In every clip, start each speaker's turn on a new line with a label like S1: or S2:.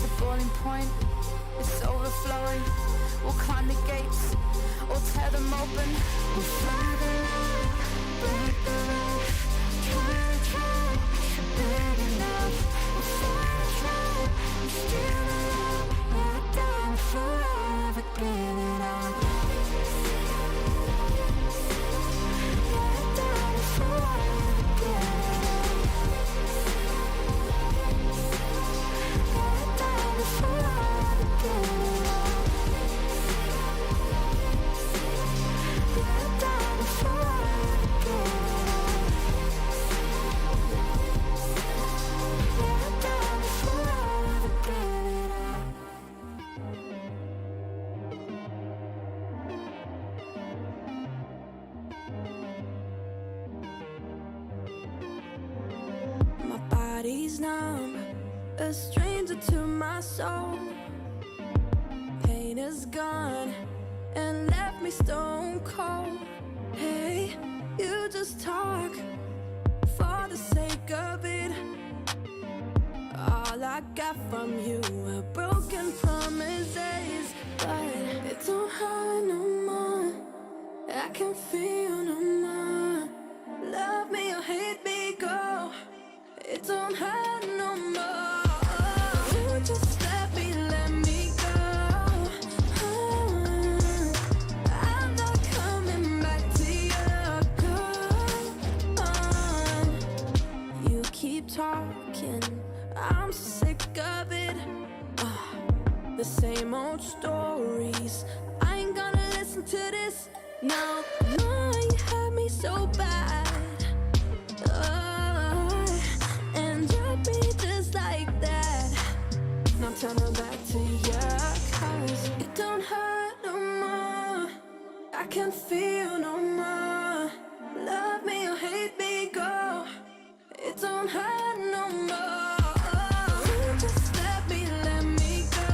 S1: the boiling point, it's overflowing. We'll climb the gates, we'll tear them open. We'll fly the line, break the rush. Try, you're big enough. We'll fight, try, we're still alive. We're down forever, give it up. We're down forever, give it up. We're down forever, give it up. We're down forever, give it up.
S2: Body's numb, a stranger to my soul. Pain is gone and left me stone cold. Hey, you just talk for the sake of it. All I got from you are broken promises, but it don't hurt no more. I can feel no more. Love me or hate me, go. It don't hurt no more. You just let me go. I'm not coming back to you. Go on. You keep talking, I'm sick of it. The same old stories. I ain't gonna listen to this. No, no, you had me so bad. Just like that. Now turn her back to you, 'cause it don't hurt no more. I can't feel no more. Love me or hate me, go. It don't hurt no more. Just let me go.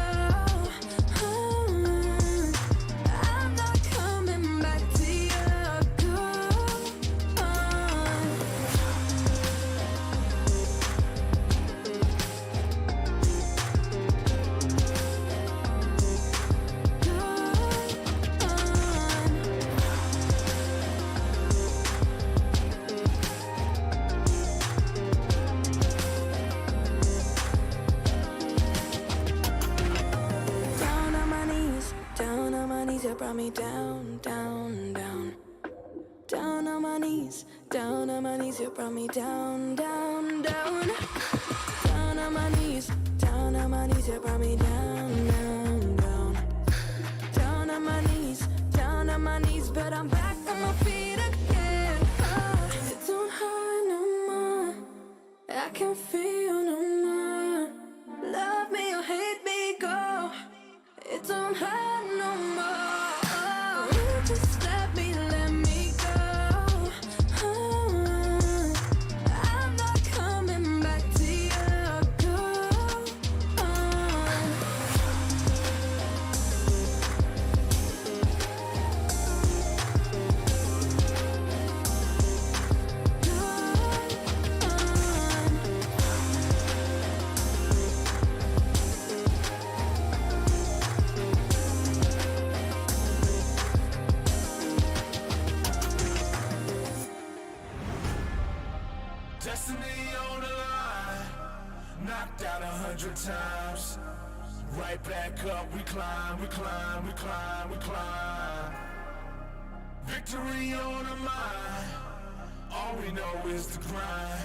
S2: I'm not coming back to you. Go on. You brought me down, down, down. Down on my knees, down on my knees. You brought me down, down, down. Down on my knees, down on my knees. You brought me down, down, down. Down on my knees, down on my knees. But I'm back on my feet again. It don't hurt no more. I can feel no more. Love me or hate me, go. It don't hurt no more. Just let me go. I'm not coming back to you. Go on. Go on.
S3: Destiny on the line, knocked out 100 times. Right back up, we climb, we climb, we climb, we climb. Victory on the mind, all we know is the grind.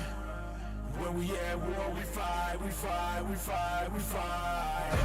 S3: When we at war, we fight, we fight, we fight, we fight.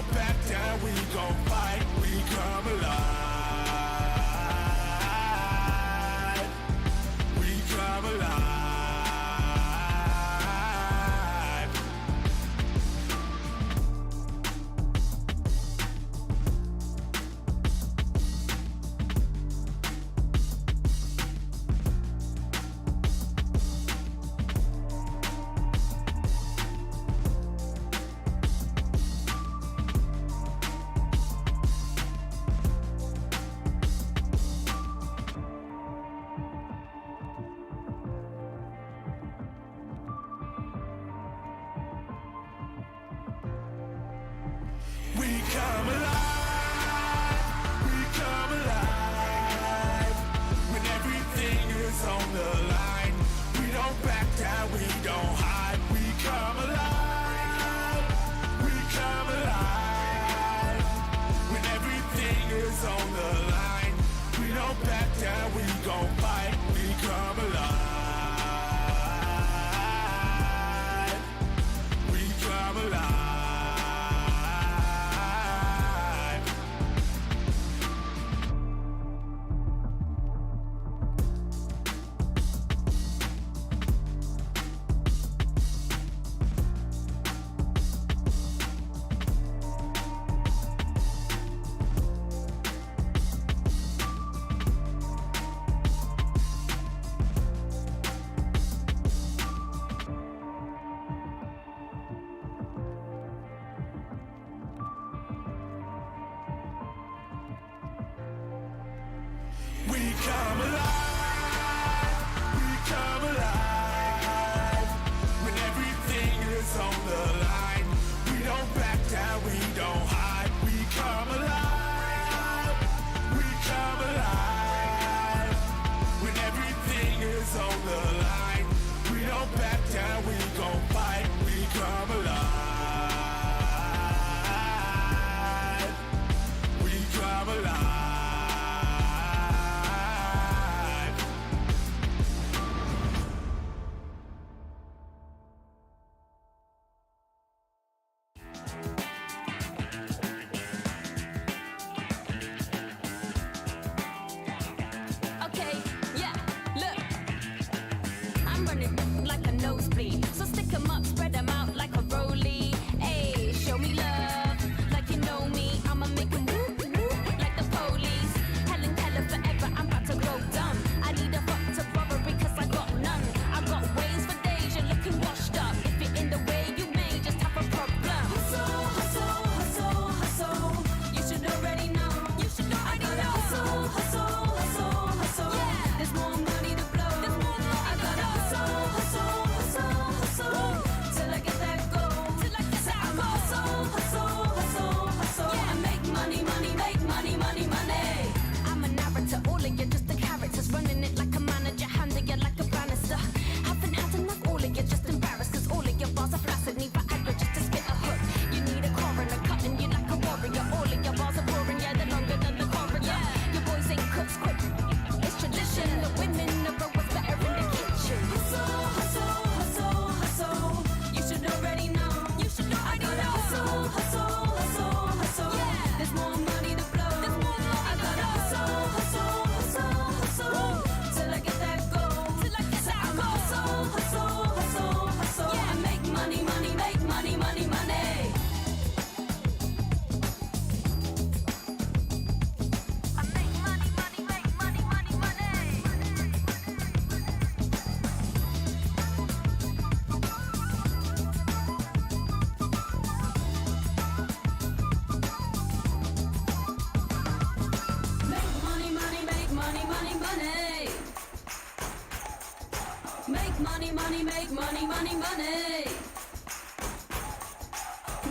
S3: don't back down, we gon' fight, we come alive. We come alive. We come alive, we come alive. When everything is on the line, we don't back down, we don't hide. We come alive, we come alive. When everything is on the line, we don't back down, we gon' fight. We come alive, we come alive. We come alive, we come alive. When everything is on the line, we don't back down, we don't hide. We come alive, we come alive. When everything is on the line, we don't back down, we gon' fight. We come alive, we come alive.
S4: Okay, yeah, look, I'm running like a nosebleed, so stick 'em up, spread 'em out like a rollie. Ayy, show me love, like you know me, I'ma make 'em whoop, whoop, like the police. Helen Keller forever, I'm about to grow dumb. I need a fuck to robbery, cause I got none. I got ways for days, you're looking washed up. If you're in the way, you may just have a problem. Hustle, hustle, hustle, hustle, you should already know, you should already know. Hustle, hustle, hustle, hustle, yeah. There's more money to blow. There's more money I gotta hustle, hustle, hustle, hustle, till I get that gold. Till I get that gold. Hustle, hustle, hustle, hustle, yeah. I make money, money, make money, money, money. I'm a narrator, all of you just the characters, running it like a manager, handing you like a banister. Haven't had enough, all of you just embarrassed, cause all of your bars are flaccid, need Viagra just to spit a hook. You need a coroner, cutting you like a warrior. All of your bars are boring, yeah, they're longer than the coroner. Your boys ain't cooks quick, it's tradition. The women know what's better in the kitchen. Hustle, hustle, hustle, hustle, you should already know, you should already know. Hustle, hustle, hustle, hustle, yeah. There's more money to blow. There's more money I gotta hustle, hustle, hustle, hustle, till I get that gold. Till I get that gold. Hustle, hustle, hustle, hustle, yeah. I make money, money, make money, money, money. I make money, money, make money, money, money. Make money, money, make money, money, money. Make money, money, make money, money, money.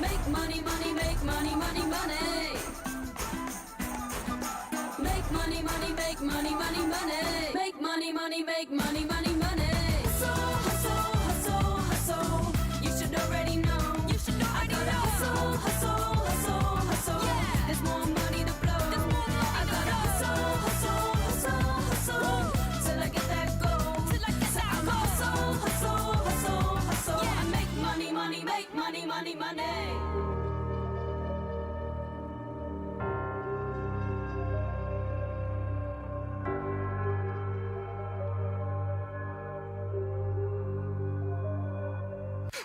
S4: Make money, money, make money, money, money. Make money, money, make money, money, money. Make money, money, make money, money, money. Hustle, hustle, hustle, hustle, you should already know, you should already know. Hustle, hustle, hustle, hustle, yeah. There's more money to blow. There's more money I gotta hustle, hustle, hustle, hustle, till I get that gold. Till I get that gold. Hustle, hustle, hustle, hustle, 'cause I make money, money, money, money, money. I make money, money, make money, money, money. Make money, money, make money, money, money. Make money, money, make money, money, money. Hustle, hustle, hustle, hustle, you should already know, you should already know. Hustle, hustle, hustle, hustle, yeah. There's more money to blow. There's more money I gotta hustle, hustle, hustle, hustle, till I get that gold. Till I get that gold. Hustle, hustle, hustle, hustle, yeah. I make money, money, make money, money, money.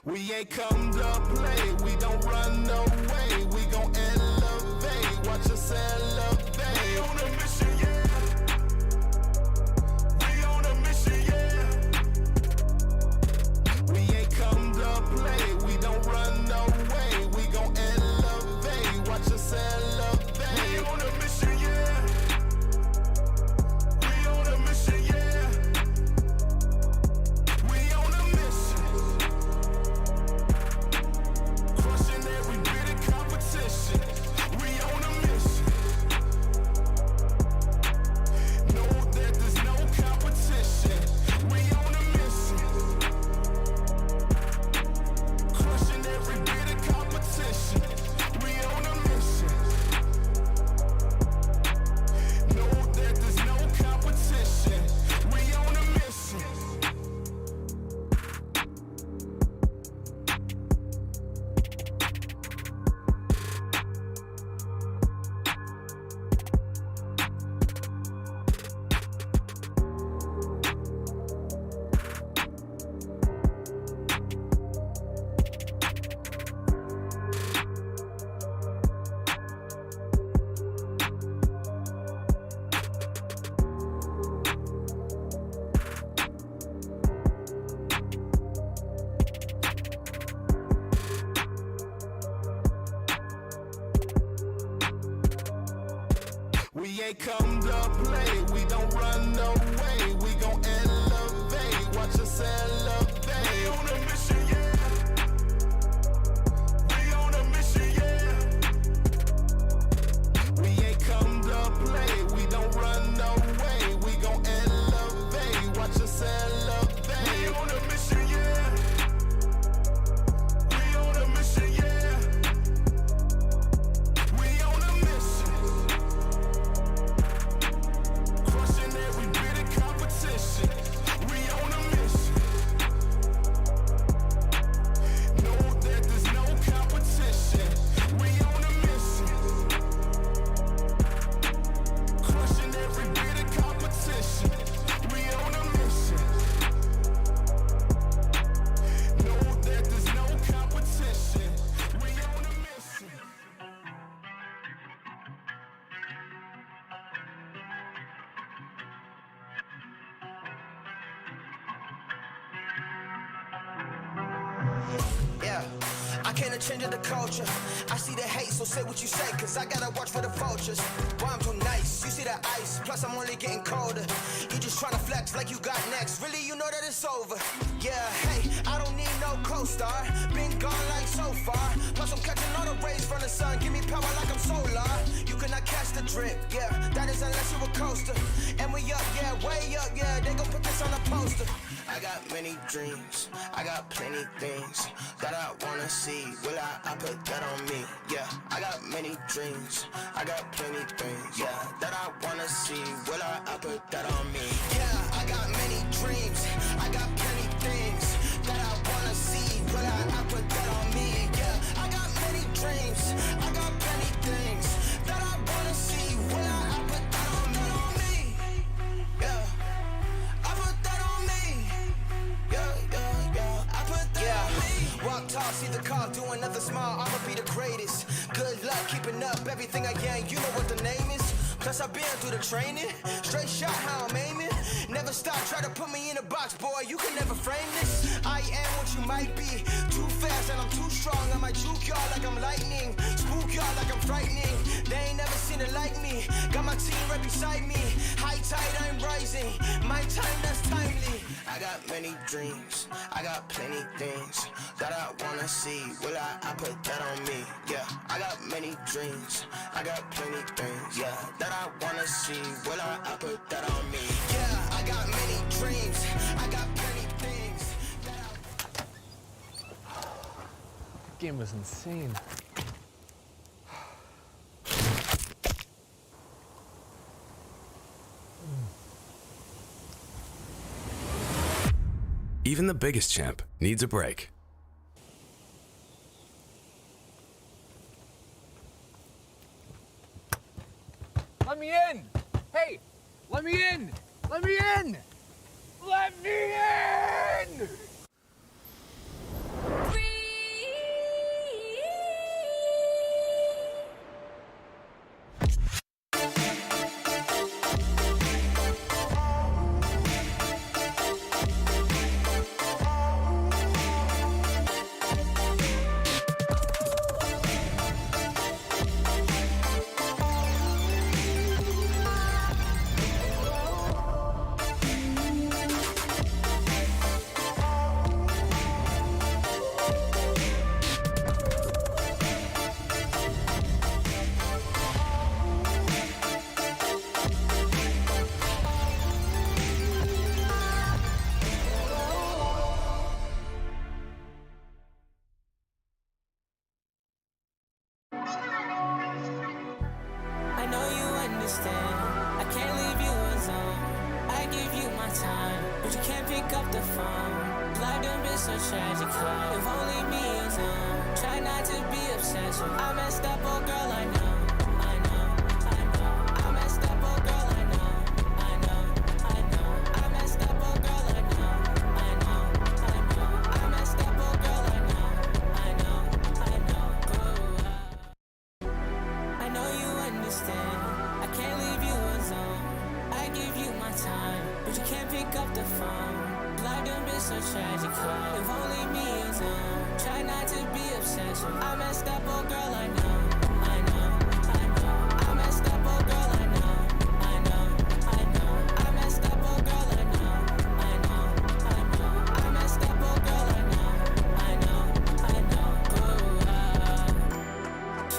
S3: We ain't come to play, we don't run away. We gon' elevate, watch us elevate. We on a mission, yeah. We on a mission, yeah. We ain't come to play, we don't run away. We gon' elevate, watch us elevate. We on a mission, yeah. We on a mission, yeah. We on a mission. Crushing every bit of competition. We on a mission. Know that there's no competition. We on a mission. Crushing every bit of competition. We on a mission. Know that there's no competition. We on a mission. We ain't come to play, we don't run away. We gon' elevate, watch us elevate. We on a mission, yeah. We on a mission, yeah. We ain't come to play, we don't run away. We gon' elevate, watch us elevate. We on a mission, yeah. We on a mission, yeah. We on a mission. Crushing every bit of competition. We on a mission. Know that there's no competition. We on a mission. Crushing every bit of competition. We on a mission. Know that there's no competition. We on a mission.
S5: Yeah, I came to change the culture. I see the hate, so say what you say, cause I gotta watch for the vultures. Boy, I'm too nice, you see the ice, plus I'm only getting colder. You just tryna flex like you got next, really you know that it's over. Yeah, hey, I don't need no co-star, been gone like so far. Plus I'm catching all the rays from the sun, give me power like I'm solar. You cannot catch the drip, yeah, that is unless you a coaster. And we up, yeah, way up, yeah, they gon' put this on a poster. I got many dreams, I got plenty things that I wanna see. Will I put that on me? Yeah, I got many dreams, I got plenty things, yeah, that I wanna see. Will I put that on me? Yeah, I got many dreams, I got plenty things that I wanna see. Will I put that on me? Yeah, I got many dreams, I got plenty things that I wanna see. Will I put that on me? Yeah, I put that on me. I put that on me. Walk tall, see the car, doing nothing small. I'ma be the greatest. Good luck keeping up everything I can. You know what the name is. Plus I've been through the training. Straight shot, how I'm aiming. Never stop, try to put me in a box, boy. You can never frame this. I am what you might be. Too fast and I'm too strong. I might juke y'all like I'm lightning. Spook y'all like I'm frightening. They ain't never seen it like me. Got my team right beside me. High tide, I'm rising. My time, that's timely. I got many dreams, I got plenty things that I wanna see. Will I put that on me? Yeah, I got many dreams, I got plenty things, yeah, that I wanna see. Will I put that on me? Yeah, I got many dreams, I got plenty things that
S6: That game was insane.
S7: Even the biggest champ needs a break.
S6: Let me in! Hey, let me in! Let me in! Let me in!
S8: I know you understand. I can't leave you alone. I give you my time, but you can't pick up the phone. Life done been so tragic, huh? If only me alone. Try not to be obsessed with. I messed up, oh girl, I know. I messed up, oh girl, I know. I messed up, oh girl, I know. I messed up, oh girl, I know. I know you understand. I can't leave you alone. I give you my time, but you can't pick up the phone. Life done been so tragic, huh? If only me alone. Try not to be obsessed with. I messed up, oh girl, I know. I messed up, oh girl, I know. I messed up, oh girl, I know. I messed up, oh girl, I know.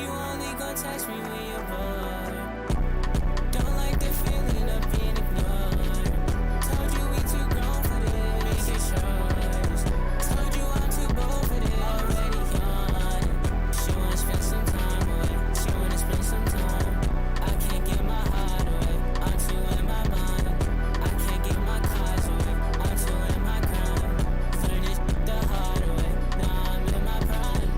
S8: You only gon' text me when you're bored. Don't like the feeling of being ignored. Told you we too grown for this. Make it yours. Told you I'm too bold for this. Already gone. She wanna spend some time away. She wanna spend some time. I can't get my heart away. I'm too in my mind. I can't get my cards away. I'm too in my grind. Learn this the hard way. Now I'm in my prime.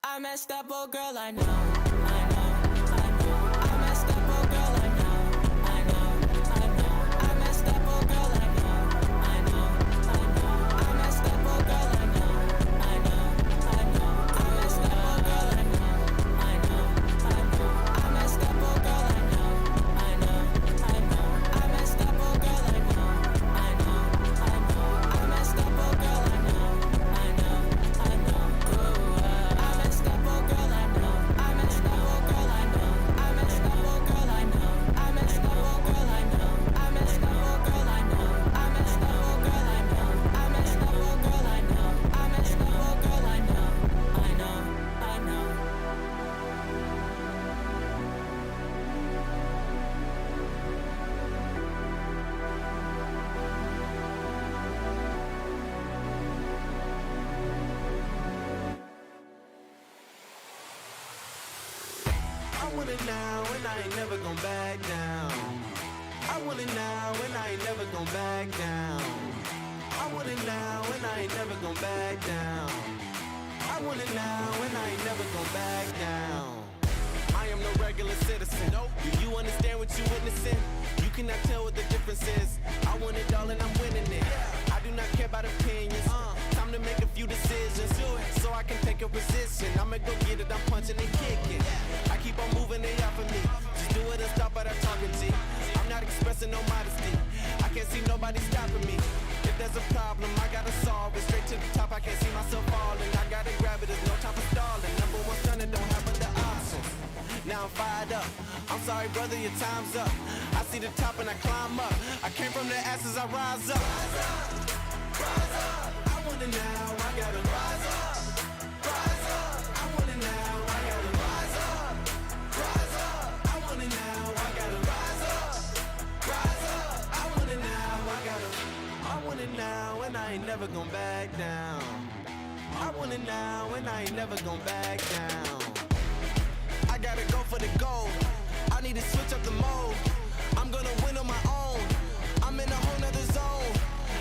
S8: I messed up, oh girl, I know. I messed up, oh girl, I know. I messed up, oh girl, I know. I messed up, oh girl, I know. I messed up, oh girl, I know. I messed up, oh girl, I know. I messed up, oh girl, I know. I messed up, oh girl, I know.
S9: I want it now and I ain't never gon' back down. I want it now and I ain't never gon' back down. I want it now and I ain't never gon' back down. I want it now and I ain't never gon' back down. I am no regular citizen. Nope. Do you understand what you're witnessing? You cannot tell what the difference is. I want it all and I'm winning it. I do not care about opinions. Time to make a few decisions so I can take a position. I'ma go get it, I'm punching and kicking. I keep on moving, they off of me. Just do it and stop at our talking G. I'm not expressing no modesty. I can't see nobody stopping me. If there's a problem, I gotta solve it. Straight to the top, I can't see myself falling. I gotta grab it, there's no time for stalling. Number one son and don't have other options. Now I'm fired up. I'm sorry, brother, your time's up. I see the top and I climb up. I came from the ashes, I rise up. Rise up, rise up. I want it now, I gotta rise up. Rise up. I want it now, I gotta rise up. Rise up. I want it now, I gotta rise up. Rise up. I want it now, I want it now, and I ain't never gon' back down. I want it now, and I ain't never gon' back down. I gotta go for the gold. I need to switch up the mode. I'm gonna win on my own. I'm in a whole nother zone.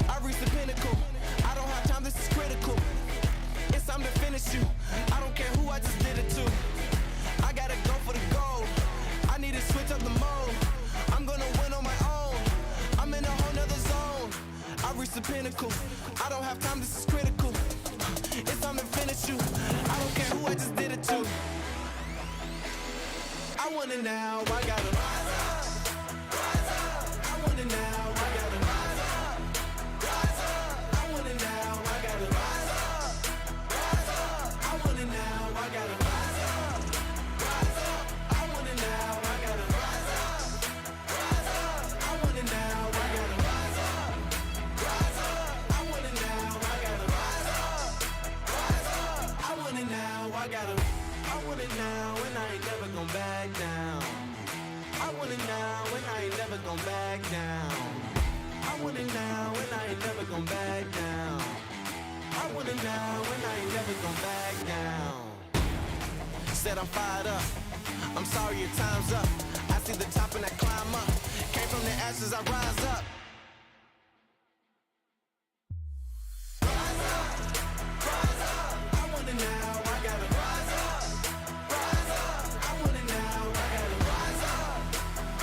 S9: I reached the pinnacle. I don't have time, this is critical. It's time to finish you. I don't care who I just did it to. I gotta go for the gold. I need to switch up the mode. I'm gonna win on my own. I'm in a whole nother zone. I reached the pinnacle. I don't have time, this is critical. It's time to finish you. I don't care who I just did it to. I want it now, I gotta rise up, rise up. I want it now, I gotta rise up, rise up. I want it now, I gotta rise up, rise up. I want it now, I gotta rise up, rise up. I want it now, I gotta rise up, rise up. I want it now, I gotta rise up, rise up. I want it now, I gotta rise up, rise up. I want it now, I want it now, and I ain't never gon' back down. said I'm fired up. I'm sorry, your time's up. I see the top and I climb up. Came from the ashes, I rise up. Rise up, rise up. I want it now, I gotta rise up. Rise up, I want it now, I gotta rise up.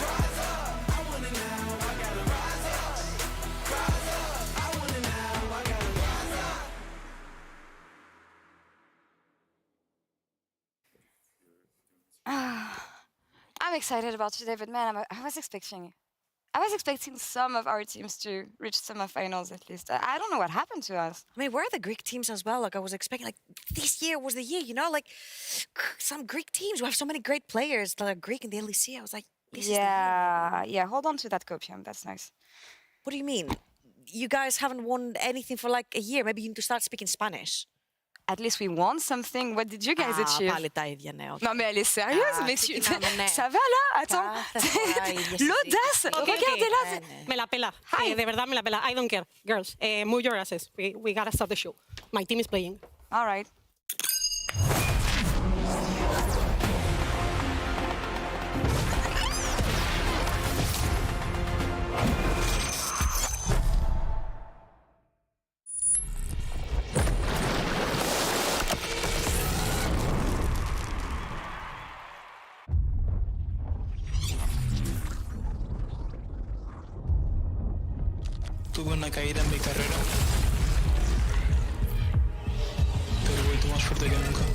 S9: Rise up, I want it now, I gotta rise up. Rise up, I want it now, I gotta rise up.
S10: I'm excited about today, but man, I was expecting some of our teams to reach semifinals at least. I don't know what happened to us.
S11: I mean, where are the Greek teams as well? Like, I was expecting, like, this year was the year, you know? Like, some Greek teams, we have so many great players that are Greek in the LEC. I was like, this is the year.
S10: Yeah, hold on to that copium. That's nice.
S11: What do you mean? You guys haven't won anything for like a year. Maybe you need to start speaking Spanish.
S10: At least we won something. What did you guys achieve?
S11: Pάλι τα ίδια, ναι.
S10: Non mais elle est sérieuse, messieurs. Ça va là? Attends. L'audace. Regardez-la.
S12: Me la pela. De verdad me la pela. I don't care. Girls, move your asses. We gotta start the show. My team is playing.
S10: All right.
S13: Tuve una caída en mi carrera, pero he vuelto más fuerte que nunca.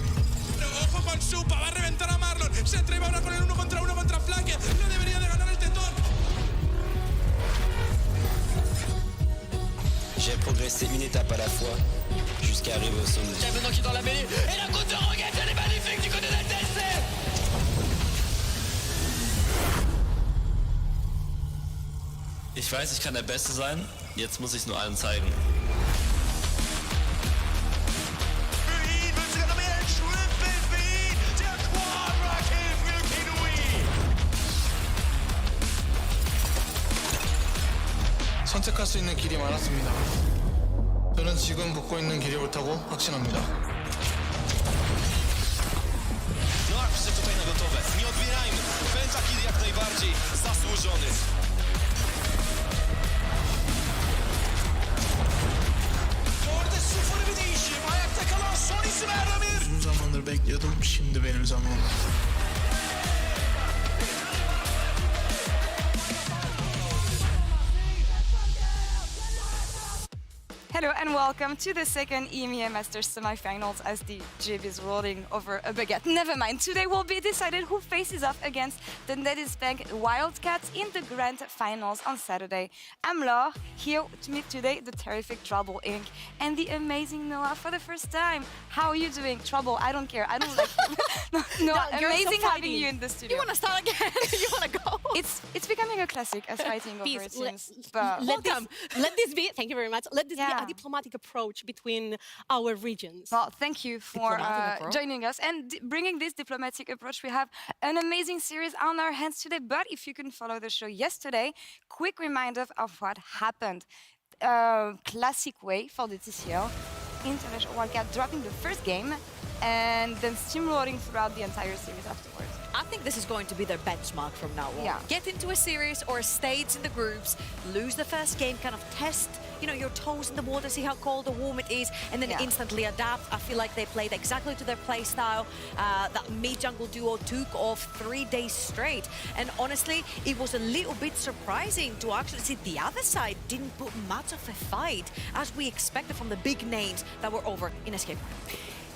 S3: Pero ojo con Supa, va a reventar a Marlon. Se atreve ahora con el 1 contra Flanque. No debería de ganar el tetón.
S14: J'ai progressé une étape à la fois jusqu'à arriver au sommet.
S3: Il y a maintenant qui est dans la mêlée. Et la côte de Roguette, elle est magnifique du côté de la TSC.
S14: Ich weiß, ich kann der Beste sein. Jetzt muss ich es nur allen zeigen.
S13: 선택할 수 있는 길이 많았습니다. 저는 지금 걷고 있는 길이 옳다고 확신합니다.
S14: No a przecież tutaj na gotowe. Nie odbierajmy. Pentakill jak najbardziej zasłużony.
S3: Orada sıfır bir değişim. Ayakta kalan son isim Erdemir.
S13: Uzun zamandır bekliyordum. Şimdi benim zamanım.
S10: Hello and welcome to the second EMEA Masters semifinals as the jib is rolling over a baguette. Never mind, today will be decided who faces off against the Bank Wildcats in the grand finals on Saturday. I'm Laure, here to meet today the terrific Trouble Inc. and the amazing Noah for the first time. How are you doing? Trouble, I don't care, I don't like you. no, amazing
S11: so
S10: having you in the studio.
S11: You want to start again? You want to go?
S10: It's becoming a classic as fighting over it seems.
S12: Let this be, thank you very much, let this be a diplomatic approach between our regions.
S10: Well, thank you for joining us and bringing this diplomatic approach. We have an amazing series on our hands today, but if you couldn't follow the show yesterday, quick reminder of what happened. Classic way for the TCL. International Wildcat dropping the first game and then steamrolling throughout the entire series afterwards.
S11: I think this is going to be their benchmark from now on.
S10: Yeah.
S11: Get into a series or a stage in the groups, lose the first game, kind of test, your toes in the water, see how cold or warm it is, and then instantly adapt. I feel like they played exactly to their play style. That mid-jungle duo took off 3 days straight. And honestly, it was a little bit surprising to actually see the other side didn't put much of a fight as we expected from the big names that were over in Escape.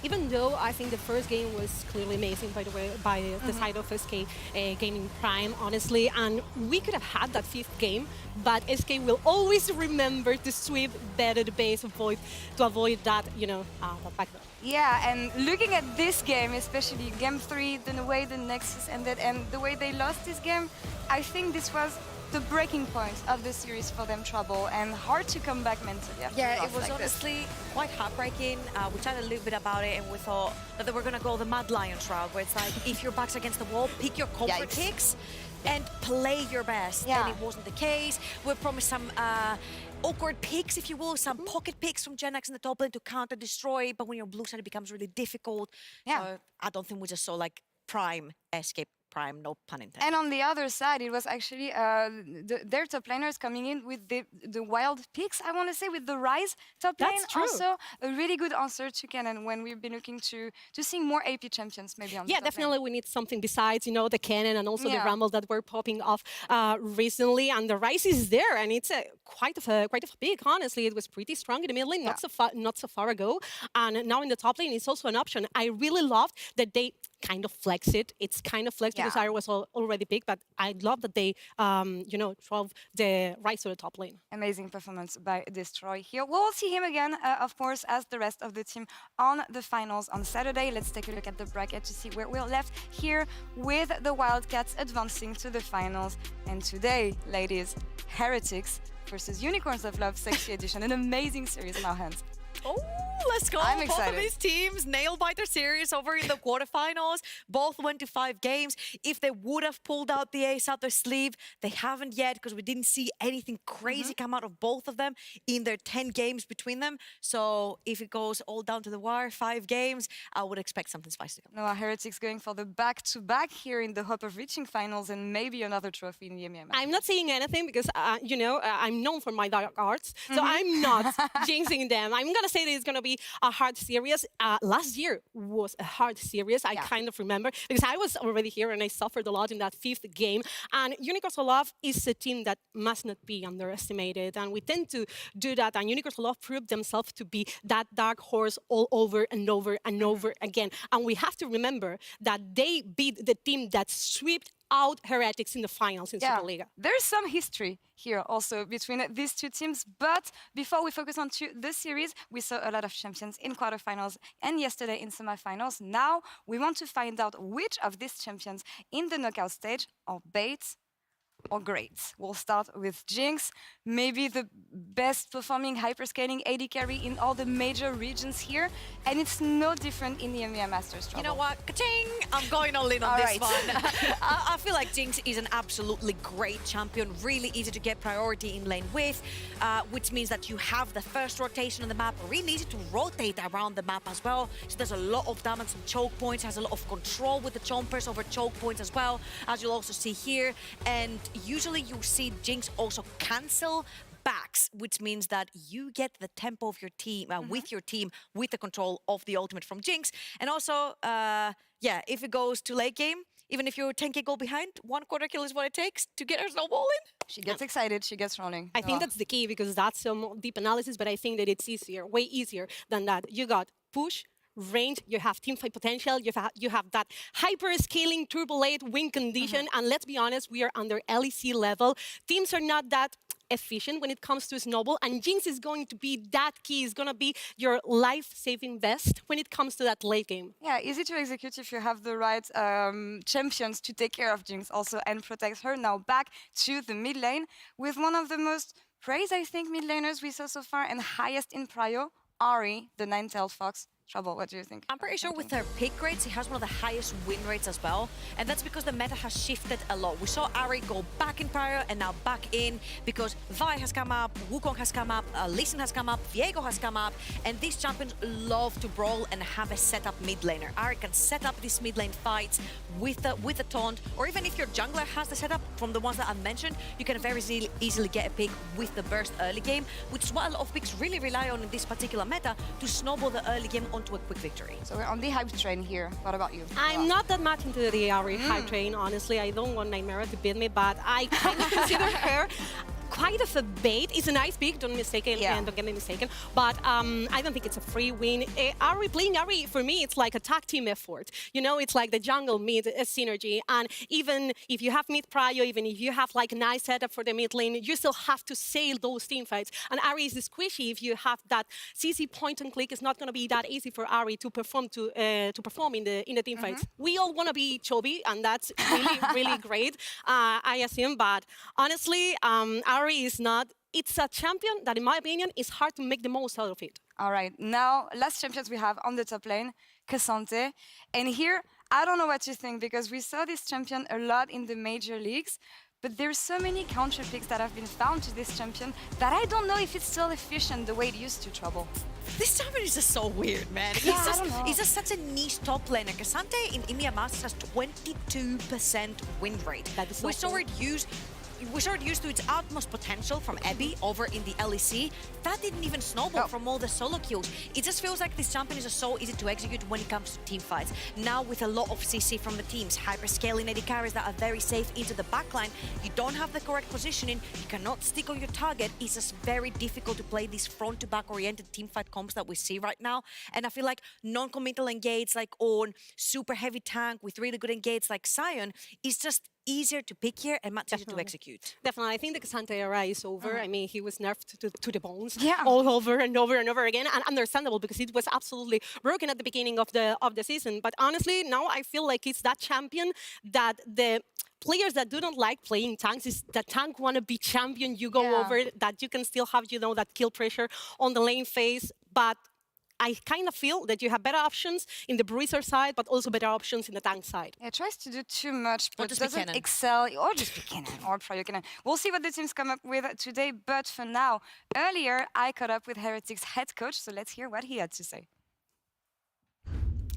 S12: Even though I think the first game was clearly amazing, by the way, by the side of SK Gaming Prime, honestly, and we could have had that fifth game, but SK will always remember to sweep better the base to avoid that, that backdoor.
S10: Yeah, and looking at this game, especially game 3, the way the Nexus ended and the way they lost this game, I think this was the breaking point of the series for them, Trouble, and hard to come back mentally after
S11: Yeah, it was
S10: like
S11: honestly quite heartbreaking. We chatted a little bit about it and we thought that they were going to go the Mad Lions route, where it's like, if your back's against the wall, pick your comfort kicks. and play your best.
S10: Yeah.
S11: And it wasn't the case. We promised some awkward picks, if you will, some pocket picks from Gen X in the top lane to counter destroy, but when you're blue side, it becomes really difficult.
S10: Yeah.
S11: So I don't think we just saw like Prime escape Prime, no pun intended.
S10: And on the other side, it was actually their top laners coming in with the wild picks, I want to say, with the Rise top lane.
S12: That's true.
S10: Also, a really good answer to Cannon when we've been looking to seeing more AP champions maybe on the
S12: Yeah,
S10: top
S12: definitely we need something besides, you know, the cannon and also the
S10: Yeah.
S12: rumble that were popping off recently. And the Rise is there, and it's quite of a pick, honestly. It was pretty strong in the mid lane, not so far ago. And now in the top lane, it's also an option. I really loved that they kind of flex it. It's kind of flexed because
S10: Yeah.
S12: Ari was already big, but I love that they, you know, drove the Rise to the top lane.
S10: Amazing performance by Destroy here. We'll see him again, of course, as the rest of the team on the finals on Saturday. Let's take a look at the bracket to see where we're left here with the Wildcats advancing to the finals. And today, ladies, Heretics versus Unicorns of Love Sexy Edition. An amazing series in our hands.
S11: Oh, let's go.
S10: I'm
S11: Both
S10: excited.
S11: of these teams nail biter series over in the quarterfinals. Both went to 5 games. If they would have pulled out the ace out their sleeve, they haven't yet because we didn't see anything crazy come out of both of them in their 10 games between them. So if it goes all down to the wire, 5 games, I would expect something spicy to come.
S10: Noah Heretics going for the back-to-back here in the hope of reaching finals and maybe another trophy in the EMEA.
S12: I'm not saying anything because, you know, I'm known for my dark arts, so I'm not jinxing them. I'm going to say that it's going to be a hard series. Last year was a hard series, I kind of remember, because I was already here and I suffered a lot in that 5th game. And Unicorns of Love is a team that must not be underestimated, and we tend to do that, and Unicorns of Love proved themselves to be that dark horse all over and over and over again. And we have to remember that they beat the team that swept out Heretics in the finals in Superliga.
S10: There's some history here also between these two teams, but before we focus on the series, we saw a lot of champions in quarterfinals and yesterday in semifinals. Now we want to find out which of these champions in the knockout stage are bait or great. We'll start with Jinx, maybe the best performing hyperscaling AD carry in all the major regions here, and it's no different in the EMEA Masters.
S11: You know what? Ka-ching! I'm going all in on this one. I feel like Jinx is an absolutely great champion, really easy to get priority in lane with, which means that you have the first rotation on the map, really easy to rotate around the map as well. She does a lot of damage on choke points, has a lot of control with the chompers over choke points as well, as you'll also see here. And usually you see Jinx also cancel backs, which means that you get the tempo of your team with your team, with the control of the ultimate from Jinx. And also, yeah, if it goes to late game, even if you're 10k goal behind, 1 quarter kill is what it takes to get her snowball in.
S10: She gets excited, she gets rolling.
S12: I think that's the key, because that's some deep analysis, but I think that it's easier, way easier than that. You got push, range, you have teamfight potential, you have that hyper scaling turbo late win condition, and let's be honest, we are under LEC level. Teams are not that efficient when it comes to snowball, and Jinx is going to be that key, is going to be your life-saving vest when it comes to that late game.
S10: Yeah, easy to execute if you have the right champions to take care of Jinx also and protect her. Now back to the mid lane with one of the most praised, I think, mid laners we saw so far and highest in prio, Ahri, the nine-tailed fox. Trouble, what do you think?
S11: I'm pretty sure with her pick rates, she has one of the highest win rates as well. And that's because the meta has shifted a lot. We saw Ahri go back in prior and now back in because Vi has come up, Wukong has come up, Lee Sin has come up, Viego has come up. And these champions love to brawl and have a setup mid laner. Ahri can set up these mid lane fights with the taunt, or even if your jungler has the setup from the ones that I mentioned, you can very easily get a pick with the burst early game, which is what a lot of picks really rely on in this particular meta to snowball the early game onto a quick victory.
S10: So we're on the hype train here. What about you?
S12: I'm not that much into the Ahri hype train, honestly. I don't want Nightmare to beat me, but I kind of consider her quite of a bait. It's a nice pick, don't get me mistaken, but I don't think it's a free win. Playing Ahri, for me, it's like a tag team effort. You know, it's like the jungle mid synergy, and even if you have mid prio, even if you have like a nice setup for the mid lane, you still have to sail those team fights. And Ahri is squishy. If you have that CC point and click, it's not going to be that easy for Ahri to perform in the team fights. We all want to be Chobi, and that's really great, I assume. But honestly, Ahri is not. It's a champion that, in my opinion, is hard to make the most out of it.
S10: All right, now last champions we have on the top lane, Cassante, and here I don't know what you think, because we saw this champion a lot in the major leagues, but there's so many counter picks that have been found to this champion that I don't know if it's still efficient the way it used to, Trouble.
S11: This champion is just so weird, man.
S10: Yeah, I don't know.
S11: He's just such a niche top laner. Cassante in EMEA Masters has 22% win rate.
S12: That is so
S11: we saw it used to its utmost potential from Abby over in the LEC. That didn't even snowball from all the solo kills. It just feels like this champion is just so easy to execute when it comes to team fights. Now with a lot of CC from the teams, hyperscaling AD carries that are very safe into the backline, you don't have the correct positioning, you cannot stick on your target. It's just very difficult to play these front-to-back oriented team fight comps that we see right now. And I feel like non-committal engage like on super heavy tank with really good engage like Sion is just easier to pick here and much easier to execute.
S12: Definitely. I think the Cassante era is over. I mean, he was nerfed to the bones
S10: Yeah.
S12: all over and over and over again, and understandable because it was absolutely broken at the beginning of the season. But honestly, now I feel like it's that champion that the players that do not like playing tanks is the tank wanna-be champion. You go over that, you can still have, that kill pressure on the lane phase, but I kind of feel that you have better options in the bruiser side, but also better options in the tank side.
S10: It tries to do too much, but
S11: just be
S10: doesn't
S11: Kennen.
S10: excel, or just be Kennen, or Pryor Kennen. We'll see what the teams come up with today, but for now, earlier I caught up with Heretics head coach, so let's hear what he had to say.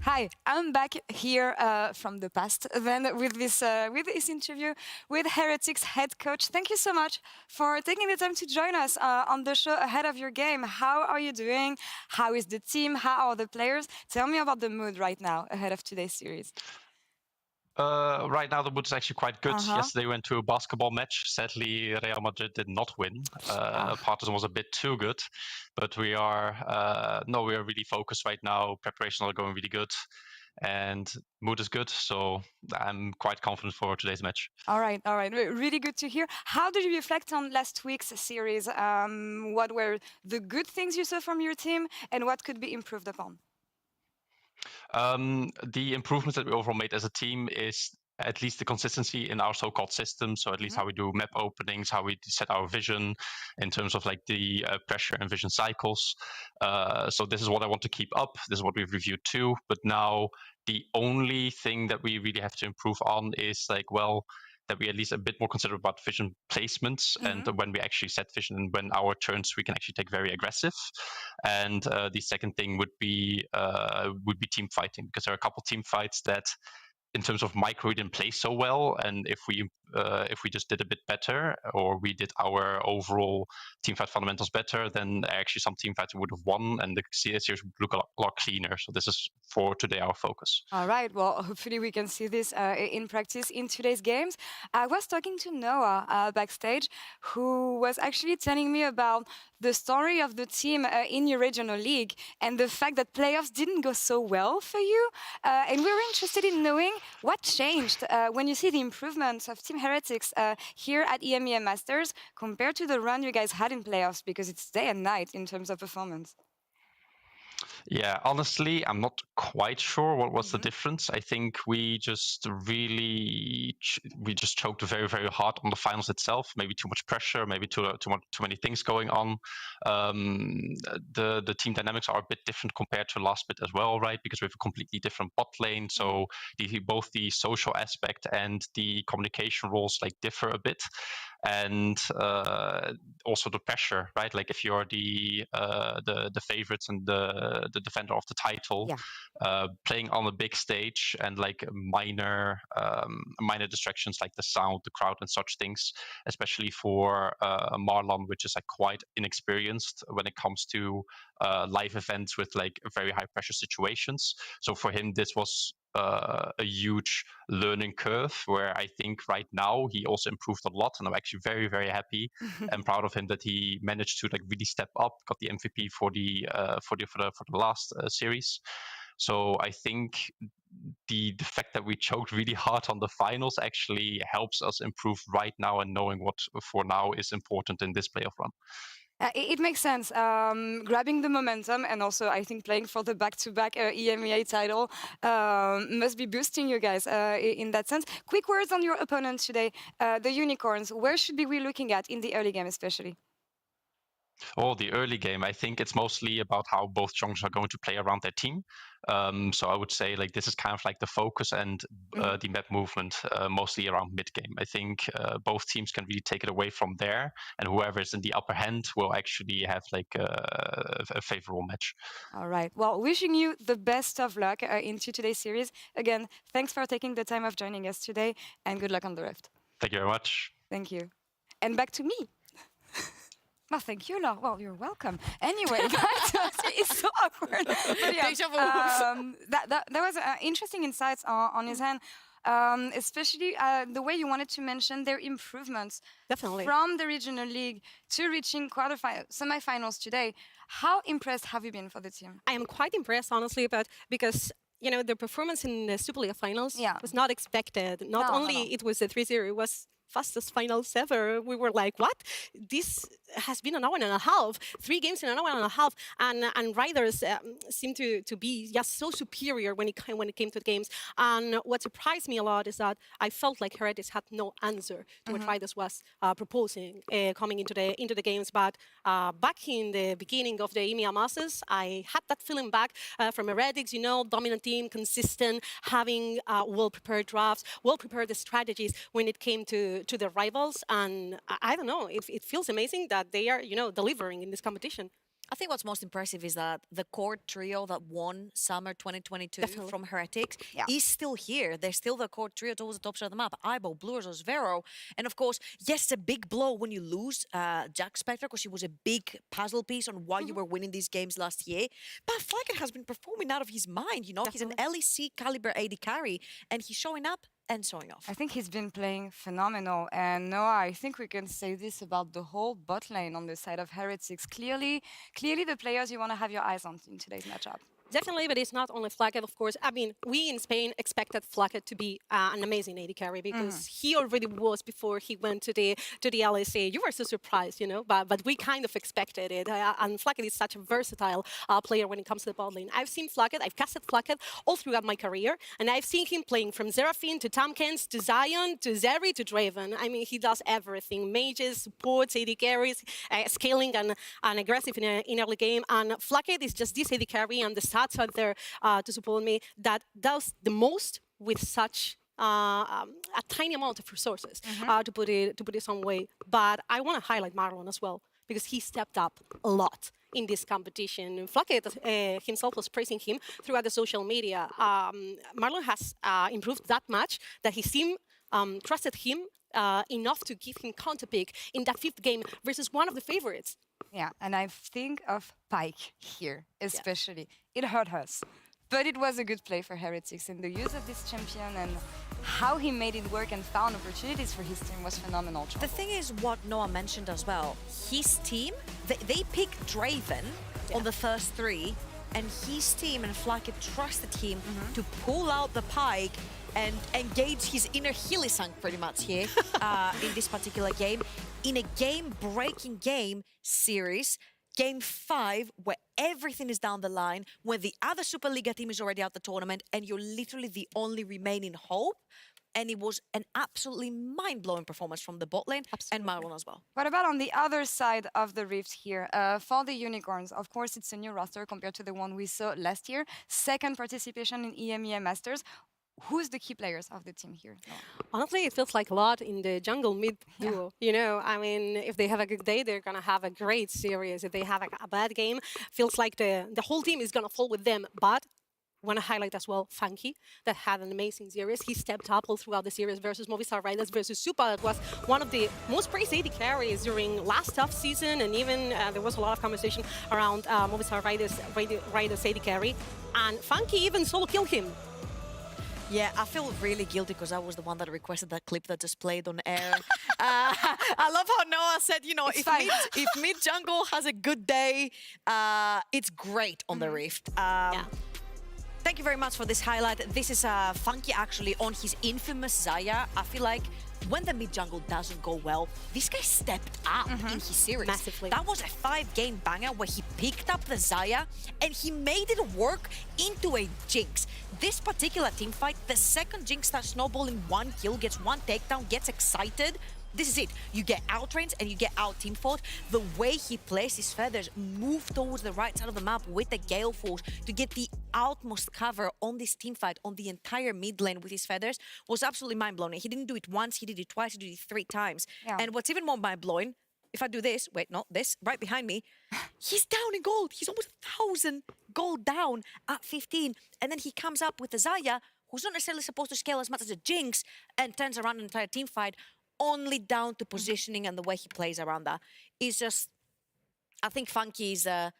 S10: Hi, I'm back here from the past then with this interview with Heretics head coach. Thank you so much for taking the time to join us on the show ahead of your game. How are you doing? How is the team? How are the players? Tell me about the mood right now ahead of today's series.
S15: Right now, the mood is actually quite good. Yesterday, we went to a basketball match. Sadly, Real Madrid did not win. Partizan was a bit too good, but we are really focused right now. Preparations are going really good, and mood is good. So I'm quite confident for today's match.
S10: All right. Really good to hear. How did you reflect on last week's series? What were the good things you saw from your team, and what could be improved upon?
S15: The improvements that we overall made as a team is at least the consistency in our so-called system. So at least how we do map openings, how we set our vision in terms of like the pressure and vision cycles. So this is what I want to keep up. This is what we've reviewed too. But now the only thing that we really have to improve on is that we at least a bit more considerate about vision placements and when we actually set vision and when our turns we can actually take very aggressive. And the second thing would be team fighting, because there are a couple team fights that in terms of micro we didn't play so well, and if we just did a bit better or we did our overall team fight fundamentals better, then actually some team fights would have won and the series would look a lot cleaner. So this is for today our focus.
S10: All right, well, hopefully we can see this in practice in today's games. I was talking to Noah backstage, who was actually telling me about the story of the team in your regional league and the fact that playoffs didn't go so well for you. And we were interested in knowing what changed when you see the improvements of Team Heretics here at EMEA Masters compared to the run you guys had in playoffs, because it's day and night in terms of performance.
S15: Yeah, honestly, I'm not quite sure what was the difference. I think we just really choked very, very hard on the finals itself. Maybe too much pressure, maybe too many things going on. The team dynamics are a bit different compared to last bit as well, right? Because we have a completely different bot lane. So both the social aspect and the communication roles differ a bit. And also the pressure, right? Like if you're the favorites and the defender of the title, playing on a big stage and minor distractions like the sound, the crowd, and such things, especially for Marlon, which is quite inexperienced when it comes to live events with very high pressure situations. So for him, this was a huge learning curve where I think right now he also improved a lot, and I'm actually very, very happy and proud of him that he managed to really step up, got the MVP for the last series. So I think the fact that we choked really hard on the finals actually helps us improve right now, and knowing what for now is important in this playoff run.
S10: It makes sense. Grabbing the momentum and also, I think, playing for the back-to-back EMEA title must be boosting you guys in that sense. Quick words on your opponents today, the Unicorns. Where should we be looking at in the early game, especially?
S15: Oh, the early game. I think it's mostly about how both junglers are going to play around their team. So I would say like this is kind of like the focus and the map movement, mostly around mid game. I think both teams can really take it away from there, and whoever is in the upper hand will actually have like a favorable match.
S10: All right. Well, wishing you the best of luck into today's series. Again, thanks for taking the time of joining us today, and good luck on the Rift.
S15: Thank you very much.
S10: Thank you. And back to me. Well, thank you, Laure. Well, you're welcome. Anyway, back to us. It's so awkward. But yeah, that was interesting insights on his hand. Especially the way you wanted to mention their improvements from the regional league to reaching semifinals today. How impressed have you been for the team?
S12: I am quite impressed, honestly, but because the performance in the Super League finals was not expected. Not only it was a 3-0, it was fastest finals ever. We were like, what? This has been an hour and a half, 3 games in an hour and a half, and riders seem to be just so superior when it came to the games. And what surprised me a lot is that I felt like Heretics had no answer to what riders was proposing coming into the games. But back in the beginning of the EMEA Masters, I had that feeling back from Heretics. Dominant team, consistent, having well-prepared drafts, well-prepared strategies when it came to the rivals. And I don't know, it feels amazing that they are, delivering in this competition.
S11: I think what's most impressive is that the core trio that won Summer 2022 from Heretics is still here. They're still the core trio towards the top side of the map. Aibo, Blurs, Osvero. And of course, yes, it's a big blow when you lose Jack Spectre, because he was a big puzzle piece on why you were winning these games last year. But Flacker has been performing out of his mind. He's an LEC caliber AD carry, and he's showing up and showing off.
S10: I think he's been playing phenomenal. And Noah, I think we can say this about the whole bot lane on the side of Heretics. Clearly the players you want to have your eyes on in today's matchup.
S12: Definitely, but it's not only Flacket, of course. I mean, we in Spain expected Flacket to be an amazing AD carry because he already was before he went to the LSA. You were so surprised, but we kind of expected it. And Flacket is such a versatile player when it comes to the bot lane. I've seen Flacket, I've casted Flacket all throughout my career, and I've seen him playing from Seraphine to Tamkens to Zion to Zeri to Draven. I mean, he does everything: mages, supports, AD carries, scaling and aggressive in early game. And Flacket is just this AD carry, and the stats are there to support me, that does the most with such a tiny amount of resources, to put it some way. But I want to highlight Marlon as well, because he stepped up a lot in this competition. Flacket himself was praising him throughout the social media. Marlon has improved that much that his team trusted him enough to give him counter pick in that 5th game versus one of the favorites.
S10: Yeah, and I think of Pyke here, especially. It hurt us, but it was a good play for Heretics, and the use of this champion and how he made it work and found opportunities for his team was phenomenal.
S11: The thing is what Noah mentioned as well. His team, they picked Draven on the first 3, and his team and Flacket trusted him to pull out the Pyke and engage his inner Hillisang pretty much here in this particular game. In a game-breaking game series, Game 5, where everything is down the line, when the other Superliga team is already out the tournament, and you're literally the only remaining hope. And it was an absolutely mind-blowing performance from the bot lane and Marlon as well.
S10: What about on the other side of the rift here? For the Unicorns, of course, it's a new roster compared to the one we saw last year. 2nd participation in EMEA Masters. Who's the key players of the team here?
S12: Honestly, it feels like a lot in the jungle mid duo. I mean, if they have a good day, they're going to have a great series. If they have a bad game, feels like the whole team is going to fall with them. But I want to highlight as well Funky, that had an amazing series. He stepped up all throughout the series versus Movistar Riders versus Supa. It was one of the most praised AD carries during last off season, and even there was a lot of conversation around Movistar Riders AD carry. And Funky even solo killed him.
S11: Yeah, I feel really guilty because I was the one that requested that clip that just played on air. I love how Noah said, if mid jungle has a good day, it's great on the Rift. Thank you very much for this highlight. This is Funky actually on his infamous Xayah. I feel like when the mid jungle doesn't go well, this guy stepped up in his series.
S12: Massively.
S11: That was a 5-game banger where he picked up the Xayah and he made it work into a Jinx. This particular team fight, the second Jinx starts snowballing 1 kill, gets 1 takedown, gets excited. this is it. You get out-trained and you get out-team fought. The way he placed his feathers, move towards the right side of the map with the Gale Force to get the outmost cover on this team fight on the entire mid lane with his feathers was absolutely mind-blowing. He didn't do it once, he did it twice, he did it 3 times.
S10: Yeah.
S11: And what's even more mind-blowing, if I do this, wait, not this, right behind me, he's down in gold. He's almost 1,000 gold down at 15. And then he comes up with a Zaya, who's not necessarily supposed to scale as much as a Jinx, and turns around an entire team fight, only down to positioning and the way he plays around that. Is just, I think Funky is the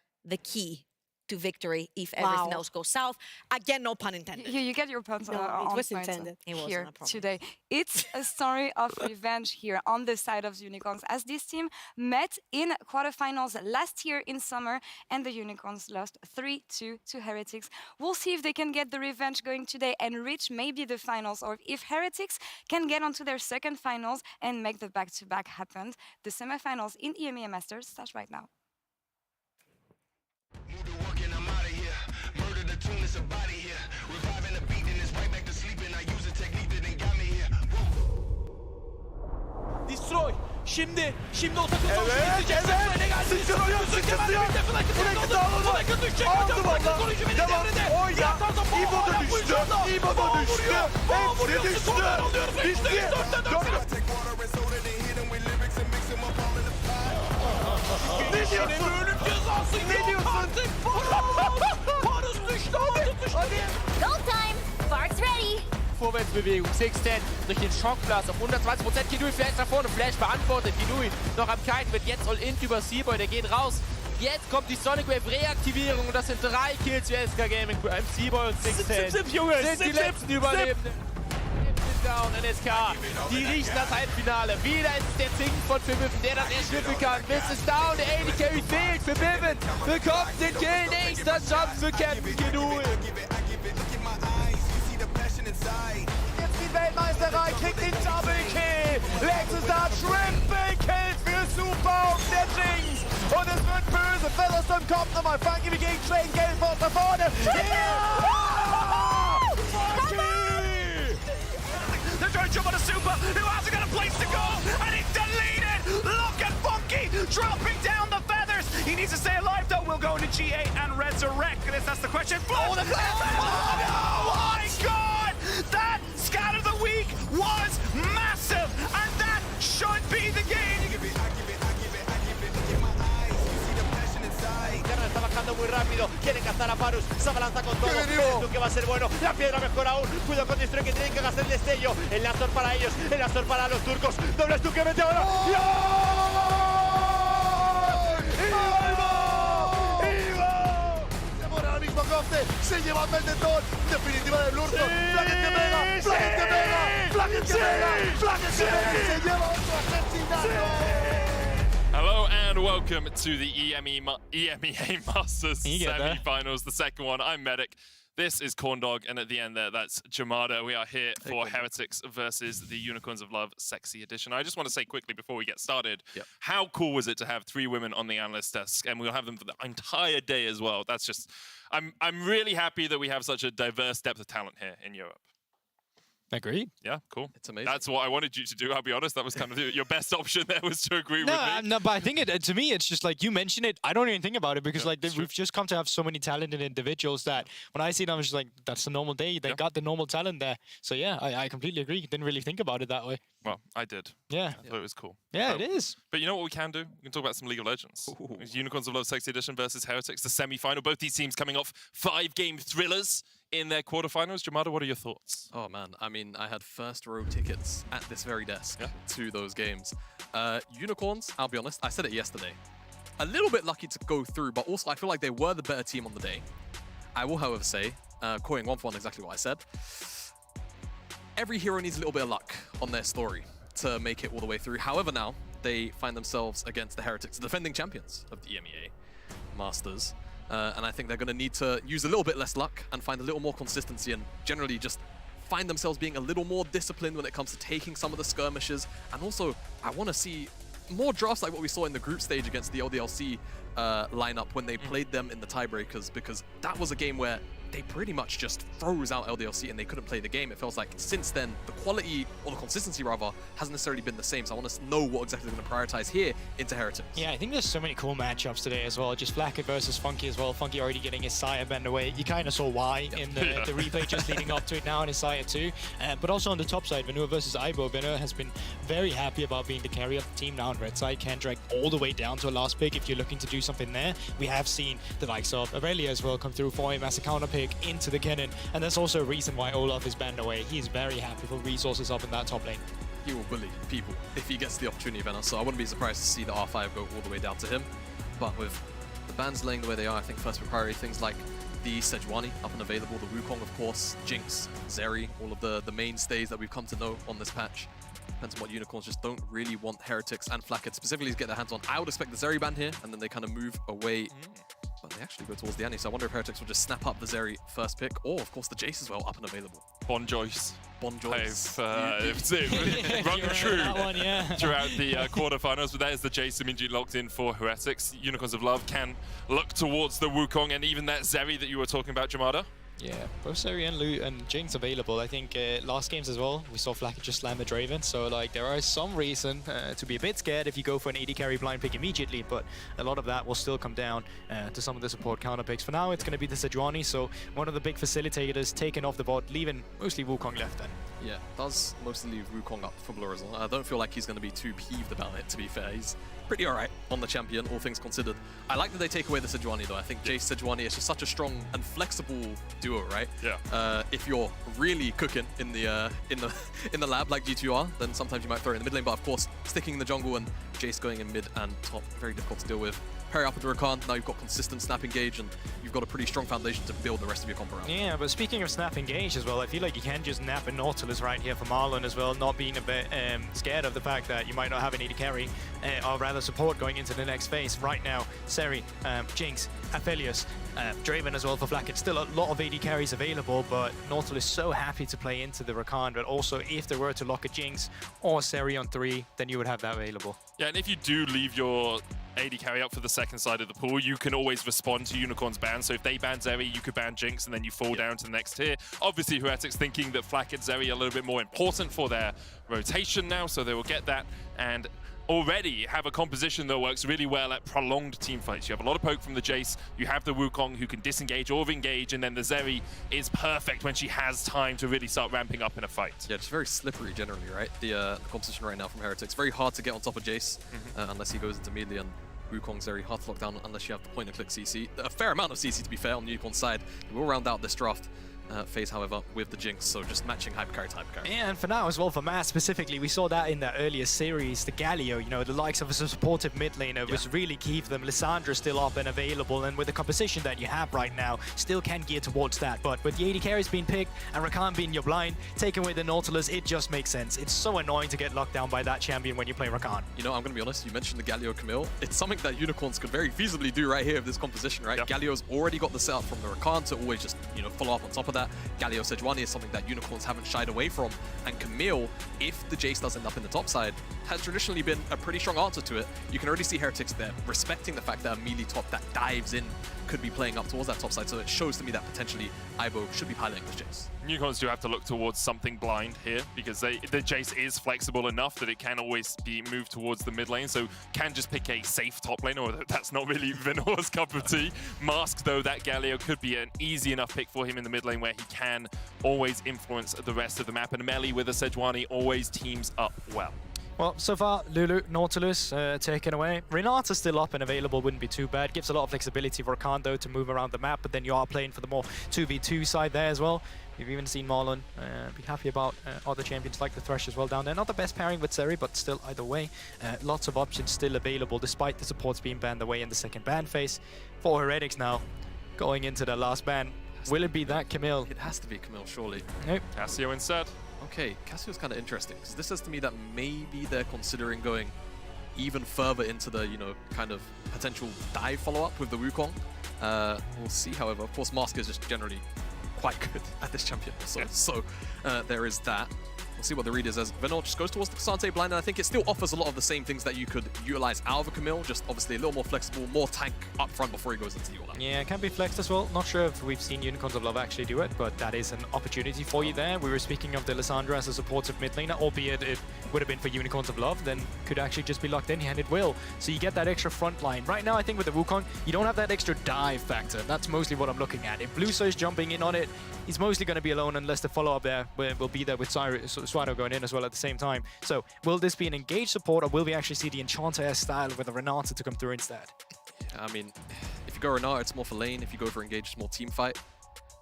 S11: key to victory if everything else goes south. Again, no pun intended.
S10: You get your puns
S11: No,
S10: on
S11: it was
S10: points
S11: intended. It wasn't,
S10: here
S11: I promise.
S10: today. It's a story of revenge here on the side of the Unicorns, as this team met in quarterfinals last year in summer, and the Unicorns lost 3-2 to Heretics. We'll see if they can get the revenge going today and reach maybe the finals, or if Heretics can get onto their second finals and make the back-to-back happen. The semifinals in EMEA Masters start right now.
S3: It's a body here. Reviving the beat and it's right back to sleeping. I use a technique that ain't got me here.
S16: Destroy. Şimdi o takım
S9: Evet, sıçrıyor. Buraya dağıldı. Aldı valla. Devam. Oyna. İbo da düştü. Hepsi düştü. Bitti. Ne diyorsun?
S16: ölüm cezası
S9: Ne diyorsun?
S16: artık. Parus düştü.
S9: Hadi.
S4: Goal time! Sparks ready!
S16: Vorwärtsbewegung, 6-10 durch den Schockblast auf 120%. Kinui Flash nach vorne, Flash beantwortet. Kinui noch am Kiten, wird jetzt all-in über Seaboy, der geht raus. Jetzt kommt die Sonic Wave Reaktivierung und das sind 3 Kills für SK Gaming. Seaboy und 6-10 sind die letzten Überlebenden. Down NSK, die riechen das Halbfinale. Wieder ist es der Zink von Biven, der das erschnippeln kann. Bis es down, der AD Carry fehlt für Biven. Bekommt den Kill, nächster Chance für Captain Kinui. Jetzt die Weltmeisterei, kriegt den Double Kill. Letztes da Triple Kills für Super auf der Jinx. Und es wird böse. Featherstone kommt nochmal. Funky wie gegen Train Galeforce nach vorne.
S3: They're trying to jump on a super who hasn't got a place to go, and it's deleted. Look at Funky dropping down the feathers. He needs to stay alive though. We'll go into G8 and resurrect. And that's the question. Oh, the oh my God! That scat of the week was massive, and that should be the game.
S16: Está bajando muy rápido, quieren cazar a Parus, se abalanza con todo, el que va a ser bueno, la piedra mejor aún, cuidado con Destroy que tienen que gastar el destello, el Azor para ellos, el Azor para los turcos, doble que mete ahora, ¡Ivo!
S9: Demora ahora mismo Coste, se lleva el tetón, definitiva de Blurto, Flaget que pega, Flaget que pega, Flaget que pega, Flaget que pega, se lleva otro asesinato.
S17: Hello and welcome to the EMEA Masters Semi-Finals, the second one. I'm Medic. This is Corndog, and at the end there, that's Jamada. We are here for Heretics versus the Unicorns of Love Sexy Edition. I just want to say quickly before we get started, how cool was it to have 3 women on the analyst desk, and we'll have them for the entire day as well. That's just, I'm really happy that we have such a diverse depth of talent here in Europe.
S18: Agreed.
S17: Yeah, cool.
S18: It's amazing.
S17: That's what I wanted you to do, I'll be honest. That was kind of your best option there, was to agree with me.
S18: No, but I think to me, it's just like you mentioned it. I don't even think about it because we've just come to have so many talented individuals that when I see them, I'm just like, that's a normal day. They got the normal talent there. So yeah, I completely agree. Didn't really think about it that way.
S17: Well, I did.
S18: Yeah.
S17: I thought it was cool.
S18: Yeah, it is.
S17: But you know what we can do? We can talk about some League of Legends. Unicorns of Love Sexy Edition versus Heretics, the semi-final. Both these teams coming off 5-game thrillers in their quarterfinals. Jamada, what are your thoughts?
S19: Oh man, I mean, I had first row tickets at this very desk to those games. Unicorns, I'll be honest, I said it yesterday. A little bit lucky to go through, but also I feel like they were the better team on the day. I will, however, say, calling 1-for-1 exactly what I said. Every hero needs a little bit of luck on their story to make it all the way through. However, now they find themselves against the Heretics, the defending champions of the EMEA Masters. And I think they're going to need to use a little bit less luck and find a little more consistency and generally just find themselves being a little more disciplined when it comes to taking some of the skirmishes. And also, I want to see more drafts like what we saw in the group stage against the LDLC lineup when they played them in the tiebreakers, because that was a game where they pretty much just froze out LDLC and they couldn't play the game. It feels like since then, the quality or the consistency rather, hasn't necessarily been the same. So I want to know what exactly they're going to prioritize here into Heretics.
S18: Yeah, I think there's so many cool matchups today as well. Just Flacket versus Funky as well. Funky already getting his Sire bend away. You kind of saw why in the replay just leading up to it now, and his Sire too. But also on the top side, Venua versus Ibo. Venua has been very happy about being the carry of the team now on red side. Can drag all the way down to a last pick if you're looking to do something there. We have seen the likes of Aurelia as well come through for him as a counter pick into the cannon. And there's also a reason why Olaf is banned away. He's very happy for resources up in that top lane.
S19: He will bully people if he gets the opportunity, Venus. So I wouldn't be surprised to see the R5 go all the way down to him. But with the bans laying the way they are, I think first priority things like the Sejuani up and available, the Wukong of course, Jinx, Zeri, all of the mainstays that we've come to know on this patch. Depends on what Unicorns just don't really want Heretics and Flacket specifically to get their hands on. I would expect the Zeri ban here, and then they kind of move away. But they actually go towards the Annie, so I wonder if Heretics will just snap up the Zeri first pick, or of course the Jace as well, up and available.
S17: Bon Joyce.
S19: Bon Joyce.
S17: I've rung true throughout the quarterfinals, but that is the Jace immediately locked in for Heretics. Unicorns of Love can look towards the Wukong and even that Zeri that you were talking about, Jamada.
S18: Yeah, both Zeri and Lu and Jinx available. I think last games as well, we saw Flacket just slam the Draven, so like there is some reason to be a bit scared if you go for an AD carry blind pick immediately, but a lot of that will still come down to some of the support counter picks. For now, it's going to be the Sejuani, so one of the big facilitators taking off the bot, leaving mostly Wukong left then.
S19: Yeah, does mostly leave Wukong up for Blur as well. I don't feel like he's going to be too peeved about it, to be fair. He's pretty alright on the champion, all things considered. I like that they take away the Sejuani though. I think Jace Sejuani is just such a strong and flexible duo, right?
S17: Yeah.
S19: If you're really cooking in the lab like G2 are, then sometimes you might throw it in the mid lane. But of course, sticking in the jungle and Jace going in mid and top, very difficult to deal with. Parry up with Rakan, now you've got consistent snap engage and you've got a pretty strong foundation to build the rest of your comp around.
S18: Yeah, but speaking of snap engage as well, I feel like you can just nap a Nautilus right here for Marlon as well, not being a bit scared of the fact that you might not have an AD carry, or rather support going into the next phase. Right now, Zeri, Jinx, Aphelios, Draven as well for Flacket. Still a lot of AD carries available, but Nautilus so happy to play into the Rakan, but also if they were to lock a Jinx or Zeri on 3, then you would have that available.
S17: Yeah, and if you do leave your AD carry up for the second side of the pool, you can always respond to Unicorn's ban. So if they ban Zeri, you could ban Jinx, and then you fall down to the next tier. Obviously, Heretics thinking that Flacket Zeri are a little bit more important for their rotation now, so they will get that. And already have a composition that works really well at prolonged team fights. You have a lot of poke from the Jace, you have the Wukong who can disengage or engage, and then the Zeri is perfect when she has time to really start ramping up in a fight.
S19: Yeah, it's very slippery generally, right? The composition right now from Heretics. Very hard to get on top of Jace unless he goes into melee, and Wukong's very hard to lock down unless you have the point and click CC. A fair amount of CC to be fair on the Unicorn's side. We'll round out this draft phase, however, with the Jinx, so just matching hypercarry to hypercarry.
S18: Yeah, and for now as well, for Matt specifically, we saw that in that earlier series, the Galio, you know, the likes of a supportive mid laner was really key for them. Lissandra still up and available, and with the composition that you have right now, still can gear towards that. But with the AD carries being picked and Rakan being your blind, taking away the Nautilus, it just makes sense. It's so annoying to get locked down by that champion when you play Rakan.
S19: You know, I'm going to be honest, you mentioned the Galio Camille. It's something that Unicorns could very feasibly do right here with this composition, right? Galio's already got the setup from the Rakan to always just, you know, follow up on top of that. Galio Sejuani is something that Unicorns haven't shied away from, and Camille, if the Jace does end up in the top side, has traditionally been a pretty strong answer to it. You can already see Heretics there respecting the fact that a melee top that dives in could be playing up towards that top side, so it shows to me that potentially Ibo should be piloting this Jace.
S17: Unicorns do have to look towards something blind here, because the Jace is flexible enough that it can always be moved towards the mid lane, so can just pick a safe top lane, or that's not really Venoa's cup of tea. Mask, though, that Galio could be an easy enough pick for him in the mid lane where he can always influence the rest of the map, and Melee with a Sejuani always teams up well.
S18: Well, so far, Lulu, Nautilus taken away. Renata's still up and available, wouldn't be too bad. Gives a lot of flexibility for Rakan, though, to move around the map, but then you are playing for the more 2v2 side there as well. We've even seen Marlon be happy about other champions like the Thresh as well down there. Not the best pairing with Zeri, but still either way. Lots of options still available, despite the supports being banned away in the second ban phase. For Heretics now, going into the last ban. Will it be that Camille?
S19: It has to be Camille, surely.
S18: Nope.
S17: Cassio instead.
S19: Okay, Cassio's kind of interesting, because this says to me that maybe they're considering going even further into the, you know, kind of potential dive follow-up with the Wukong. We'll see, however. Of course, Mask is just generally quite good at this champion, so there is that. We'll see what the read is as Venor just goes towards the Kasante blind, and I think it still offers a lot of the same things that you could utilize out of a Camille, just obviously a little more flexible, more tank up front before he goes into the Yola.
S18: Yeah, it can be flexed as well. Not sure if we've seen Unicorns of Love actually do it, but that is an opportunity for you there. We were speaking of the Lissandra as a supportive mid laner, albeit it would have been for Unicorns of Love, then could actually just be locked in here, and it will. So you get that extra front line. Right now, I think with the Wukong, you don't have that extra dive factor. That's mostly what I'm looking at. If Bluso is jumping in on it, he's mostly going to be alone unless the follow-up there will be there with Swado going in as well at the same time. So will this be an engaged support, or will we actually see the Enchanter style with a Renata to come through instead?
S19: Yeah, I mean, if you go Renata, it's more for lane. If you go for engaged, it's more team fight.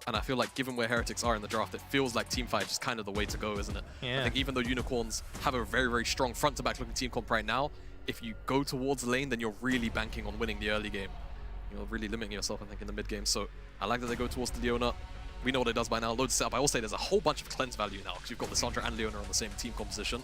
S19: And I feel like given where Heretics are in the draft, it feels like team fight is kind of the way to go, isn't it?
S18: Yeah.
S19: I think even though Unicorns have a very, very strong front-to-back looking team comp right now, if you go towards lane, then you're really banking on winning the early game. You're really limiting yourself, I think, in the mid game. So I like that they go towards the Leona. We know what it does by now. Loads of setup. I will say there's a whole bunch of cleanse value now because you've got Lissandra and Leona on the same team composition.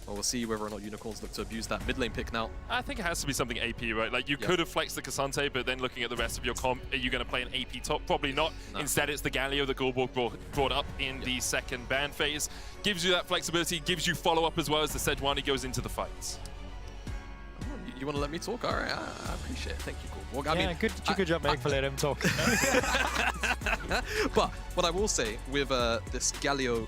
S19: Well, we'll see whether or not Unicorns look to abuse that mid lane pick now.
S17: I think it has to be something AP, right? Like, you could have flexed the Kasante, but then looking at the rest of your comp, are you going to play an AP top? Probably not. No. Instead, it's the Galio that Goldborg brought up in the second ban phase. Gives you that flexibility, gives you follow-up as well as the Sejuani goes into the fights.
S19: You want to let me talk? All right, I appreciate it. Thank you, Goldborg. I mean,
S18: good job, Meg, for letting him talk.
S19: But what I will say with this Galio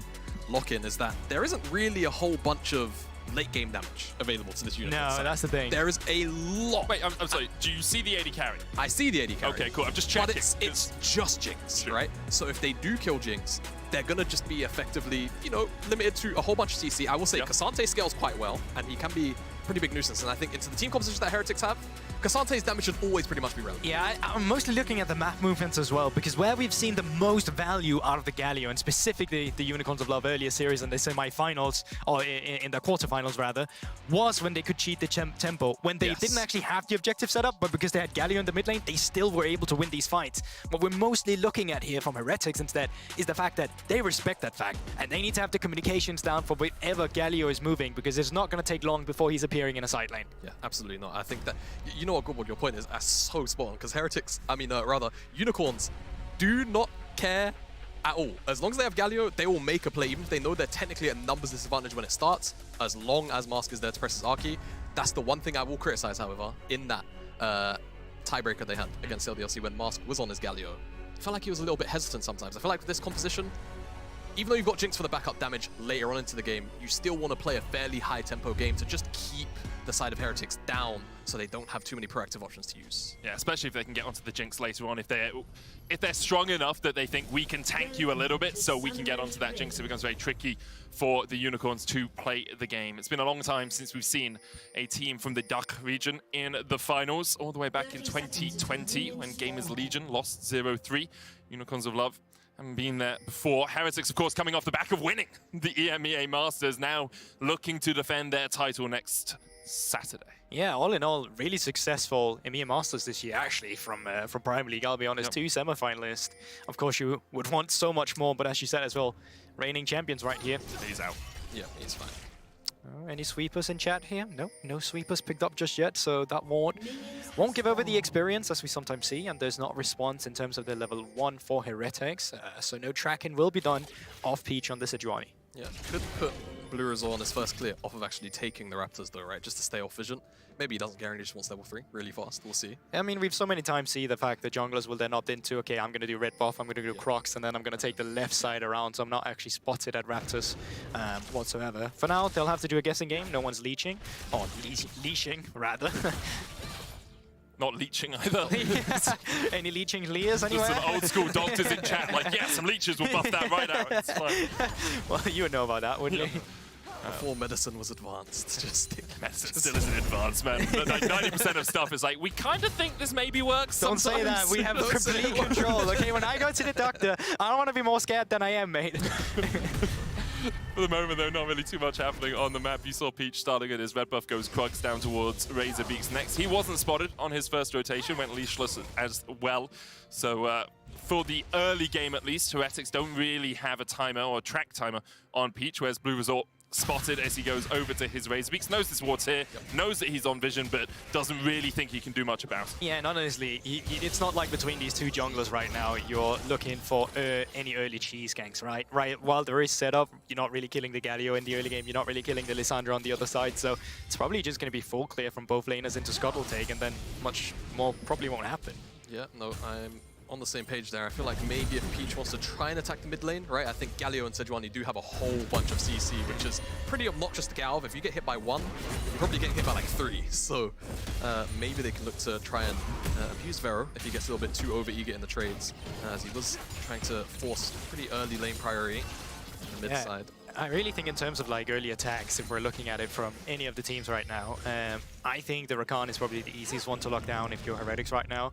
S19: lock-in is that there isn't really a whole bunch of late game damage available to this unit.
S18: No, that's the thing.
S19: There is a lot.
S17: Wait, I'm sorry. Do you see the AD carry?
S19: I see the AD carry.
S17: Okay, cool. I'm just checking.
S19: But it's just Jinx, right? So if they do kill Jinx, they're going to just be effectively, you know, limited to a whole bunch of CC. I will say Kasante scales quite well, and he can be pretty big nuisance. And I think into the team composition that Heretics have, Kasante's damage should always pretty much be relevant.
S18: Yeah, I'm mostly looking at the map movements as well, because where we've seen the most value out of the Galio, and specifically the Unicorns of Love earlier series and the semi-finals, or in the quarterfinals rather, was when they could cheat the tempo. When they didn't actually have the objective set up, but because they had Galio in the mid lane, they still were able to win these fights. What we're mostly looking at here from Heretics instead is the fact that they respect that fact, and they need to have the communications down for whatever Galio is moving, because it's not going to take long before he's appearing in a side lane.
S19: Yeah, absolutely not. I think that, you know what, Goodwood, your point is so spot on, because Heretics, rather, Unicorns do not care at all. As long as they have Galio, they will make a play, even if they know they're technically at numbers disadvantage when it starts, as long as Mask is there to press his Archie. That's the one thing I will criticize, however, in that tiebreaker they had against LDLC when Mask was on his Galio. I felt like he was a little bit hesitant sometimes. I feel like with this composition, even though you've got Jinx for the backup damage later on into the game, you still want to play a fairly high tempo game to just keep the side of Heretics down so they don't have too many proactive options to use.
S17: Yeah, especially if they can get onto the Jinx later on. If they're strong enough that they think we can tank you a little bit so we can get onto that Jinx, it becomes very tricky for the Unicorns to play the game. It's been a long time since we've seen a team from the DACH region in the finals, all the way back in 2020 when Gamers Legion lost 0-3. Unicorns of Love haven't been there before. Heretics, of course, coming off the back of winning the EMEA Masters, now looking to defend their title next Saturday.
S18: Yeah, all in all, really successful EMEA Masters this year, actually, from Prime League, I'll be honest, 2 semi-finalists. Of course, you would want so much more, but as you said as well, reigning champions right here.
S17: He's out.
S19: Yeah, he's fine.
S18: Any sweepers in chat here? No sweepers picked up just yet, so that won't give over the experience as we sometimes see, and there's not response in terms of the level 1 for Heretics, so no tracking will be done off Peach on the Sejuani.
S19: Yeah, could put Blue Resort on his first clear off of actually taking the Raptors though, right? Just to stay off vision. Maybe he doesn't guarantee, just wants level 3 really fast. We'll see.
S18: I mean, we've so many times seen the fact that junglers will then opt into, okay, I'm going to do red buff, I'm going to do Crocs, and then I'm going to take the left side around, so I'm not actually spotted at Raptors whatsoever. For now, they'll have to do a guessing game. No one's leeching. Or leashing, rather.
S17: Not leeching either.
S18: Any leeching Leas anywhere?
S17: There's some old school doctors in chat like, yeah, some leeches will buff that right out. It's fine.
S18: Well, you would know about that, wouldn't you?
S19: Before medicine was advanced.
S17: Medicine still isn't advanced, man. But like 90% of stuff is like, we kind of think this maybe works
S18: Don't say that. We have complete control, okay? When I go to the doctor, I don't want to be more scared than I am, mate.
S17: For the moment, though, not really too much happening on the map. You saw Peach starting at his red buff, goes Krugs down towards Razorbeaks next. He wasn't spotted on his first rotation, went leashless as well. So for the early game at least, Heretics don't really have a timer or a track timer on Peach, whereas Blue Resort spotted as he goes over to his Razor Beaks. Knows this ward's here, knows that he's on vision, but doesn't really think he can do much about it.
S18: Yeah, and honestly, it's not like between these two junglers right now you're looking for any early cheese ganks, right? While there is setup, you're not really killing the Galio in the early game, you're not really killing the Lissandra on the other side, so it's probably just going to be full clear from both laners into Scuttle take, and then much more probably won't happen.
S19: Yeah, no, I'm on the same page there. I feel like maybe if Peach wants to try and attack the mid lane, right? I think Galio and Sejuani do have a whole bunch of CC, which is pretty obnoxious to get out of. If you get hit by one, you're probably getting hit by like 3. So maybe they can look to try and abuse Vero if he gets a little bit too over-eager in the trades, as he was trying to force pretty early lane priority on the mid side.
S18: I really think in terms of like early attacks, if we're looking at it from any of the teams right now, I think the Rakan is probably the easiest one to lock down if you're Heretics right now.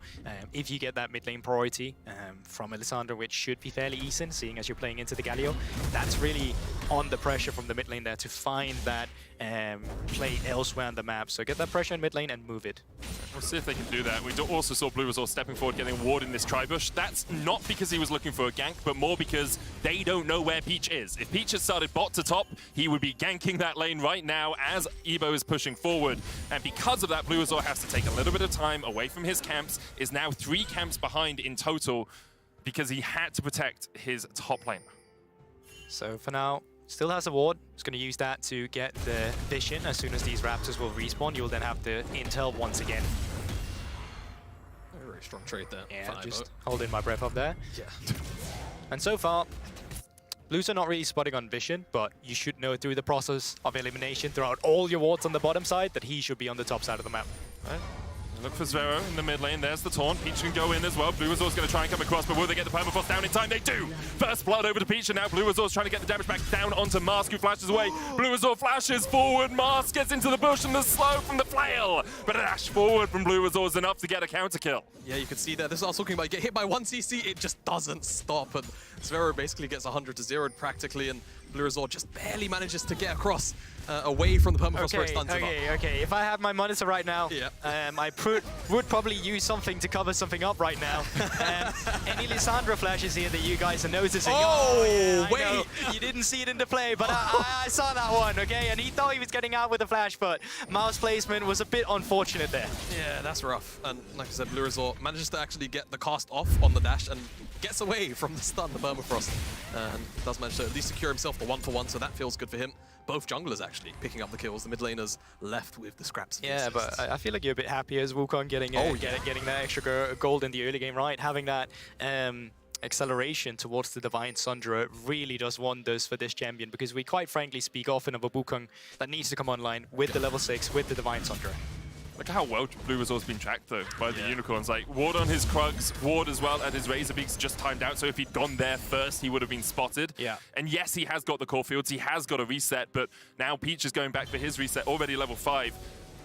S18: If you get that mid lane priority from Lissandra, which should be fairly easy, seeing as you're playing into the Galio, that's really on the pressure from the mid lane there to find that play elsewhere on the map. So get that pressure in mid lane and move it.
S17: We'll see if they can do that. We also saw Blue Resort stepping forward, getting a ward in this Tribush. That's not because he was looking for a gank, but more because they don't know where Peach is. If Peach had started bot to top, he would be ganking that lane right now as Ebo is pushing forward. And because of that, Blue Resort has to take a little bit of time away from his camps, is now 3 camps behind in total because he had to protect his top lane.
S18: So for now, still has a ward. He's going to use that to get the vision. As soon as these Raptors will respawn, you'll then have the intel once again.
S19: Very strong trade there.
S18: Yeah, just holding my breath up there.
S19: Yeah.
S18: And so far, Blues are not really spotting on vision, but you should know through the process of elimination throughout all your wards on the bottom side that he should be on the top side of the map.
S17: Right. Look for Zvero in the mid lane. There's the taunt. Peach can go in as well. Blue Resort's going to try and come across, but will they get the permafrost down in time? They do! First blood over to Peach, and now Blue Resort's trying to get the damage back down onto Mask, who flashes away. Blue Resort flashes forward. Mask gets into the bush, and the slow from the flail. But a dash forward from Blue Resort is enough to get a counter kill.
S19: Yeah, you can see that. This is what I was talking about. You get hit by 1 CC, it just doesn't stop. And Zvero basically gets 100 to 0 practically, and Blue Resort just barely manages to get across away from the permafrost where it stuns him up.
S18: Okay. If I had my monitor right now, I would probably use something to cover something up right now. Any Lissandra flashes here that you guys are noticing?
S19: Oh,
S18: yeah, wait! You didn't see it in the play, but I saw that one, okay? And he thought he was getting out with a flash, but mouse placement was a bit unfortunate there.
S19: Yeah, that's rough. And like I said, Blue Resort manages to actually get the cast off on the dash and gets away from the stun, the permafrost, and does manage to at least secure himself the 1-for-1, so that feels good for him. Both junglers actually picking up the kills. The mid laners left with the scraps.
S18: Yeah, but I feel like you're a bit happier as Wukong getting getting that extra gold in the early game, right? Having that acceleration towards the Divine Sundra really does wonders for this champion, because we quite frankly speak often of a Wukong that needs to come online with the level 6, with the Divine Sundra.
S17: Look at how well Blue Resort's been tracked, though, by the Unicorns. Like, ward on his Krugs, ward as well at his Razor Beaks just timed out, so if he'd gone there first, he would have been spotted.
S18: Yeah.
S17: And yes, he has got the core fields, he has got a reset, but now Peach is going back for his reset, already level 5,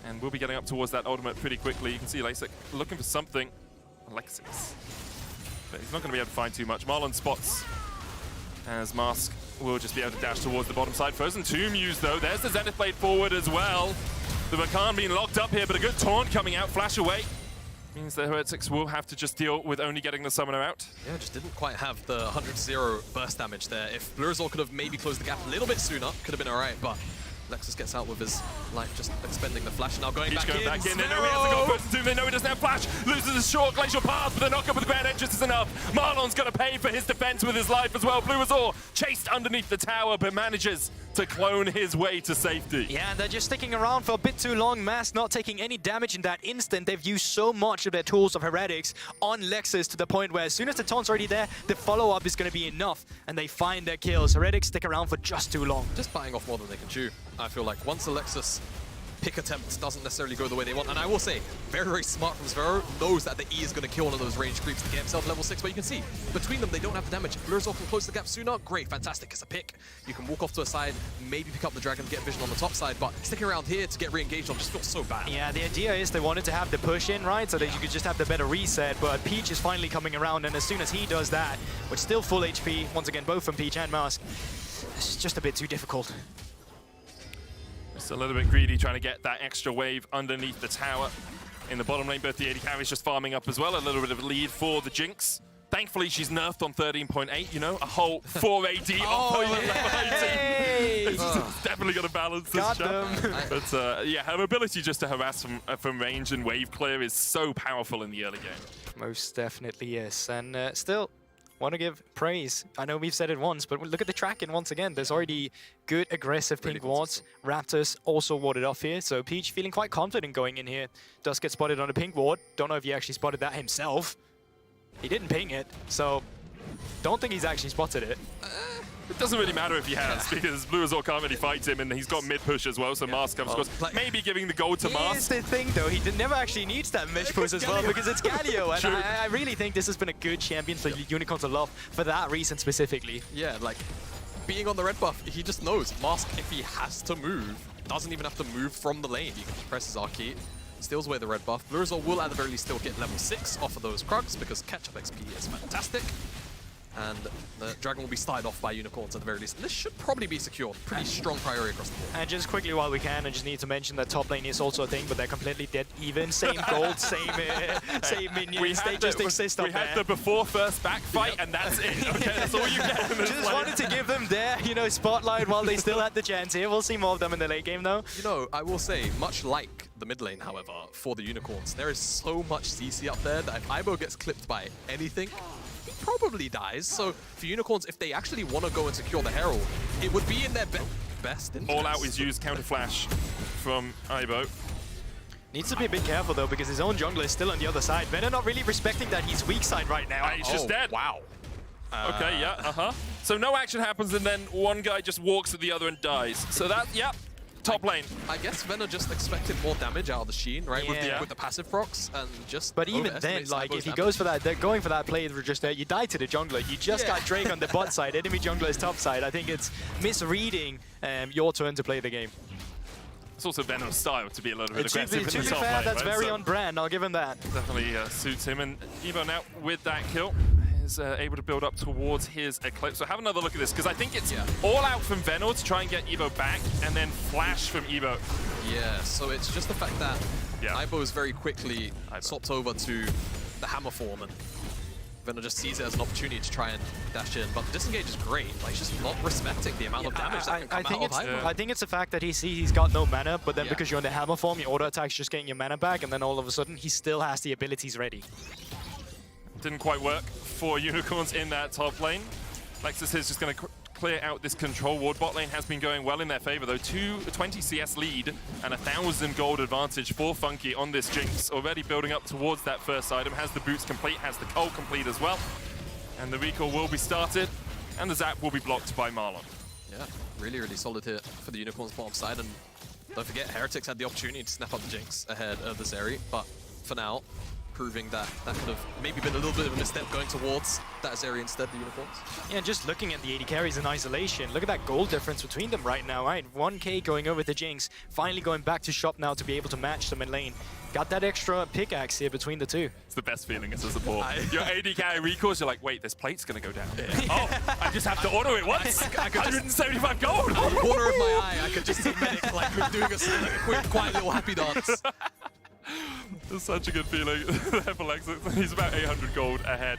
S17: and we'll be getting up towards that ultimate pretty quickly. You can see Lasik looking for something. Alexis. But he's not going to be able to find too much. Marlon spots as Mask will just be able to dash towards the bottom side. Frozen Tomb used, though. There's the Zenith Blade forward as well. The Rakan being locked up here, but a good taunt coming out, flash away. Means the Heretics will have to just deal with only getting the summoner out.
S19: Yeah, just didn't quite have the 100-0 burst damage there. If Blue Resort could have maybe closed the gap a little bit sooner, could have been alright, but Lexus gets out with his life, just expending the flash, and now going back in.
S17: They know he hasn't got Frozen Tomb, they know he doesn't have flash, loses his short glacial path, but the knock-up with the Grand Entrance is enough. Marlon's going to pay for his defense with his life as well. Blue Resort chased underneath the tower, but manages to clone his way to safety.
S18: Yeah, and they're just sticking around for a bit too long. Mask not taking any damage in that instant. They've used so much of their tools of Heretics on Lexus to the point where as soon as the taunt's already there, the follow-up is going to be enough, and they find their kills. Heretics stick around for just too long.
S19: Just biting off more than they can chew. I feel like once Alexis pick attempt doesn't necessarily go the way they want, and I will say, very, very smart from Zvero, knows that the E is going to kill one of those range creeps to get himself level 6, but you can see, between them, they don't have the damage. If Blue Resort can close the gap sooner, great, fantastic, it's a pick. You can walk off to a side, maybe pick up the dragon, get vision on the top side, but sticking around here to get re-engaged on just feels so bad.
S18: Yeah, the idea is they wanted to have the push in, right, so that you could just have the better reset, but Peach is finally coming around, and as soon as he does that, which still full HP, once again, both from Peach and Mask, it's just a bit too difficult.
S17: Just a little bit greedy, trying to get that extra wave underneath the tower. In the bottom lane, both the AD carries just farming up as well. A little bit of a lead for the Jinx. Thankfully, she's nerfed on 13.8, you know, a whole 4 AD on level 18. It's definitely going to balance this jump. But yeah, her ability just to harass from range and wave clear is so powerful in the early game.
S18: Most definitely is. And still, want to give praise. I know we've said it once, but look at the tracking once again. There's already good aggressive pink wards. Raptors also warded off here, so Peach feeling quite confident going in here. Does get spotted on a pink ward. Don't know if he actually spotted that himself. He didn't ping it, so don't think he's actually spotted it.
S17: It doesn't really matter if he has, because Blue Azor can't really fight him, and he's got mid push as well, so Mask comes across. Maybe giving the gold to Mask.
S18: Here's the thing, though, he never actually needs that mid push as well, because it's Galio, and I really think this has been a good champion for Unicorns to love for that reason specifically.
S19: Yeah, like, being on the red buff, he just knows Mask, if he has to move, doesn't even have to move from the lane. He presses R key, steals away the red buff. Blue Azor will at the very least still get level 6 off of those Krugs because catch-up XP is fantastic. And the Dragon will be started off by Unicorns at the very least. And this should probably be secured. Pretty strong priority across the board.
S18: And just quickly while we can, I just need to mention that top lane is also a thing, but they're completely dead even. Same gold, same minions, they just exist up there.
S17: We had the before first back fight, and that's it. Okay, that's all you get.
S18: Just wanted to give them their, spotlight while they still had the chance here. We'll see more of them in the late game though.
S19: You know, I will say, much like the mid lane, however, for the Unicorns, there is so much CC up there that if Ibo gets clipped by anything, he probably dies. So for Unicorns, if they actually want to go and secure the Herald, it would be in their best interest.
S17: All out is used, counter flash from Ibo.
S18: Needs to be a bit careful though, because his own jungler is still on the other side. Venom not really respecting that he's weak side right now.
S17: He's just dead.
S19: Wow.
S17: Okay, yeah, So no action happens, and then one guy just walks at the other and dies. So that, yeah. Top lane.
S19: I guess Venom just expected more damage out of the Sheen, right?
S18: Yeah.
S19: With the passive procs and just.
S18: But even then, like if he goes for that, they're going for that play just there. You die to the jungler. You just got Drake on the bot side. Enemy jungler is top side. I think it's misreading your turn to play the game.
S17: It's also Venom's style to be a little bit aggressive in the
S18: To be
S17: top
S18: fair,
S17: lane,
S18: that's
S17: right?
S18: very on brand. I'll give him that.
S17: Definitely suits him. And Evo now with that kill is able to build up towards his Eclipse. So have another look at this, because I think it's all out from Venor to try and get Evo back, and then flash from Evo.
S19: Yeah, so it's just the fact that Ibo is very quickly swapped over to the hammer form, and Venor just sees it as an opportunity to try and dash in. But the disengage is great, like just not respecting the amount of damage that can come out of Ibo.
S18: I think it's the fact that he sees he's got no mana, but then because you're in the hammer form, your auto attack's just getting your mana back, and then all of a sudden he still has the abilities ready.
S17: Didn't quite work for Unicorns in that top lane. Lexus is just going to clear out this control ward. Bot lane has been going well in their favor though. 20 CS lead and 1,000 gold advantage for Funky on this Jinx. Already building up towards that first item. Has the boots complete, has the coal complete as well. And the recall will be started, and the zap will be blocked by Marlon.
S19: Yeah, really, really solid hit for the Unicorns bottom side. And don't forget, Heretics had the opportunity to snap up the Jinx ahead of the Zeri, but for now, proving that that could have maybe been a little bit of a misstep going towards that Zeri instead, the Unicorns.
S18: Yeah, just looking at the AD carries in isolation, look at that gold difference between them right now, right? 1k going over to Jinx, finally going back to shop now to be able to match them in lane. Got that extra pickaxe here between the two.
S17: It's the best feeling as a support. Your AD carry recalls, you're like, wait, this plate's gonna go down. Oh, I just have to auto it once. I 175 gold!
S19: Out of the corner of my eye, I could just see Medic like doing a quiet little happy dance.
S17: It's such a good feeling there for Lexus. He's about 800 gold ahead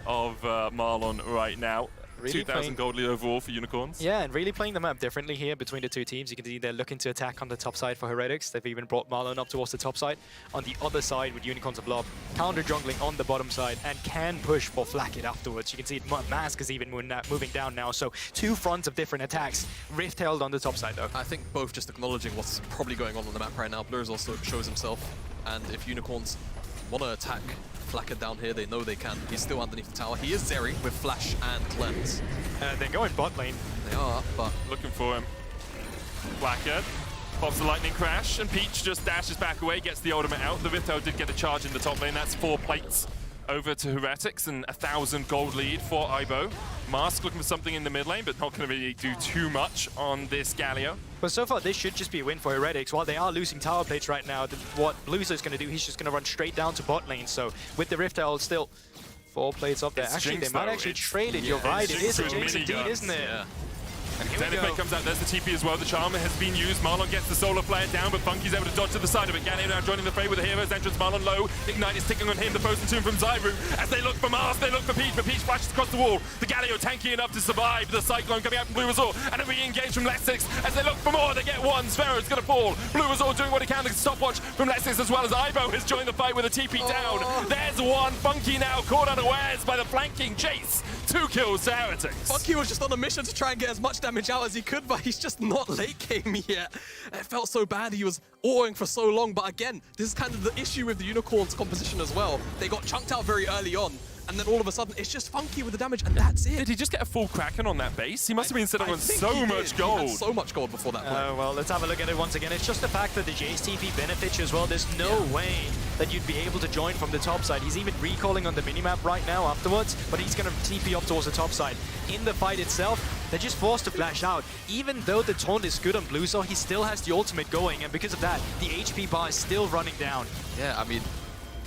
S17: of Marlon right now.
S18: Really
S17: 2,000 gold lead overall for Unicorns.
S18: Yeah, and really playing the map differently here between the two teams. You can see they're looking to attack on the top side for Heretics. They've even brought Marlon up towards the top side. On the other side with Unicorns of Blob, counter jungling on the bottom side and can push for Flacket afterwards. You can see Mask is even moving down now. So two fronts of different attacks. Rift held on the top side though.
S19: I think both just acknowledging what's probably going on the map right now. Blurs also shows himself, and if Unicorns want to attack Flacker down here, they know they can. He's still underneath the tower. He is Zeri with Flash and Cleanse.
S18: They're going bot lane.
S19: They are, but
S17: looking for him. Flacker pops the lightning crash, and Peach just dashes back away, gets the ultimate out. The Rifto did get a charge in the top lane. That's 4 plates over to Heretics and 1,000 gold lead for Ibo. Mask looking for something in the mid lane, but not going to really do too much on this Galio.
S18: But so far, this should just be a win for Heretics. While they are losing tower plates right now, what Blues is going to do, he's just going to run straight down to bot lane. So with the Rift Herald still 4 plates up there.
S17: It's
S18: actually,
S17: Jinx,
S18: they might
S17: though.
S18: actually trade it. You're right. It is a Jinx indeed, isn't it?
S19: Yeah.
S17: Zenithmate comes out, there's the TP as well. The Charm has been used. Marlon gets the Solar Flare down, but Funky's able to dodge to the side of it. Galio now joining the fray with the Hero's entrance. Marlon low. Ignite is ticking on him. The Poison Tomb from Zyru. As they look for Mars, they look for Peach, but Peach flashes across the wall. The Galio tanky enough to survive. The Cyclone coming out from Blue Resort, and a re-engage from Lexix. As they look for more, they get one. Sphera's going to fall. Blue Resort doing what he can. The stopwatch from Lexix, as well as Ivo has joined the fight with a TP down. There's one. Funky now caught unawares by the flanking Jace. 2 kills to Heretics.
S19: Funky was just on a mission to try and get as much damage out as he could, but he's just not late game yet. It felt so bad. He was awing for so long, but again, this is kind of the issue with the Unicorns composition as well. They got chunked out very early on, and then all of a sudden, it's just Funky with the damage, and that's it.
S17: Did he just get a full Kraken on that base? He must have been sitting on so much gold.
S19: He had so much gold before that point.
S18: Well, let's have a look at it once again. It's just the fact that the Jace TP benefits you as well. There's no way that you'd be able to join from the top side. He's even recalling on the minimap right now afterwards, but he's going to TP up towards the top side. In the fight itself, they're just forced to flash out. Even though the taunt is good on Bluezo, he still has the ultimate going, and because of that, the HP bar is still running down.
S19: Yeah, I mean,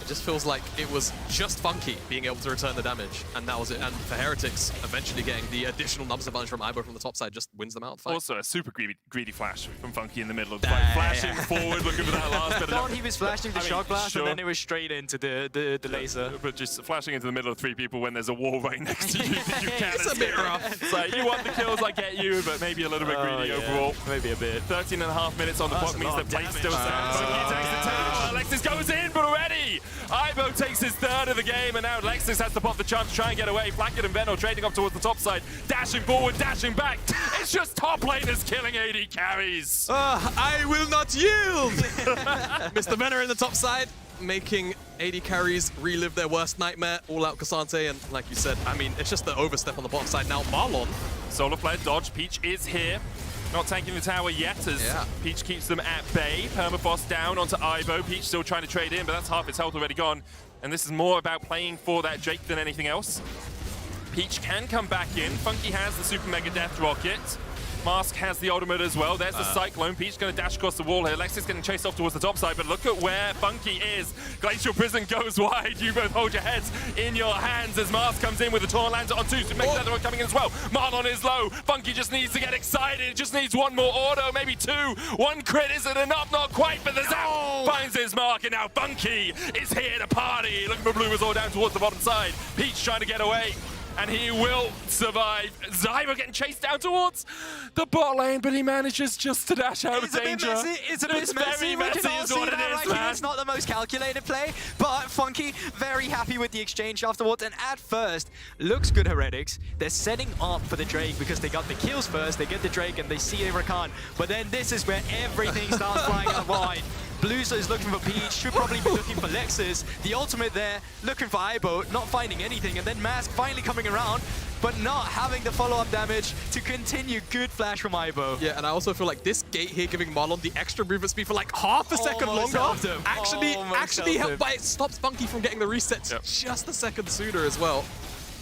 S19: it just feels like it was just Funky being able to return the damage, and that was it. And for Heretics, eventually getting the additional numbers advantage from Ibo from the top side just wins them out.
S17: Also, a super greedy flash from Funky in the middle of the fight. Flashing forward, looking for that last bit of
S18: thought he was flashing the shock blast, and then it was straight into the laser.
S17: But just flashing into the middle of 3 people when there's a wall right next to you that you can't
S19: It's a bit rough.
S17: It's like, you want the kills, I get you, but maybe a little bit greedy overall.
S18: Maybe a bit.
S17: 13.5 minutes on the clock means the plate still stands. Funky takes the tower. Alexis goes in, but already Ibo takes his 3rd of the game, and now Lexus has to pop the chance to try and get away. Flacket and Venno trading up towards the top side, dashing forward, dashing back. It's just top laners killing AD carries.
S19: I will not yield! Mr. Venner in the top side, making AD carries relive their worst nightmare, all out Cassante, and like you said, I mean, it's just the overstep on the bottom side. Now Marlon.
S17: Solar Flare dodge, Peach is here. Not tanking the tower yet as Peach keeps them at bay. Permafrost down onto Ibo. Peach still trying to trade in, but that's half its health already gone. And this is more about playing for that Drake than anything else. Peach can come back in. Funky has the Super Mega Death Rocket. Mask has the ultimate as well. There's the Cyclone. Peach going to dash across the wall here. Lexus getting chased off towards the top side, but look at where Funky is. Glacial Prison goes wide. You both hold your heads in your hands as Mask comes in with the Torn lands on 2. So Mega Death Rocket coming in as well. Marlon is low. Funky just needs to get excited. Just needs one more auto, maybe 2. 1 crit isn't enough, not quite, but the Zap finds his mark, and now Funky is here to party. Looking for Blue Resort down towards the bottom side. Peach trying to get away, and he will survive. Zyro getting chased down towards the bot lane, but he manages just to dash out of danger.
S18: It's a bit messy. We can all see that right here. It's not the most calculated play, but Funky very happy with the exchange afterwards. And at first, looks good, Heretics. They're setting up for the Drake because they got the kills first. They get the Drake and they see Rakan. But then this is where everything starts flying out wide. Bluezo is looking for Peach, should probably be looking for Lexus. The ultimate there, looking for Ibo, not finding anything. And then Mask finally coming around, but not having the follow-up damage to continue. Good flash from Ibo.
S19: Yeah, and I also feel like this gate here giving Marlon the extra movement speed for like half a second longer. Actually helped, but it stops Funky from getting the resets just a second sooner as well.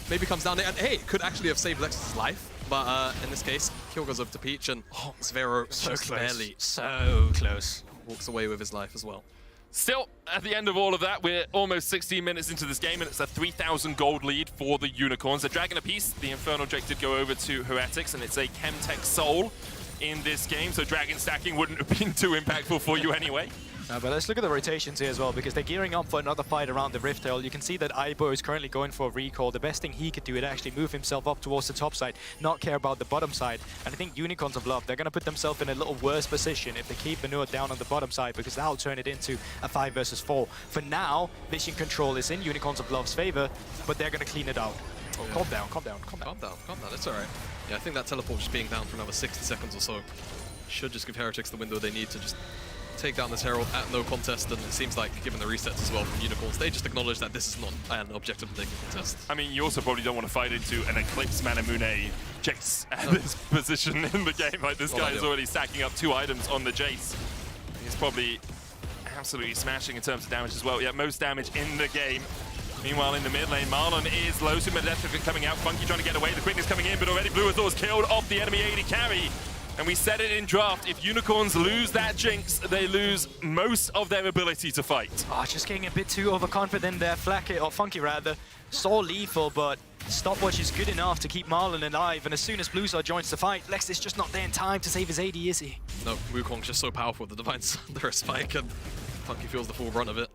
S19: Maybe comes down there, and hey, it could actually have saved Lexus' life. But in this case, kill goes over to Peach, and Zvero just barely.
S18: So close.
S19: Walks away with his life as well.
S17: Still, at the end of all of that, we're almost 16 minutes into this game, and it's a 3,000 gold lead for the Unicorns. They're dragging a piece. The Infernal Drake did go over to Heretics, and it's a Chemtech Soul in this game, so dragon stacking wouldn't have been too impactful for you anyway.
S18: But let's look at the rotations here as well, because they're gearing up for another fight around the Rift Hill. You can see that Ibo is currently going for a recall. The best thing he could do is actually move himself up towards the top side, not care about the bottom side. And I think Unicorns of Love, they're going to put themselves in a little worse position if they keep Manure down on the bottom side, because that'll turn it into a 5 versus 4. For now, Vision Control is in Unicorns of Love's favor, but they're going to clean it out. Oh, calm down, calm down, calm down.
S19: Calm down, it's alright. Yeah, I think that teleport just being down for another 60 seconds or so should just give Heretics the window they need to just take down this Herald at no contest, and it seems like, given the resets as well from Unicorns, they just acknowledge that this is not an objective that they can contest.
S17: I mean, you also probably don't want to fight into an Eclipse Manamune Jace at this position in the game. Like, this guy is already stacking up 2 items on the Jace. He's probably absolutely smashing in terms of damage as well. Yeah, most damage in the game. Meanwhile, in the mid lane, Marlon is low. Super Death coming out. Funky trying to get away. The quickness coming in, but already Blue Azor's killed off the enemy AD carry. And we said it in draft, if Unicorns lose that Jinx, they lose most of their ability to fight.
S18: Oh, just getting a bit too overconfident there, Flacket, or Funky rather. So lethal, but stopwatch is good enough to keep Marlon alive, and as soon as Bluestar joins the fight, Lex is just not there in time to save his AD, is he?
S19: No, Wukong's just so powerful, the Divine's under a spike, and Funky feels the full brunt of it.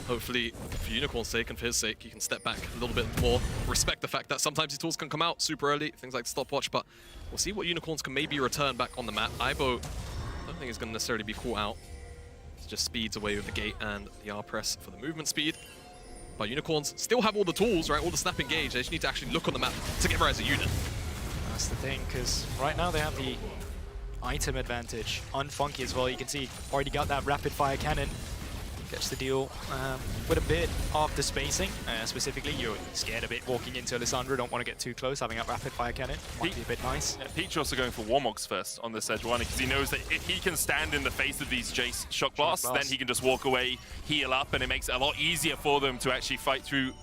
S19: Hopefully, for Unicorn's sake and for his sake, he can step back a little bit more. Respect the fact that sometimes his tools can come out super early, things like stopwatch, but we'll see what Unicorns can maybe return back on the map. Aibo, I don't think is going to necessarily be caught out. It just speeds away with the gate and the R press for the movement speed. But Unicorns still have all the tools, right? All the snap engage. They just need to actually look on the map together as a unit.
S18: That's the thing, because right now they have the item advantage on Funky as well. You can see already got that rapid fire cannon. Gets the deal with a bit of the spacing. Specifically, you're scared a bit walking into Alessandro. Don't want to get too close. Having a rapid fire cannon might be a bit nice.
S17: Yeah, Peach also going for Warmogs first on this Sejuani because he knows that if he can stand in the face of these Jace shock blasts, then he can just walk away, heal up, and it makes it a lot easier for them to actually fight through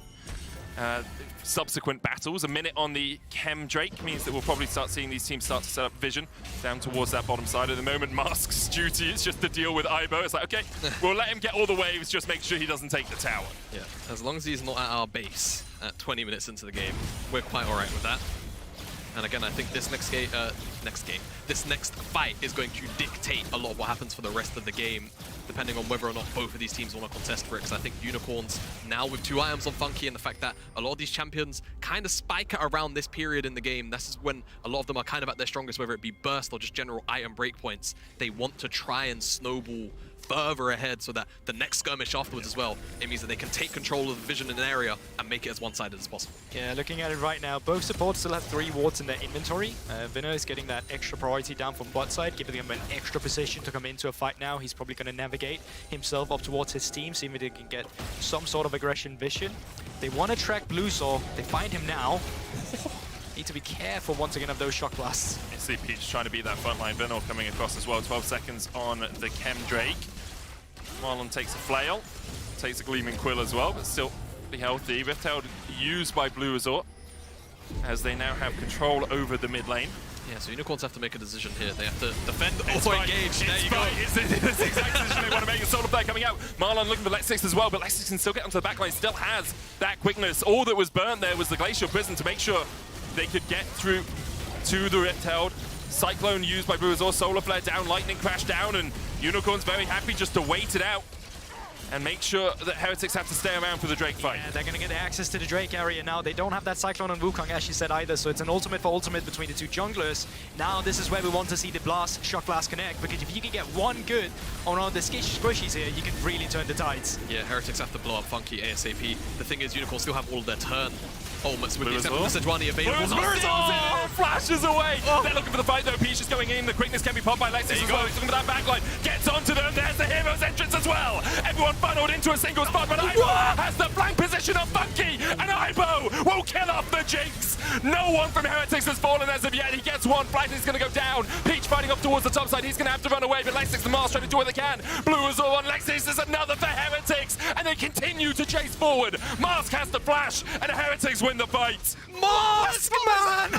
S17: subsequent battles. A minute on the Chem Drake means that we'll probably start seeing these teams start to set up vision down towards that bottom side. At the moment, Mask's duty is just to deal with Aibo. It's like, okay, we'll let him get all the waves, just make sure he doesn't take the tower.
S19: Yeah, as long as he's not at our base at 20 minutes into the game, we're quite all right with that. And again, I think this next fight is going to dictate a lot of what happens for the rest of the game, depending on whether or not both of these teams want to contest for it. Because I think Unicorns, now with 2 items on Funky and the fact that a lot of these champions kind of spike at around this period in the game, this is when a lot of them are kind of at their strongest, whether it be burst or just general item breakpoints. They want to try and snowball further ahead so that the next skirmish afterwards as well, it means that they can take control of the vision in an area and make it as one-sided as possible.
S18: Yeah, looking at it right now, both supports still have 3 wards in their inventory. Vinner is getting that extra priority down from bot side, giving him an extra position to come into a fight now. He's probably going to navigate himself up towards his team, see if they can get some sort of aggression vision. They want to track Bluestar. They find him now. Need to be careful once again of those shock blasts.
S17: You see Peach trying to beat that frontline. Vinno coming across as well. 12 seconds on the Chem Drake. Marlon takes a flail, takes a Gleaming Quill as well, but still be healthy. Riftail used by Blue Resort as they now have control over the mid lane.
S19: Yeah, so Unicorns have to make a decision here. They have to defend or engage. There you go.
S17: It's the exact decision they want to make. A Solar Flare coming out. Marlon looking for Lexix as well, but Lexix can still get onto the backline. Still has that quickness. All that was burnt there was the Glacial Prison to make sure they could get through to the Riptail. Cyclone used by Blue Resort. Solar Flare down, Lightning Crash down, and Unicorn's very happy just to wait it out and make sure that Heretics have to stay around for the Drake fight.
S18: Yeah, they're going to get access to the Drake area now. They don't have that Cyclone on Wukong, as she said, either, so it's an ultimate for ultimate between the 2 junglers. Now this is where we want to see the blast, shock blast connect, because if you can get one good on one of the squishies here, you can really turn the tides.
S19: Yeah, Heretics have to blow up Funky ASAP. The thing is, Unicorns still have all of their turn ultimates with the exception of Sejuani available.
S17: Flashes away! They're looking for the fight though. Peach is going in. The quickness can be popped by Lexus as well. He's looking for that backline. Gets onto them. There's the Hero's entrance as well. Everyone funneled into a single spot, but Aibo has the flank position of Funky, and Aibo will kill off the Jinx. No one from Heretics has fallen as of yet. He gets one. Flighting's going to go down. Peach fighting up towards the top side. He's going to have to run away, but Lexix and Mars trying to do what they can. Blue is all on Lexix. There's another for Heretics, and they continue to chase forward. Mask has the flash, and Heretics win the fight.
S19: Mask, man!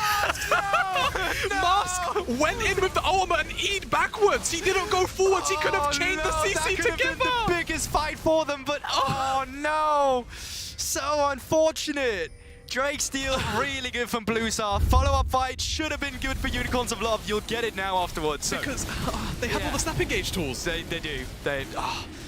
S19: Mask went in with the ultimate and E'd backwards. He didn't go forwards. He could have chained the CC together.
S18: The biggest fight for them, but oh no! So unfortunate. Drake steal, really good from Bluestar. Follow-up fight should have been good for Unicorns of Love. You'll get it now afterwards. So,
S19: because they have all the snap engage tools.
S18: They do.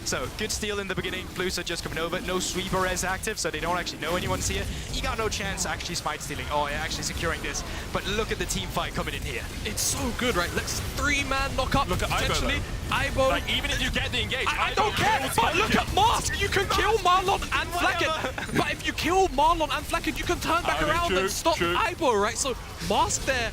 S18: So, good steal in the beginning. Bluestar just coming over. No sweeper res active, so they don't actually know anyone's here. You got no chance actually smite stealing. Oh, yeah, actually securing this. But look at the team fight coming in here.
S19: It's so good, right? Let's 3-man knock up.
S17: Look at
S19: potentially.
S17: Aibo. Like, even if you get the engage,
S19: I don't care. But look at Mask. You can kill Marlon and Flacken. But if you kill Marlon and Flacken, you can turn back around and stop Aibo, right? So Mask there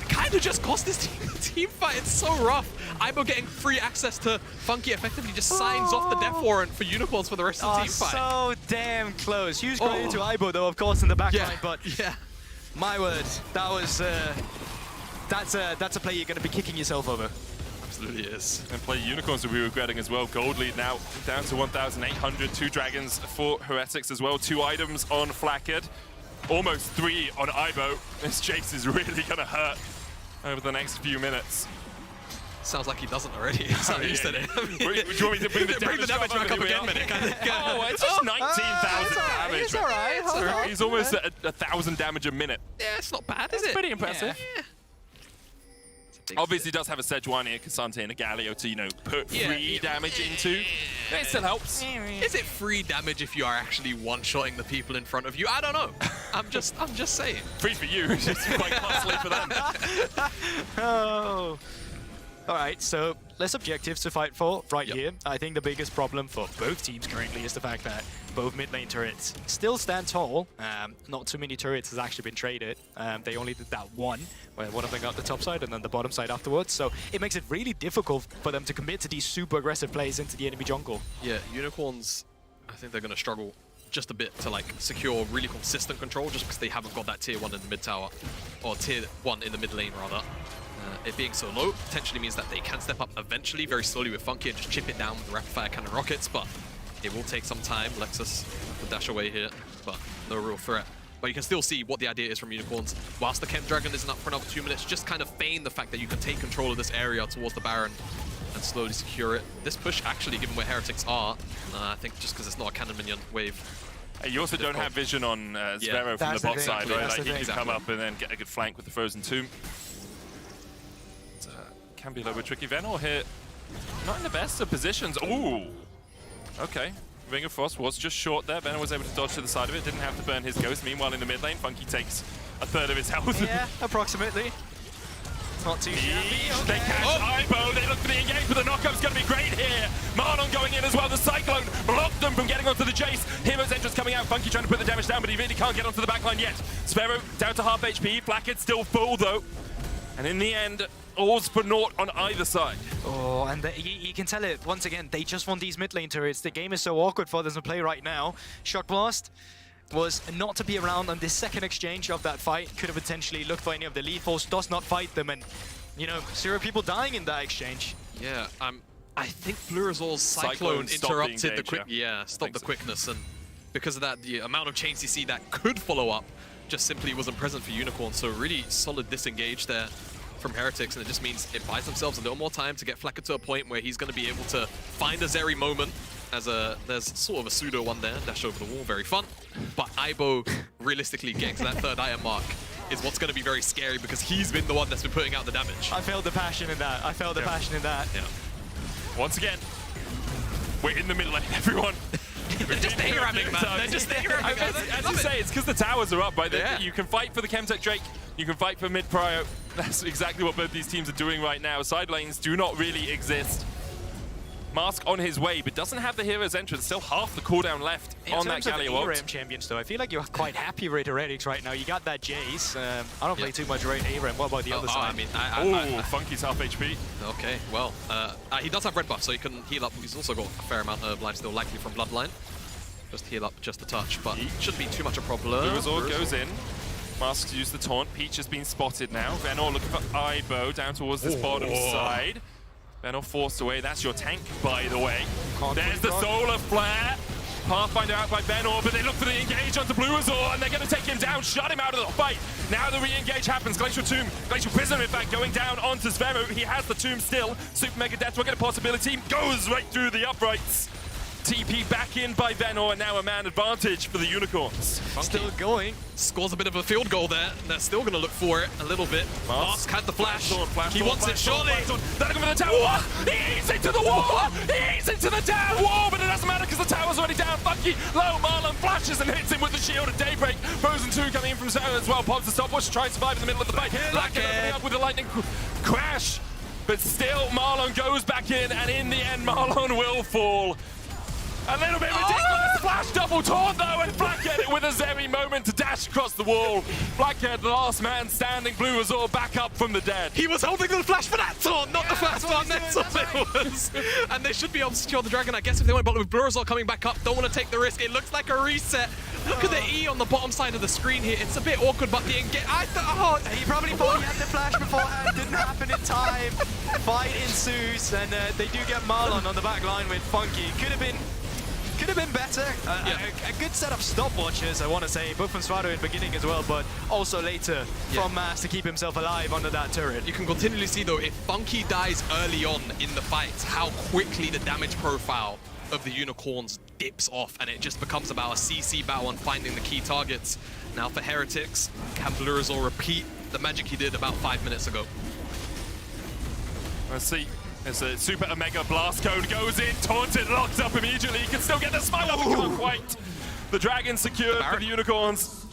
S19: kind of just cost this team fight. It's so rough. Aibo getting free access to Funky effectively just signs off the death warrant for Unicorns for the rest of the team fight.
S18: So damn close. Huge credit to Aibo though, of course, in the backline. But my word, that was that's a play you're going to be kicking yourself over.
S19: Absolutely is.
S17: And play Unicorns will be regretting as well. Gold lead now down to 1,800. 2 dragons for Heretics as well. 2 items on Flackard. Almost 3 on Aibo. This chase is really going to hurt over the next few minutes.
S19: Sounds like he doesn't already. That's how he said it.
S17: Do you want me to bring the damage
S19: back up again, Medic?
S17: Oh, it's just 19,000 damage.
S16: It's alright.
S17: He's almost at 1,000 damage a minute.
S19: Yeah, it's not bad, is
S16: That's
S19: it?
S16: pretty impressive.
S19: Yeah.
S17: Obviously, does have a Sejuani, a Cassante, and a Galio to, put free damage into. It still helps.
S19: Is it free damage if you are actually one-shotting the people in front of you? I don't know. I'm just saying.
S17: Free for you, it's just quite costly for them.
S18: Oh. All right, so less objectives to fight for right here. I think the biggest problem for both teams currently is the fact that both mid lane turrets still stand tall. Not too many turrets has actually been traded. They only did that one, where one of them got the top side and then the bottom side afterwards. So it makes it really difficult for them to commit to these super aggressive plays into the enemy jungle.
S19: Yeah, Unicorns, I think they're going to struggle just a bit to secure really consistent control just because they haven't got that tier 1 in the mid tower, or tier 1 in the mid lane rather. It being so low potentially means that they can step up eventually very slowly with Funky and just chip it down with the rapid fire cannon rockets, but it will take some time. Lexus will dash away here, but no real threat. But you can still see what the idea is from Unicorns. Whilst the Chem Dragon isn't up for another 2 minutes, just kind of feign the fact that you can take control of this area towards the Baron and slowly secure it. This push actually, given where Heretics are, I think just because it's not a cannon minion wave.
S17: You also don't have vision on Zvero from the bot side, right? Like he can come up and then get a good flank with the Frozen Tomb. Can be a little bit tricky. Venor here, not in the best of positions. Ooh, okay. Ring of Frost was just short there. Venor was able to dodge to the side of it, didn't have to burn his ghost. Meanwhile, in the mid lane, Funky takes a third of his health.
S18: Yeah, approximately. It's not too shabby.
S17: They catch Ibo, they look for the engage, but the knockup's going to be great here. Marlon going in as well. The Cyclone blocked them from getting onto the Jace. Hero's entrance coming out. Funky trying to put the damage down, but he really can't get onto the backline yet. Sparrow down to half HP. Blackhead still full though. And in the end, all's for naught on either side.
S18: Oh, and you can tell it once again, they just want these mid lane turrets. The game is so awkward for them to play right now. Shock Blast was not to be around on this second exchange of that fight. Could have potentially looked for any of the lethals, does not fight them, and 0 people dying in that exchange.
S19: Yeah, I think Blue Azor's Cyclone interrupted the quick. Yeah, stopped the quickness, and because of that, the amount of chain CC that could follow up just simply wasn't present for Unicorn. So really solid disengage there from Heretics, and it just means it buys themselves a little more time to get Flacker to a point where he's going to be able to find a Zeri moment. There's sort of a pseudo one there, dash over the wall, very fun. But Ibo realistically getting to that third item mark is what's going to be very scary because he's been the one that's been putting out the damage.
S18: I felt the passion in that.
S17: Yeah. Once again, we're in the middle lane, everyone.
S19: They're just A-ramming, man. They're just A-ramming.
S17: As you say, it's because the towers are up, right? Yeah. You can fight for the Chemtech Drake, you can fight for mid-prio. That's exactly what both these teams are doing right now. Side lanes do not really exist. Mask on his way, but doesn't have the hero's entrance. Still half the cooldown left on that Galio ult.
S18: In terms of champions, though, I feel like you're quite happy with Heretics right now. You got that Jace. I don't play too much ARAM. What about the other side?
S17: Funky's half HP.
S19: Okay, well, he does have red buff, so he can heal up. He's also got a fair amount of life still, likely from Bloodline. Just heal up just a touch, but shouldn't be too much a problem.
S17: Blue Azor goes in. Masks use the taunt. Peach has been spotted now. Venor looking for Ibo down towards this bottom side. Venor forced away. That's your tank, by the way. There's the Solar Flare. Pathfinder out by Venor, but they look for the engage onto Blue Azor, and they're going to take him down, shut him out of the fight. Now the re-engage happens. Glacial Tomb, Glacial Prism, in fact, going down onto Zvero. He has the Tomb still. Super Mega Death, we're going to possibility. Goes right through the uprights. TP back in by Venor, and now a man advantage for the Unicorns.
S19: Still going. Scores a bit of a field goal there, and they're still going to look for it a little bit. Mask had the flash. He wants it, surely.
S17: They're looking for the tower. He eats into the wall. He eats into the tower wall, but it doesn't matter because the tower's already down. Funky, low, Marlon flashes and hits him with the shield at Daybreak. Frozen 2 coming in from Zero as well. Pops the stopwatch to try and survive in the middle of the fight. Blackhead opening up with a lightning crash, but still Marlon goes back in, and in the end, Marlon will fall. A little bit ridiculous. Flash double taunt though, and Blackhead with a Zeri moment to dash across the wall. Blackhead, the last man standing. Blue Azor back up from the dead.
S19: He was holding the flash for that taunt, not the first one. That's all it was. And they should be able to secure the dragon. I guess if they went bottom with Blue Azor coming back up, don't want to take the risk. It looks like a reset. Look at the E on the bottom side of the screen here. It's a bit awkward, but the engage.
S18: He probably thought he had the flash beforehand. Didn't happen in time. Fight ensues, and they do get Marlon on the back line with Funky. Could have been better. A good set of stopwatches, I want to say, both from Svado in the beginning as well, but also later from Maz to keep himself alive under that turret.
S19: You can continually see, though, if Funky dies early on in the fight, how quickly the damage profile of the Unicorns dips off, and it just becomes about a CC battle and finding the key targets. Now for Heretics, can Blurazor repeat the magic he did about 5 minutes ago?
S17: Let's see. As a Super Omega Blast Cone goes in, taunted, locked up immediately. He can still get the smite up, but can't quite. The Dragon secured for the Unicorns.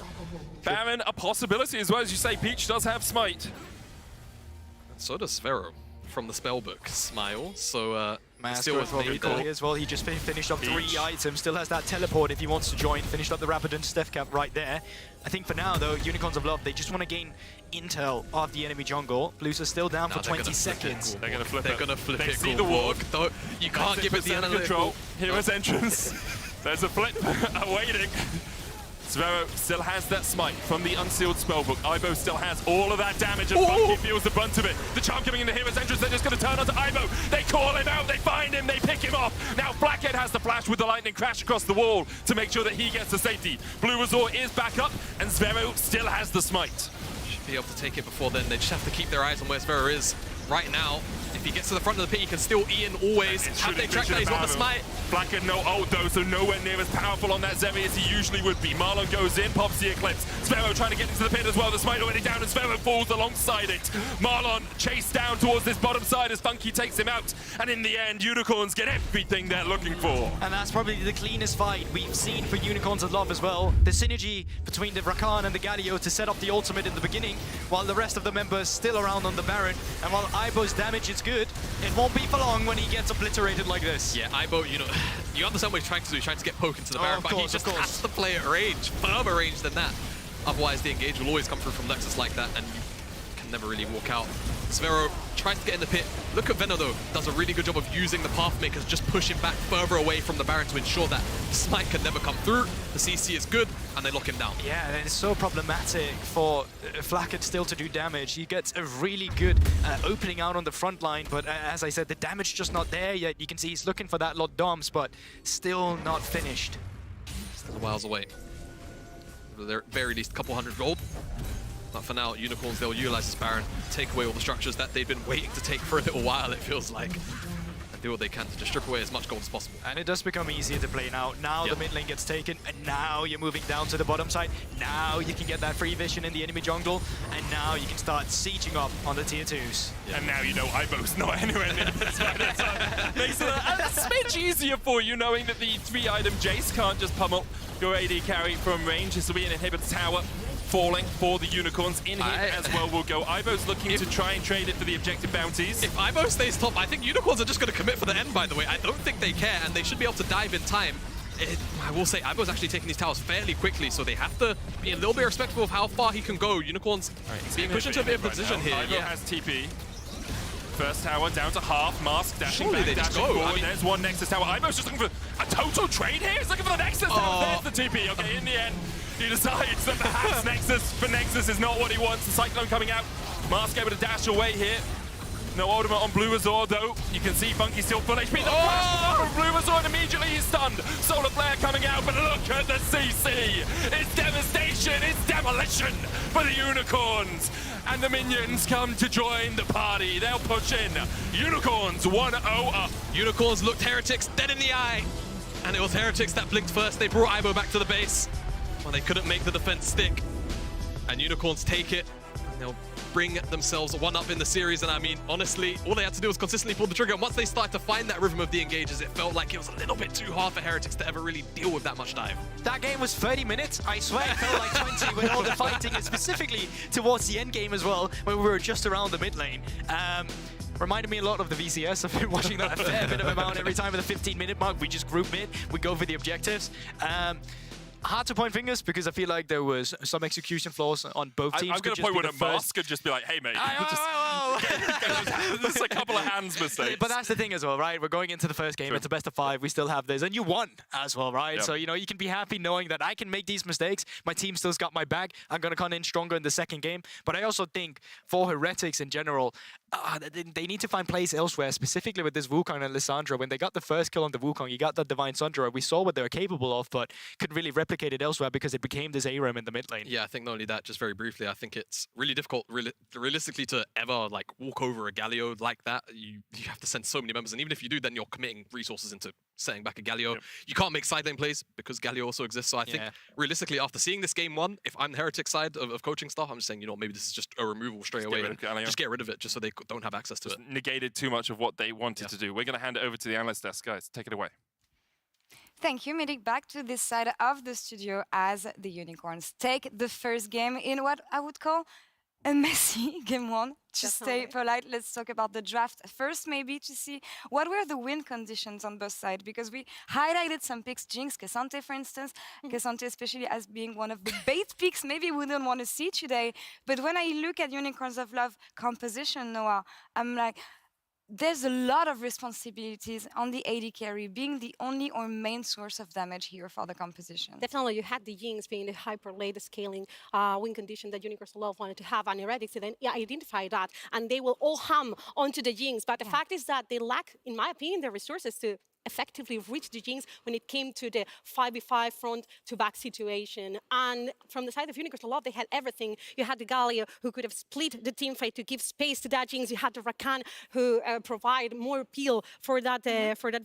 S17: Baron, a possibility as well. As you say, Peach does have smite.
S19: So does Sphero from the spellbook. Smile. So
S18: Still with what recall as well. He just finished off 3 items. Still has that teleport if he wants to join. Finished up the Rapidon Steph Cap right there. I think for now, though, Unicorns of Love, they just want to gain intel of the enemy jungle. Blues are still down for 20 seconds.
S17: They're going to flip it.
S19: They're going to flip it.
S17: They see the walk.
S19: You can't give it the
S17: control. Hero's entrance. There's a flip awaiting. Sphero still has that smite from the unsealed spellbook. Ibo still has all of that damage, and Funky feels the brunt of it. The charm coming in the hero's entrance, they're just going to turn onto Ibo. They call him out, they find him, they pick him off. Now Blackhead has the flash with the lightning crash across the wall to make sure that he gets to safety. Blurazor is back up, and Sphero still has the smite.
S19: Should be able to take it before then. They just have to keep their eyes on where Sphero is right now. If he gets to the front of the pit, he can still Ian always. Have they tracked that? He's got the smite.
S17: Blackhead no ult though, so nowhere near as powerful on that Zeri as he usually would be. Marlon goes in, pops the Eclipse. Sphero trying to get into the pit as well. The smite already down, and Sphero falls alongside it. Marlon chased down towards this bottom side as Funky takes him out. And in the end, Unicorns get everything they're looking for.
S18: And that's probably the cleanest fight we've seen for Unicorns of Love as well. The synergy between the Rakan and the Galio to set up the ultimate in the beginning, while the rest of the members still around on the Baron. And while Ibo's damage is good, it won't be for long when he gets obliterated like this.
S19: Yeah, Ibo, you know, you understand what he's trying to do. He's trying to get poke into the Baron, but he just has to play at range, further range than that. Otherwise, the engage will always come through from Nexus like that, and you can never really walk out. Sphero tries to get in the pit. Look at Venno, though. Does a really good job of using the Pathmakers, just pushing back further away from the Baron to ensure that Smite can never come through. The CC is good, and they lock him down.
S18: Yeah, and it's so problematic for Flackett still to do damage. He gets a really good opening out on the front line, but as I said, the damage just not there yet. You can see he's looking for that lot doms, but still not finished.
S19: Still a whiles away. At the very least, a couple hundred gold. But for now, Unicorns, they'll utilize this Baron, take away all the structures that they've been waiting to take for a little while, it feels like. And do what they can to just strip away as much gold as possible.
S18: And it does become easier to play now. Now the mid lane gets taken, and now you're moving down to the bottom side. Now you can get that free vision in the enemy jungle, and now you can start sieging up on the tier 2s.
S17: Yeah. And now you know Ibo's not anywhere near this fight. Makes it a smidge easier for you, knowing that the 3-item Jace can't just pummel your AD carry from range. This will be an inhibitor tower falling for the Unicorns. In here as well will go. Ibo's looking to try and trade it for the objective bounties.
S19: If Ibo stays top, I think Unicorns are just going to commit for the end, by the way. I don't think they care, and they should be able to dive in time. I will say, Ibo's actually taking these towers fairly quickly, so they have to be a little bit respectful of how far he can go. Unicorns being pushed into a bit of position here.
S17: Ibo has TP. First tower down to half. Mask dashing
S19: Surely
S17: back,
S19: they just
S17: dashing
S19: go.
S17: forward.
S19: I mean,
S17: there's one Nexus tower. Ibo's just looking for a total trade here. He's looking for the Nexus tower. There's the TP. Okay, in the end, he decides that perhaps Nexus is not what he wants. The Cyclone coming out. Mask able to dash away here. No ultimate on Blurazor though. You can see Funky still full HP. The flash from Blurazor, and immediately he's stunned. Solar Flare coming out, but look at the CC. It's devastation, it's demolition for the Unicorns. And the minions come to join the party. They'll push in. Unicorns 1-0 up.
S19: Unicorns looked Heretics dead in the eye. And it was Heretics that blinked first. They brought Ibo back to the base. Well, they couldn't make the defense stick. And Unicorns take it. And they'll bring themselves one up in the series. And I mean, honestly, all they had to do was consistently pull the trigger. And once they started to find that rhythm of the engages, it felt like it was a little bit too hard for Heretics to ever really deal with that much dive.
S18: That game was 30 minutes. I swear it felt like 20 with all the fighting, and specifically towards the end game as well, when we were just around the mid lane. Reminded me a lot of the VCS. I've been watching that a fair bit of amount. Every time at the 15-minute mark, we just group mid, we go for the objectives. Hard to point fingers because I feel like there was some execution flaws on both teams.
S17: I'm going to point one at Mask and just be like, hey, mate.
S18: well,
S17: there's a couple of hands mistakes.
S18: But that's the thing as well, right? We're going into the first game. It's a best of 5. We still have this, and you won as well, right?
S17: Yep.
S18: So you know you can be happy knowing that I can make these mistakes. My team still's got my back. I'm gonna come in stronger in the second game. But I also think for Heretics in general, they need to find place elsewhere. Specifically with this Wukong and Lissandra. When they got the first kill on the Wukong, you got the Divine Sundra. We saw what they were capable of, but couldn't really replicate it elsewhere because it became this ARAM in the mid lane.
S19: Yeah, I think not only that, just very briefly, I think it's really difficult realistically to ever like walk over a Galio like that. You have to send so many members, and even if you do, then you're committing resources into setting back a Galio. Yep. You can't make side lane plays because Galio also exists. So I think realistically, after seeing this game 1, if I'm the Heretic side of coaching stuff, I'm just saying, you know, maybe this is just a removal straight away. Just get rid of it, just so they don't have access to it.
S17: Negated too much of what they wanted to do. We're going to hand it over to the analyst desk, guys. Take it away.
S10: Thank you, Medic. Back to this side of the studio as the Unicorns take the first game in what I would call a messy game 1. To stay polite, let's talk about the draft first, maybe to see what were the win conditions on both sides, because we highlighted some picks, Jinx, Cassante, for instance. Cassante especially as being one of the bait picks maybe we don't want to see today. But when I look at Unicorns of Love composition, Noah, I'm like, there's a lot of responsibilities on the AD carry, being the only or main source of damage here for the composition.
S12: Definitely, you had the Jinx being the hyper late scaling win condition that Unicorns of Love wanted to have, and Heretics then identify that, and they will all hum onto the Jinx. But the fact is that they lack, in my opinion, the resources to effectively reach the Jinx when it came to the 5v5 front to back situation. And from the side of Unicorns of Love, they had everything. You had the Galio who could have split the team fight to give space to that Jinx. You had the Rakan who provide more appeal for that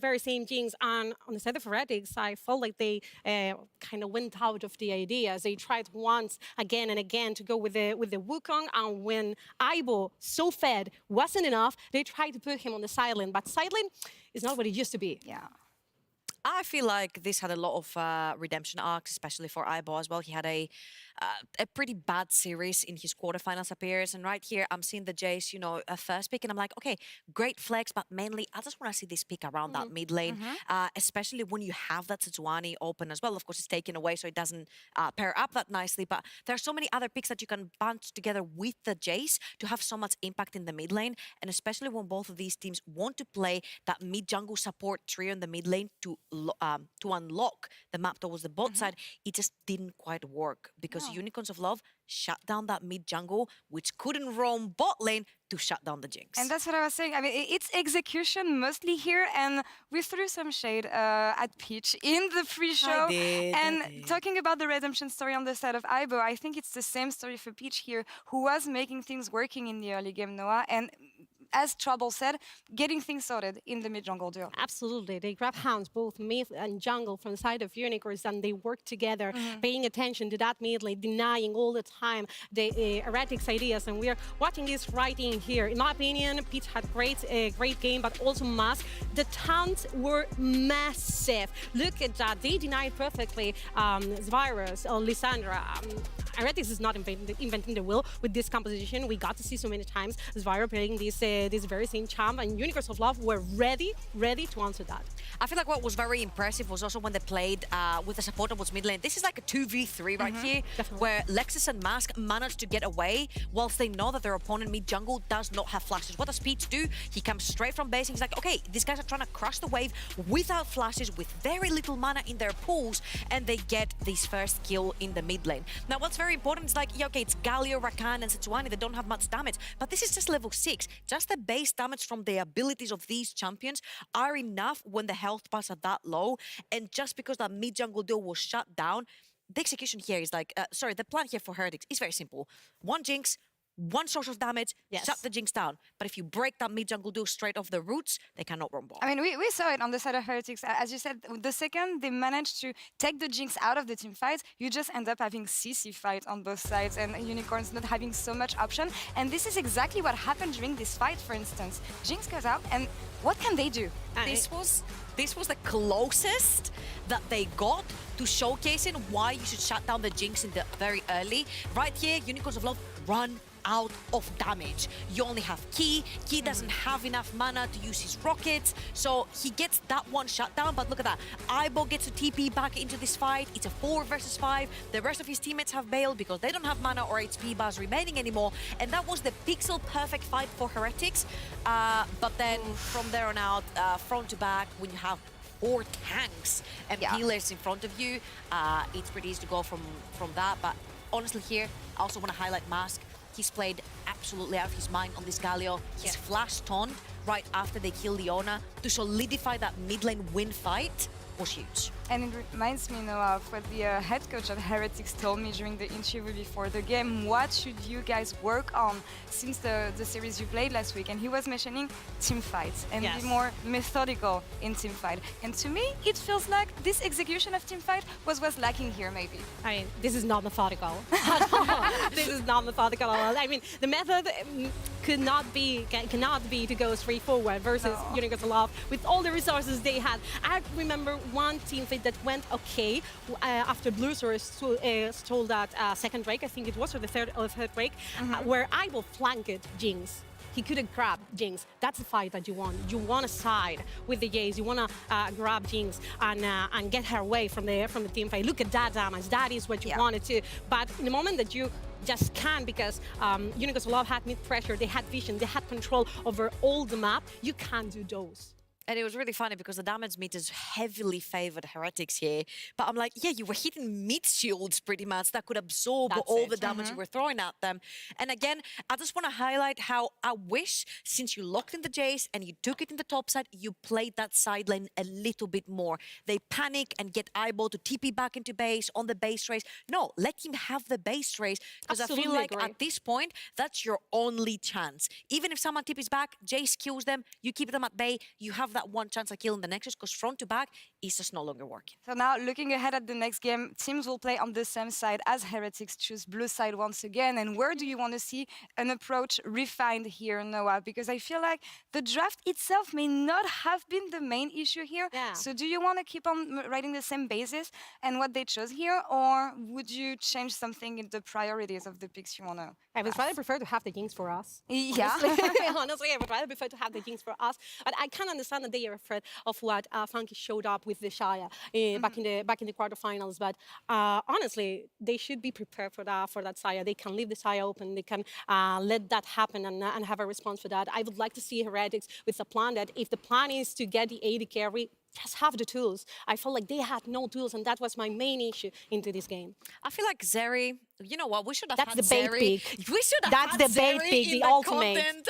S12: very same Jinx. And on the side of Heretics, I felt like they kind of went out of the ideas. They tried once again and again to go with the Wukong, and when Aibo so fed wasn't enough, they tried to put him on the side lane. But side lane is not what it used to be.
S10: Yeah.
S11: I feel like this had a lot of redemption arcs, especially for Aibo as well. He had a pretty bad series in his quarterfinals appearance. And right here, I'm seeing the Jace, you know, first pick, and I'm like, okay, great flex, but mainly I just want to see this pick around that mid lane, especially when you have that Sejuani open as well. Of course, it's taken away, so it doesn't pair up that nicely, but there are so many other picks that you can bunch together with the Jace to have so much impact in the mid lane, and especially when both of these teams want to play that mid-jungle support trio in the mid lane to unlock the map towards the bot side, it just didn't quite work because Unicorns of Love shut down that mid jungle, which couldn't roam bot lane to shut down the Jinx.
S10: And that's what I was saying. I mean, it's execution mostly here, and we threw some shade at Peach in the pre-show. Talking about the redemption story on the side of Aibo, I think it's the same story for Peach here, who was making things working in the early game, Noah, and as Trouble said, getting things sorted in the mid-jungle duo.
S12: Absolutely. They grab hounds, both mid and jungle, from the side of Unicorns, and they work together, paying attention to that mid lane, denying all the time the Heretics ideas. And we're watching this right in here. In my opinion, Peach had great game, but also Mask. The taunts were massive. Look at that. They denied perfectly Zvirus or Lissandra. Heretics is not inventing the wheel with this composition. We got to see so many times Zvirus playing this very same champ, and Unicorns of Love were ready to answer that.
S11: I feel like what was very impressive was also when they played with the support towards mid lane. This is like a 2v3 right here, where Lexus and Mask managed to get away whilst they know that their opponent mid jungle does not have flashes. What does Peach do? He comes straight from base and he's like, okay, these guys are trying to crush the wave without flashes, with very little mana in their pools, and they get this first kill in the mid lane. Now, what's very important is like, yeah, okay, it's Galio, Rakan, and Sejuani. They don't have much damage, but this is just level 6. Just the base damage from the abilities of these champions are enough when the health bars are that low, and just because that mid jungle duo was shut down, the execution here is like, the plan here for Heretics is very simple. One Jinx, one source of damage, shut the Jinx down. But if you break that mid-jungle duo straight off the roots, they cannot run ball.
S10: I mean, we saw it on the side of Heretics. As you said, the second they managed to take the Jinx out of the team fight, you just end up having CC fight on both sides and Unicorns not having so much option. And this is exactly what happened during this fight, for instance. Jinx goes out, and what can they do?
S11: This was the closest that they got to showcasing why you should shut down the Jinx in the very early. Right here, Unicorns of Love run out of damage. You only have Key. Key doesn't have enough mana to use his rockets, so he gets that one shut down. But look at that. Aibo gets to TP back into this fight. It's a 4 versus 5. The rest of his teammates have bailed because they don't have mana or HP bars remaining anymore. And that was the pixel perfect fight for Heretics. But then from there on out, front to back, when you have 4 tanks and healers in front of you, it's pretty easy to go from that. But honestly here, I also want to highlight Mask. He's played absolutely out of his mind on this Galio. He's flash stunned right after they kill Leona to solidify that mid lane win fight was huge.
S10: And it reminds me, Noah, of what the head coach at Heretics told me during the interview before the game. What should you guys work on since the series you played last week? And he was mentioning team fights and be more methodical in team fight. And to me, it feels like this execution of team fight was lacking here, maybe.
S12: I mean, this is not methodical. This is not methodical at all. I mean, the method cannot be to go straight forward versus Universal with all the resources they had. I remember one team fight that went okay after Blue Source stole that second Drake, I think it was, or the third Drake, where Aibo flanked Jinx. He couldn't grab Jinx. That's the fight that you want. You want to side with the Jace. You want to grab Jinx and get her away from the team fight. Look at that damage. That is what you wanted to. But in the moment that you just can't, because Unicorns Love had mid pressure, they had vision, they had control over all the map, you can't do those.
S11: And it was really funny because the damage meters heavily favored Heretics here. But I'm like, yeah, you were hitting mid shields pretty much that could absorb all the damage you were throwing at them. And again, I just want to highlight how I wish, since you locked in the Jace and you took it in the top side, you played that side lane a little bit more. They panic and get Aibo to TP back into base on the base race. No, let him have the base race, because I feel like at this point, that's your only chance. Even if someone TPs back, Jace kills them, you keep them at bay, you have that one chance of killing the Nexus, because front to back is just no longer working.
S10: So now, looking ahead at the next game, teams will play on the same side as Heretics choose blue side once again. And where do you want to see an approach refined here, Noah? Because I feel like the draft itself may not have been the main issue here. So do you want to keep on riding the same basis and what they chose here, or would you change something in the priorities of the picks you want to?
S12: I would rather prefer to have the Jinx for us.
S10: Yeah.
S12: Honestly, I would rather prefer to have the Jinx for us. But I can understand that they are afraid of what Funky showed up with the Shaya back in the quarterfinals. But honestly, they should be prepared for that Saya. They can leave the Saya open. They can let that happen and have a response for that. I would like to see Heretics with a plan that if the plan is to get the AD carry, just have the tools. I felt like they had no tools, and that was my main issue into this game.
S11: I feel like Zeri, you know what, we should have
S12: That's
S11: had
S12: the bait
S11: Zeri.
S12: pick.
S11: We should have
S12: That's
S11: had
S12: the bait
S11: Zeri
S12: pick,
S11: in
S12: the
S11: the
S12: ultimate.
S11: content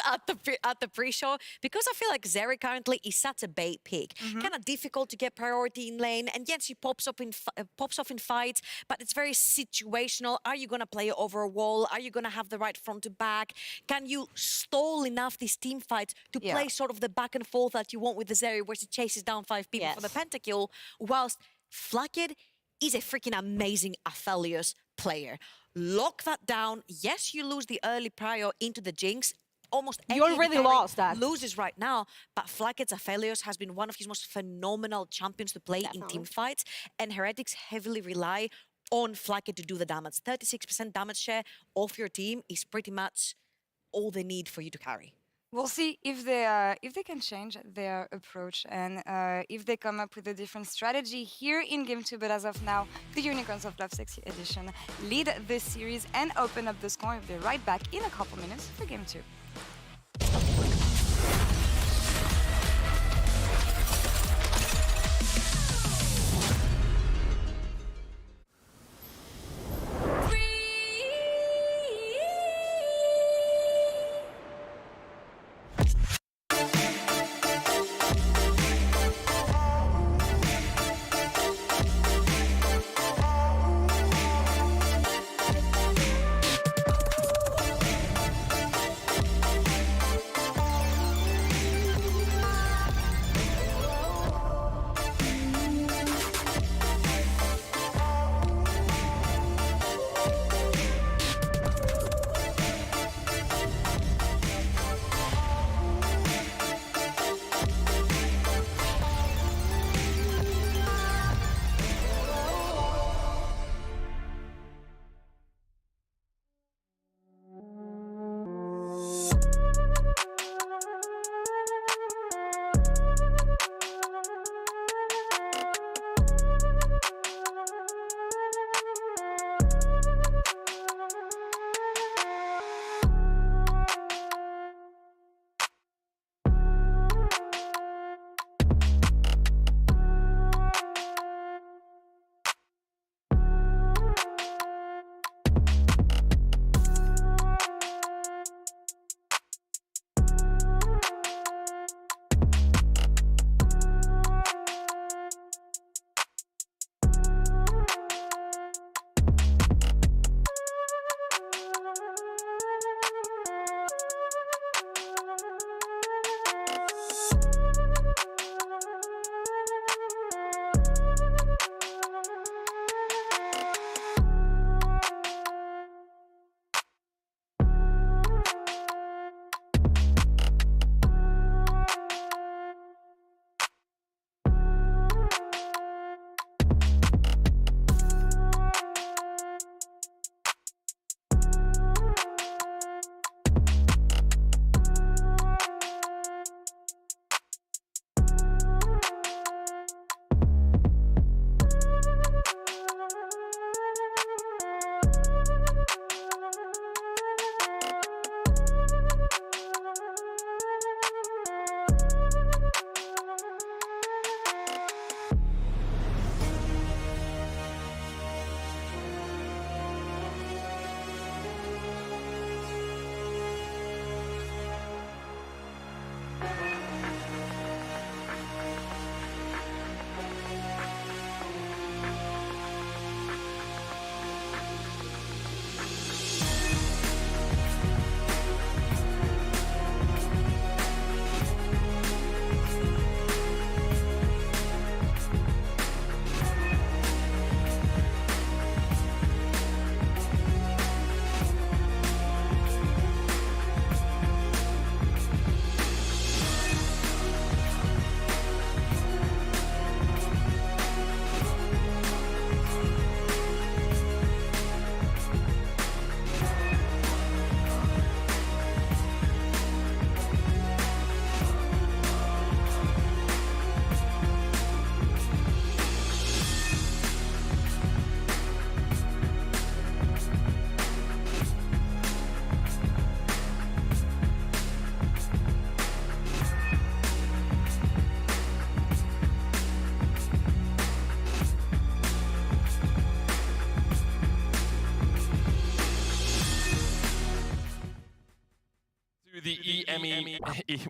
S11: at the pre-show, because I feel like Zeri currently is such a bait pick. Kind of difficult to get priority in lane, and yes, she pops off in fights, but it's very situational. Are you going to play over a wall? Are you going to have the right front to back? Can you stall enough these team fights to play sort of the back and forth that you want with the Zeri, where she chases down 5 people for the pentakill, whilst Flakked is a freaking amazing Aphelios player. Lock that down. Yes, you lose the early prior into the Jinx. Almost
S12: you already lost that.
S11: Loses right now, but Flacked's Aphelios has been one of his most phenomenal champions to play in team fights, and Heretics heavily rely on Flakked to do the damage. 36% damage share of your team is pretty much all they need for you to carry.
S10: We'll see if they can change their approach and if they come up with a different strategy here in Game 2. But as of now, the Unicorns of Love Sexy Edition lead this series and open up the score. We'll be right back in a couple minutes for Game 2.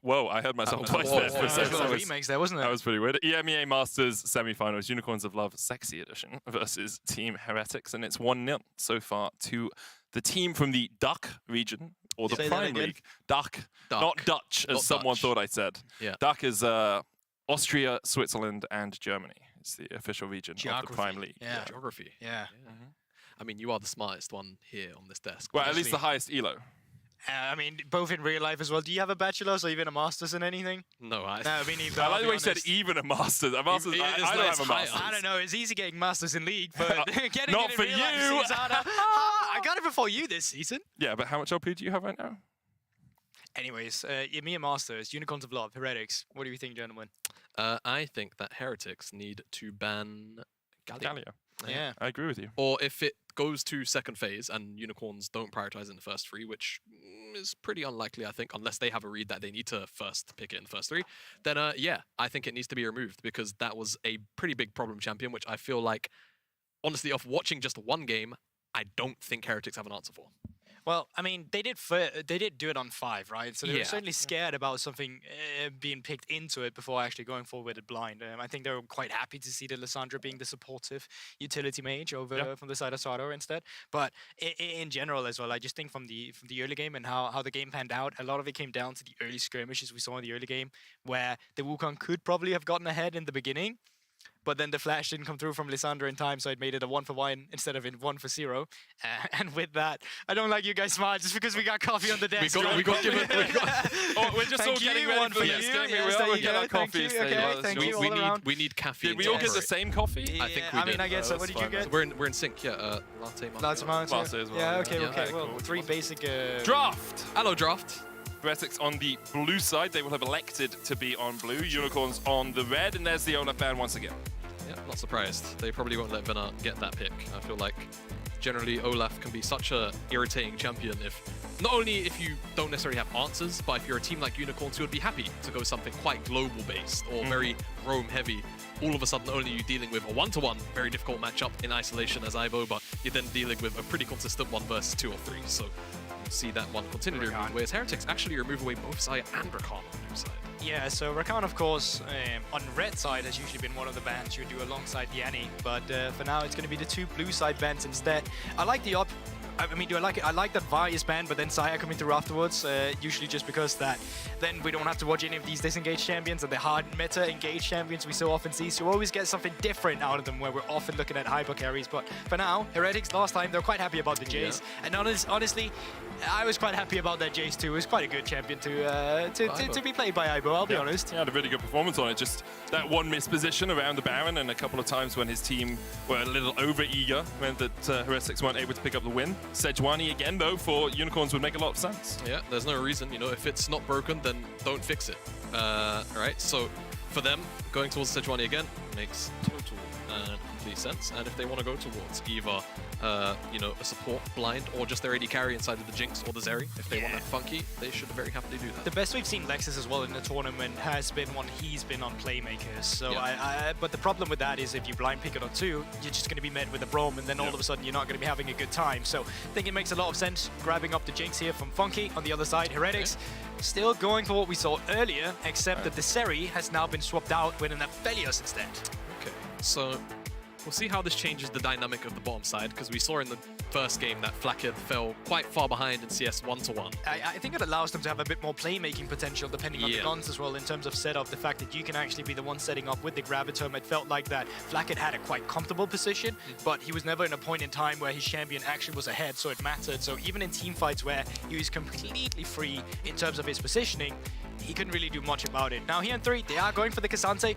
S17: Whoa, I heard myself twice there. For a second.
S18: That was remakes there, wasn't it?
S17: That was pretty weird. EMEA Masters Semifinals, Unicorns of Love Sexy Edition versus Team Heretics, and it's 1-0 so far to the team from the DACH region, or the Prime League. DACH, not Dutch, as someone thought I said.
S19: Yeah.
S17: DACH is Austria, Switzerland, and Germany. It's the official region of the Prime League.
S19: Yeah. Geography.
S18: Yeah.
S19: I mean, you are the smartest one here on this desk.
S17: Well, at least the highest elo.
S18: I mean, both in real life as well. Do you have a bachelor's or even a master's in anything?
S19: No,
S18: No, me neither.
S17: I
S18: I'll
S17: like
S18: be
S17: the way you said
S18: honest.
S17: even a master's. A master's. I don't have a master's.
S18: I don't know. It's easy getting masters in league, but getting
S17: Not
S18: it in
S17: for
S18: real life
S17: you.
S18: seems harder. I got it before you this season.
S17: Yeah, but how much LP do you have right now?
S18: Anyways, EMEA Masters, Unicorns of Love, Heretics. What do you think, gentlemen?
S19: I think that Heretics need to ban Galio.
S18: Yeah.
S17: I agree with you.
S19: Or if it goes to second phase and Unicorns don't prioritize in the first three, which is pretty unlikely, I think, unless they have a read that they need to first pick it in the first three, then yeah, I think it needs to be removed because that was a pretty big problem champion, which I feel like, honestly, off watching just one game, I don't think Heretics have an answer for.
S18: Well, I mean, they did do it on 5, right? So they were certainly scared about something being picked into it before actually going forward with it blind. I think they were quite happy to see the Lissandra being the supportive utility mage over from the side of Sado instead. But in general as well, I just think from the early game and how the game panned out, a lot of it came down to the early skirmishes we saw in the early game, where the Wukong could probably have gotten ahead in the beginning. But then the flash didn't come through from Lissandra in time, so it made it a 1-for-1 instead of a 1-for-0. And with that, I don't like you guys smile just because we got coffee on the desk.
S17: We got oh, we're just all getting ready for this game. We'll get our coffees.
S19: We need caffeine.
S17: Did we all get the same coffee?
S19: I think we did.
S18: I mean, I guess so. What did you get?
S19: So we're in sync. Yeah, latte.
S18: Latte
S17: as well.
S18: Yeah, okay. Well, 3 basic...
S17: Draft!
S19: Hello, Draft.
S17: Heretics on the blue side, they will have elected to be on blue. Unicorns on the red, and there's the Olaf ban once again.
S19: Yeah, not surprised. They probably won't let Vena get that pick. I feel like generally Olaf can be such a irritating champion if not only if you don't necessarily have answers, but if you're a team like Unicorns who would be happy to go something quite global based or very roam heavy. All of a sudden, only you dealing with a 1-to-1, very difficult matchup in isolation as Ivo, but you're then dealing with a pretty consistent 1 versus 2 or 3. So see that one continue to remove, whereas Heretics actually remove away both Zaya and Rakan on the blue side.
S18: Yeah, so Rakan, of course, on red side has usually been one of the bans you do alongside Yanni, but for now it's going to be the 2 blue side bans instead. I like the I mean, do I like it? I like that Vi is banned, but then Zaya coming through afterwards, usually just because that then we don't have to watch any of these disengaged champions and the hard meta engaged champions we so often see, so you always get something different out of them where we're often looking at hyper carries. But for now, Heretics last time, they're quite happy about the Jace, and honestly, I was quite happy about that Jace too. It was quite a good champion to be played by Ivo, I'll be honest.
S17: He had a really good performance on it, just that one missed position around the Baron and a couple of times when his team were a little over-eager meant that Heretics weren't able to pick up the win. Sejuani again, though, for Unicorns would make a lot of sense.
S19: Yeah, there's no reason, if it's not broken, then don't fix it. Right, so for them, going towards Sejuani again makes total complete sense. And if they want to go towards either, a support blind or just their AD carry inside of the Jinx or the Zeri, if they want that funky, they should very happily do that.
S18: The best we've seen Lexus as well in the tournament has been when he's been on Playmakers. So but the problem with that is if you blind pick it on 2, you're just going to be met with a Braum, and then all of a sudden you're not going to be having a good time. So I think it makes a lot of sense grabbing up the Jinx here from Funky. On the other side, Heretics still going for what we saw earlier, except that the Zeri has now been swapped out with an Aphelios instead.
S19: Okay, so we'll see how this changes the dynamic of the bottom side, because we saw in the first game that Flakked fell quite far behind in CS 1-to-1.
S18: I think it allows them to have a bit more playmaking potential depending on the guns as well in terms of setup. The fact that you can actually be the one setting up with the Gravitum, it felt like that Flakked had a quite comfortable position, but he was never in a point in time where his champion actually was ahead, so it mattered. So even in team fights where he was completely free in terms of his positioning, he couldn't really do much about it. Now here in 3, they are going for the Cassante.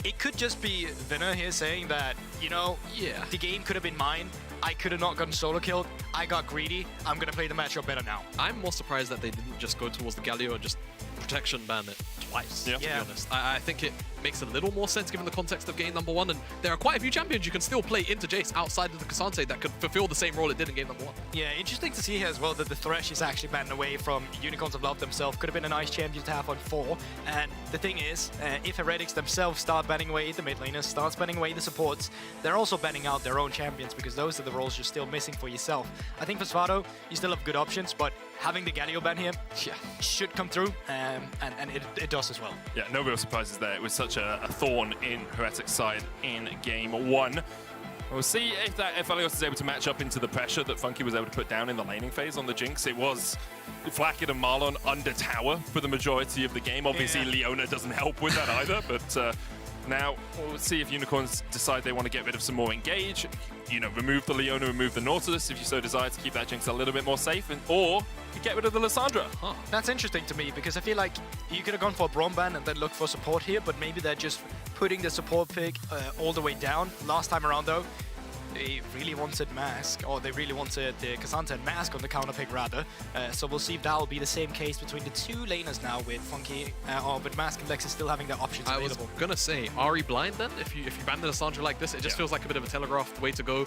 S18: It could just be Vena here saying that, the game could have been mine. I could have not gotten solo killed. I got greedy. I'm going to play the matchup better now.
S19: I'm more surprised that they didn't just go towards the Galio and just protection ban it twice, to be honest. I think it makes a little more sense given the context of game number 1, and there are quite a few champions you can still play into Jace outside of the Cassante that could fulfill the same role it did in game number 1.
S18: Yeah, interesting to see here as well that the Thresh is actually banned away from Unicorns of Love themselves. Could have been a nice champion to have on 4. And the thing is, if Heretics themselves start banning away the mid laners, starts banning away the supports, they're also banning out their own champions because those are the roles you're still missing for yourself. I think for Svado, you still have good options, but having the Galio ban here should come through, and it does as well.
S17: Yeah, no real surprises there. It was such a thorn in Heretic's side in game 1. We'll see if Elios is able to match up into the pressure that Funky was able to put down in the laning phase on the Jinx. It was Flakked and Marlon under tower for the majority of the game. Obviously, Leona doesn't help with that either, but now we'll see if Unicorns decide they want to get rid of some more engage. You know, remove the Leona, remove the Nautilus if you so desire to keep that Jinx a little bit more safe, or get rid of the Lissandra.
S18: Huh. That's interesting to me, because I feel like you could have gone for a Braum ban and then looked for support here, but maybe they're just putting the support pick all the way down. Last time around, though, they really wanted Mask, or they really wanted the Cassandra and Mask on the counter pick rather. So we'll see if that will be the same case between the two laners now, with Funky, or with Mask and Lexus still having their options available.
S19: I was gonna say, Ari blind then? If you ban the Lissandra like this, it just feels like a bit of a telegraphed way to go.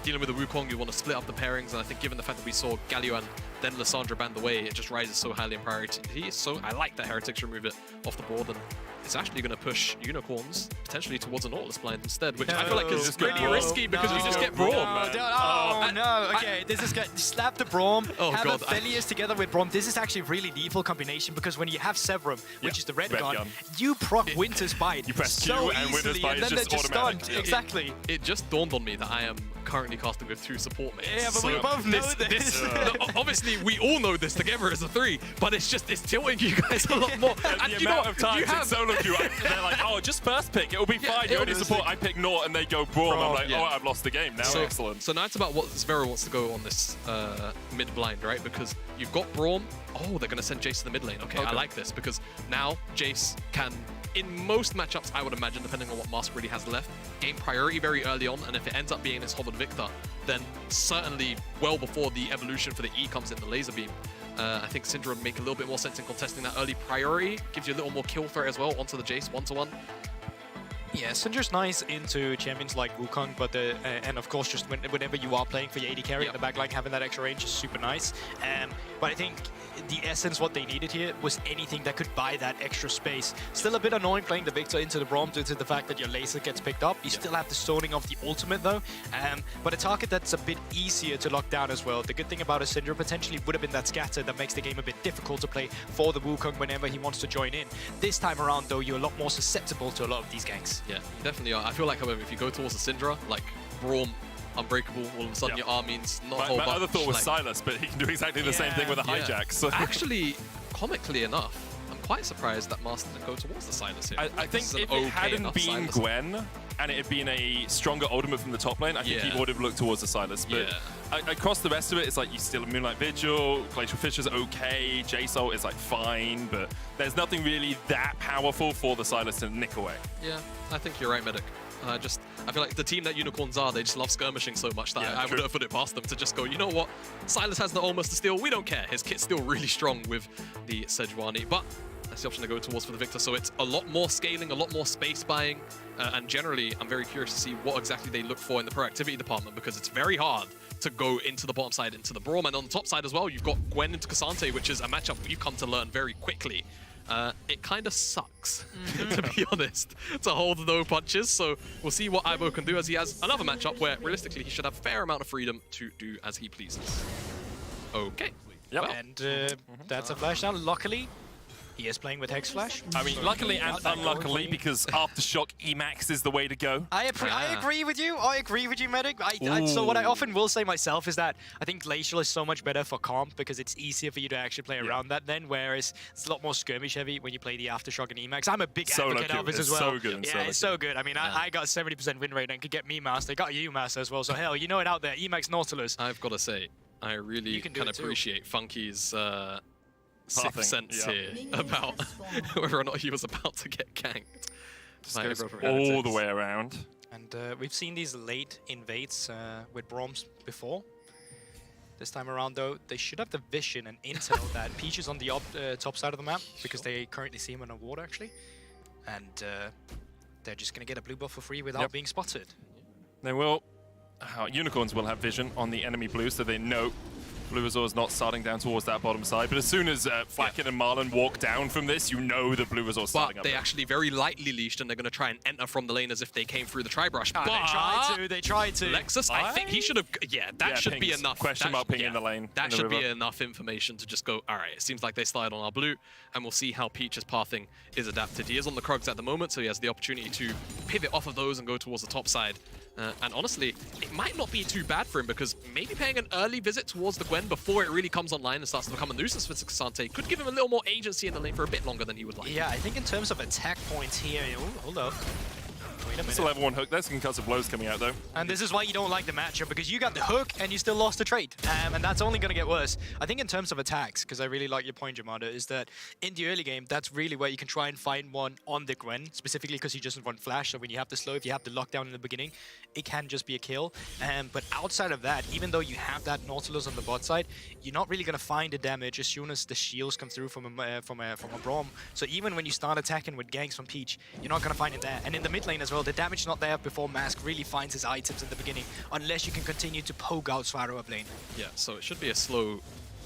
S19: Dealing with the Wukong, you want to split up the pairings, and I think given the fact that we saw Galio and then Lissandra banned away, it just rises so highly in priority. So I like that Heretics remove it off the board, and it's actually going to push Unicorns potentially towards a Nautilus blind instead, which I feel like is really risky because you just get Braum.
S18: Okay, this is good. Slap the Braum, have
S19: God,
S18: Aphelios together with Braum. This is actually a really lethal combination, because when you have Severum, which is the red gun, you proc Winter's Bite
S17: you press
S18: so
S17: Q and Winter's
S18: easily,
S17: Bite
S18: and then
S17: is
S18: they're
S17: just
S18: just
S17: automatic.
S18: stunned. Exactly.
S19: It just dawned on me that I am currently casting with 2 support mates.
S18: Yeah, but we both know this.
S19: Obviously, we all know this together as a 3, but it's tilting you guys a lot more.
S17: And the amount of times in solo queue, they're like, oh, just first pick, it'll be fine. You only support, I pick Naught, and they go Braum. I'm like, oh, I've lost the game now. Excellent.
S19: So now it's about what Zvera wants to go on this mid blind, right? Because you've got Braum. Oh, they're going to send Jace to the mid lane. Okay, I like this, because now Jace can, in most matchups, I would imagine, depending on what Mask really has left, gain priority very early on, and if it ends up being this Hovered Victor, then certainly well before the evolution for the E comes in the Laser Beam, I think Syndra would make a little bit more sense in contesting that early priority. Gives you a little more kill threat as well onto the Jace, 1-to-1.
S18: Yeah, Syndra's nice into champions like Wukong, but and of course, just whenever you are playing for your AD carry in the backline, having that extra range is super nice. But I think the essence, what they needed here, was anything that could buy that extra space. Still a bit annoying playing the Victor into the Braum due to the fact that your laser gets picked up. You still have the stoning of the ultimate though, but a target that's a bit easier to lock down as well. The good thing about a Syndra potentially would have been that scatter that makes the game a bit difficult to play for the Wukong whenever he wants to join in. This time around though, you're a lot more susceptible to a lot of these ganks.
S19: Yeah, you definitely are. I feel like, however, if you go towards the Syndra, like Braum, Unbreakable, all of a sudden your R means not a whole bunch.
S17: My other thought was Silas, but he can do exactly the same thing with a hijack. So.
S19: Actually, comically enough, I'm quite surprised that Master didn't go towards the Silas here.
S17: I think if it hadn't been Gwen, and it had been a stronger ultimate from the top lane, I think he would have looked towards the Silas. But across the rest of it, it's like you still have Moonlight Vigil, Glacial Fisher's okay, J-Soul is like fine, but there's nothing really that powerful for the Silas to nick away.
S19: Yeah, I think you're right, Medic. I feel like the team that Unicorns are, they just love skirmishing so much that I wouldn't have put it past them to just go, you know what, Silas has the almost to steal, we don't care. His kit's still really strong with the Sejuani, but that's the option to go towards for the Victor. So it's a lot more scaling, a lot more space buying, and generally I'm very curious to see what exactly they look for in the proactivity department, because it's very hard to go into the bottom side, into the Braum, and on the top side as well, you've got Gwen into Cassante, which is a matchup we've come to learn very quickly. It kind of sucks, to be honest, to hold no punches. So we'll see what Ivo can do, as he has another matchup where realistically he should have a fair amount of freedom to do as he pleases. Okay.
S18: Yep. And that's a flash down. Luckily, he is playing with Hex Flash.
S17: I mean, luckily and unluckily, because Aftershock Emax is the way to go.
S18: I agree with you. I agree with you, Medic. So what I often will say myself is that I think Glacial is so much better for comp, because it's easier for you to actually play around that then, whereas it's a lot more skirmish heavy when you play the Aftershock and Emax. I'm a big advocate of it as well.
S17: So good.
S18: Yeah, it's so good. I mean, I got 70% win rate and could get me Master. Got you Master as well. So hell, you know it out there. Emax Nautilus.
S19: I've got to say, I really can appreciate Funky's sixth sense here about whether or not he was about to get ganked.
S17: All the way around.
S18: And we've seen these late invades with Braums before. This time around, though, they should have the vision and intel that Peach is on the top side of the map, because they currently see him on a ward, actually. And they're just going to get a blue buff for free without being spotted.
S17: They will. Unicorns will have vision on the enemy blue, so they know Blue Azor's not starting down towards that bottom side, but as soon as Flacken and Marlon walk down from this, you know the Blue Azor's starting up.
S19: They actually very lightly leashed, and they're going to try and enter from the lane as if they came through the tri-brush.
S18: They tried to.
S19: Lexus, I think he should have, that should be enough.
S17: Question mark ping in the lane.
S19: That should be enough information to just go, all right, it seems like they slide on our blue, and we'll see how Peach's pathing is adapted. He is on the Krugs at the moment, so he has the opportunity to pivot off of those and go towards the top side. And honestly, it might not be too bad for him, because maybe paying an early visit towards the Gwen before it really comes online and starts to become a nuisance for Sante could give him a little more agency in the lane for a bit longer than he would like.
S18: Yeah, I think in terms of attack points here, hold up. Wait a minute.
S17: It's a level 1 hook. There's some concussive blows coming out, though.
S18: And this is why you don't like the matchup, because you got the hook and you still lost the trade. And that's only going to get worse. I think in terms of attacks, because I really like your point, Jamada, is that in the early game, that's really where you can try and find one on the Gwen, specifically because he doesn't run flash. So when you have the slow, if you have the lockdown in the beginning, it can just be a kill. But outside of that, even though you have that Nautilus on the bot side, you're not really going to find the damage as soon as the shields come through from a Braum. So even when you start attacking with ganks from Peach, you're not going to find it there. And in the mid lane as well, the damage is not there before Mask really finds his items in the beginning, unless you can continue to poke out Swaro up lane.
S19: Yeah, so it should be a slow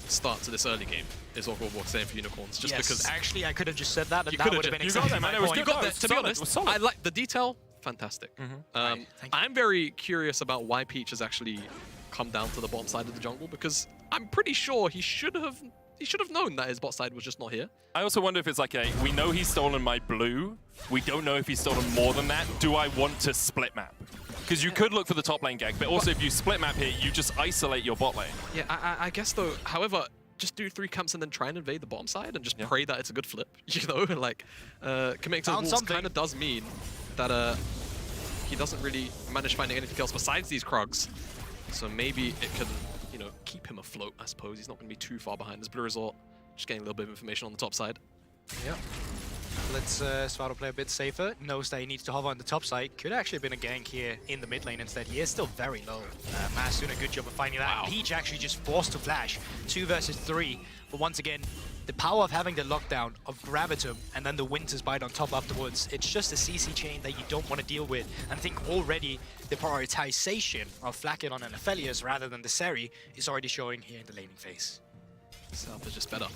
S19: start to this early game, is what we're saying for Unicorns. Just because
S18: actually, I could have just said that, and
S19: you
S18: that would have been exactly my point.
S19: You got that. To be honest, I like the detail. Fantastic. I'm very curious about why Peach has actually come down to the bottom side of the jungle, because I'm pretty sure he should have known that his bot side was just not here.
S17: I also wonder if it's like we know he's stolen my blue. We don't know if he's stolen more than that. Do I want to split map? Because you could look for the top lane gank, but also if you split map here, you just isolate your bot lane.
S19: Yeah, I guess though, however, just do 3 camps and then try and invade the bottom side and just pray that it's a good flip. You know, like, committing to the walls kind of does mean that he doesn't really manage finding anything else besides these Krugs. So maybe it can, you know, keep him afloat, I suppose. He's not going to be too far behind. This Blue Resort, just getting a little bit of information on the top side.
S18: Yeah. Let's Swaro play a bit safer. Knows that he needs to hover on the top side. Could actually have been a gank here in the mid lane instead. He is still very low. Mas doing a good job of finding that. Peach actually just forced to flash. 2 versus 3. But once again, the power of having the lockdown of Gravitum and then the Winter's Bite on top afterwards, it's just a CC chain that you don't want to deal with. And I think already the prioritization of Flacken on an Aphelios rather than the Seri is already showing here in the laning phase.
S19: Self is just better.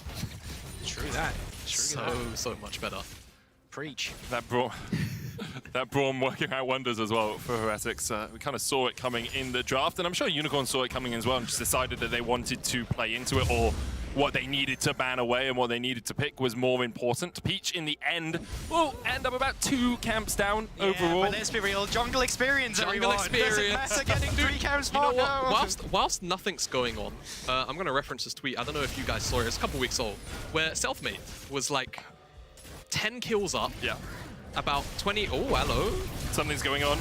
S18: True that.
S19: So much better.
S18: Preach.
S17: That Braum working out wonders as well for Heretics. We kind of saw it coming in the draft, and I'm sure Unicorn saw it coming as well and just decided that they wanted to play into it, or what they needed to ban away and what they needed to pick was more important. Peach, in the end, will end up about 2 camps down overall.
S18: But let's be real, jungle experience, everyone.
S19: Experience.
S18: Doesn't matter getting 3 camps.
S19: You know what? Whilst nothing's going on, I'm going to reference this tweet. I don't know if you guys saw it. It's a couple weeks old, where Selfmade was like 10 kills up.
S17: Yeah.
S19: About 20. Oh, hello.
S17: Something's going on.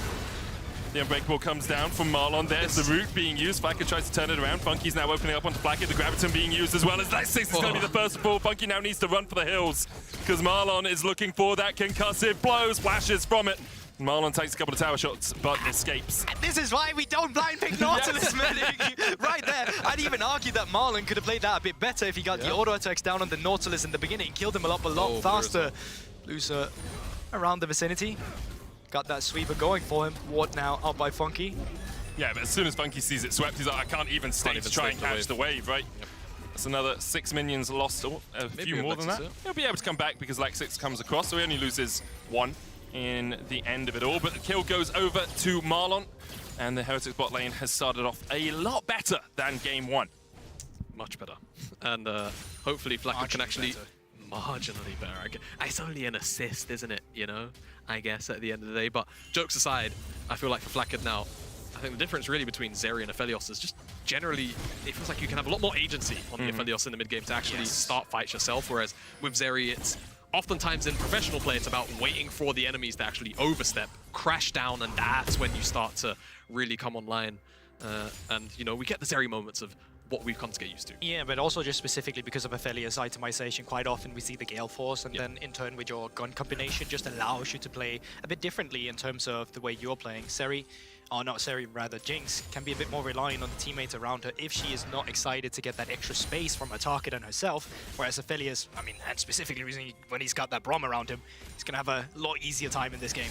S17: The Unbreakable comes down from Marlon. There's the root being used. Flacker tries to turn it around. Funky's now opening up onto Blackett. The Graviton being used as well as that 6 is going to be the first fall. Funky now needs to run for the hills because Marlon is looking for that concussive blow. Splashes from it. Marlon takes a couple of tower shots, but escapes.
S18: And this is why we don't blind pick Nautilus, Medic. Right there. I'd even argue that Marlon could have played that a bit better if he got the auto attacks down on the Nautilus in the beginning. Killed him a lot faster. Loser around the vicinity. Got that sweeper going for him. Ward now out by Funky.
S17: Yeah, but as soon as Funky sees it swept, he's like, I can't even stay to try and catch the wave, right? Yep. That's another 6 minions lost, or a few more than that. He'll be able to come back because Lexix comes across, so he only loses 1 in the end of it all. But the kill goes over to Marlon, and the Heretics bot lane has started off a lot better than game 1.
S19: Much better. And hopefully Flacker can actually... Marginally better. It's only an assist, isn't it? You know, I guess at the end of the day. But jokes aside, I feel like for Flacker now, I think the difference really between Zeri and Aphelios is just generally, it feels like you can have a lot more agency on the Aphelios in the mid game to actually start fights yourself. Whereas with Zeri, it's oftentimes in professional play, it's about waiting for the enemies to actually overstep, crash down, and that's when you start to really come online. And you know, we get the Zeri moments of what we've come to get used to.
S18: Yeah, but also just specifically because of Aphelios itemization, quite often we see the Gale Force, and then in turn with your gun combination just allows you to play a bit differently in terms of the way you're playing. Seri, or not Seri, rather Jinx, can be a bit more reliant on the teammates around her if she is not excited to get that extra space from her target and herself, whereas Aphelios, I mean, and specifically when he's got that Braum around him, he's going to have a lot easier time in this game.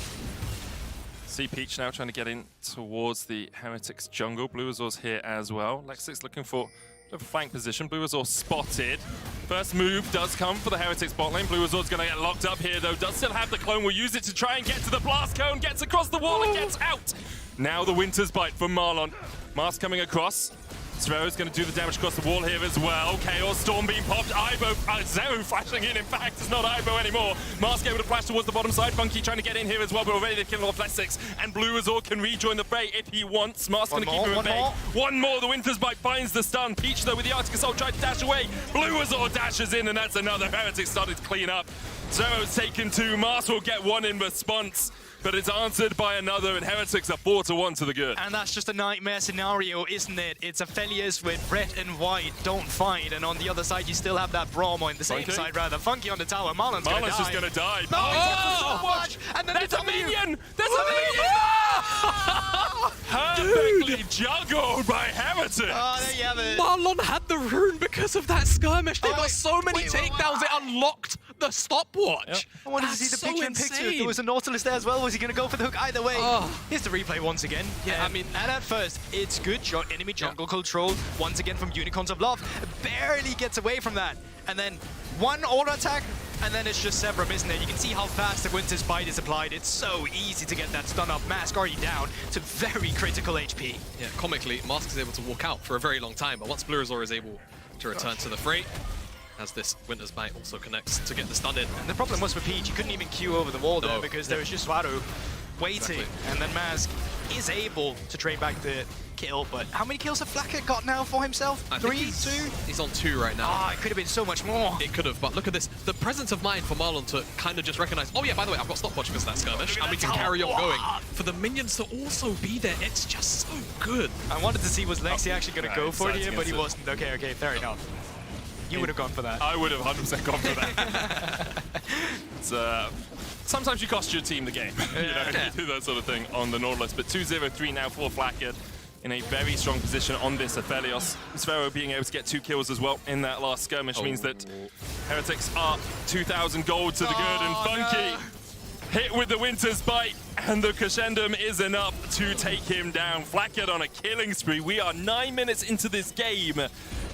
S17: See Peach now trying to get in towards the Heretics jungle. Blue Azor's here as well. Lexix looking for of flank position. Blue Azor spotted. First move does come for the Heretics bot lane. Blue Azor's going to get locked up here, though. Does still have the clone. Will use it to try and get to the blast cone. Gets across the wall and gets out. Now the Winter's Bite from Marlon. Mask coming across. Svero's going to do the damage across the wall here as well. Chaos Storm being popped. Ibo, Zero flashing in fact, it's not Ibo anymore. Mask able to flash towards the bottom side. Funky trying to get in here as well, but already they've killed off Lessix. And Blue Azor can rejoin the fray if he wants. Mask going to keep him at bay. One more, the Winter's Bite finds the stun. Peach, though, with the Arctic Assault, tried to dash away. Blue Azor dashes in, and that's another. Heretic started to clean up. Zero's taken 2. Mask will get 1 in response, but it's answered by another, and Heretics are 4-1 to the good.
S18: And that's just a nightmare scenario, isn't it? It's Aphelios with red and white don't fight, and on the other side you still have that Braum, or in the same side rather. Funky on the tower, Marlon's gonna die.
S17: just gonna die.
S18: No,
S17: oh,
S18: so much! And then
S17: there's a minion! There's
S18: a
S17: minion! Perfectly juggled by Heretics!
S18: Oh, there you have it.
S19: Marlon had the rune because of that skirmish. They got so many takedowns, it unlocked the stopwatch.
S18: Yep. I wanted to see the picture in picture. There was a Nautilus there as well. Was he going to go for the hook? Either way, here's the replay once again.
S19: Yeah, I mean,
S18: and at first, it's good enemy jungle control once again from Unicorns of Love. Barely gets away from that. And then one auto attack, and then it's just Severum, isn't it? You can see how fast the Winter's Bite is applied. It's so easy to get that stun up. Mask already down to very critical HP.
S19: Yeah, comically, Mask is able to walk out for a very long time, but once Blue Azor is able to return to the fray, as this Winter's Bite also connects to get the stun in.
S18: And the problem was for Peach, he couldn't even queue over the wall there because there was just Swaro waiting, and then Mask is able to trade back the kill, but how many kills have Flacker got now for himself? 3, 2?
S19: He's on 2 right now.
S18: Ah, it could have been so much more.
S19: It could have, but look at this. The presence of mind for Marlon to kind of just recognize, oh yeah, by the way, I've got stopwatch because of that skirmish, and we can carry on going. For the minions to also be there, it's just so good.
S18: I wanted to see was Lexi actually going to go for it here, but he wasn't. Okay, fair enough. You would have gone for that.
S17: I would have 100% gone for that. It's, sometimes you cost your team the game. You do that sort of thing on the Nautilus. But 2-0-3 now for Flacker in a very strong position on this Aphelios. Sphero being able to get 2 kills as well in that last skirmish means that Heretics are 2,000 gold to the good, and Funky hit with the Winter's Bite, and the crescendum is enough to take him down. Flacker on a killing spree. We are 9 minutes into this game,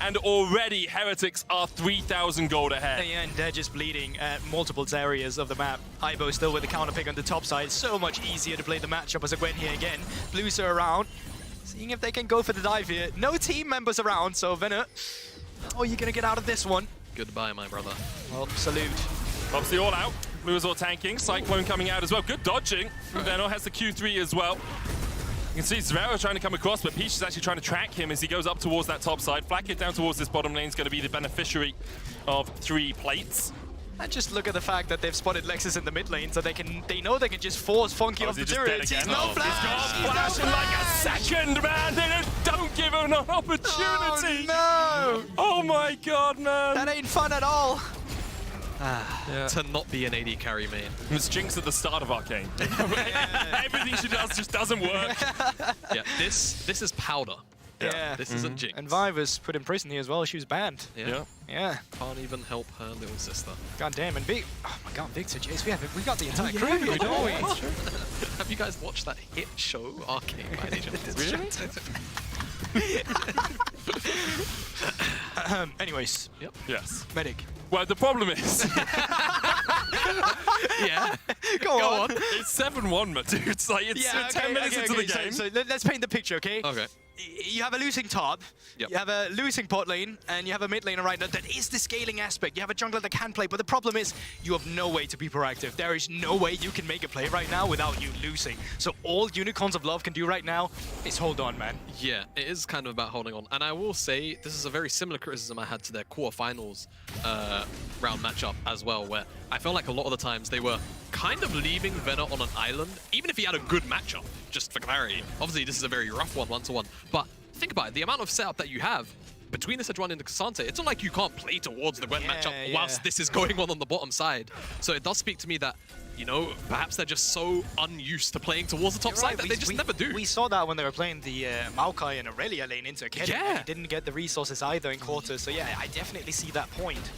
S17: and already Heretics are 3,000 gold ahead.
S18: Yeah, and they're just bleeding at multiple areas of the map. Ibo still with the counter pick on the top side. So much easier to play the matchup as a Gwen here again. Blues are around, seeing if they can go for the dive here. No team members around, so Venner, how are you going to get out of this one?
S19: Goodbye, my brother.
S18: Well, salute.
S17: Obviously all out. Blue Azor tanking. Cyclone coming out as well. Good dodging. Venno has the Q3 as well. You can see Zvero trying to come across, but Peach is actually trying to track him as he goes up towards that top side. Flackett down towards this bottom lane is going to be the beneficiary of 3 plates.
S18: And just look at the fact that they've spotted Lexus in the mid lane, so they know they can just force Funky off the turret. He's no flash!
S17: He's got flash in like a second, man! They don't give him an opportunity!
S18: Oh, no!
S17: Oh my god, man!
S18: That ain't fun at all!
S19: To not be an AD carry main.
S17: It's Jinx at the start of Arcane. Everything she does just doesn't work.
S19: Yeah, this is powder.
S18: Yeah.
S19: This isn't Jinx.
S18: And Vi was put in prison here as well. She was banned.
S19: Yeah.
S18: Yeah.
S19: Can't even help her little sister.
S18: God damn, and oh my god, Victor, Jace, we got the entire crew here, don't we?
S19: Have you guys watched that hit show, Arcane by any chance?
S18: Really? Anyways.
S19: Yep.
S17: Yes.
S18: Medic.
S17: Well, the problem is...
S19: Yeah.
S18: Go on.
S17: It's 7-1, my dude. It's like, it's 10 minutes into the game.
S18: So let's paint the picture, okay?
S19: Okay.
S18: You have a losing top, you have a losing bot lane, and you have a mid laner right now. That is the scaling aspect. You have a jungler that can play, but the problem is you have no way to be proactive. There is no way you can make a play right now without you losing. So all Unicorns of Love can do right now is hold on, man.
S19: Yeah, it is kind of about holding on. And I will say, this is a very similar criticism I had to their quarterfinals round matchup as well, where I felt like a lot of the times they were kind of leaving Venner on an island, even if he had a good matchup, just for clarity. Obviously, this is a very rough one-to-one, but think about it, the amount of setup that you have between the Sejuani and the Cassante, it's not like you can't play towards the Gwen matchup whilst this is going on the bottom side. So it does speak to me that, you know, perhaps they're just so unused to playing towards the top side that they just never do.
S18: We saw that when they were playing the Maokai and Aurelia lane into Academy.
S19: Yeah.
S18: They didn't get the resources either in quarters, so yeah, I definitely see that point.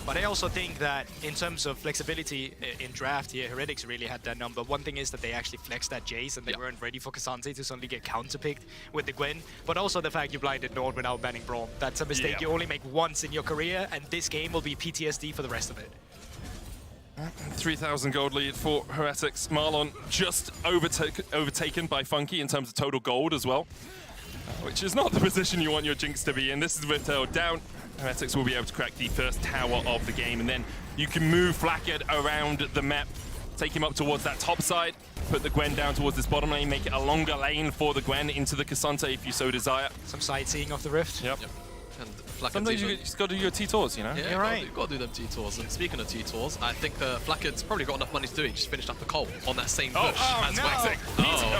S18: But I also think that in terms of flexibility in draft here, Heretics really had that number. One thing is that they actually flexed that Jace and they weren't ready for K'Sante to suddenly get counterpicked with the Gwen. But also the fact you blinded Nord without banning Braum. That's a mistake you only make once in your career, and this game will be PTSD for the rest of it.
S17: 3,000 gold lead for Heretics. Marlon just overtaken by Funky in terms of total gold as well, which is not the position you want your Jinx to be in. This is Riftail down. Heretics will be able to crack the first tower of the game, and then you can move Flakked around the map, take him up towards that top side, put the Gwen down towards this bottom lane, make it a longer lane for the Gwen into the K'Sante if you so desire.
S18: Some sightseeing of the Rift.
S17: Yep.
S19: And Flakked's
S17: sometimes you just got to do your T-Tours, you know?
S19: Yeah,
S18: you're right.
S19: You've got to do them T-Tours. And speaking of T-Tours, I think Flakked's probably got enough money to do it. He just finished up the coal on that same push as Waxing.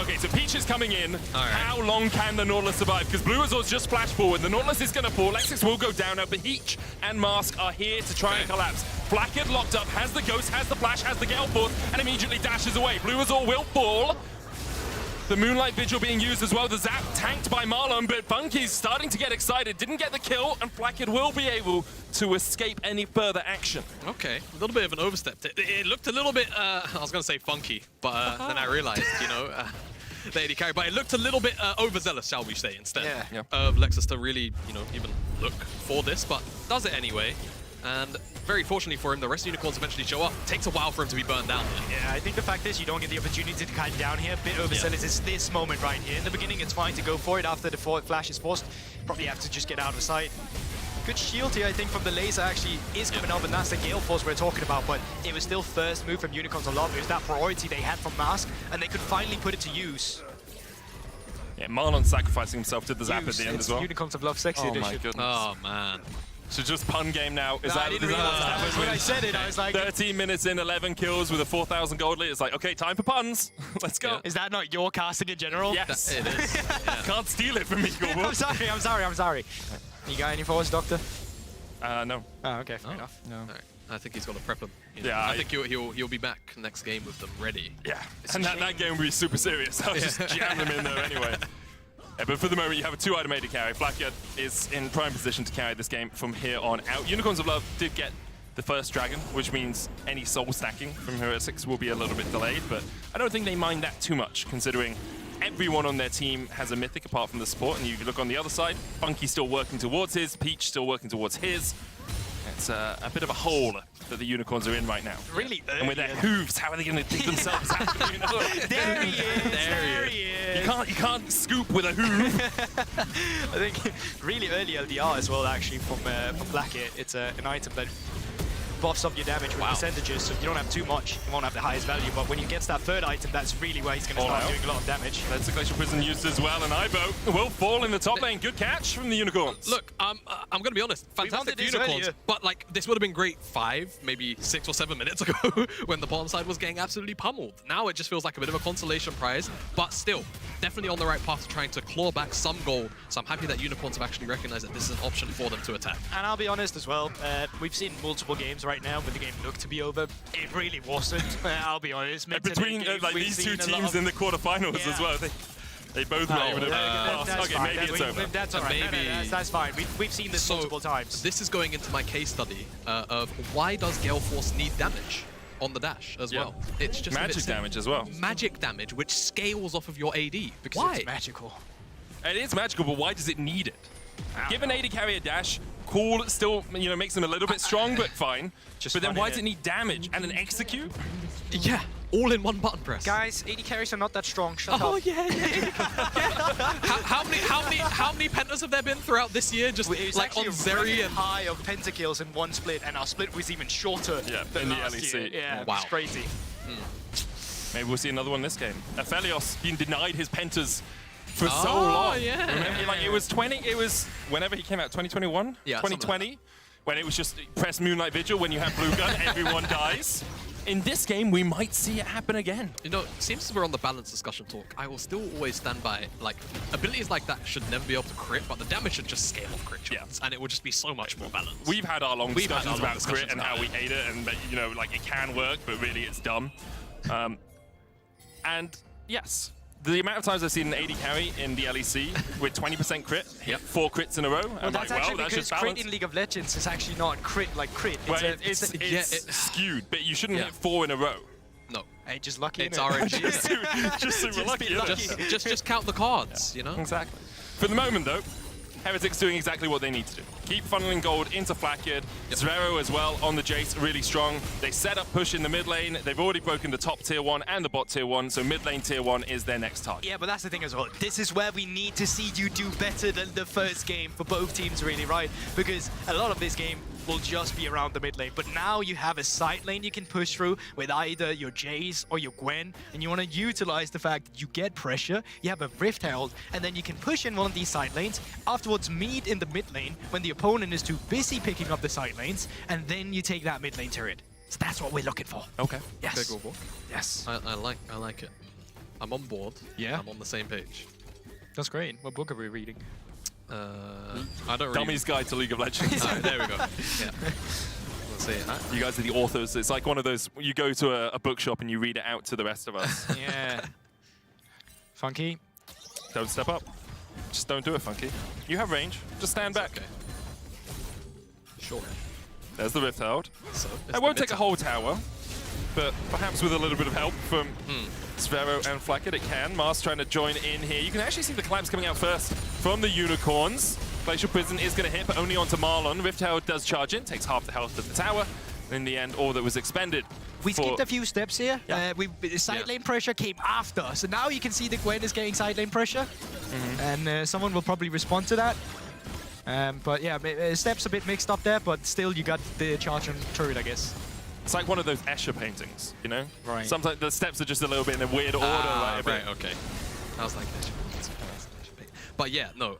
S17: Okay, so Peach is coming in.
S19: Right.
S17: How long can the Nautilus survive? Because Blue Azor's just flashed forward. The Nautilus is going to fall. Lexix will go down now, but Peach and Mask are here to try and collapse. Flakked locked up, has the Ghost, has the Flash, has the Gale Force, and immediately dashes away. Blue Azor will fall. The Moonlight Vigil being used as well. The Zap tanked by Marlon, but Funky's starting to get excited. Didn't get the kill, and Flakked will be able to escape any further action.
S19: Okay, a little bit of an overstep. It looked a little bit, I was going to say funky, but then I realized, you know, the AD carry, but it looked a little bit overzealous, shall we say, instead of Lexus to really, you know, even look for this, but does it anyway. And very fortunately for him, the rest of Unicorns eventually show up. Takes a while for him to be burned down.
S18: Yeah, I think the fact is you don't get the opportunity to kite down here. A bit overzealous is this moment right here. In the beginning, it's fine to go for it. After the flash is forced, probably have to just get out of sight. Good shield here, I think, from the laser actually is coming up, and that's the Gale Force we're talking about, but it was still first move from Unicorns a lot. It was that priority they had from Mask, and they could finally put it to use.
S17: Yeah, Marlon sacrificing himself to the Zap at the end as well.
S18: Unicorns of Love Sexy Edition.
S17: Oh my goodness.
S19: Oh man.
S17: So just pun game now. Is that
S18: when I said it, I was like...
S17: 13 minutes in, 11 kills with a 4,000 gold lead. It's like, okay, time for puns. Let's go.
S18: Yeah. Is that not your casting in general?
S17: Yes.
S19: It is.
S17: Can't steal it from me, Google.
S18: I'm sorry. You got any forwards, Doctor?
S17: No.
S18: Oh, okay, fair enough.
S17: No.
S19: Right. I think he's got to prep them.
S17: Yeah,
S19: I think he'll be back next game with them ready.
S17: Yeah, and that game will be super serious. I'll just jam them in there anyway. Yeah, but for the moment, you have a 2-item AD carry. Flakked is in prime position to carry this game from here on out. Unicorns of Love did get the first dragon, which means any soul stacking from Heretics will be a little bit delayed, but I don't think they mind that too much, considering everyone on their team has a mythic apart from the support, and you look on the other side, Funky still working towards his, Peach still working towards his. It's a bit of a hole that the Unicorns are in right now.
S18: Really early.
S17: And with their hooves, how are they going to dig themselves out? You know?
S18: There he is.
S17: You can't scoop with a hoof.
S18: I think really early LDR as well, actually, from Flakked. It's an item that buffs up your damage with percentages, so if you don't have too much, you won't have the highest value, but when you get to that third item, that's really where he's going to start doing a lot of damage.
S17: That's the Glacial Prison used as well, and Ivo will fall in the top lane. Good catch from the Unicorns.
S19: Look, I'm going to be honest, fantastic Unicorns, but like this would have been great 5, maybe 6 or 7 minutes ago when the bottom side was getting absolutely pummeled. Now it just feels like a bit of a consolation prize, but still, definitely on the right path to trying to claw back some gold, so I'm happy that Unicorns have actually recognized that this is an option for them to attack.
S18: And I'll be honest as well, we've seen multiple games right now when the game looked to be over. It really wasn't. I'll be honest.
S17: Between like these two teams in the quarterfinals as well, they both were able to pass. Okay, maybe it's over.
S18: That's all right. That's fine. We've seen this multiple times.
S19: This is going into my case study of why does Gale Force need damage on the dash as well? It's just
S17: magic damage as well.
S19: Magic damage, which scales off of your AD.
S18: Because
S19: why?
S18: It's magical.
S17: It is magical, but why does it need it? Give an AD carry a dash. Cool, still, you know, makes them a little bit strong, but fine. But then why does it need damage and an execute?
S19: Yeah, all in one button press.
S18: Guys, AD carries are not that strong. Shut up.
S19: Oh yeah. How many pentas have there been throughout this year? Just like on Zeri and
S18: high of pentakills in one split, and our split was even shorter than
S17: in the
S18: last
S17: LEC.
S18: year. Yeah,
S19: wow,
S18: it's crazy.
S17: Maybe we'll see another one this game. Aphelios being denied his pentas for so long.
S19: Yeah.
S17: Remember, like it was whenever he came out, 2021, 2020, when it was just press Moonlight Vigil. When you have blue gun, everyone dies. In this game, we might see it happen again.
S19: You know, since we're on the balance discussion talk, I will still always stand by, like, abilities like that should never be able to crit, but the damage should just scale off crit chance, and it would just be so much more balanced.
S17: We've had our long discussions about crit and how we hate it, and you know, like it can work, but really it's dumb. And yes, the amount of times I've seen an AD carry in the LEC with 20% crit, hit 4 crits in a row,
S18: Well,
S17: I'm
S18: that's
S17: like,
S18: actually
S17: well, that's
S18: because
S17: just
S18: crit
S17: balance.
S18: in League of Legends is actually not crit like crit.
S17: Well, it's skewed, but you shouldn't hit 4 in a row.
S19: No.
S18: Hey, just lucky.
S19: It's RNG.
S17: just super lucky.
S19: Just count the cards, you know?
S17: Exactly. For the moment, though, Heretics doing exactly what they need to do. Keep funneling gold into Flakkid. Zvero as well on the Jace, really strong. They set up push in the mid lane. They've already broken the top tier 1 and the bot tier 1, so mid lane tier 1 is their next target.
S18: Yeah, but that's the thing as well. This is where we need to see you do better than the first game for both teams, really, right? Because a lot of this game will just be around the mid lane. But now you have a side lane you can push through with either your Jace or your Gwen, and you want to utilize the fact that you get pressure, you have a Rift Herald, and then you can push in one of these side lanes, afterwards meet in the mid lane when the opponent is too busy picking up the side lanes, and then you take that mid lane turret. So that's what we're looking for.
S17: Okay.
S18: Yes.
S19: Okay, go for.
S18: Yes.
S19: I like it. I'm on board.
S18: Yeah.
S19: I'm on the same page.
S18: That's great. What book are we reading?
S19: I don't
S17: Dummy's Guide to League of Legends.
S19: There we go. Yeah. Let's see.
S17: You guys are the authors. It's like one of those, you go to a bookshop and you read it out to the rest of us.
S18: Yeah. Funky.
S17: Don't step up. Just don't do it, Funky. You have range. Just stand back.
S19: Okay. Sure.
S17: There's the Rift Herald.
S19: So,
S17: I won't take a whole tower, but perhaps with a little bit of help from Zvero and Flakkid, it can. Mars trying to join in here. You can actually see the collapse coming out first from the Unicorns. Glacial Prison is going to hit, but only onto Marlon. Rift Herald does charge in, takes half the health of the tower. In the end, all that was expended.
S18: We skipped a few steps here.
S17: Yeah.
S18: Side lane pressure came after. So now you can see the Gwen is getting side lane pressure. And someone will probably respond to that. But yeah, steps a bit mixed up there, but still you got the charge and turret, I guess.
S17: It's like one of those Escher paintings, you know?
S18: Right.
S17: Sometimes the steps are just a little bit in a weird order.
S19: Right, okay. I was like, but yeah, no,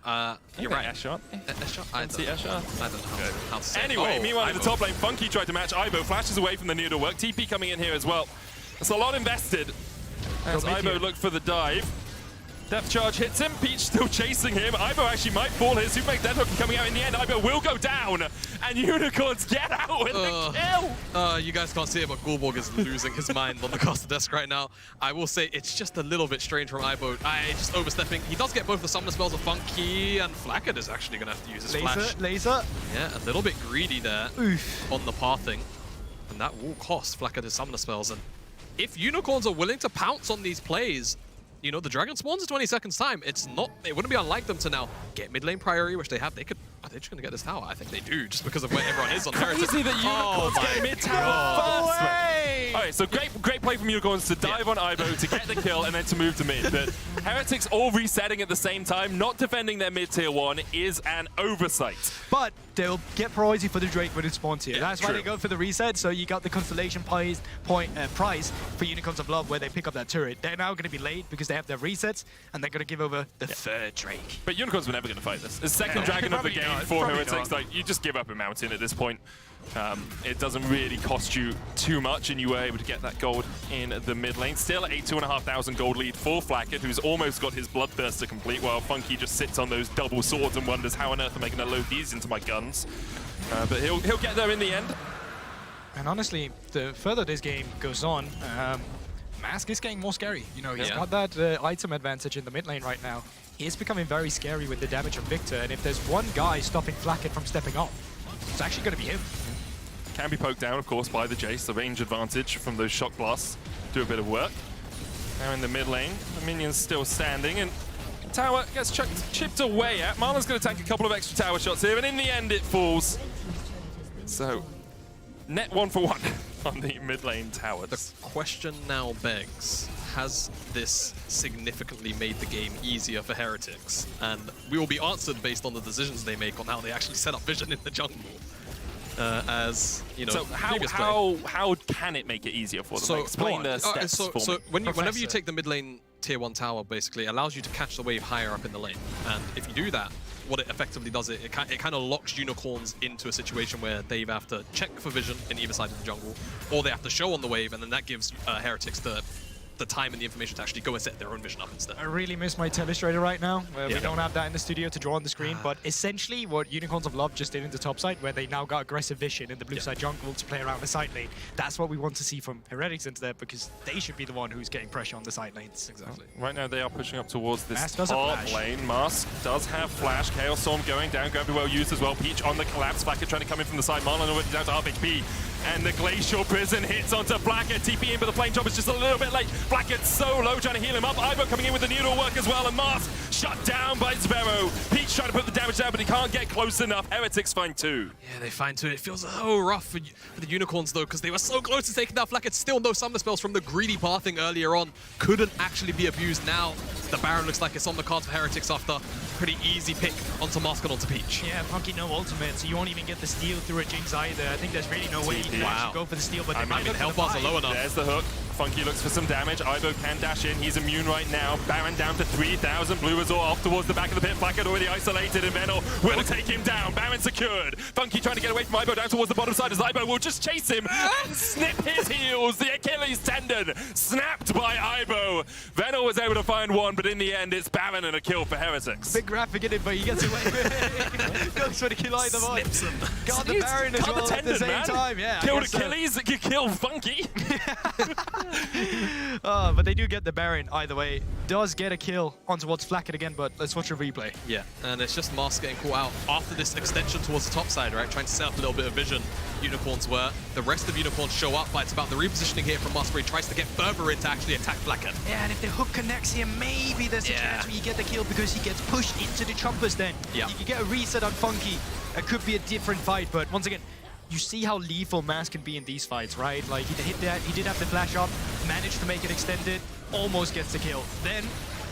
S19: you're right.
S17: Escher.
S19: Escher? I don't
S17: Escher.
S19: I don't know how to say it.
S17: Anyway,
S19: Oh,
S17: meanwhile, in the
S19: Ivo.
S17: top lane, Funky tried to match Ivo, flashes away from the needle work. TP coming in here as well. It's a lot invested as Ivo looked for the dive. Depth charge hits him. Peach still chasing him. Ivo actually might fall here. Super Dead Hook coming out in the end. Ivo will go down. And Unicorns get out with the kill.
S19: You guys can't see it, but Gulborg is losing his mind on the caster desk right now. I will say it's just a little bit strange from Ivo. Just overstepping. He does get both the summoner spells of Funky, and Flakkid is actually going to have to use his flash.
S18: Laser.
S19: Yeah, a little bit greedy there on the pathing. And that will cost Flakkid his summoner spells. And if Unicorns are willing to pounce on these plays, you know, the Dragon spawns in 20 seconds time. It wouldn't be unlike them to now get mid lane priority, which they have. Are they just going to get this tower? I think they do, just because of where everyone is on Heretics.
S17: Crazy that Unicorns get mid tower first. Alright, so great play from Unicorns to dive on Ivo to get the kill and then to move to mid. But Heretics all resetting at the same time, not defending their mid tier 1 is an oversight.
S18: But they'll get priority for the Drake when it spawns here.
S17: Yeah,
S18: That's why they go for the reset. So you got the Constellation prize for Unicorns of Love where they pick up that turret. They're now going to be late because they have their resets and they're going to give over the third Drake.
S17: But Unicorns were never going to fight this. It's second dragon of the game for Heretics. Like, you just give up a mountain at this point. It doesn't really cost you too much, and you were able to get that gold in the mid lane. Still a 2,500 gold lead for Flakkid, who's almost got his Bloodthirster complete, while Funky just sits on those double swords and wonders how on earth am I going to load these into my guns. But he'll get there in the end.
S18: And honestly, the further this game goes on, Mask is getting more scary. You know, he's got that item advantage in the mid lane right now. He is becoming very scary with the damage of Victor, and if there's one guy stopping Flakkid from stepping up, it's actually going to be him.
S17: Can be poked down, of course, by the Jace. The range advantage from those shock blasts do a bit of work. Now in the mid lane, the minion's still standing, and tower gets chipped away at. Marlon's going to tank a couple of extra tower shots here, and in the end it falls. So, net 1 for 1 on the mid lane towers.
S19: The question now begs, has this significantly made the game easier for Heretics? And we will be answered based on the decisions they make on how they actually set up vision in the jungle. As you know,
S17: so how can it make it easier for them?
S19: So
S17: like, explain the steps for me.
S19: Whenever you take the mid lane tier 1 tower, basically it allows you to catch the wave higher up in the lane. And if you do that, what it effectively does, it kind of locks Unicorns into a situation where they either have to check for vision in either side of the jungle, or they have to show on the wave, and then that gives Heretics the the time and the information to actually go and set their own mission up instead.
S18: I really miss my telestrator right now. We don't have that in the studio to draw on the screen, but essentially what Unicorns of Love just did in the top side, where they now got aggressive vision in the blue side jungle to play around the side lane, that's what we want to see from Heretics into there, because they should be the one who's getting pressure on the side lanes.
S19: Exactly.
S17: Right now they are pushing up towards this
S18: Mask does have
S17: top
S18: flash.
S17: lane. Mask does have flash. Chaos Storm going down, going to be well used as well. Peach on the collapse. Flacker trying to come in from the side. Marlon already down to half HP. And the Glacial Prison hits onto Flacker. TP in, but the flame job is just a little bit late. Flacker's so low, trying to heal him up. Ivo coming in with the needle work as well, and Mask shut down by Zvero. Peach trying to put the damage down, but he can't get close enough. Heretics find 2.
S19: Yeah, they find 2. It feels so rough for the Unicorns, though, because they were so close to taking down Flacker. Still no Summoner spells from the greedy pathing earlier on. Couldn't actually be abused. Now the Baron looks like it's on the cards for Heretics after pretty easy pick onto Mask and onto Peach.
S18: Yeah, Funky no ultimate, so you won't even get the steal through a Jinx either. I think there's really no way you can actually go for the steal, but
S17: I
S18: they might
S17: mean,
S18: look
S19: health bars are low enough.
S17: There's the hook. Funky looks for some damage. Ivo can dash in. He's immune right now. Baron down to 3,000. Blue Resort off towards the back of the pit. Flacker already isolated, and Venel will take him down. Baron secured. Funky trying to get away from Ivo down towards the bottom side as Ivo will just chase him and snip his heels. The Achilles tendon snapped by Ivo. Venel was able to find one, but in the end, it's Baron and a kill for Heretics.
S18: Big graphic in it, but he gets away with it. Goes for the kill either way.
S19: Snips him.
S18: Got the Baron as well at the same time. Yeah,
S17: Killed Achilles, killed Funky.
S18: But they do get the Baron either way. Does get a kill on towards Flacket again, but let's watch a replay.
S19: Yeah, and it's just Mask getting caught out after this extension towards the top side, right? Trying to set up a little bit of vision. Unicorns were. The rest of Unicorns show up, but it's about the repositioning here from Mask where he tries to get further in to actually attack Flacket.
S18: Yeah, and if the hook connects here, maybe there's a chance where you get the kill because he gets pushed into the choppers then.
S19: Yeah.
S18: You can get a reset on Funky. It could be a different fight, but once again, you see how lethal Mask can be in these fights, right? Like, he hit that, he did have the flash up, managed to make it extended, almost gets the kill. Then,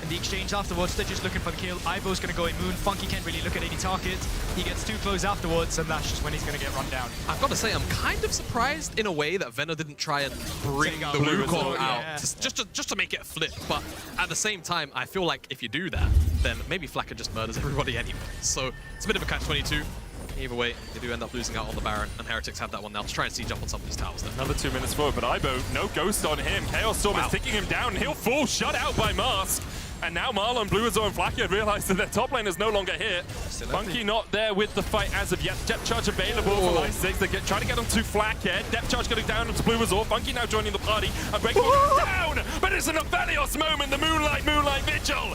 S18: in the exchange afterwards, they're just looking for the kill. Ivo's gonna go immune. Funky can't really look at any targets. He gets too close afterwards, and that's just when he's gonna get run down.
S19: I've got to say, I'm kind of surprised in a way that Venno didn't try and bring the Wukong out just to make it a flip. But at the same time, I feel like if you do that, then maybe Flacker just murders everybody anyway. So it's a bit of a catch-22. Either way, they do end up losing out on the Baron, and Heretics have that one now to try and siege up on some of these towers then.
S17: Another 2 minutes forward, but Ivo, no ghost on him. Chaos Storm is taking him down. He'll fall shut out by Mask. And now Marlon, Blue Azor, and Flacker realize that their top lane is no longer here. Funky not there with the fight as of yet. Depth charge available from I6. They're trying to get onto Flacker. Depth charge going down onto Blue Azor. Funky now joining the party. And breaking down! But it's an Aphelios moment. The Moonlight Vigil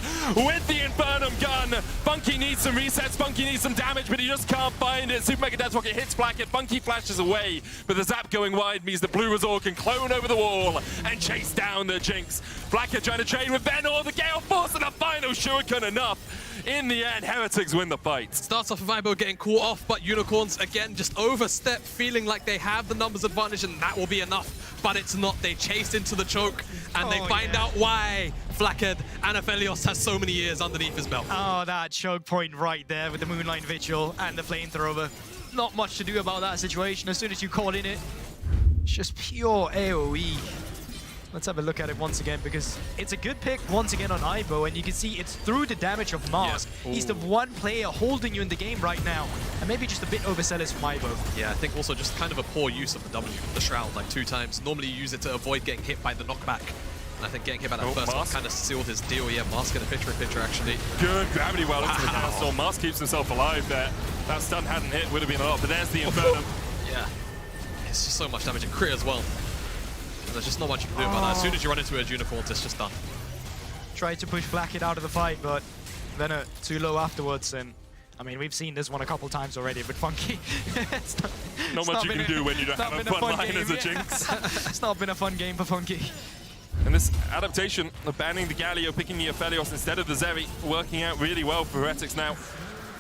S17: with the Infernum gun. Funky needs some resets. Funky needs some damage, but he just can't find it. Super Mega Death Rocket hits Flacker. Funky flashes away. But the zap going wide means the Blue Azor can clone over the wall and chase down the Jinx. Flacker trying to trade with Venor. The Gale Force and a final shuriken enough. In the end, Heretics win the fight.
S19: Starts off with Ivo getting caught off, but Unicorns, again, just overstep, feeling like they have the numbers advantage, and that will be enough. But it's not. They chase into the choke, and they find out why Flackhead and Aphelios has so many years underneath his belt.
S18: Oh, that choke point right there with the Moonlight Vigil and the Flamethrower. Not much to do about that situation. As soon as you call in it, it's just pure AoE. Let's have a look at it once again, because it's a good pick once again on Ivo, and you can see it's through the damage of Mask.
S19: Yeah.
S18: He's the one player holding you in the game right now, and maybe just a bit overzealous from Ivo.
S19: Yeah, I think also just kind of a poor use of the W, the Shroud, like 2 times. Normally you use it to avoid getting hit by the knockback. And I think getting hit by that first one kind of sealed his deal. Yeah, Mask in a picture actually.
S17: Good gravity well into the castle. Mask keeps himself alive there. That stun hadn't hit, would have been a lot, but there's the Infernum.
S19: Yeah, it's just so much damage and crit as well. There's just not much you can do about that. As soon as you run into a Unicorn, it's just done.
S18: Tried to push Blackhead out of the fight, but then too low afterwards. And I mean, we've seen this one a couple times already, but Funky.
S17: Not much you can do when you don't have a fun line as a Jinx.
S18: It's not been a fun game for Funky.
S17: And this adaptation of banning the Galio, picking the Aphelios instead of the Zeri, working out really well for Heretics now.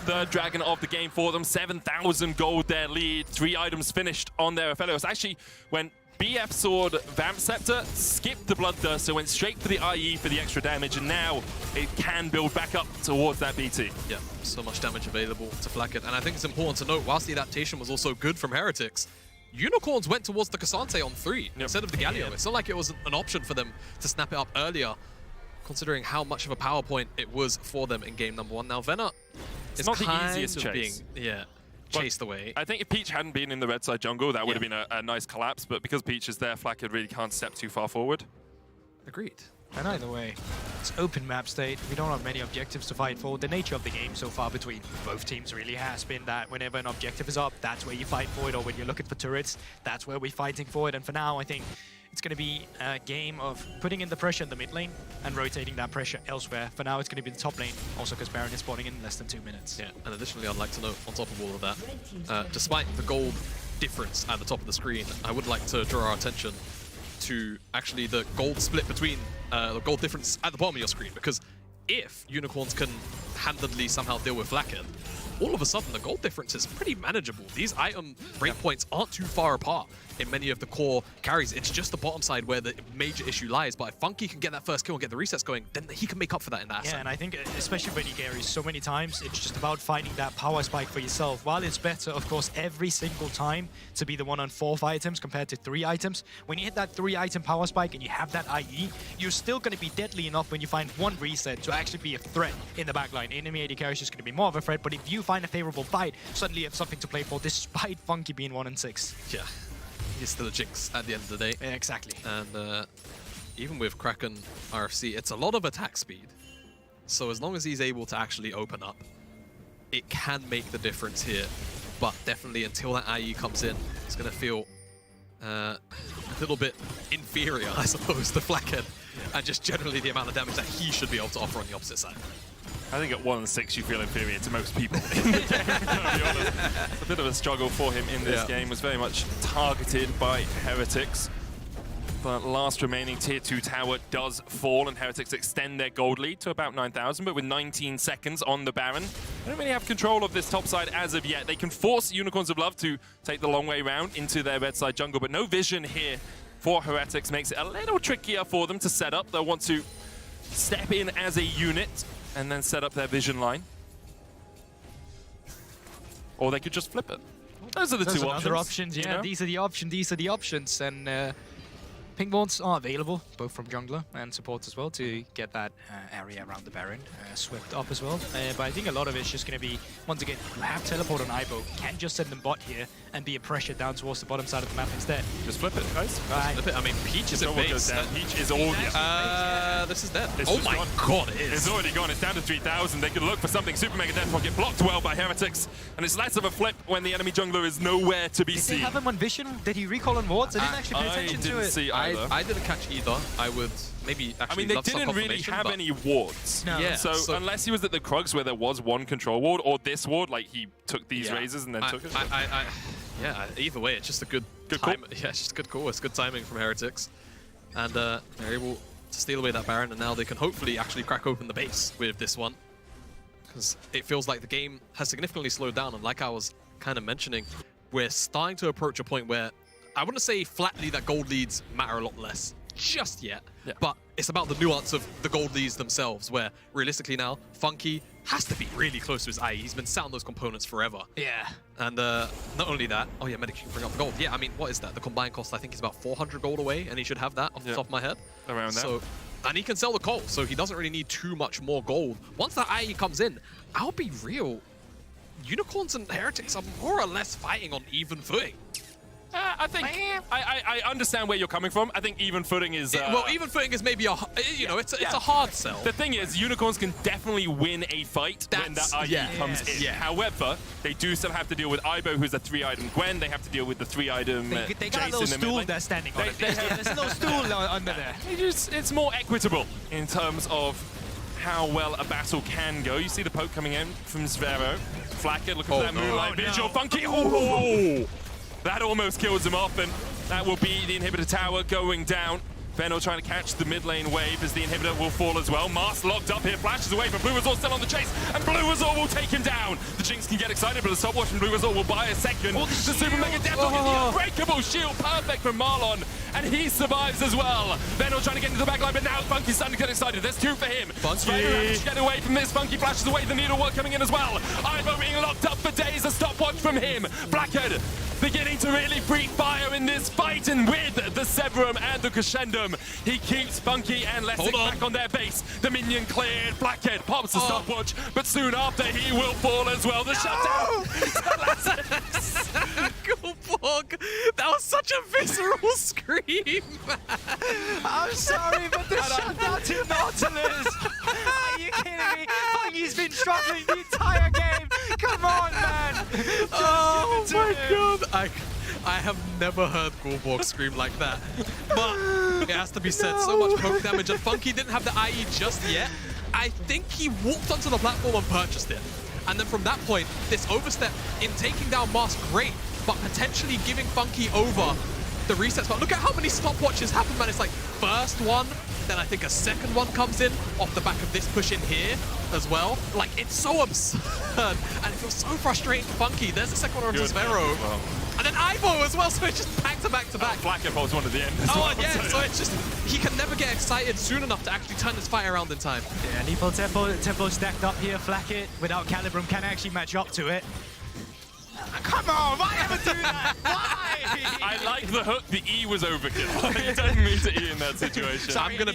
S17: Third Dragon of the game for them, 7,000 gold their lead, 3 items finished on their Aphelios. Actually, when BF Sword Vamp Scepter skipped the Bloodthirst, so went straight for the IE for the extra damage, and now it can build back up towards that BT.
S19: Yeah, so much damage available to Flacket. And I think it's important to note, whilst the adaptation was also good from Heretics, Unicorns went towards the Cassante on 3 instead of the Galio. It's not like it was an option for them to snap it up earlier, considering how much of a power point it was for them in game number 1. Now, Venna is
S17: not
S19: kind
S17: the easiest
S19: of
S17: chase.
S19: Chased away.
S17: I think if Peach hadn't been in the red side jungle, that would have been a nice collapse, but because Peach is there, Flacker really can't step too far forward.
S19: Agreed.
S18: And either way, it's open map state. We don't have many objectives to fight for. The nature of the game so far between both teams really has been that whenever an objective is up, that's where you fight for it, or when you're looking for turrets, that's where we're fighting for it. And for now, I think it's going to be a game of putting in the pressure in the mid lane and rotating that pressure elsewhere. For now, it's going to be the top lane, also because Baron is spawning in less than 2 minutes.
S19: Yeah, and additionally, I'd like to note, on top of all of that, despite the gold difference at the top of the screen, I would like to draw our attention to actually the gold split between the gold difference at the bottom of your screen, because if Unicorns can handedly somehow deal with Flacken, all of a sudden the gold difference is pretty manageable. These item breakpoints aren't too far apart in many of the core carries. It's just the bottom side where the major issue lies. But if Funky can get that first kill and get the resets going, then he can make up for that in that
S18: Yeah,
S19: asset.
S18: and I think especially when you carry so many times, it's just about finding that power spike for yourself. While it's better, of course, every single time to be the one on 4 items compared to 3 items, when you hit that 3-item power spike and you have that IE, you're still going to be deadly enough when you find one reset to actually be a threat in the backline. Enemy AD carry is just going to be more of a threat, but if you find a favorable fight, suddenly you have something to play for, despite Funky being 1 and 6.
S19: Yeah. He's still a jinx at the end of the day.
S18: Yeah, exactly.
S19: And even with Kraken RFC, it's a lot of attack speed. So as long as he's able to actually open up, it can make the difference here. But definitely until that IE comes in, it's going to feel a little bit inferior, I suppose, to Flackhead. And just generally the amount of damage that he should be able to offer on the opposite side.
S17: I think at 1 and 6 you feel inferior to most people. To be honest. A bit of a struggle for him in this game, was very much targeted by Heretics. But last remaining tier 2 tower does fall, and Heretics extend their gold lead to about 9,000, but with 19 seconds on the Baron. They don't really have control of this top side as of yet. They can force Unicorns of Love to take the long way round into their red side jungle, but no vision here for Heretics makes it a little trickier for them to set up. They'll want to step in as a unit and then set up their vision line. Or they could just flip it. Those are the two options.
S18: Other options, yeah. You know? These are the options. And ping wards are available, both from jungler and support as well, to get that area around the Baron swept up as well. But I think a lot of it's just going to be, once again, you have teleport on Ibo, can just send them bot here and be a pressure down towards the bottom side of the map instead.
S17: Just flip it, guys.
S19: Right. Flip it. I mean, Peach is at base.
S17: Peach is all
S19: this is dead. Oh my god, it is.
S17: It's already gone. It's down to 3,000. They could look for something. Super Mega Death Pocket blocked well by Heretics. And it's less of a flip when the enemy jungler is nowhere to be seen.
S18: Did they have him on vision? Did he recall on wards? I didn't actually pay attention to it.
S17: See either.
S19: I didn't catch either. I would maybe actually
S17: they didn't really have any wards.
S18: No.
S19: Yeah,
S17: so unless he was at the Krugs where there was one control ward, or this ward, like he took these razors and then took it.
S19: Yeah, either way, it's just a good time. Yeah, it's just a good call. It's good timing from Heretics. And they're able to steal away that Baron, and now they can hopefully actually crack open the base with this one. Because it feels like the game has significantly slowed down, and like I was kind of mentioning, we're starting to approach a point where I wouldn't say flatly that gold leads matter a lot less just yet, but it's about the nuance of the gold leads themselves, where realistically now, Funky has to be really close to his IE. He's been sat on those components forever.
S18: Yeah.
S19: And not only that, oh yeah, Medic, you can bring up the gold. Yeah, I mean, what is that? The combined cost, I think, is about 400 gold away, and he should have that off the top of my head.
S17: Around that.
S19: So, and he can sell the coal, so he doesn't really need too much more gold. Once that IE comes in, I'll be real, Unicorns and Heretics are more or less fighting on even footing.
S17: I think I understand where you're coming from. I think even footing is
S19: well, even footing is maybe a it's a hard sell.
S17: The thing is, Unicorns can definitely win a fight when that IE comes in. Yeah. However, they do still have to deal with Ibo, who's a 3-item Gwen. They have to deal with the 3-item
S18: they got a little stool they're standing on. There's a little stool under there.
S17: It's more equitable in terms of how well a battle can go. You see the poke coming in from Zvero. Flacker looking for that Moonlight Vigil. Funky. Oh! That almost kills him off, and that will be the inhibitor tower going down. Benno trying to catch the mid lane wave as the inhibitor will fall as well. Mars locked up here, flashes away, but Blue Resort still on the chase, and Blue Resort will take him down. The Jinx can get excited, but the stopwatch from Blue Resort will buy a second. The Super Mega Death Dog is the unbreakable shield, perfect from Marlon, and he survives as well. Benno trying to get into the backline, but now Funky's starting to get excited. There's 2 for him. Funky to get away from this. Funky flashes away, the needlework coming in as well. Ivo being locked up for days, a stopwatch from him. Blackhead beginning to really breathe fire in this fight, and with the Severum and the Crescendum, he keeps Funky and Lessig back on their base. The minion cleared, Blackhead pops the stopwatch, but soon after he will fall as well. The shutdown!
S19: Go Dog, that was such a visceral scream.
S18: I'm sorry, but the shutdown to Nautilus. Are you kidding me? Funky's been struggling the entire game. Come on, man.
S19: Oh my god. I have never heard Gorborg scream like that. But it has to be said, so much poke damage, and Funky didn't have the IE just yet. I think he walked onto the platform and purchased it. And then from that point, this overstep in taking down Mask, great, but potentially giving Funky over the resets. But look at how many stopwatches happen, man. It's like first one, then I think a second one comes in off the back of this push in here as well. Like, it's so absurd. And it feels so frustrating for Funky. There's the second one on Zvero. And then Ivo as well, so it's just back to back to back.
S17: Flacker holds one at the end.
S19: So it's just, he can never get excited soon enough to actually turn this fight around in time.
S18: Yeah, Lethal tempo stacked up here. Flackett without Calibrum can actually match up to it. Come on, why ever do that? Why?
S17: I like the hook. The E was overkill. He didn't mean to E in that situation.
S19: So I'm gonna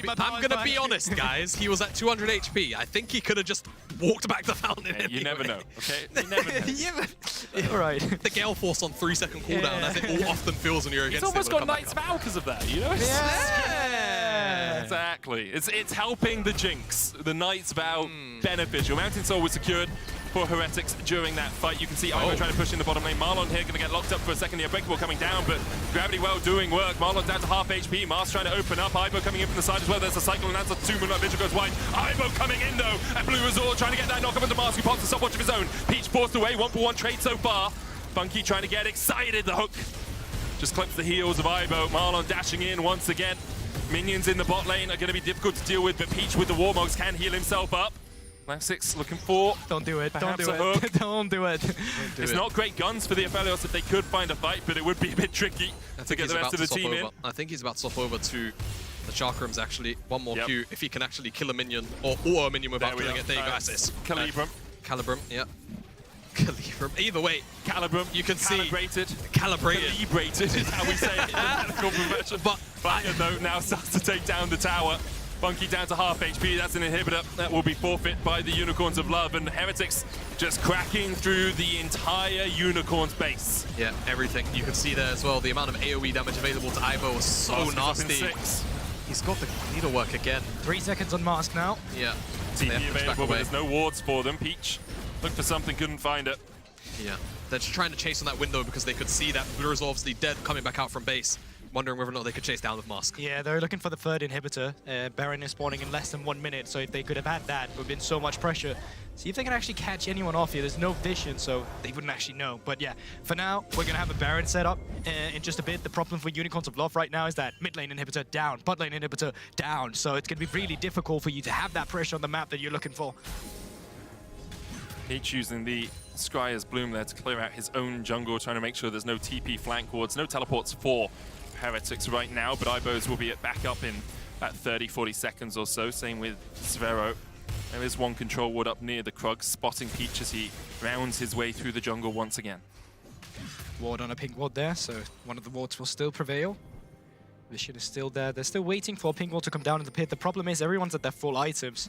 S19: be honest, guys. He was at 200 HP. I think he could have just walked back the fountain.
S17: Yeah, you
S19: anyway.
S17: never know, okay? You never know.
S19: Yeah,
S18: right.
S19: The Gale Force on 3-second cooldown, as it all often feels when you're against
S17: It's almost
S19: it.
S17: got Knight's Vow because of that, you know?
S19: Yeah.
S17: Exactly. It's helping the Jinx. The Knight's Vow beneficial. Mountain Soul was secured for Heretics during that fight. You can see Ivo trying to push in the bottom lane. Marlon here going to get locked up for a second. The Unbreakable coming down, but Gravity Well doing work. Marlon down to half HP. Mars trying to open up. Ivo coming in from the side as well. There's a cycle, and that's a 2 Moonlight Vigil goes wide. Ivo coming in though, and Blue Resort trying to get that knock up into Mars, who pops the stopwatch of his own. Peach forced away, 1-for-1 trade so far. Funky trying to get excited. The hook just clips the heels of Ivo. Marlon dashing in once again. Minions in the bot lane are going to be difficult to deal with, but Peach with the Warmogs can heal himself up. Last looking for.
S18: Don't do it. Don't do
S17: it.
S18: Don't do it.
S17: It's not great guns for the Aphelios if they could find a fight, but it would be a bit tricky to get the rest of the team in.
S19: I think he's about to swap over to the Chakrams, actually. One more Q. If he can actually kill a minion or a minion without killing it. There you go. Assist.
S17: Calibrum.
S19: Calibrum, yeah. Calibrum. Either way,
S17: Calibrum.
S19: You can see.
S17: Calibrated.
S19: Calibrated
S17: is how we say it in the medical profession. But Fire, though, now starts to take down the tower. Funky down to half HP, that's an inhibitor. That will be forfeit by the Unicorns of Love, and Heretics just cracking through the entire Unicorns base.
S19: Yeah, everything. You can see there as well, the amount of AoE damage available to Ivo was so nasty. He's got the needlework again.
S18: 3 seconds on Mask now.
S19: Yeah.
S17: TP available, but there's no wards for them. Peach looked for something, couldn't find it.
S19: Yeah, they're just trying to chase on that window because they could see that Blue is obviously dead coming back out from base. Wondering whether or not they could chase down with Mask.
S18: Yeah, they're looking for the third inhibitor. Baron is spawning in less than 1 minute, so if they could have had that, it would have been so much pressure. See if they can actually catch anyone off here. There's no vision, so they wouldn't actually know. But yeah, for now, we're going to have a Baron set up in just a bit. The problem for Unicorns of Love right now is that mid lane inhibitor down, bot lane inhibitor down. So it's going to be really difficult for you to have that pressure on the map that you're looking for.
S17: Peach using the Scryer's Bloom there to clear out his own jungle, trying to make sure there's no TP flank wards, no teleports for Heretics right now, but Ibos will be back up in about 30-40 seconds or so. Same with Zvero. There is one control ward up near the Krug, spotting Peach as he rounds his way through the jungle once again.
S18: Ward on a pink ward there, so one of the wards will still prevail. Vision is still there. They're still waiting for pink ward to come down in the pit. The problem is everyone's at their full items.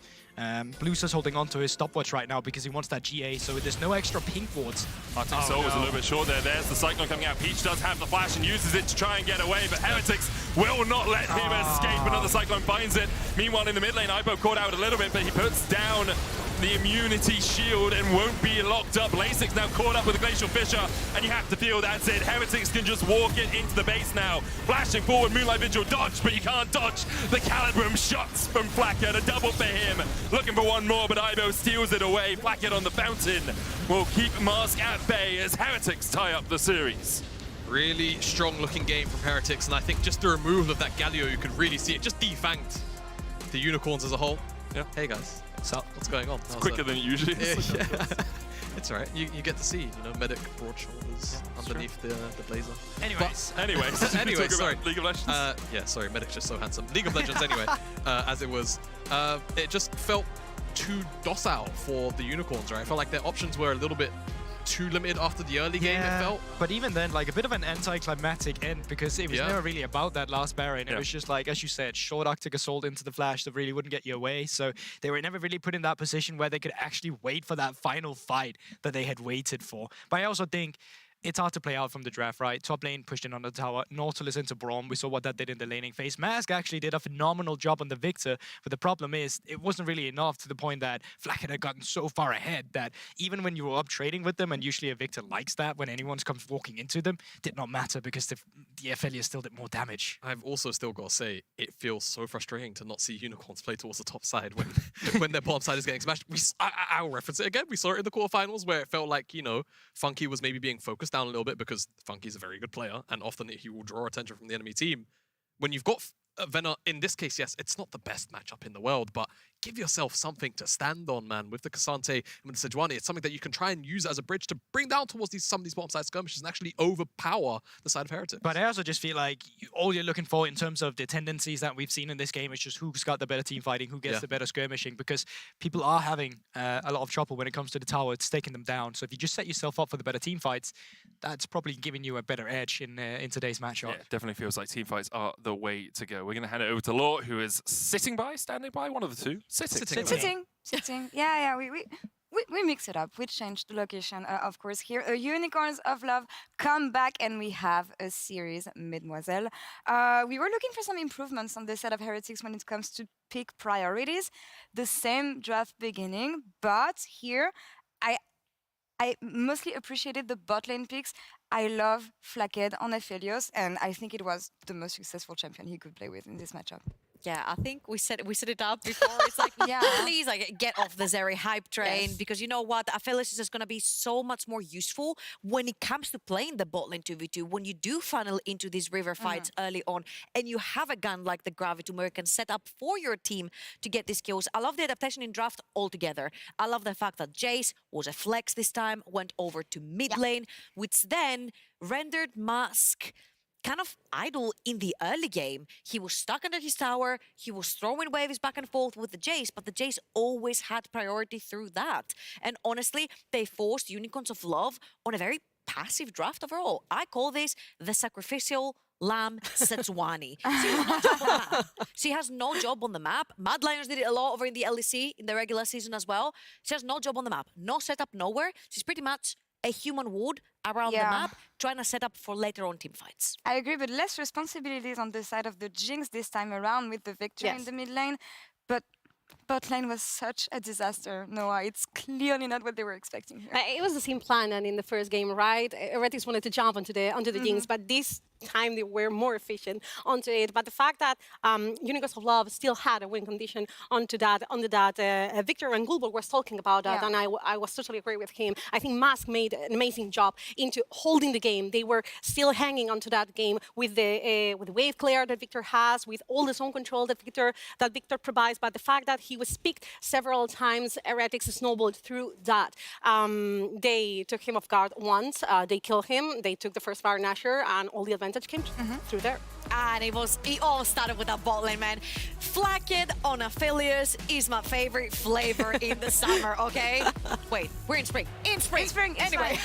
S18: Blues is holding on to his stopwatch right now because he wants that GA, so there's no extra pink wards.
S17: Arctic Soul was a little bit short there. There's the Cyclone coming out. Peach does have the flash and uses it to try and get away, but Heretics will not let him escape. Another Cyclone finds it. Meanwhile, in the mid lane, Ibo caught out a little bit, but he puts down the immunity shield and won't be locked up. Lasix now caught up with the Glacial Fissure, and you have to feel that's it. Heretics can just walk it into the base now. Flashing forward, Moonlight Vigil dodge, but you can't dodge the Calibrum shots from Flackett. A double for him. Looking for one more, but Ibo steals it away. Flackett on the fountain will keep Mask at bay as Heretics tie up the series.
S19: Really strong looking game from Heretics, and I think just the removal of that Galio, you could really see it just defanged the Unicorns as a whole.
S17: Yeah.
S19: Hey guys, what's going on?
S17: It's quicker than it usually is.
S19: Yeah. It's alright. You get to see, you know, Medic broad shoulders underneath the blazer.
S17: Anyways,
S19: sorry.
S17: League of Legends.
S19: Yeah, sorry. Medic's just so handsome. League of Legends, anyway. As it was, it just felt too docile for the Unicorns, right? I felt like their options were a little bit too limited after the early game, it felt.
S18: But even then, like a bit of an anticlimactic end because it was never really about that last Baron. It was just like, as you said, short Arctic Assault into the flash that really wouldn't get you away. So they were never really put in that position where they could actually wait for that final fight that they had waited for. But I also think it's hard to play out from the draft, right? Top lane pushed in on the tower, Nautilus into Braum. We saw what that did in the laning phase. Mask actually did a phenomenal job on the Victor, but the problem is it wasn't really enough to the point that Flacket had gotten so far ahead that even when you were up trading with them, and usually a Victor likes that when anyone comes walking into them, did not matter because the Aphelios still did more damage.
S19: I've also still got to say, it feels so frustrating to not see Unicorns play towards the top side when when their bottom side is getting smashed. I'll reference it again. We saw it in the quarterfinals where it felt like, you know, Funky was maybe being focused down a little bit because Funky's a very good player and often he will draw attention from the enemy team. When you've got Venner, in this case, yes, it's not the best matchup in the world, but give yourself something to stand on, man. With the Cassante and with the Sejuani, it's something that you can try and use as a bridge to bring down towards some of these bottom side skirmishes and actually overpower the side of Heretics.
S18: But I also just feel like all you're looking for in terms of the tendencies that we've seen in this game is just who's got the better team fighting, who gets the better skirmishing, because people are having a lot of trouble when it comes to the tower. It's taking them down. So if you just set yourself up for the better team fights, that's probably giving you a better edge in today's matchup.
S17: Yeah, definitely feels like team fights are the way to go. We're going to hand it over to Law, who is sitting by, standing by, one of the two.
S10: Sitting. Yeah. We mix it up. We changed the location, of course. Here, a Unicorns of Love come back, and we have a series, Mademoiselle. We were looking for some improvements on the side of Heretics when it comes to pick priorities. The same draft beginning, but here, I mostly appreciated the bot lane picks. I love Flackhead on Aphelios, and I think it was the most successful champion he could play with in this matchup.
S11: Yeah, I think we set it up before. It's like, please, like, get off the Zeri hype train, because you know what? Aphelios is just going to be so much more useful when it comes to playing the bot lane 2v2. When you do funnel into these river fights early on, and you have a gun like the Gravitum where you can set up for your team to get these kills. I love the adaptation in draft altogether. I love the fact that Jace was a flex this time, went over to mid lane, which then rendered Mask kind of idle in the early game. He was stuck under his tower, he was throwing waves back and forth with the Jace, but the Jace always had priority through that. And honestly, they forced Unicorns of Love on a very passive draft overall. I call this the sacrificial lamb Sejuani. She has no job on the map. Mad Lions did it a lot over in the LEC in the regular season as well. She has no job on the map, no setup nowhere. She's pretty much a human would around the map, trying to set up for later on team fights.
S10: I agree, but less responsibilities on the side of the Jinx this time around with the Victor in the mid lane. But bot lane was such a disaster, Noah. It's clearly not what they were expecting here.
S12: It was the same plan and in the first game, right? Heretics wanted to jump onto the Jinx, but this time they were more efficient onto it. But the fact that Unicorns of Love still had a win condition onto that Victor and Gulbul was talking about that, and I was totally agree with him. I think Mask made an amazing job into holding the game. They were still hanging onto that game with the wave clear that Victor has, with all the zone control that Victor provides. But the fact that he was picked several times, Heretics snowballed through that. They took him off guard once. They killed him. They took the first Fire Nasher, and all the advantage came through there.
S11: And it all started with that bot lane, man. Flacked on Aphelios is my favorite flavor in the summer, okay? Wait, we're in spring. In spring. Anyway,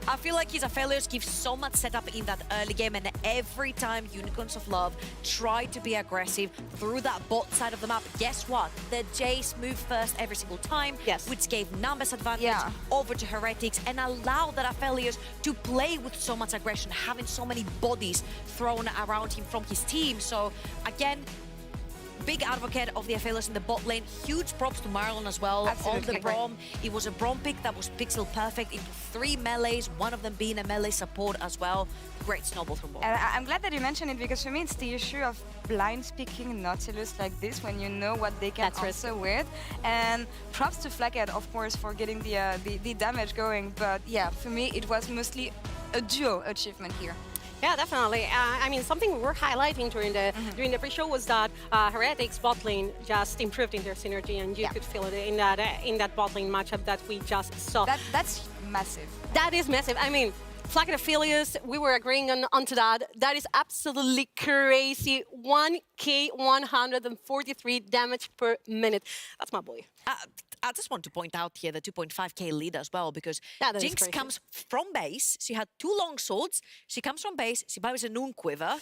S11: I feel like his Aphelios gives so much setup in that early game, and every time Unicorns of Love try to be aggressive through that bot side of the map, guess what? The Jace moved first every single time, which gave numbers advantage over to Heretics and allowed that Aphelios to play with so much aggression, having so many bodies thrown around him from his team. So again, big advocate of the Aphelios in the bot lane. Huge props to Marlon as well.
S10: Absolutely.
S11: On the Braum. It was a Braum pick that was pixel perfect into 3 melees, one of them being a melee support as well. Great snowball from Braum.
S10: And I'm glad that you mentioned it, because for me it's the issue of blind picking Nautilus like this when you know what they can answer with. And props to Flackhead, of course, for getting the damage going. But yeah, for me it was mostly a duo achievement here.
S12: Yeah, definitely. I mean, something we were highlighting during the pre-show was that Heretics bot lane just improved in their synergy, and you could feel it in that bot lane matchup that we just saw.
S10: That's massive.
S12: That is massive. I mean, Flack and Aphelios, we were agreeing onto that. That is absolutely crazy. 1,143 damage per minute. That's my boy.
S11: I just want to point out here the 2.5k lead as well, because Jinx comes from base. She had 2 long swords. She comes from base. She buys a Noon Quiver.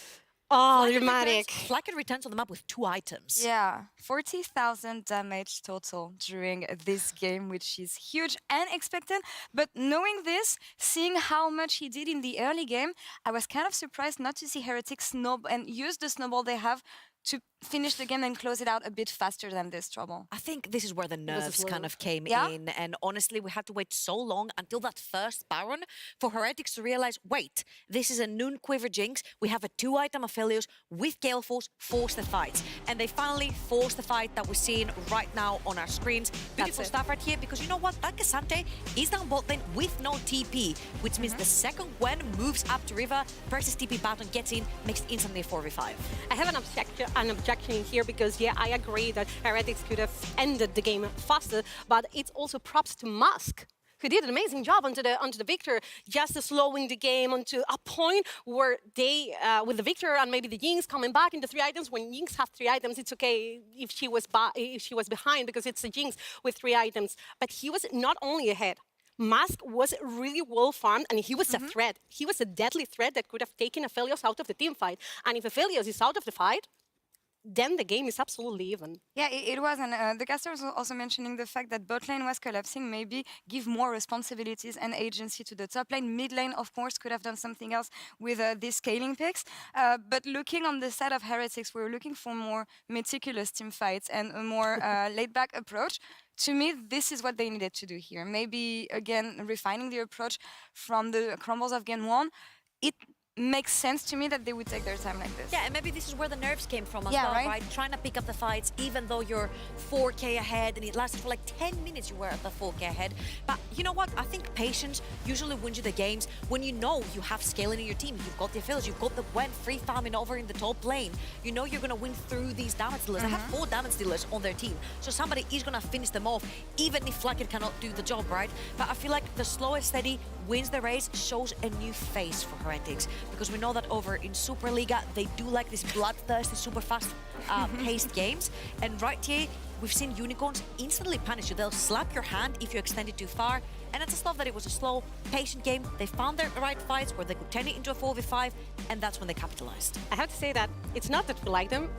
S10: Oh,
S11: dramatic. Flacket returns on the map with 2 items.
S10: Yeah, 40,000 damage total during this game, which is huge and expected. But knowing this, seeing how much he did in the early game, I was kind of surprised not to see Heretics snowball and use the snowball they have to finish the game and close it out a bit faster than this trouble.
S11: I think this is where the nerves kind of came
S10: Yeah?
S11: in. And honestly, we had to wait so long until that first Baron for Heretics to realize, wait, this is a Noon Quiver Jinx. We have a 2-item Aphelios with Gale Force, force the fight. And they finally forced the fight that we're seeing right now on our screens. Beautiful stuff right here, because you know what? That Cassante is down bot lane with no TP, which means the second Gwen moves up to river, presses TP button, gets in, makes it instantly a 4v5.
S12: I have an objection here because, yeah, I agree that Heretics could have ended the game faster, but it's also props to Musk, who did an amazing job onto the Victor, just slowing the game onto a point where they, with the Victor and maybe the Jinx coming back into 3 items. When Jinx have 3 items, it's okay if she was behind because it's a Jinx with 3 items. But he was not only ahead. Musk was really well farmed, and he was a threat. He was a deadly threat that could have taken Aphelios out of the team fight. And if Aphelios is out of the fight, then the game is absolutely even.
S10: Yeah, it was, and the caster was also mentioning the fact that bot lane was collapsing, maybe give more responsibilities and agency to the top lane. Mid lane, of course, could have done something else with these scaling picks. But looking on the side of Heretics, we were looking for more meticulous team fights and a more laid-back approach. To me, this is what they needed to do here. Maybe, again, refining the approach from the crumbles of Game 1. It makes sense to me that they would take their time like this.
S11: Yeah, and maybe this is where the nerves came from as
S10: Yeah,
S11: well,
S10: right?
S11: right? Trying to pick up the fights, even though you're 4k ahead, and it lasted for like 10 minutes you were at the 4k ahead. But you know what? I think patience usually wins you the games when you know you have scaling in your team. You've got the Aphelios, you've got the Gwen free farming over in the top lane. You know you're going to win through these damage dealers. They have 4 damage dealers on their team, so somebody is going to finish them off, even if Flacket cannot do the job, right? But I feel like the slow and steady wins the race, shows a new face for Heretics, because we know that over in Superliga, they do like this bloodthirsty, super fast paced games. And right here, we've seen Unicorns instantly punish you. They'll slap your hand if you extend it too far. And I just love that it was a slow, patient game. They found their right fights where they could turn it into a 4v5, and that's when they capitalized.
S12: I have to say that it's not that we like them.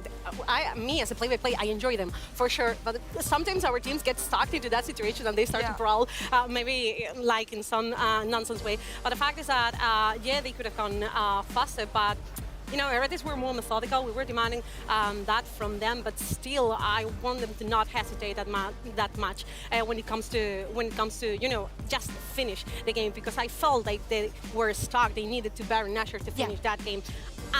S12: Me, as a play-by-play, I enjoy them, for sure. But sometimes our teams get stuck into that situation and they start to brawl, maybe like in some nonsense way. But the fact is that, yeah, they could have gone faster, but you know, Heretics were more methodical. We were demanding that from them, but still, I want them to not hesitate that much when it comes to you know, just finish the game, because I felt like they were stuck. They needed to Baron Nashor to finish that game.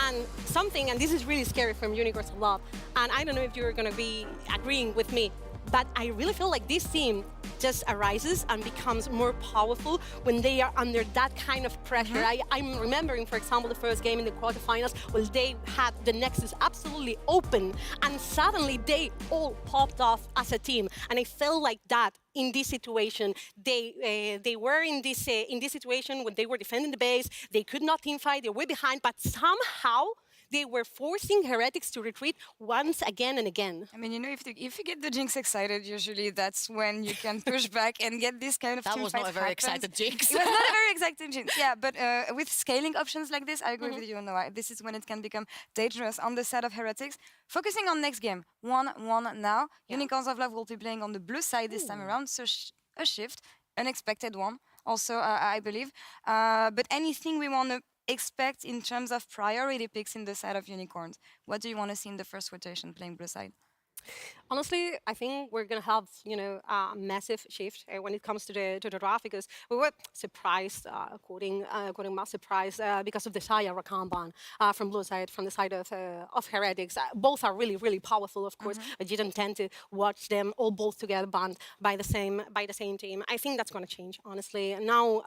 S12: And something, and this is really scary from Unicorns a lot, and I don't know if you're going to be agreeing with me, but I really feel like this team just arises and becomes more powerful when they are under that kind of pressure. I'm remembering, for example, the first game in the quarterfinals where they had the Nexus absolutely open, and suddenly they all popped off as a team. And I felt like that in this situation. They were in this situation when they were defending the base. They could not team fight. They were behind, but somehow they were forcing Heretics to retreat once again and again.
S10: I mean, you know, if you get the Jinx excited, usually that's when you can push back and get this kind of
S11: That
S10: team
S11: was
S10: fight
S11: not a very
S10: happens.
S11: excited Jinx.
S10: It was not a very excited Jinx, yeah, but with scaling options like this, I agree with you, Noah. This is when it can become dangerous on the side of Heretics. Focusing on next game, 1-1 now. Unicorns of Love will be playing on the blue side this time around, so a shift, unexpected one, also, I believe. But anything we want to expect in terms of priority picks in the side of Unicorns? What do you want to see in the first rotation playing blue side?
S12: Honestly, I think we're gonna have, you know, a massive shift when it comes to the draft, because we were surprised, quoting my surprise, because of the Saya Rakan ban from blue side, from the side of Heretics. Both are really, really powerful, of course. I didn't tend to watch them all both together banned by the same team. I think that's gonna change, honestly. Now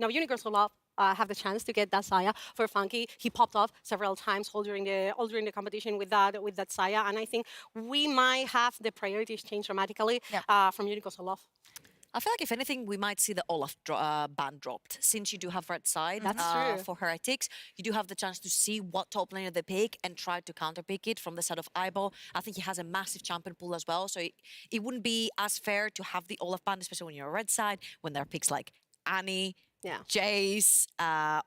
S12: Unicorns will have the chance to get that Saya for Funky. He popped off several times all during the competition with that Saya, and I think we might have the priorities change dramatically from Unicorns to Love.
S11: I feel like if anything, we might see the Olaf ban dropped, since you do have red side.
S12: That's true.
S11: For Heretics. You do have the chance to see what top laner they pick and try to counter pick it from the side of Aibo. I think he has a massive champion pool as well, so it wouldn't be as fair to have the Olaf ban, especially when you're a red side, when there are picks like Annie, Jace,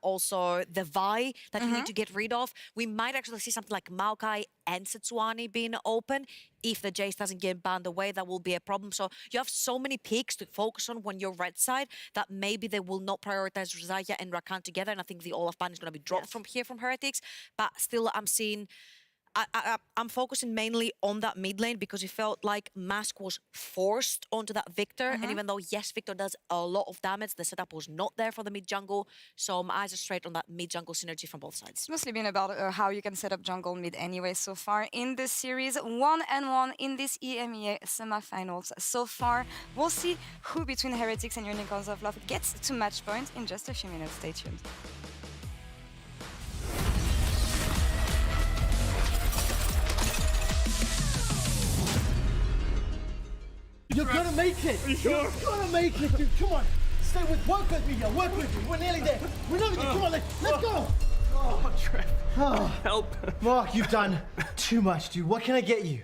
S11: also the Vi that you need to get rid of. We might actually see something like Maokai and Setsuani being open. If the Jace doesn't get banned away, that will be a problem. So you have so many picks to focus on when you're red side that maybe they will not prioritize Rosaya and Rakan together. And I think the Olaf ban is going to be dropped from here from Heretics. But still, I'm seeing... I'm focusing mainly on that mid lane because it felt like Mask was forced onto that Victor. And even though, yes, Victor does a lot of damage, the setup was not there for the mid jungle. So my eyes are straight on that mid jungle synergy from both sides.
S10: It's mostly been about how you can set up jungle mid anyway so far in this series. 1-1 in this EMEA semifinals so far. We'll see who between Heretics and Unicorns of Love gets to match point in just a few minutes. Stay tuned.
S20: You're gonna make it! You're gonna make it, dude! Come on! Work with me here, work with me! We're nearly there! We're nearly there! Come on, let's go!
S21: Oh, Trev. Help.
S20: Mark, you've done too much, dude. What can I get you?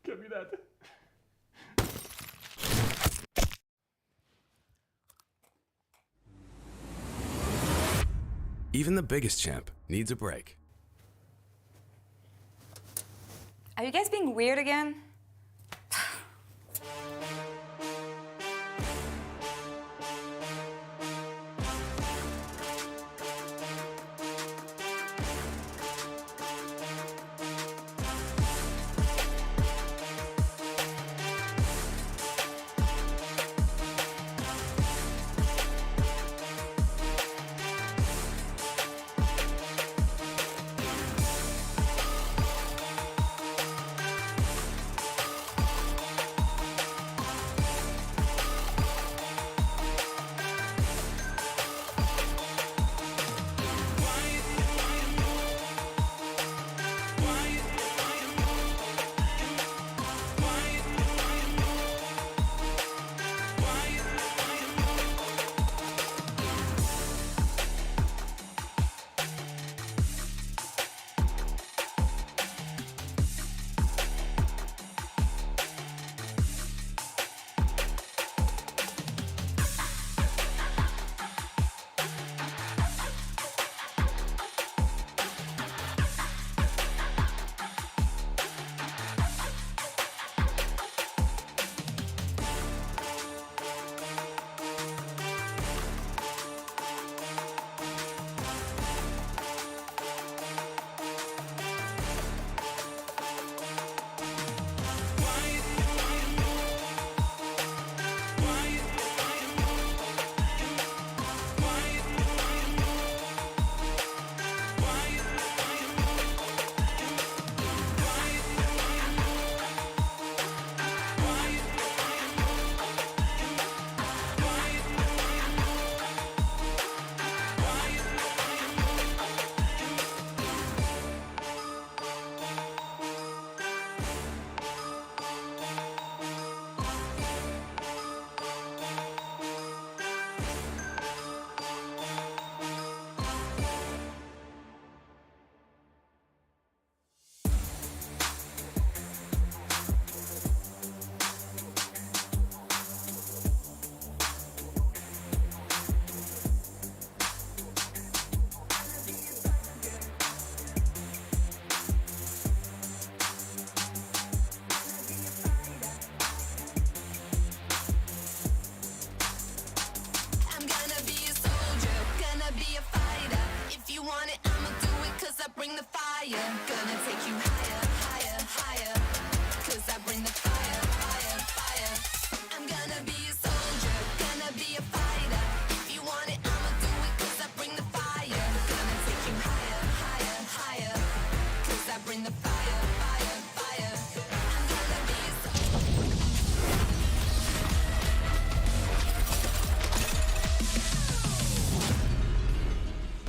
S21: Give me that.
S7: Even the biggest champ needs a break.
S10: Are you guys being weird again?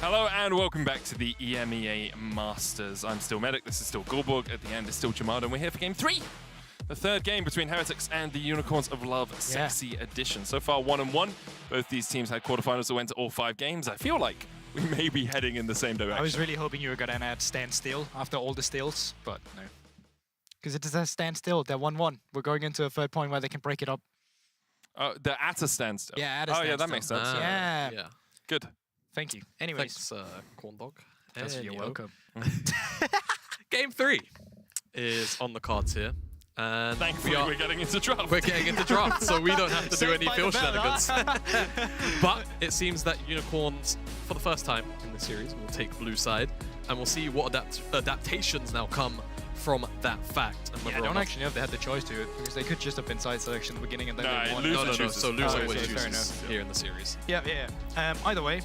S17: Hello and welcome back to the EMEA Masters. I'm still Medic, this is still Goldborg, at the end is still Jamada, and we're here for game 3. The third game between Heretics and the Unicorns of Love Sexy Edition. So far 1-1. Both these teams had quarterfinals that went to all 5 games. I feel like we may be heading in the same direction.
S18: I was really hoping you were going to add stand still after all the stills, but no. Because it is a stand still, they're 1-1. We're going into a third point where they can break it up.
S17: Oh, they're at a standstill.
S18: Yeah, at a
S17: Oh,
S18: standstill.
S17: yeah, that makes sense.
S18: Yeah.
S19: Yeah.
S17: Good.
S18: Thank you. Anyways.
S19: Thanks, Corn Dog.
S18: You're welcome.
S19: Game 3 is on the cards here. And
S17: Thankfully, we're getting into draft.
S19: We're getting into draft, so we don't have to do
S18: Saved
S19: any
S18: by the
S19: field
S18: bell,
S19: shenanigans. But it seems that Unicorns, for the first time in the series, will take blue side, and we'll see what adaptations now come from that fact. And
S18: Yeah, I don't actually know if they had the choice to it, because they could just have been side selection in the beginning and then they won.
S19: No. So loser always
S18: fair
S19: chooses
S18: enough.
S19: here in the series.
S18: Yeah. Either way,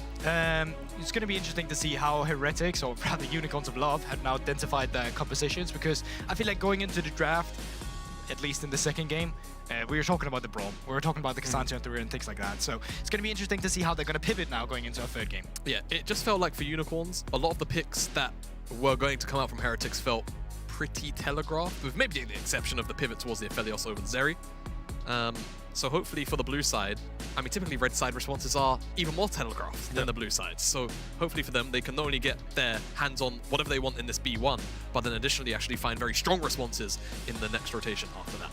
S18: it's going to be interesting to see how Heretics, or rather Unicorns of Love, have now identified their compositions, because I feel like going into the draft, at least in the second game, we were talking about the Braum, we were talking about the Cassandra and Thuria and things like that. So it's going to be interesting to see how they're going to pivot now going into our third game.
S19: Yeah, it just felt like for Unicorns, a lot of the picks that were going to come out from Heretics felt pretty telegraphed, with maybe the exception of the pivot towards the Aphelios over the Zeri. So hopefully for the blue side, I mean, typically red side responses are even more telegraphed than the blue side. So hopefully for them, they can not only get their hands on whatever they want in this B1, but then additionally actually find very strong responses in the next rotation after that.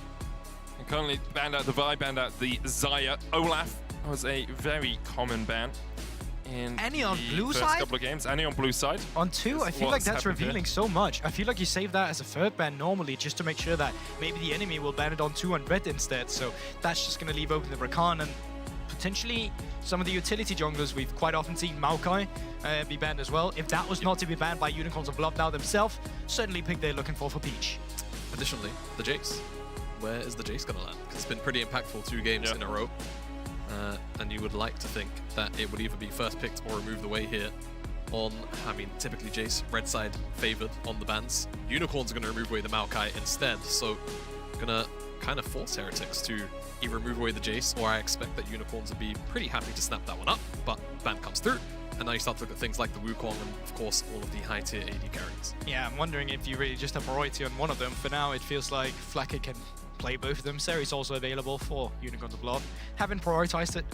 S17: And currently banned out the Vi, banned out the Xayah. Olaf was a very common ban in
S18: Any on
S17: the
S18: blue
S17: first
S18: side?
S17: couple of games. Any on blue side.
S18: On 2, I feel like that's revealing so much. I feel like you save that as a third ban normally, just to make sure that maybe the enemy will ban it on 2 on red instead. So that's just going to leave open the Rakan and potentially some of the utility junglers. We've quite often seen Maokai be banned as well. If that was not to be banned by Unicorns of Love now themselves, certainly pick they're looking for Peach.
S19: Additionally, the Jace. Where is the Jace going to land? 'Cause it's been pretty impactful 2 games in a row. And you would like to think that it would either be first picked or removed away here on, I mean, typically Jace, red side favored on the bans. Unicorns are going to remove away the Maokai instead, so going to kind of force Heretics to either remove away the Jace, or I expect that Unicorns would be pretty happy to snap that one up, but ban comes through. And now you start to look at things like the Wukong and, of course, all of the high-tier AD carries.
S18: Yeah, I'm wondering if you really just have priority on one of them. For now, it feels like Flacker can play both of them. Seri's also available for Unicorns of Love. Haven't prioritized it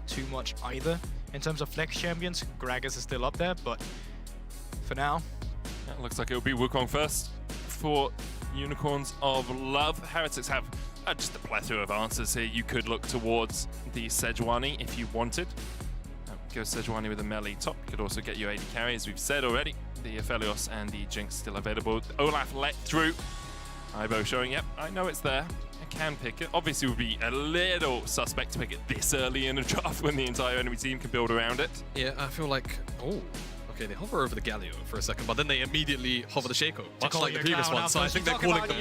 S18: too much either. In terms of flex champions, Gragas is still up there, but for now...
S17: Yeah, looks like it'll be Wukong first for Unicorns of Love. Heretics have just a plethora of answers here. You could look towards the Sejuani if you wanted. Go Sejuani with a melee top. Could also get your AD carry, as we've said already. The Aphelios and the Jinx still available. Olaf let through. Ivo showing, yep, I know it's there. I can pick it. Obviously, it would be a little suspect to pick it this early in a draft when the entire enemy team can build around it.
S19: Yeah, I feel like, oh, okay, they hover over the Galio for a second, but then they immediately hover the Shaco, much like the previous one. So I think they're calling them.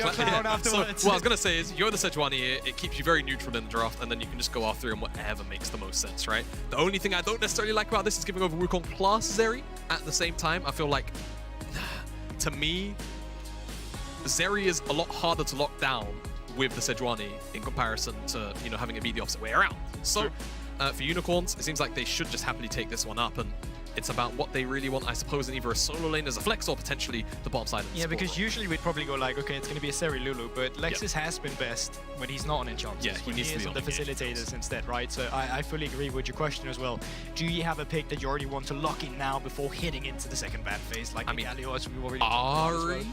S19: So what I was going to say is, you're the Sejuani here, it keeps you very neutral in the draft, and then you can just go after him whatever makes the most sense, right? The only thing I don't necessarily like about this is giving over Wukong plus Zeri at the same time. I feel like, to me, Zeri is a lot harder to lock down with the Sejuani in comparison to, you know, having it be the opposite way around. So for Unicorns, it seems like they should just happily take this one up, and it's about what they really want, I suppose, in either a solo lane as a flex or potentially the bottom side of the
S18: because usually we'd probably go like, okay, it's going to be a Seri Lulu, but Lexus has been best when he's not on Enchantress.
S19: Yeah, he needs to be
S18: on the facilitators instead, right? So I fully agree with your question as well. Do you have a pick that you already want to lock in now before heading into the second ban phase, like Galio, as we already
S19: Ari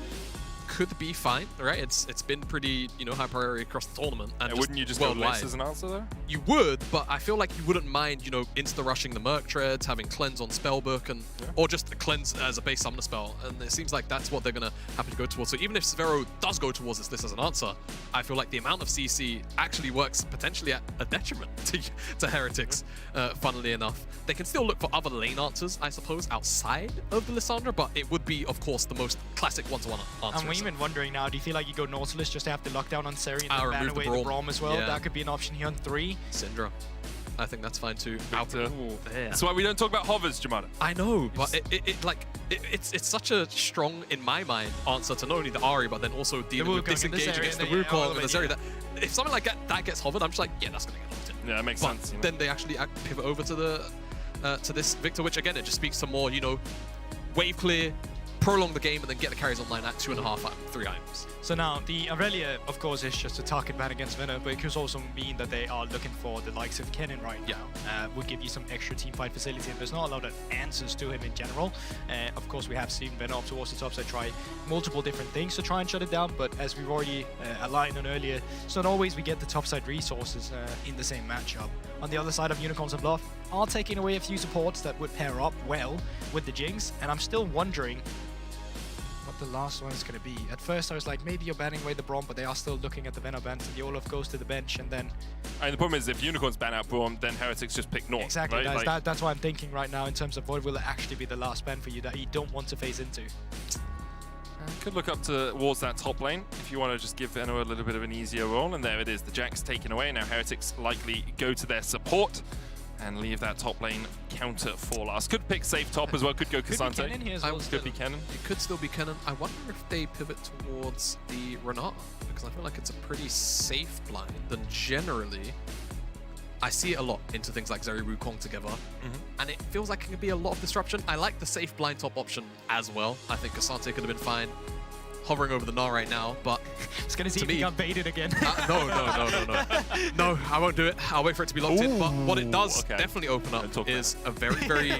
S19: could be fine, right? It's been pretty, you know, high priority across the tournament. And
S17: wouldn't you just go less as an answer though?
S19: You would, but I feel like you wouldn't mind, you know, insta-rushing the Merc Treads, having cleanse on Spellbook, and or just a cleanse as a base summoner spell. And it seems like that's what they're going to happen to go towards. So even if Severo does go towards this as an answer, I feel like the amount of CC actually works potentially at a detriment to Heretics, funnily enough. They can still look for other lane answers, I suppose, outside of the Lissandra, but it would be, of course, the most classic one-to-one answer.
S18: I'm even wondering now, do you feel like you go Nautilus just to have the lockdown on Seri and then ban away the Braum as well?
S19: Yeah.
S18: That could be an option here on 3.
S19: Syndra. I think that's fine too.
S17: That's why we don't talk about hovers, Jamada.
S19: I know, but it's such a strong, in my mind, answer to not only the Ahri, but then also dealing with disengage against the Wukong and the Zeri. If something like that gets hovered, I'm just like, yeah, that's going to get locked in.
S17: Yeah, that makes sense. You know?
S19: Then they actually pivot over to the to this Victor, which again, it just speaks to more, you know, wave clear, prolong the game and then get the carries online at 2.5, 3 items.
S18: So now, the Aurelia, of course, is just a target ban against Venom, but it could also mean that they are looking for the likes of Kennen right now. Would give you some extra teamfight facility, and there's not a lot of answers to him in general. Of course, we have seen Venom up towards the top side try multiple different things to try and shut it down, but as we've already aligned on earlier, it's not always we get the top side resources in the same matchup. On the other side of Unicorns of Bluff, are taking away a few supports that would pair up well with the Jinx, and I'm still wondering what the last one is going to be. At first I was like, maybe you're banning away the Braum, but they are still looking at the Venom ban, so the Olaf goes to the bench, and then...
S17: And the problem is, if Unicorns ban out Braum, then Heretics just pick North.
S18: Exactly,
S17: right?
S18: that's what I'm thinking right now in terms of what will actually be the last ban for you that you don't want to phase into.
S17: Could look up towards that top lane if you want to just give Venno a little bit of an easier role, and there it is. The Jack's taken away. Now Heretics likely go to their support and leave that top lane counter for last. Could pick safe top as well, could go Cassante.
S18: Could be Kennen here as well.
S17: Could be Kennen.
S19: It could still be Kennen. I wonder if they pivot towards the Renata, because I feel like it's a pretty safe blind, and generally I see it a lot into things like Zeri Wukong together, and it feels like it could be a lot of disruption. I like the safe blind top option as well. I think Cassante could have been fine hovering over the Gnar right now, but
S18: it's gonna see if he got baited again.
S19: No, I won't do it. I'll wait for it to be locked in, but what it does definitely open up is a very, very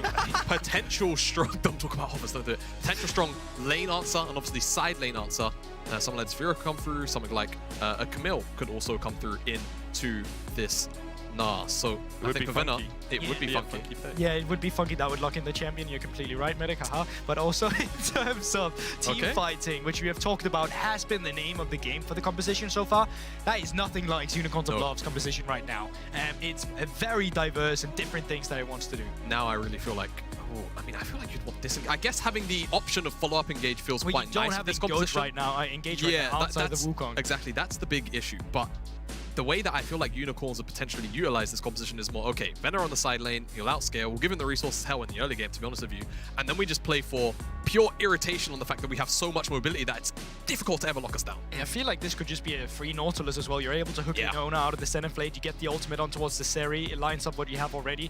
S19: potential strong, don't talk about hovers, don't do it, potential strong lane answer, and obviously side lane answer. Something like Zephyro come through, something like a Camille could also come through into this Gnar. So I think for Venna, it would be funky.
S18: Yeah, it would be funky. That would lock in the champion. You're completely right, Medic. Haha. But also in terms of team fighting, which we have talked about, has been the name of the game for the composition so far. That is nothing like Unicorns of Love's composition right now. It's very diverse and different things that it wants to do.
S19: Now I really feel like, I mean, I feel like you'd want this. I guess having the option of follow-up engage feels quite nice.
S18: You don't have this composition right now. Engage right now outside the Wukong.
S19: Exactly. That's the big issue. But the way that I feel like Unicorns have potentially utilized this composition is more, okay, Venner on the side lane, he'll outscale, we'll give him the resources hell in the early game, to be honest with you, and then we just play for pure irritation on the fact that we have so much mobility that it's difficult to ever lock us down.
S18: Yeah, I feel like this could just be a free Nautilus as well. You're able to hook your Nona out of the center plate, you get the ultimate on towards the Seri, it lines up what you have already.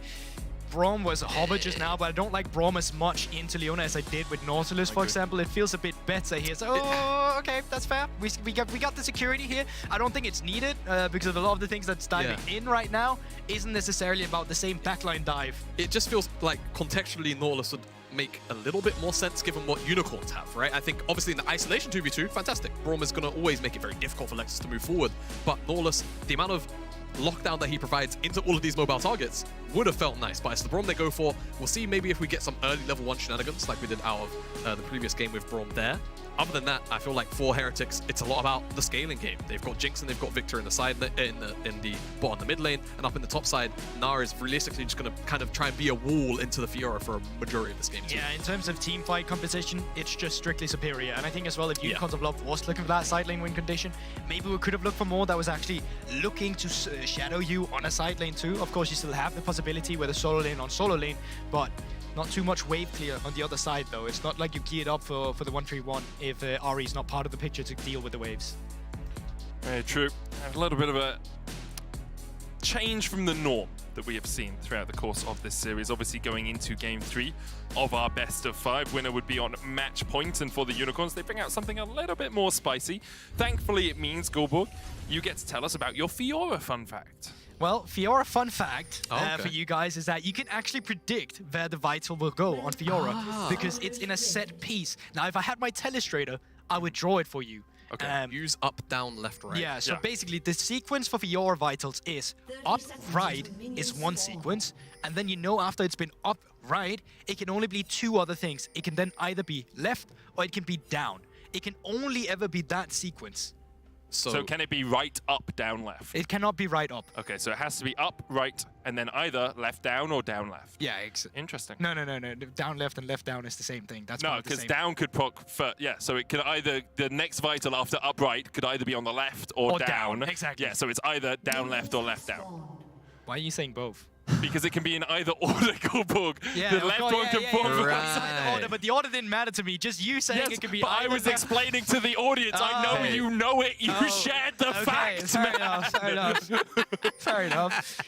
S18: Braum was a hover just now, but I don't like Braum as much into Leona as I did with Nautilus, for example. It feels a bit better here. So, okay, that's fair. We got the security here. I don't think it's needed because of a lot of the things that's diving in right now isn't necessarily about the same backline dive.
S19: It just feels like contextually Nautilus would make a little bit more sense given what Unicorns have, right? I think obviously in the isolation 2v2, fantastic. Braum is going to always make it very difficult for Lexus to move forward, but Nautilus, the amount of lockdown that he provides into all of these mobile targets would have felt nice, but it's the Braum they go for. We'll see maybe if we get some early level 1 shenanigans like we did out of the previous game with Braum there. Other than that, I feel like for Heretics, it's a lot about the scaling game. They've got Jinx and they've got Victor in the side, in the bot on the mid lane, and up in the top side, Gnar is realistically just going to kind of try and be a wall into the Fiora for a majority of this game too.
S18: Yeah, in terms of team fight composition, it's just strictly superior. And I think as well, if Unicorns of Love was looking for that side lane win condition, maybe we could have looked for more that was actually looking to shadow you on a side lane too. Of course, you still have the possibility with a solo lane on solo lane, but not too much wave clear on the other side though. It's not like you geared up for the 1-3-1 if Ari is not part of the picture to deal with the waves.
S17: Very true. A little bit of a change from the norm that we have seen throughout the course of this series. Obviously going into game 3 of our best of 5. Winner would be on match point, and for the Unicorns, they bring out something a little bit more spicy. Thankfully, it means, Goldborg, you get to tell us about your Fiora fun fact.
S18: Well, Fiora fun fact for you guys is that you can actually predict where the Vital will go on Fiora because it's in a set piece. Now, if I had my Telestrator, I would draw it for you.
S19: Okay, use up, down, left, right.
S18: Yeah, so basically the sequence for Fiora Vitals is up, right is one sequence, and then you know after it's been up, right, it can only be 2 other things. It can then either be left or it can be down. It can only ever be that sequence.
S17: So can it be right, up, down, left?
S18: It cannot be right, up.
S17: Okay, so it has to be up, right, and then either left, down, or down, left.
S18: Yeah,
S17: interesting.
S18: No. Down, left, and left, down is the same thing. That's
S17: no, because down could proc first. Yeah, so it could either, the next vital after up, right could either be on the left or down.
S18: Exactly.
S17: Yeah, so it's either down, left, or left, down.
S18: Why are you saying both?
S17: Because it can be in either order, Goldborg.
S18: Yeah,
S17: the left one can form
S18: the order, but the order didn't matter to me. Just you saying it could be.
S17: But I was explaining to the audience. I know you know it. You shared the facts.
S18: Fair enough. Fair enough.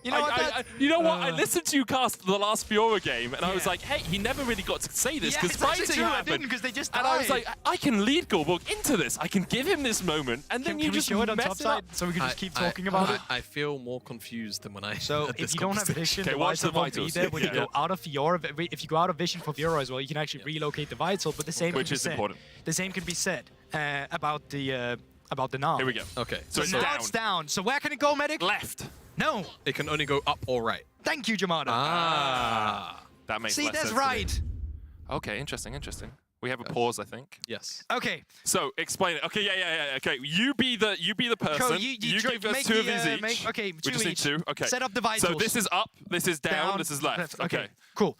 S18: You know what?
S17: You know what? I listened to you cast the last Fiora game, and I was like, hey, he never really got to say this because fighting happened.
S18: Because they just
S17: and I was like, I can lead Goldborg into this. I can give him this moment, and then you just
S18: show it on
S17: mess
S18: top
S17: it up.
S18: side so we can just keep talking about it.
S19: I feel more confused than when I.
S18: So if you don't have vision, the
S17: watch the
S18: Vital won't be
S17: vitals.
S18: there. When you go out of Fiora, if you go out of vision for Fiora as well, you can actually relocate the Vital. But the same
S17: Which
S18: can be
S17: is
S18: said.
S17: important.
S18: The same can be said about the Nav.
S17: Here we go.
S19: Okay.
S17: So it's
S18: now
S17: down.
S18: it's down. So where can it go, Medic?
S17: Left.
S18: No.
S19: It can only go up or right.
S18: Thank you, Jamada.
S17: That makes
S18: See,
S17: less
S18: that's
S17: sense to me.
S18: right.
S17: Okay, interesting. We have a pause, I think.
S19: Yes.
S18: Okay.
S17: So explain it. Okay, yeah. Okay, you be the person.
S18: Cool,
S17: you
S18: you
S17: give us
S18: make
S17: two of
S18: the,
S17: these each.
S18: okay,
S17: we
S18: two
S17: just need
S18: each.
S17: two. Okay.
S18: Set up the vitals.
S17: So this is up. This is down. This is left. Okay.
S18: Cool.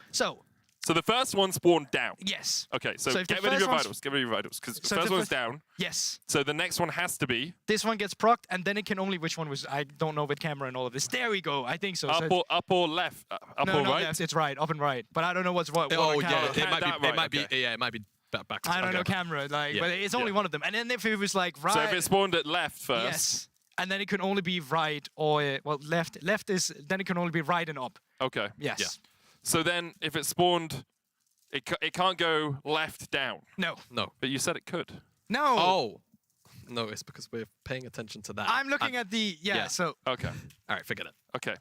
S18: So
S17: the first one spawned down.
S18: yes.
S17: Okay. So
S18: So if the
S17: get rid of your
S18: first one's-
S17: vitals. Get rid of your vitals because
S18: So
S17: the
S18: if
S17: first
S18: the
S17: one's
S18: first-
S17: down.
S18: Yes.
S17: So the next one has to be
S18: This one gets procced, and then it can only. Which one was? I don't know with camera and all of this. There we go. I think so.
S17: up or left. Up
S18: no,
S17: or
S18: no,
S17: right.
S18: left. It's right. Up and right. But I don't know what's what.
S19: Oh
S18: on
S19: yeah,
S18: camera.
S19: it might be.
S17: that right,
S19: Yeah, it might be back.
S18: I don't know camera. Like, but it's only one of them. And then if it was like right.
S17: So if it spawned at left first.
S18: Yes. And then it can only be right or left. Left is then it can only be right and up.
S17: Okay.
S18: Yes.
S17: Yeah. So then if it spawned, it can't go left down.
S18: No.
S19: No.
S17: But you said it could.
S18: No.
S19: Oh. No, it's because we're paying attention to that.
S18: I'm looking at the So
S17: Okay.
S19: All right, forget it.
S17: Okay.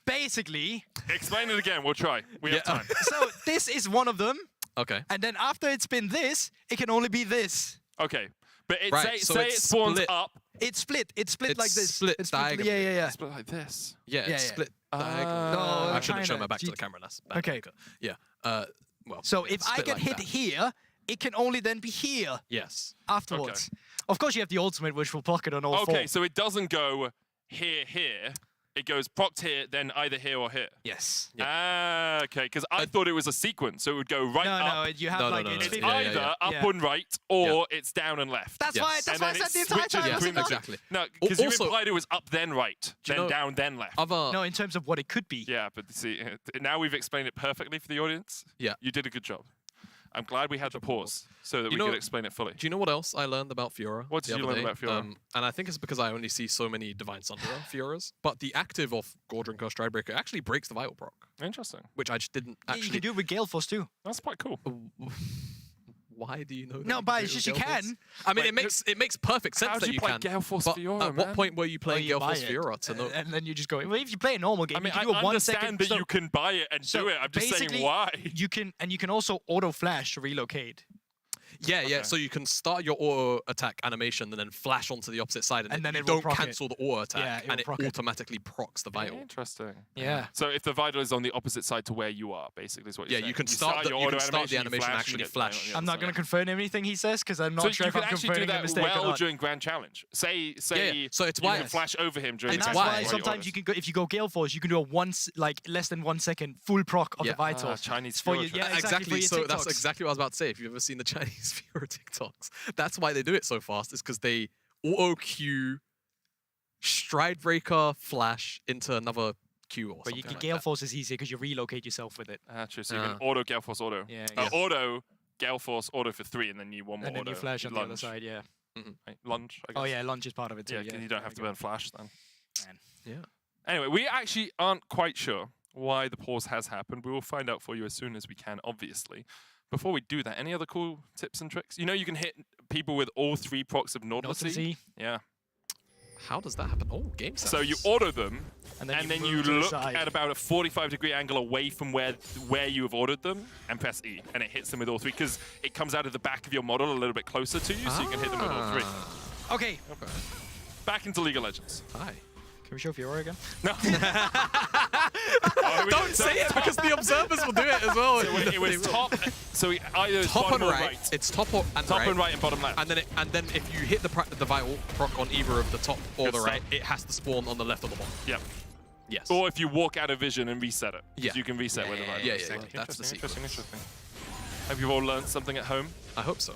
S18: basically.
S17: Explain it again. We'll try. We have time.
S18: So this is one of them.
S19: Okay.
S18: And then after it's been this, it can only be this.
S17: Okay. But it
S19: Right, so
S17: say
S19: it's
S17: it spawns
S19: split.
S17: up.
S18: It's split. It's split like this.
S19: Split
S18: it's
S19: diagonally.
S18: Yeah.
S17: Split like this.
S19: Yeah,
S18: Yeah,
S19: it's
S18: yeah.
S19: split
S18: No,
S19: I shouldn't show
S18: kinda.
S19: my back to the camera. That's bad.
S18: Okay.
S19: Yeah. Well.
S18: So
S19: it's
S18: if I
S19: split
S18: get
S19: like
S18: hit
S19: that.
S18: here, it can only then be here
S19: Yes.
S18: afterwards. Of course, you have the ultimate, which will block it on all four.
S17: Okay, so it doesn't go here. It goes procced here, then either here or here.
S18: Yes.
S17: Ah, okay. Because I thought it was a sequence, so it would go right
S18: No,
S17: up.
S18: no, you have like it's
S17: It's
S18: 50.
S17: either up and right, or it's down and left.
S18: That's why. That's
S17: And
S18: why I
S17: then
S18: said the
S17: it
S18: entire
S17: switches
S18: time.
S17: between the two.
S19: Exactly.
S17: No, because you
S19: Also-
S17: implied it was up then right,
S19: Do you
S17: then
S19: know-
S17: down then left.
S19: Other.
S18: No, in terms of what it could be.
S17: Yeah, but see, now we've explained it perfectly for the audience.
S19: Yeah.
S17: You did a good job. I'm glad we had the pause so that
S19: You
S17: we
S19: know-
S17: could explain it fully.
S19: Do you know what else I learned about Fiora?
S17: What
S19: the
S17: did you
S19: other
S17: learn
S19: day?
S17: about Fiora?
S19: And I think it's because I only see so many Divine Sunderer Fioras. But the active of Gordrinker Stridebreaker actually breaks the Vital proc,
S17: Interesting.
S19: which I just didn't
S18: Yeah,
S19: actually.
S18: you can do it with Gale Force too.
S17: That's quite cool.
S19: Why do you know that?
S18: No,
S19: you
S18: but
S19: can
S18: it's
S19: do it
S18: just you
S19: with Gale Force?
S18: can.
S19: I mean,
S17: Wait,
S19: it makes perfect sense
S17: how
S19: that
S17: do
S19: you
S17: you play
S19: can.
S17: Gale Force
S19: but
S17: Fiora,
S19: at what
S17: man?
S19: point were you playing
S18: you
S19: Gale
S18: buy
S19: Force
S18: it,
S19: Fiora to know?
S18: and then you just go. Well, if you play a normal game,
S17: I mean,
S18: you
S17: I
S18: can do a 1 second.
S17: understand that
S18: so-
S17: you can buy it and
S18: so
S17: do it. I'm just saying
S18: basically,
S17: why.
S18: You can also auto flash to relocate.
S19: Yeah,
S17: Okay.
S19: So you can start your auto attack animation and then flash onto the opposite side, and,
S18: then
S19: you
S18: it will
S19: don't
S18: proc it.
S19: cancel the auto attack,
S18: Yeah, it will
S19: and it
S18: proc it.
S19: automatically procs the Vital.
S17: Interesting.
S18: Yeah.
S17: So if the Vital is on the opposite side to where you are, basically, is what you're
S19: Yeah,
S17: saying.
S19: you can start the-
S17: your
S19: you
S17: auto
S19: can start the
S17: animation, you
S19: animation,
S17: flash,
S19: actually
S17: you get
S19: flash.
S17: on the
S18: I'm not
S17: other
S18: going to
S17: side.
S18: confirm everything he says because I'm not
S17: So
S18: sure
S17: you
S18: if
S17: can
S18: I'm
S17: actually do
S18: confirming a
S17: that
S18: mistake or
S17: well
S18: not.
S17: during Grand Challenge. Say
S19: Yeah, so it's
S17: you
S19: why-
S17: can flash over him during
S18: And
S19: It's
S18: that's
S17: Grand
S18: why
S19: why-
S17: Challenge.
S18: sometimes you can go if you go Gale Force, you can do a less than 1 second full proc of
S19: Yeah.
S18: the Vital.
S17: Chinese
S18: for
S17: Fiora
S18: you. Yeah,
S17: tricks.
S18: exactly. for your
S19: So that's
S18: TikToks.
S19: exactly what I was about to say. If you've ever seen the Chinese Fiora TikToks, that's why they do it so fast. Is because they auto queue Stridebreaker flash into another queue or
S18: But
S19: something
S18: you can
S19: like
S18: Gale
S19: that.
S18: Force is easier because you relocate yourself with it.
S17: True. So you can auto Gale Force auto.
S18: Yeah, yeah.
S17: Auto Gale Force auto for 3, and then you one more
S18: And then
S17: auto.
S18: you flash on the other
S17: lunge.
S18: side, yeah.
S17: Right, lunge. I guess.
S18: Oh yeah, lunge is part of it too.
S17: Yeah,
S18: Yeah,
S17: 'cause you don't have to burn flash then.
S18: Man.
S19: Yeah.
S17: Anyway, we actually aren't quite sure why the pause has happened. We will find out for you as soon as we can, obviously. Before we do that, any other cool tips and tricks? You know you can hit people with all 3 procs of Nautilus.
S18: Nautilus.
S17: Yeah.
S19: How does that happen? Oh, game sounds.
S17: So you auto them,
S18: And
S17: and then
S18: move
S17: you
S18: to the
S17: look
S18: side.
S17: at about a 45-degree angle away from where you have ordered them, and press E, and it hits them with all 3, because it comes out of the back of your model a little bit closer to you, so you can hit them with all 3.
S18: Okay.
S17: Back into League of Legends.
S19: Hi.
S18: Can we show Fiora again?
S17: No.
S19: Don't say it because the observers will do it as well.
S17: So it was top. So either
S19: top
S17: bottom
S19: and
S17: or
S19: right. It's top or and
S17: top
S19: right.
S17: and right and bottom left.
S19: And then if you hit the Vital proc on either of the top or
S17: Good
S19: the
S17: stuff.
S19: right, it has to spawn on the left or the bottom.
S17: Yep.
S19: Yes.
S17: Or if you walk out of vision and reset it. 'Cause
S19: Yeah.
S17: You can reset where the right
S19: Yeah,
S17: is.
S19: yeah, yeah. That's the sequence.
S17: Interesting. Have you all learned something at home?
S19: I hope so.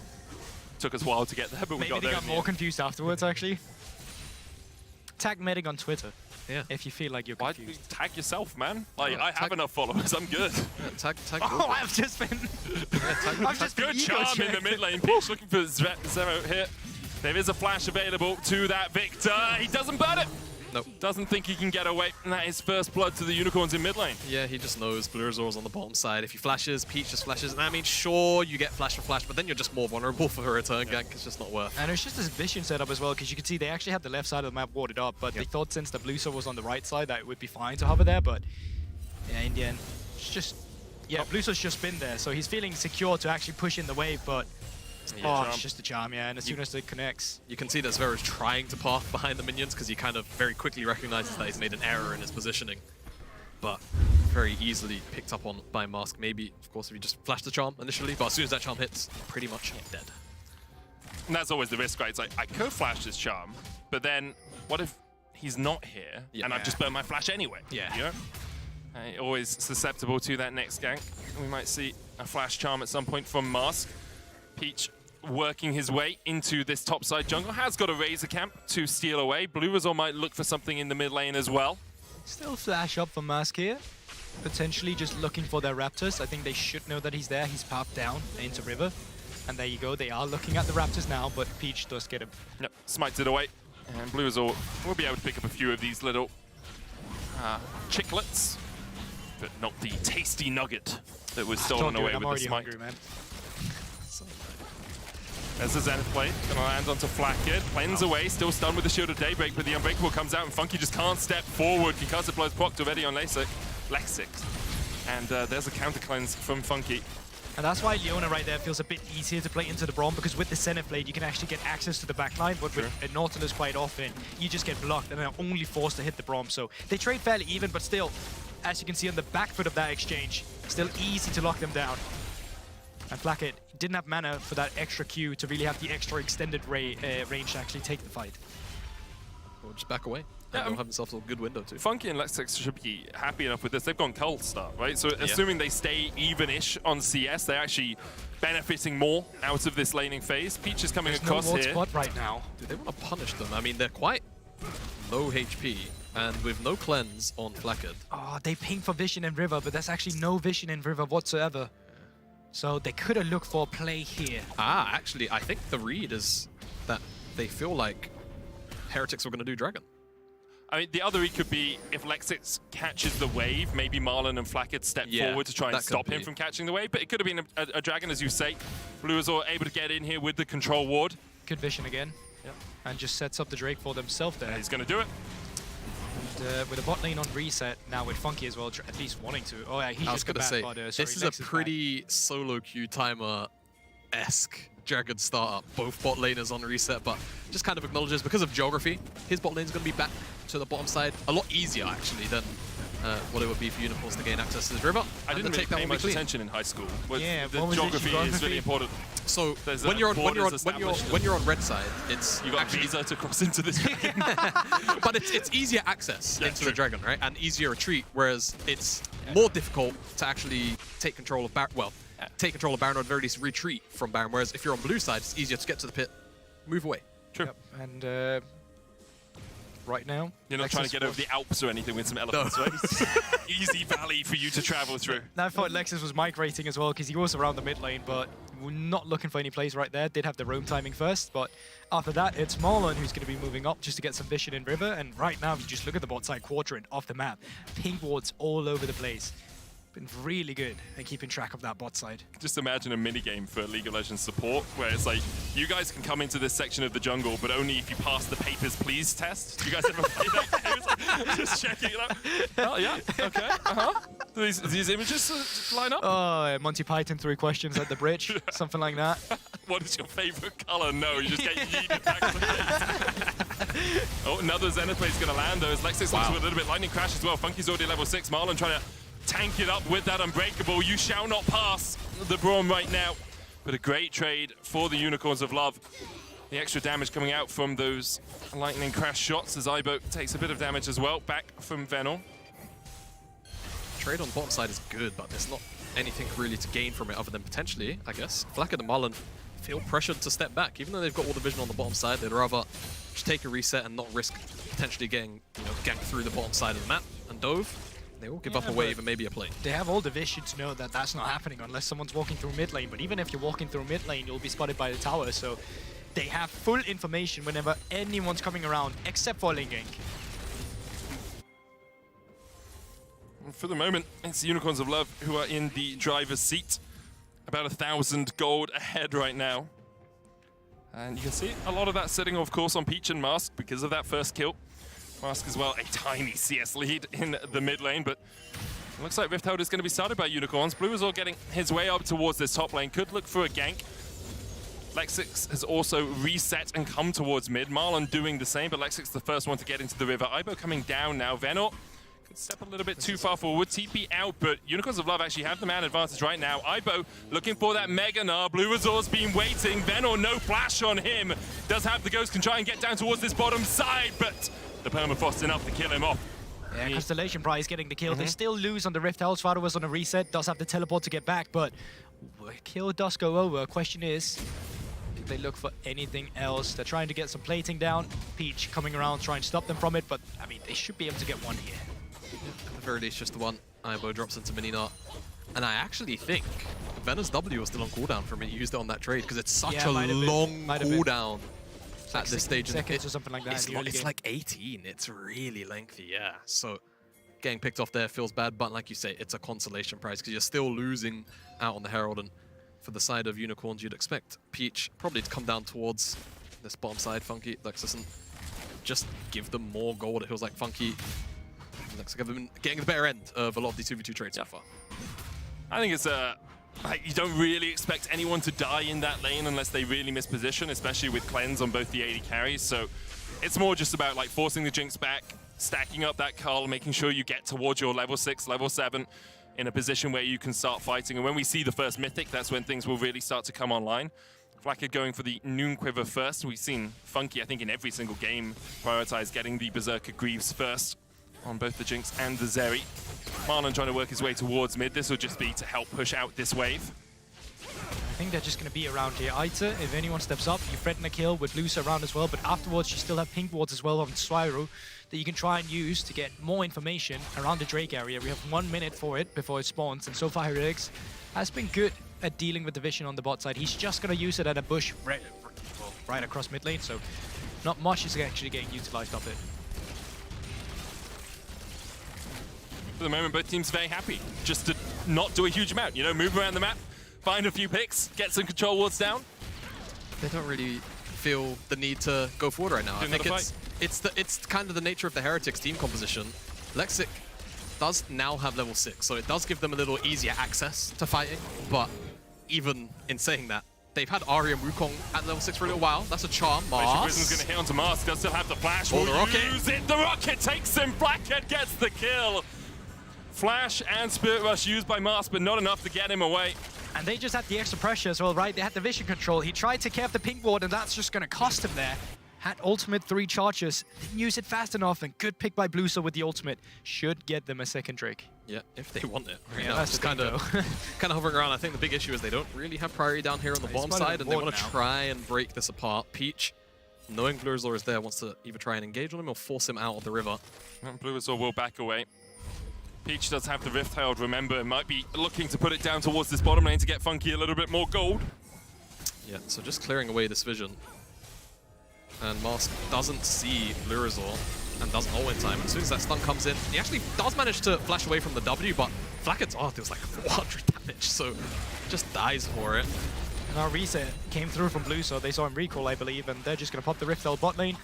S17: Took us a while to get there, but we
S18: Maybe
S17: got
S18: they
S17: there.
S18: got
S17: in the
S18: more
S17: end.
S18: confused afterwards, actually. Tag Medic on Twitter.
S19: Yeah.
S18: If you feel like you're
S17: Why
S18: confused.
S17: do you tag yourself, man? Like, I have enough followers. I'm good.
S19: Tag.
S18: Oh, I've just been. I've just been
S17: Good
S18: ego
S17: charm in the
S18: checked.
S17: mid lane. Peach looking for Zero here. There is a flash available to that Victor. He doesn't burn it.
S19: Nope.
S17: Doesn't think he can get away. And that is first blood to the Unicorns in mid lane.
S19: Yeah, he just knows Blue Azor's on the bottom side. If he flashes, Peach just flashes. And I mean, sure, you get flash for flash, but then you're just more vulnerable for a return gank. It's just not worth.
S18: And it's just this vision setup as well, because you can see they actually had the left side of the map warded up, but they thought since the Blue Azor was on the right side that it would be fine to hover there, but yeah, in the end, it's just... Yeah, Blue Azor's just been there, so he's feeling secure to actually push in the wave, but... it's just a charm, yeah, and as soon as it connects...
S19: You can see that Zvere's trying to path behind the minions because he kind of very quickly recognizes that he's made an error in his positioning. But very easily picked up on by Mask. Maybe, of course, if you just flash the charm initially, but as soon as that charm hits, pretty much dead.
S17: And that's always the risk, right? It's like, I could flash this charm, but then what if he's not here and I've just burned my flash anyway?
S18: Yeah.
S17: You know? Always susceptible to that next gank. We might see a flash charm at some point from Mask. Peach working his way into this topside jungle. Has got a Razor camp to steal away. Blue Azor might look for something in the mid lane as well.
S18: Still flash up for Mask here. Potentially just looking for their Raptors. I think they should know that he's there. He's pathed down into River. And there you go. They are looking at the Raptors now, but Peach does get him.
S17: Yep, smites it away. And Blue Azor will be able to pick up a few of these little chiclets. But not the tasty nugget that was stolen away with the smite.
S18: Hungry, man.
S17: There's the Zenith plate, gonna land onto Flakked, cleanse away, still stunned with the Shield of Daybreak, but the Unbreakable comes out and Funky just can't step forward. Concussive blows procced already on Lexic. And there's a counter cleanse from Funky.
S18: And that's why Leona right there feels a bit easier to play into the Braum, because with the Zenith blade you can actually get access to the backline, but with a Nautilus quite often you just get blocked and are only forced to hit the Braum. So they trade fairly even, but still, as you can see on the back foot of that exchange, still easy to lock them down. And Flakked didn't have mana for that extra Q to really have the extra extended range to actually take the fight.
S19: Or just back away. Yeah, they'll have themselves a good window too.
S17: Funky and Lexic should be happy enough with this. They've gone cold start, right? So assuming they stay even-ish on CS, they're actually benefiting more out of this laning phase. Peach is coming across here.
S18: Spot right now.
S19: Do they want to punish them? I mean, they're quite low HP, and with no cleanse on Flakked.
S18: Oh, they ping for Vision in River, but there's actually no Vision in River whatsoever. So they could have looked for a play here.
S19: Actually, I think the read is that they feel like Heretics were going to do Dragon.
S17: I mean, the other read could be if Lexix catches the wave, maybe Marlon and Flakked step forward to try and stop him from catching the wave, but it could have been a Dragon, as you say. Blue Azor able to get in here with the control ward.
S18: Good Vision again. Yep. And just sets up the Drake for themselves there.
S17: And he's going to do it.
S18: And with the bot lane on reset, now with Funky as well, at least wanting to. Oh yeah, he's just
S19: going to say, this is a pretty solo queue timer-esque Dragon startup. Both bot laners on reset, but just kind of acknowledges, because of geography, his bot lane is going to be back to the bottom side a lot easier, actually, than what it would be for Unicorns to gain access to this river.
S17: I didn't really pay much attention in high school.
S18: Yeah,
S17: the geography is really important.
S19: So when you're on red side, it's
S17: you got a visa to cross into this dragon.
S19: But it's easier access into the dragon, right? And easier retreat, whereas it's more difficult to actually take control of take control of Baron, or at the very least retreat from Baron. Whereas if you're on blue side, it's easier to get to the pit, move away.
S17: True.
S18: Yep. And right now,
S17: you're not trying to get over the Alps or anything with some elephants, right? Easy valley for you to travel through.
S18: I thought Lexus was migrating as well, because he was around the mid lane, but we're not looking for any plays right there. Did have the roam timing first, but after that, it's Marlon who's going to be moving up just to get some vision in river. And right now, if you just look at the bot side quadrant of the map, pink wards all over the place. Been really good at keeping track of that bot side.
S17: Just imagine a minigame for League of Legends support, where it's like, you guys can come into this section of the jungle, but only if you pass the papers, please test. Do you guys ever play that game? Like, just checking it out. Oh, yeah, okay, Do these images line up?
S18: Oh, Monty Python 3 questions at the bridge, something like that.
S17: What is your favorite color? No, you just get yeeted back to the face. Oh, another Zenith plate's gonna land though, as Lexus looks with a little bit lightning crash as well. Funky's already level 6, Marlon trying to tank it up with that Unbreakable. You shall not pass the Braum right now. But a great trade for the Unicorns of Love. The extra damage coming out from those lightning crash shots as Ibo takes a bit of damage as well. Back from Venel.
S19: Trade on the bottom side is good, but there's not anything really to gain from it other than potentially, I guess, Flakked and Marlon feel pressured to step back. Even though they've got all the vision on the bottom side, they'd rather just take a reset and not risk potentially getting, ganked through the bottom side of the map. And Dove, they will give up a wave and maybe a play.
S18: They have all the vision to know that that's not happening unless someone's walking through mid lane. But even if you're walking through mid lane, you'll be spotted by the tower. So they have full information whenever anyone's coming around, except for lane gank.
S17: For the moment, it's the Unicorns of Love who are in the driver's seat. About 1,000 gold ahead right now. And you can see a lot of that sitting, of course, on Peach and Mask because of that first kill. Mask as well, a tiny CS lead in the mid lane, but it looks like Rift Herald is going to be started by Unicorns. Blue is all getting his way up towards this top lane. Could look for a gank. Lexix has also reset and come towards mid. Marlon doing the same, but Lexix the first one to get into the river. Aibo coming down now. Venor could step a little bit too far forward. TP out, but Unicorns of Love actually have the man advantage right now. Aibo looking for that Mega Gnar. Blue Resort's been waiting. Venor, no flash on him. Does have the Ghost, can try and get down towards this bottom side, but the Permafrost enough to kill him off.
S18: Yeah, Constellation Prize getting the kill. They still lose on the Rift Herald. Shadow was on a reset, does have the teleport to get back, but kill does go over. Question is, do they look for anything else? They're trying to get some plating down. Peach coming around, trying to stop them from it, but I mean, they should be able to get one here.
S19: At the very least, just the one. Aibo drops into Mini Knot. And I actually think Venom's W was still on cooldown for me. He used it on that trade because it's such a long cooldown at this stage.
S18: Seconds or something like that.
S19: It's like 18. It's really lengthy, yeah. So getting picked off there feels bad, but like you say, it's a consolation prize because you're still losing out on the Herald. And for the side of Unicorns, you'd expect Peach probably to come down towards this bottom side. Funky, Lexus, and just give them more gold. It feels like Funky looks like I've been getting the better end of a lot of these 2v2 trades so far.
S17: I think it's like, you don't really expect anyone to die in that lane unless they really miss position, especially with cleanse on both the AD carries. So it's more just about like forcing the Jinx back, stacking up that Cull, making sure you get towards your level 6, level 7 in a position where you can start fighting. And when we see the first Mythic, that's when things will really start to come online. Flakka going for the Noon Quiver first. We've seen Funky, I think, in every single game prioritize getting the Berserker Greaves first on both the Jinx and the Zeri. Marlon trying to work his way towards mid. This will just be to help push out this wave.
S18: I think they're just going to be around here. Aita, if anyone steps up, you threaten a kill with Lucia around as well, but afterwards you still have pink wards as well on Spyro that you can try and use to get more information around the Drake area. We have 1 minute for it before it spawns, and so far Heretics has been good at dealing with the vision on the bot side. He's just going to use it at a bush right across mid lane, so not much is actually getting utilized of it.
S17: For the moment, both teams very happy just to not do a huge amount. You know, move around the map, find a few picks, get some control wards down.
S19: They don't really feel the need to go forward right now. I think it's kind of the nature of the Heretics team composition. Lexic does now have level 6, so it does give them a little easier access to fighting, but even in saying that, they've had Ahri and Wukong at level 6 for a little while. That's a charm.
S17: Wisdom's going to hit onto Mask. Does still have the flash.
S19: Oh, the rocket.
S17: Use it. The rocket takes him. Blackhead gets the kill. Flash and Spirit Rush used by Mask, but not enough to get him away.
S18: And they just had the extra pressure as well, right? They had the vision control. He tried to care of the pink ward, and that's just going to cost him there. Had ultimate 3 charges, didn't use it fast enough, and good pick by Blusa with the ultimate. Should get them a second Drake.
S19: Yeah, if they want it. Right
S18: yeah,
S19: now,
S18: that's
S19: just kind of hovering around. I think the big issue is they don't really have priority down here on the bottom side, and they want to try and break this apart. Peach, knowing Blurizor is there, wants to either try and engage on him or force him out of the river.
S17: And Blurizor will back away. Peach does have the Rift Herald, remember, might be looking to put it down towards this bottom lane to get Funky a little bit more gold.
S19: Yeah, so just clearing away this vision. And Mask doesn't see Blurizor and doesn't ult in time. As soon as that stun comes in, he actually does manage to flash away from the W, but Flackett's ult deals like 400 damage, so just dies for it.
S18: And our reset came through from Blue, so they saw him recall, I believe, and they're just going to pop the Rift Herald bot lane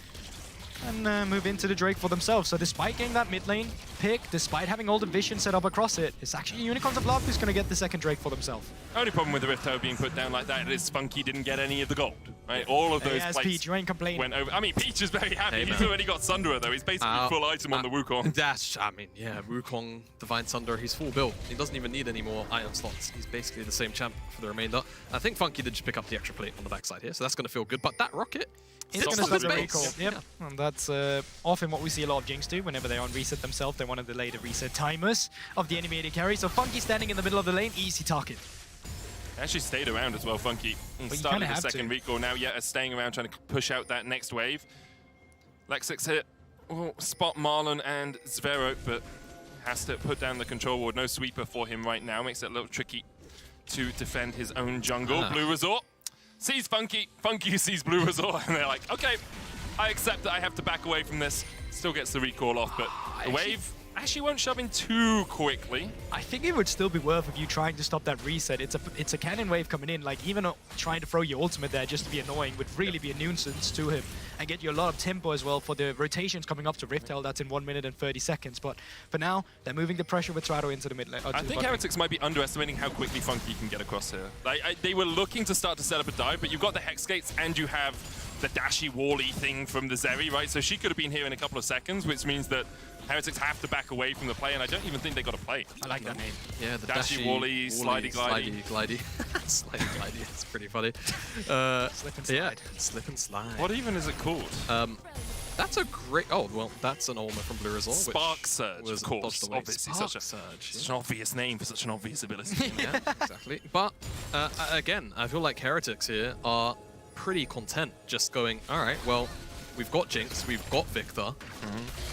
S18: and move into the Drake for themselves. So despite getting that mid lane pick, despite having all the vision set up across it, it's actually Unicorns of Love who's going to get the second Drake for themselves.
S17: Only problem with the Rift Herald being put down like that is Funky didn't get any of the gold. Right? All of those plates
S18: Peach, you ain't complaining.
S17: Went over. I mean, Peach is very happy. He's already got Sundra though. He's basically full item on the Wukong.
S19: I mean, yeah, Wukong, Divine Sunder, he's full build. He doesn't even need any more item slots. He's basically the same champ for the remainder. I think Funky did just pick up the extra plate on the backside here, so that's going to feel good. But that rocket,
S18: it's going to stop the recall. Yep, and that's often what we see a lot of Jinx do whenever they're on reset themselves. They want to delay the reset timers of the enemy AD carry. So Funky standing in the middle of the lane, easy target.
S17: Actually stayed around as well, Funky. He started the second recall, now is staying around trying to push out that next wave. Lexix hit, spot Marlon and Zvero, but has to put down the control ward. No sweeper for him right now, makes it a little tricky to defend his own jungle. Blue Resort sees Funky, Funky sees Blue Resort, and they're like, okay, I accept that I have to back away from this. Still gets the recall off, but the wave Actually won't shove in too quickly.
S18: I think it would still be worth of you trying to stop that reset. It's a cannon wave coming in. Like, even trying to throw your ultimate there just to be annoying would really be a nuisance to him and get you a lot of tempo as well for the rotations coming up to Rift Hell. That's in 1 minute and 30 seconds. But for now, they're moving the pressure with Trato into the mid lane.
S17: I think Heretics might be underestimating how quickly Funky can get across here. They were looking to start to set up a dive, but you've got the Hex Gates and you have the dashy wally thing from the Zeri, right? So she could have been here in a couple of seconds, which means that Heretics have to back away from the play, and I don't even think they got a play.
S18: I like that name.
S19: Yeah, the
S17: dashy wally, slidey glidey.
S19: Slidey glidey, it's pretty funny.
S18: Slip and slide.
S19: Yeah, slip and slide.
S17: What even is it called?
S19: That's a great... Oh, well, that's an Ulma from Blue Resort.
S17: Spark Surge, of course. Obviously,
S19: Spark
S17: such
S19: Surge,
S17: an obvious name for such an obvious ability.
S19: Yeah, exactly. But, again, I feel like Heretics here are pretty content just going, all right, well, we've got Jinx, we've got Victor.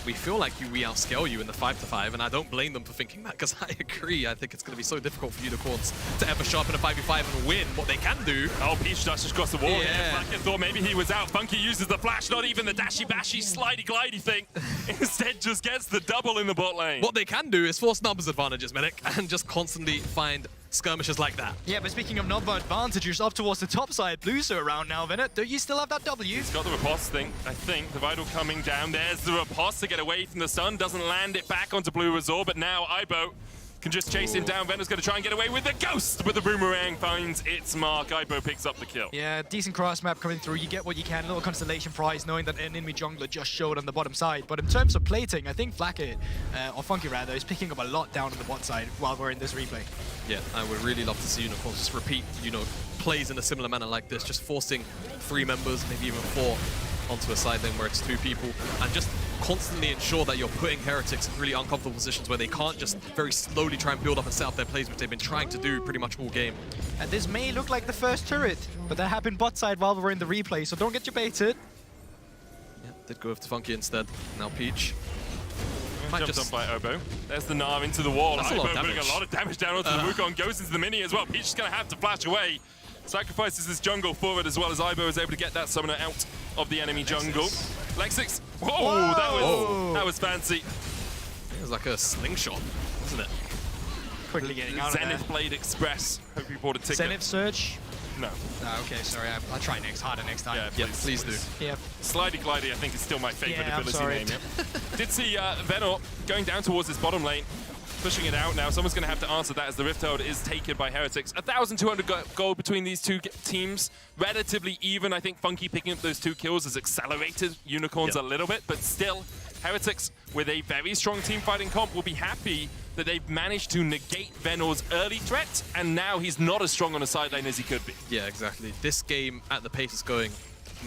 S19: We feel like we outscale you in the 5-5, and I don't blame them for thinking that, because I agree. I think it's going to be so difficult for Unicorns to ever show up in a 5v5 and win. What they can do...
S17: Oh, Peach dashes across the wall here. Blacken thought maybe he was out. Funky uses the flash, not even the dashy-bashy, slidey-glidey thing. Instead, just gets the double in the bot lane.
S19: What they can do is force numbers advantages, Medic, and just constantly find skirmishes like that.
S18: Yeah, but speaking of number advantages, up towards the top side, Blues are around now, Venet. Do you still have that W?
S17: He's got the riposte thing, I think. The Vital coming down. There's the riposte to get away from the stun. Doesn't land it back onto Blue Resort, but now Aibo can just chase him down. Venom's going to try and get away with the Ghost, but the Boomerang finds its mark. Aibo picks up the kill.
S18: Yeah, decent cross map coming through. You get what you can. A little constellation prize, knowing that an enemy jungler just showed on the bottom side. But in terms of plating, I think Flackett, or Funky rather, is picking up a lot down on the bot side while we're in this replay.
S19: Yeah, I would really love to see Unicorns just repeat, plays in a similar manner like this, just forcing 3 members, maybe even 4, onto a side lane where it's 2 people, and just constantly ensure that you're putting Heretics in really uncomfortable positions where they can't just very slowly try and build up and set up their plays, which they've been trying to do pretty much all game.
S18: And this may look like the first turret, but that happened bot side while we're in the replay, so don't get you baited.
S19: Yeah, did go with Funky instead. Now Peach.
S17: Jumped up by Obo. There's the Nar into the wall.
S19: That's
S17: Obo putting a lot of damage down onto the Wukong. Goes into the mini as well. Peach is going to have to flash away. Sacrifices his jungle forward as well as Aibo is able to get that summoner out of the enemy jungle. Lexix. Whoa! That was fancy.
S19: It was like a slingshot, wasn't it?
S18: Quickly getting out of there.
S17: Zenith Blade Express. Hope you bought a ticket.
S18: Zenith Surge?
S17: No.
S18: Okay, sorry. I'll try harder next time.
S17: Yeah,
S19: please do.
S18: Yep.
S17: Slidey Glidey, I think, is still my favorite ability name.
S18: Yep.
S17: Did see Venor going down towards his bottom lane, pushing it out now. Someone's going to have to answer that as the Rift Herald is taken by Heretics. 1,200 gold between these two teams. Relatively even. I think Funky picking up those 2 kills has accelerated Unicorns a little bit, but still, Heretics, with a very strong team fighting comp, will be happy that they've managed to negate Venor's early threat, and now he's not as strong on the side lane as he could be.
S19: Yeah, exactly. This game, at the pace it's going,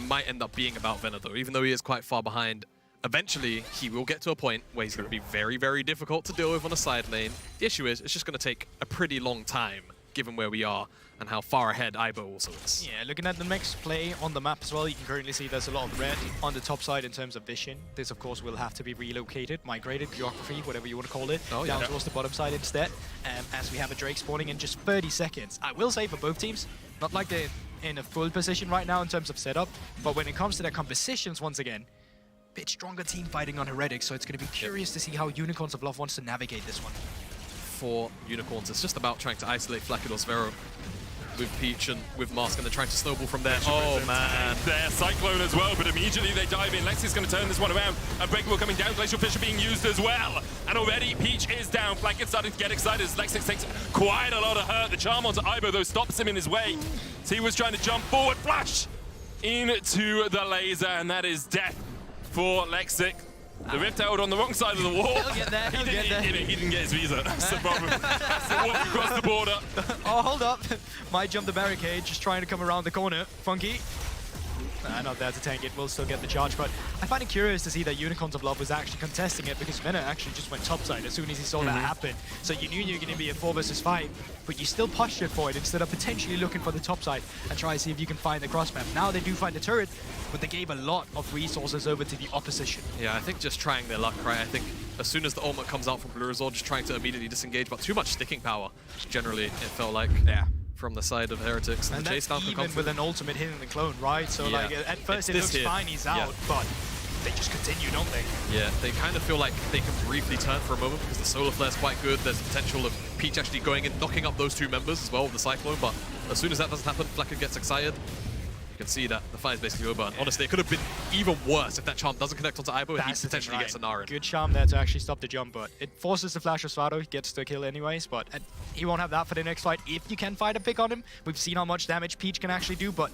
S19: might end up being about Venor, though. Even though he is quite far behind, eventually he will get to a point where he's going to be very, very difficult to deal with on a side lane. The issue is, it's just going to take a pretty long time, given where we are and how far ahead Aibo also is.
S18: Yeah, looking at the next play on the map as well, you can currently see there's a lot of red on the top side in terms of vision. This, of course, will have to be relocated, migrated, geography, whatever you want to call it, down towards the bottom side instead, as we have a Drake spawning in just 30 seconds. I will say for both teams, not like they're in a full position right now in terms of setup, but when it comes to their compositions, once again, bit stronger team fighting on Heretics, so it's going to be curious to see how Unicorns of Love wants to navigate this one.
S19: For Unicorns, it's just about trying to isolate Flackett or Zvero with Peach and with Mask, and they're trying to snowball from there. Oh, man.
S17: There, Cyclone as well, but immediately they dive in. Lexi's going to turn this one around. Unbreakable coming down. Glacial Fissure being used as well. And already Peach is down. Flackett starting to get excited as Lexix takes quite a lot of hurt. The charm onto Aibo, though, stops him in his way. So he was trying to jump forward. Flash into the laser, and that is death for Lexic. The Rift Herald on the wrong side of the wall.
S18: He'll get there, he'll get there.
S17: He didn't get his visa. That's the problem. Has to walk across the border.
S18: Oh, hold up. Might jump the barricade, just trying to come around the corner. Funky. Not there to tank it, will still get the charge, but I find it curious to see that Unicorns of Love was actually contesting it because Venor actually just went topside as soon as he saw that happen. So you knew you were going to be a 4 versus 5, but you still postured for it instead of potentially looking for the topside and try to see if you can find the cross map. Now they do find the turret, but they gave a lot of resources over to the opposition.
S19: Yeah, I think just trying their luck, right? I think as soon as the ultimate comes out from Blue Resort, just trying to immediately disengage, but too much sticking power, generally, it felt like.
S18: Yeah.
S19: From the side of Heretics.
S18: And
S19: the chase down
S18: even with an ultimate hitting the clone, right? So like at first it looks fine, he's out, but they just continue, don't they?
S19: Yeah, they kind of feel like they can briefly turn for a moment because the solar flare is quite good. There's the potential of Peach actually going and knocking up those two members as well with the Cyclone, but as soon as that doesn't happen, Flacker gets excited. You can see that the fight is basically over. And honestly, it could have been even worse if that charm doesn't connect onto Aibo and he potentially gets a Naren.
S18: Good charm there to actually stop the jump, but it forces the flash of Svado. He gets the kill anyways, but he won't have that for the next fight if you can find a pick on him. We've seen how much damage Peach can actually do, but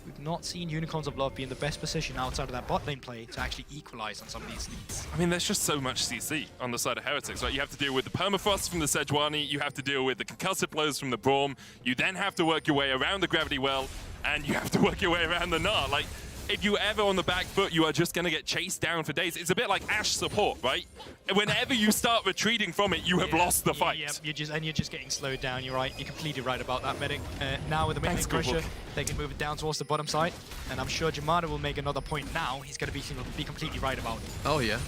S18: we've not seen Unicorns of Love be in the best position outside of that bot lane play to actually equalize on some of these leads.
S17: I mean, there's just so much CC on the side of Heretics, right? You have to deal with the Permafrost from the Sejuani, you have to deal with the concussive blows from the Braum, you then have to work your way around the Gravity Well, and you have to work your way around the Gnar. Like, if you ever on the back foot, you are just going to get chased down for days. It's a bit like Ashe support, right? Whenever you start retreating from it, you have lost the fight.
S18: Yeah, you're just getting slowed down. You're right. You're completely right about that, Medic. Now with the mid-lane pressure, they can move it down towards the bottom side, and I'm sure Jamada will make another point now. He's going to be completely right about it.
S19: Oh yeah,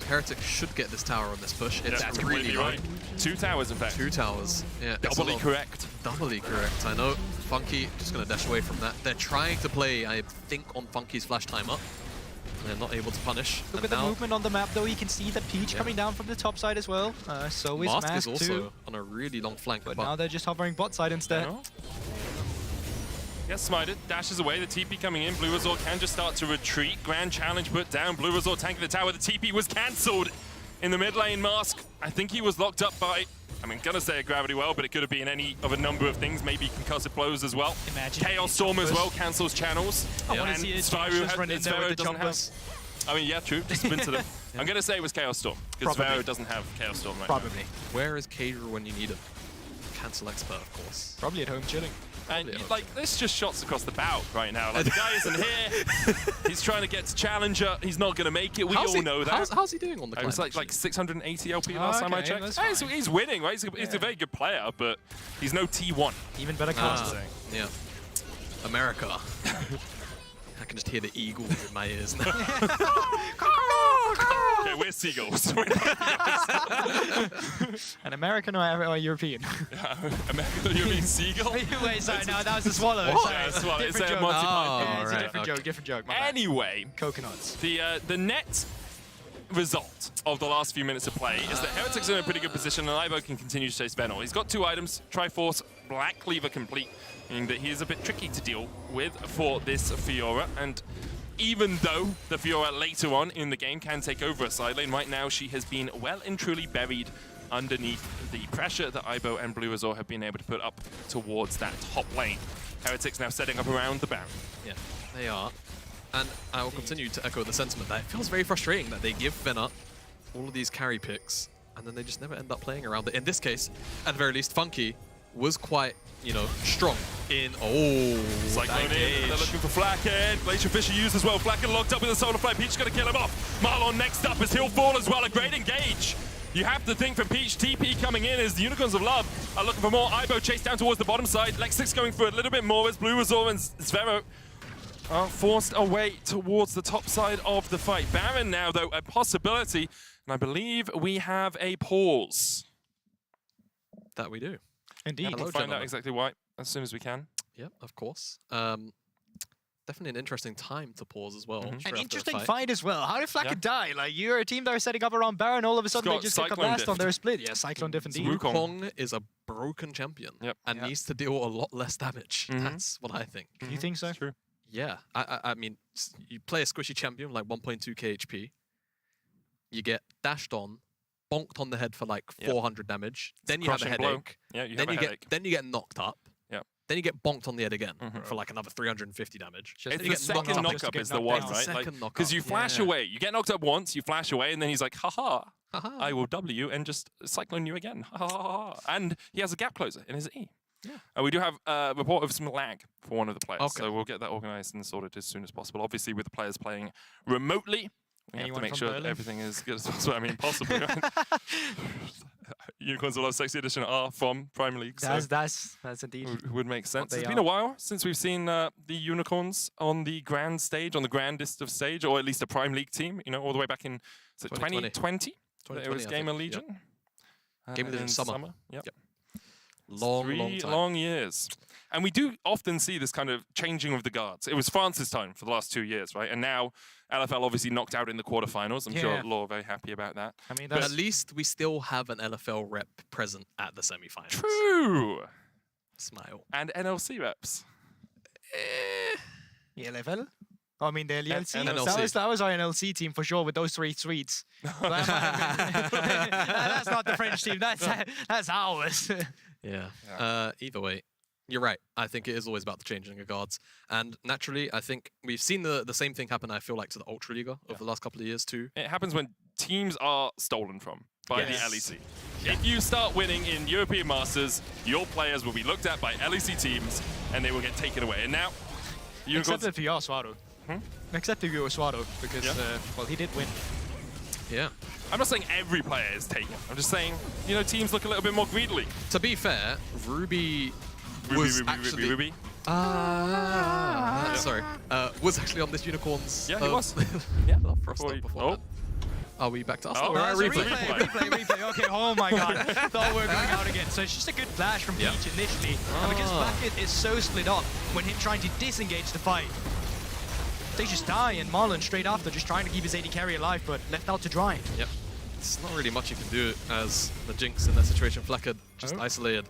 S19: Heretic should get this tower on this push. It's
S17: That's
S19: really
S17: completely right. 2 towers, in fact.
S19: 2 towers. Yeah,
S17: Doubly correct.
S19: Doubly correct. I know. Funky just going to dash away from that. They're trying to play, I think, on Funky's flash timer. They're not able to punish.
S18: Look at the movement on the map, though. You can see the Peach coming down from the top side as well. So is
S19: Mask is
S18: too.
S19: also on a really long flank.
S18: But now they're just hovering bot side instead.
S17: Gets smited, dashes away, the TP coming in. Blue Resort can just start to retreat. Grand challenge put down. Blue Resort tanking the tower. The TP was cancelled in the mid lane. Mask, I think he was locked up by, gonna say a Gravity Well, but it could have been any of a number of things, maybe concussive blows as well.
S18: Imagine
S17: Chaos Storm as well, cancels channels.
S18: I want to see it just run in there with the jumpers.
S17: Yeah, true, just sprint to them. I'm gonna say it was Chaos Storm, because Vero doesn't have Chaos Storm right
S18: Probably.
S17: now.
S19: Where is Kadra when you need him? Cancel expert, of course.
S18: Probably at home chilling.
S17: And there's just shots across the bow right now. Like, the guy isn't here. He's trying to get to Challenger. He's not going to make it. We all know that.
S19: How's he doing on the climb?
S17: It was like 680 LP last time I checked. So he's winning, right? He's a very good player, but he's no T1.
S18: Even better casting.
S19: Yeah. America. I can just hear the eagle in my ears now.
S17: Okay, we're seagulls.
S18: An American or European?
S17: American or European seagull?
S18: Wait, sorry, no, that was a swallow.
S17: Swallow. It's a
S18: Different joke.
S17: multi-point.
S18: It's a different joke. My bad.
S17: Anyway,
S18: coconuts.
S17: The net result of the last few minutes of play is that Heretics are in a pretty good position, and Ivo can continue to chase Venal. He's got 2 items, Triforce, Black Cleaver complete, meaning that he is a bit tricky to deal with for this Fiora. And even though the Fiora later on in the game can take over a side lane, right now she has been well and truly buried underneath the pressure that Ibo and Blue Azor have been able to put up towards that top lane. Heretics now setting up around the Baron.
S19: Yeah, they are. And I will continue to echo the sentiment that it feels very frustrating that they give Fena all of these carry picks and then they just never end up playing around it. In this case, at the very least, Funky was quite, strong in...
S17: Cyclone in, they're looking for Flacken. Glacier Fisher used as well. Flacken locked up with a Solar Flare. Peach going to kill him off. Marlon next up as he'll fall as well. A great engage. You have to think from Peach, TP coming in as the Unicorns of Love are looking for more. Ibo chased down towards the bottom side. Lex6 going for a little bit more as Blue Azor and Zvero are forced away towards the top side of the fight. Baron now, though, a possibility. And I believe we have a pause.
S19: That we do.
S18: Indeed.
S17: We'll find out exactly why as soon as we can.
S19: Yep, of course. Definitely an interesting time to pause as well.
S18: An interesting fight as well. How did Flacken die? Like, you're a team that are setting up around Baron, all of a sudden they just get a blast on their split. Yeah, Cyclone Diff indeed.
S19: Wukong is a broken champion and needs to deal a lot less damage. That's what I think.
S18: You think so?
S17: True.
S19: Yeah, I mean, you play a squishy champion like 1.2k HP, you get dashed on, bonked on the head for like 400 damage, then you have a headache, then you get knocked up, then you get bonked on the head again for like another 350 damage.
S17: It's the second knock-up is the one, right? Because you flash away, you get knocked up once, you flash away, and then he's like, haha, I will W and just cyclone you again, ha ha ha. And he has a gap closer in his E. Yeah. We do have a report of some lag for one of the players, so we'll get that organized and sorted as soon as possible. Obviously, with the players playing remotely, we have to make sure that everything is good as possible. I mean, possibly. Right? Unicorns of Love Sexy Edition are from Premier League.
S18: That's indeed.
S17: Would make sense. It's been a while since we've seen the Unicorns on the grand stage, on the grandest of stage, or at least a Prime League team, all the way back in 2020? It was Gamer Legion.
S19: Gamer Legion summer.
S17: Yep.
S19: Long
S17: Three
S19: time.
S17: long years. And we do often see this kind of changing of the guards. It was France's time for the last 2 years, right? And now LFL obviously knocked out in the quarterfinals. I'm sure Law very happy about that.
S18: I mean,
S19: But at least we still have an LFL rep present at the semifinals.
S17: True.
S19: Smile.
S17: And NLC reps.
S18: ELFL? I mean, the LELC.
S19: NLC.
S18: That was our NLC team for sure with those 3 sweets. That's not the French team. That's ours.
S19: Yeah. Either way, you're right. I think it is always about the changing of guards. And naturally, I think we've seen the same thing happen, I feel like, to the Ultra Liga over the last couple of years too.
S17: It happens when teams are stolen from by the LEC.
S19: Yeah.
S17: If you start winning in European Masters, your players will be looked at by LEC teams and they will get taken away. And now,
S18: except if you are Swado. Except if you were Swado, because, well, he did win.
S19: Yeah.
S17: I'm not saying every player is taken. I'm just saying, you know, teams look a little bit more greedily.
S19: To be fair, Ruby was actually on this Unicorns.
S17: Yeah, he was.
S19: Before that. Are we back to us?
S17: Oh,
S19: Right,
S18: replay. Okay, oh my god. Thought we were going out again. So it's just a good flash from Peach initially. And because Blackett is so split up, when him trying to disengage the fight, they just die, and Marlon straight after just trying to keep his AD carry alive, but left out to dry.
S19: Yep. It's not really much you can do as the Jinx in that situation. Flacker just isolated,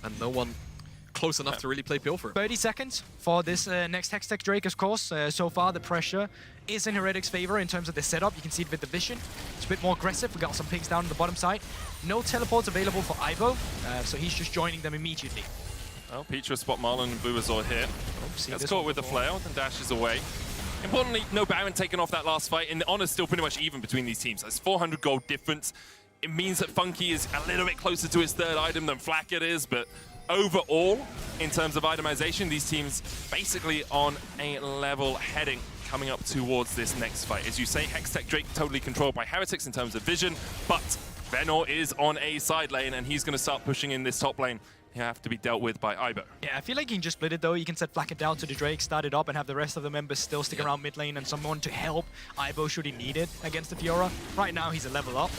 S19: and no one close enough to really play Peel for it.
S18: 30 seconds for this next Hextech Drake, of course. So far, the pressure is in Heretic's favor in terms of the setup. You can see it with the vision. It's a bit more aggressive. We got some pings down on the bottom side. No teleports available for Ivo, so he's just joining them immediately.
S17: Well, Peach will spot Marlon and Bulbasaur here. Gets caught with the flail, then dashes away. Importantly, no Baron taken off that last fight, and the honor's still pretty much even between these teams. There's 400 gold difference. It means that Funky is a little bit closer to his third item than Flacket is, but overall, in terms of itemization, these teams basically on a level heading coming up towards this next fight. As you say, Hextech Drake totally controlled by Heretics in terms of vision, but Venor is on a side lane, and he's going to start pushing in this top lane. He'll have to be dealt with by Ibo.
S18: Yeah, I feel like you can just split it though. You can set Flacket down to the Drake, start it up, and have the rest of the members still stick around mid lane and someone to help Ibo should he need it against the Fiora. Right now he's a level up.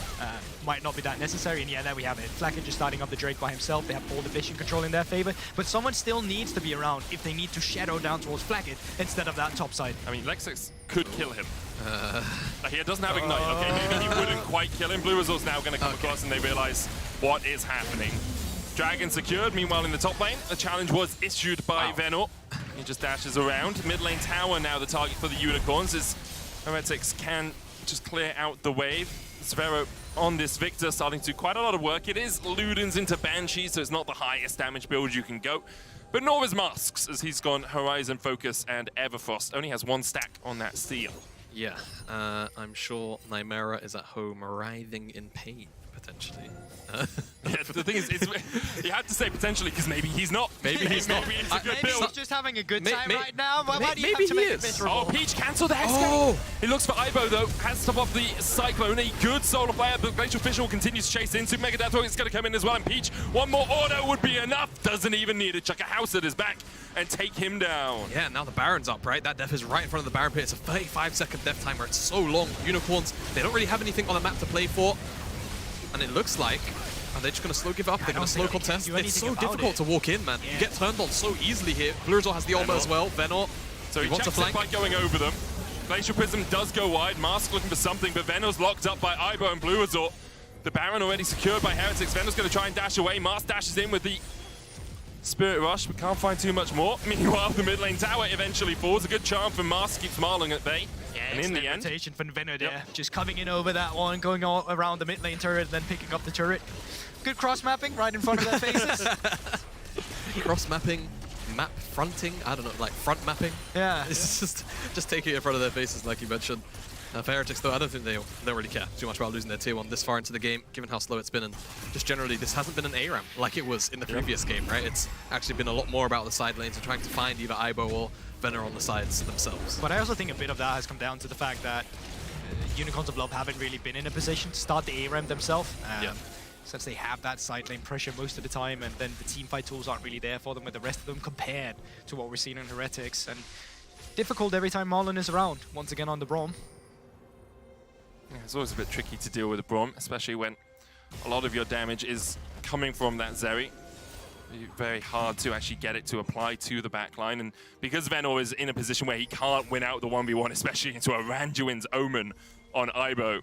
S18: Might not be that necessary, and yeah, there we have it. Flacket just starting up the Drake by himself. They have all the vision control in their favor, but someone still needs to be around if they need to shadow down towards Flacket instead of that top side.
S17: I mean, Lexix could kill him. He doesn't have Ignite. Okay, maybe he wouldn't quite kill him. Blue Resort's now going to come across and they realize what is happening. Dragon secured. Meanwhile, in the top lane, the challenge was issued by Venor. He just dashes around. Mid lane tower now the target for the Unicorns as Heretics can just clear out the wave. Zvero on this Victor starting to do quite a lot of work. It is Ludens into Banshee, so it's not the highest damage build you can go. But Norva's masks as he's gone Horizon Focus and Everfrost. Only has 1 stack on that steal.
S19: Yeah, I'm sure Nymera is at home writhing in pain, potentially.
S17: Yeah, the thing is, you had to say potentially because maybe he's not.
S19: Maybe he's not.
S17: Maybe it's a good
S18: Maybe
S17: build.
S18: he's just having a good time right now. Why do you
S19: maybe
S18: have to make
S19: he
S18: it
S19: is.
S18: miserable?
S17: Oh, Peach cancelled the Hextech. He looks for Ibo though. Has to top off the Cyclone. A good solo player, but Glacial Fish will continue to chase into. Mega Death is going to come in as well. And Peach, one more order would be enough. Doesn't even need it. Chuck a house at his back and take him down.
S19: Yeah, now the Baron's up, right? That death is right in front of the Baron pit. It's a 35-second death timer. It's so long. Unicorns, they don't really have anything on the map to play for. And it looks like, are they just going to slow give up? They're going to slow contest. It's so difficult to walk in, man. You get turned on so easily here. Blurzo has the ultimate as well. Venor,
S17: so he
S19: wants to
S17: checks
S19: flank.
S17: it by going over them. Glacial Prism does go wide. Mask looking for something, but Venor's locked up by Ibo and Blue Resort. The Baron already secured by Heretics. Venor's going to try and dash away. Mask dashes in with the Spirit Rush, but can't find too much more. Meanwhile, the mid lane tower eventually falls. A good charm from Mask keeps Marlon at bay.
S18: Yeah,
S17: and in the end,
S18: rotation from Venor there. Just coming in over that one, going all around the mid lane turret, and then picking up the turret. Good cross mapping right in front of their faces.
S19: Cross mapping, map fronting, I don't know, like front mapping.
S18: Yeah.
S19: It's just taking it in front of their faces, like you mentioned. For Heretics, though, I don't think they don't really care too much about losing their tier 1 this far into the game, given how slow it's been. And just generally, this hasn't been an ARAM like it was in the previous game, right? It's actually been a lot more about the side lanes and trying to find either Ibo or Venor on the sides themselves.
S18: But I also think a bit of that has come down to the fact that Unicorns of Love haven't really been in a position to start the ARAM themselves. Since they have that side lane pressure most of the time, and then the teamfight tools aren't really there for them with the rest of them compared to what we're seeing in Heretics. And difficult every time Marlon is around, once again on the Braum.
S17: Yeah, it's always a bit tricky to deal with a Braum, especially when a lot of your damage is coming from that Zeri. Very hard to actually get it to apply to the backline, and because Venor is in a position where he can't win out the 1v1, especially into a Randuin's Omen on Ibo,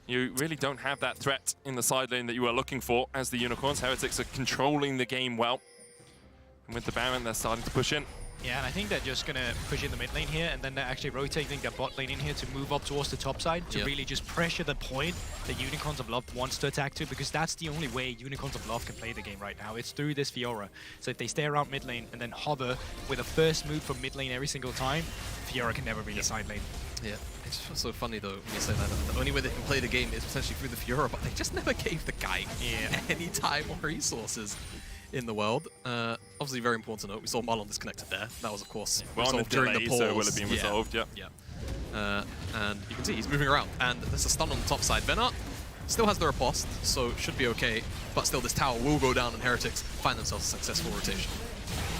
S17: you really don't have that threat in the side lane that you are looking for as the Unicorns. Heretics are controlling the game well, and with the Baron, they're starting to push in.
S18: Yeah, and I think they're just going to push in the mid lane here, and then they're actually rotating their bot lane in here to move up towards the top side to really just pressure the point that Unicorns of Love wants to attack to, because that's the only way Unicorns of Love can play the game right now. It's through this Fiora. So if they stay around mid lane and then hover with a first move from mid lane every single time, Fiora can never be the side lane.
S19: Yeah, it's just so funny though when you say that. The only way they can play the game is potentially through the Fiora, but they just never gave the guy any time or resources in the world. Obviously very important to note, we saw Marlon disconnected there. That was of course resolved during the pause.
S17: So it will have been resolved,
S19: yeah. And you can see he's moving around, and there's a stun on the top side. Venart still has the riposte, so should be okay, but still this tower will go down and Heretics find themselves a successful rotation.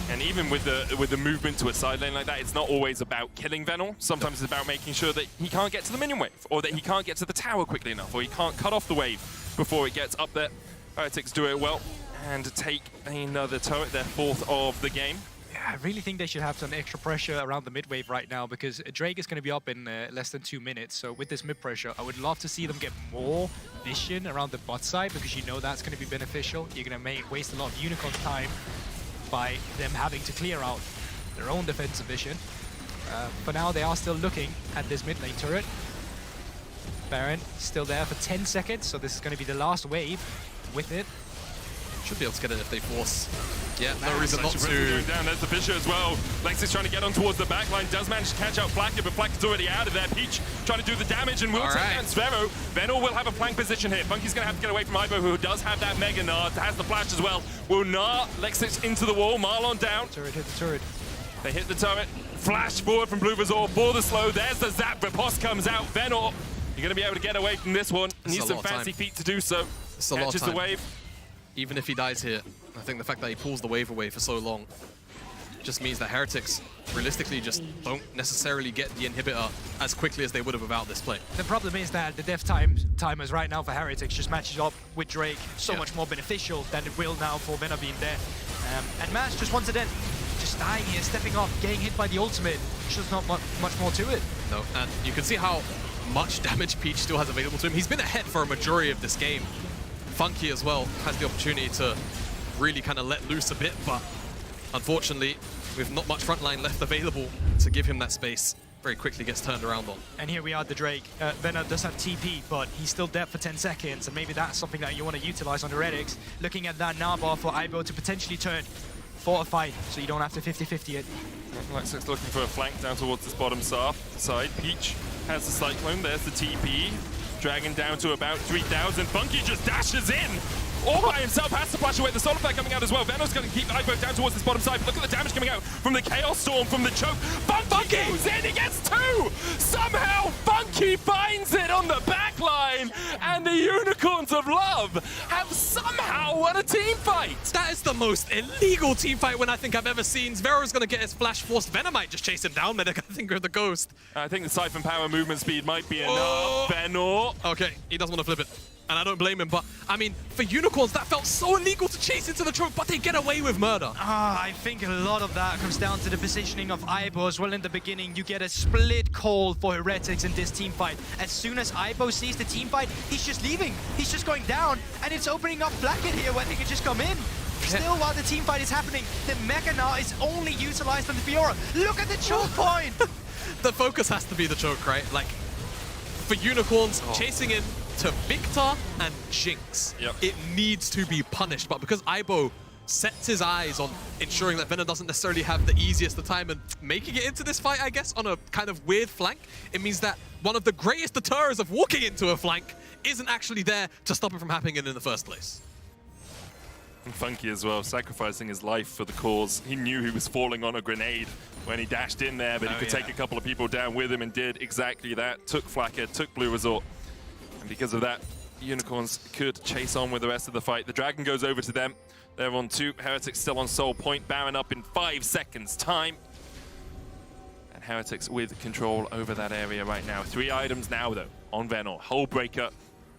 S17: And even with the movement to a side lane like that, it's not always about killing Venor. Sometimes it's about making sure that he can't get to the minion wave, or that he can't get to the tower quickly enough, or he can't cut off the wave before it gets up there. Heretics do it well and take another turret, their fourth of the game.
S18: Yeah, I really think they should have some extra pressure around the mid wave right now, because Drake is going to be up in less than 2 minutes. So with this mid pressure, I would love to see them get more vision around the bot side, because you know that's going to be beneficial. You're going to waste a lot of Unicorn's time by them having to clear out their own defensive vision. For now, they are still looking at this mid lane turret. Baron still there for 10 seconds, so this is going to be the last wave with it.
S19: Should be able to get it if they force. Yeah, no reason not to.
S17: Going down. There's the Fissure as well. Lex is trying to get on towards the backline. Does manage to catch out Flacker, but Flacker's already out of there. Peach trying to do the damage and will take down Sphero. Venor will have a flank position here. Funky's going to have to get away from Ibo, who does have that Mega Nard. Has the flash as well. Will Nard. Lex into the wall. Marlon down.
S18: Turret hit the turret.
S17: They hit the turret. Flash forward from Blue Resort for the slow. There's the zap. Riposte comes out. Venor, you're going to be able to get away from this one. Needs some fancy feet to do so. Catches the wave.
S19: Even if he dies here, I think the fact that he pulls the wave away for so long just means that Heretics realistically just don't necessarily get the inhibitor as quickly as they would have without this play.
S18: The problem is that the death timers right now for Heretics just matches up with Drake so much more beneficial than it will now for Venor being there. And Mash just once again, just dying here, stepping off, getting hit by the ultimate. There's just not much more to it.
S19: No, and you can see how much damage Peach still has available to him. He's been ahead for a majority of this game. Funky as well has the opportunity to really kind of let loose a bit, but unfortunately, with not much frontline left available to give him that space, very quickly gets turned around on.
S18: And here we are, the Drake. Venor does have TP, but he's still dead for 10 seconds, and maybe that's something that you want to utilize on the Heretics. Looking at that Naba for Ibo to potentially turn for a fight, so you don't have to 50-50 it.
S17: Lexix looking for a flank down towards this bottom side. Peach has the Cyclone, there's the TP. Dragon down to about 3,000. Funky just dashes in. All by himself, has to flash away. The Solar Flare coming out as well. Venor's going to keep Ibo down towards this bottom side. But look at the damage coming out from the Chaos Storm, from the choke. Funky goes in, he gets 2! Somehow Funky finds it on the backline. And the Unicorns of Love have somehow won a team fight.
S19: That is the most illegal team fight when I think I've ever seen. Zvero's going to get his flash forced. Venor might just chase him down, Medic, I think, with the Ghost.
S17: I think the Siphon Power movement speed might be enough. Venor.
S19: Okay, he doesn't want to flip it. And I don't blame him, but I mean, for Unicorns, that felt so illegal to chase into the choke, but they get away with murder.
S18: I think a lot of that comes down to the positioning of Ibo as well. In the beginning, you get a split call for Heretics in this team fight. As soon as Ibo sees the team fight, he's just leaving. He's just going down, and it's opening up Blackett here where they can just come in. Still, while the team fight is happening, the Mega Nard is only utilized on the Fiora. Look at the choke point!
S19: The focus has to be the choke, right? Like, for Unicorns, chasing in to Victor and Jinx, it needs to be punished. But because Ibo sets his eyes on ensuring that Venor doesn't necessarily have the easiest of time and making it into this fight, I guess, on a kind of weird flank, it means that one of the greatest deterrers of walking into a flank isn't actually there to stop it from happening in the first place.
S17: And Funky as well, sacrificing his life for the cause. He knew he was falling on a grenade when he dashed in there, but he could take a couple of people down with him and did exactly that. Took Flacker, took Blue Resort. And because of that, Unicorns could chase on with the rest of the fight. The Dragon goes over to them. They're on 2. Heretics still on Soul Point. Baron up in 5 seconds time. And Heretics with control over that area right now. 3 items now, though, on Venor. Hull Breaker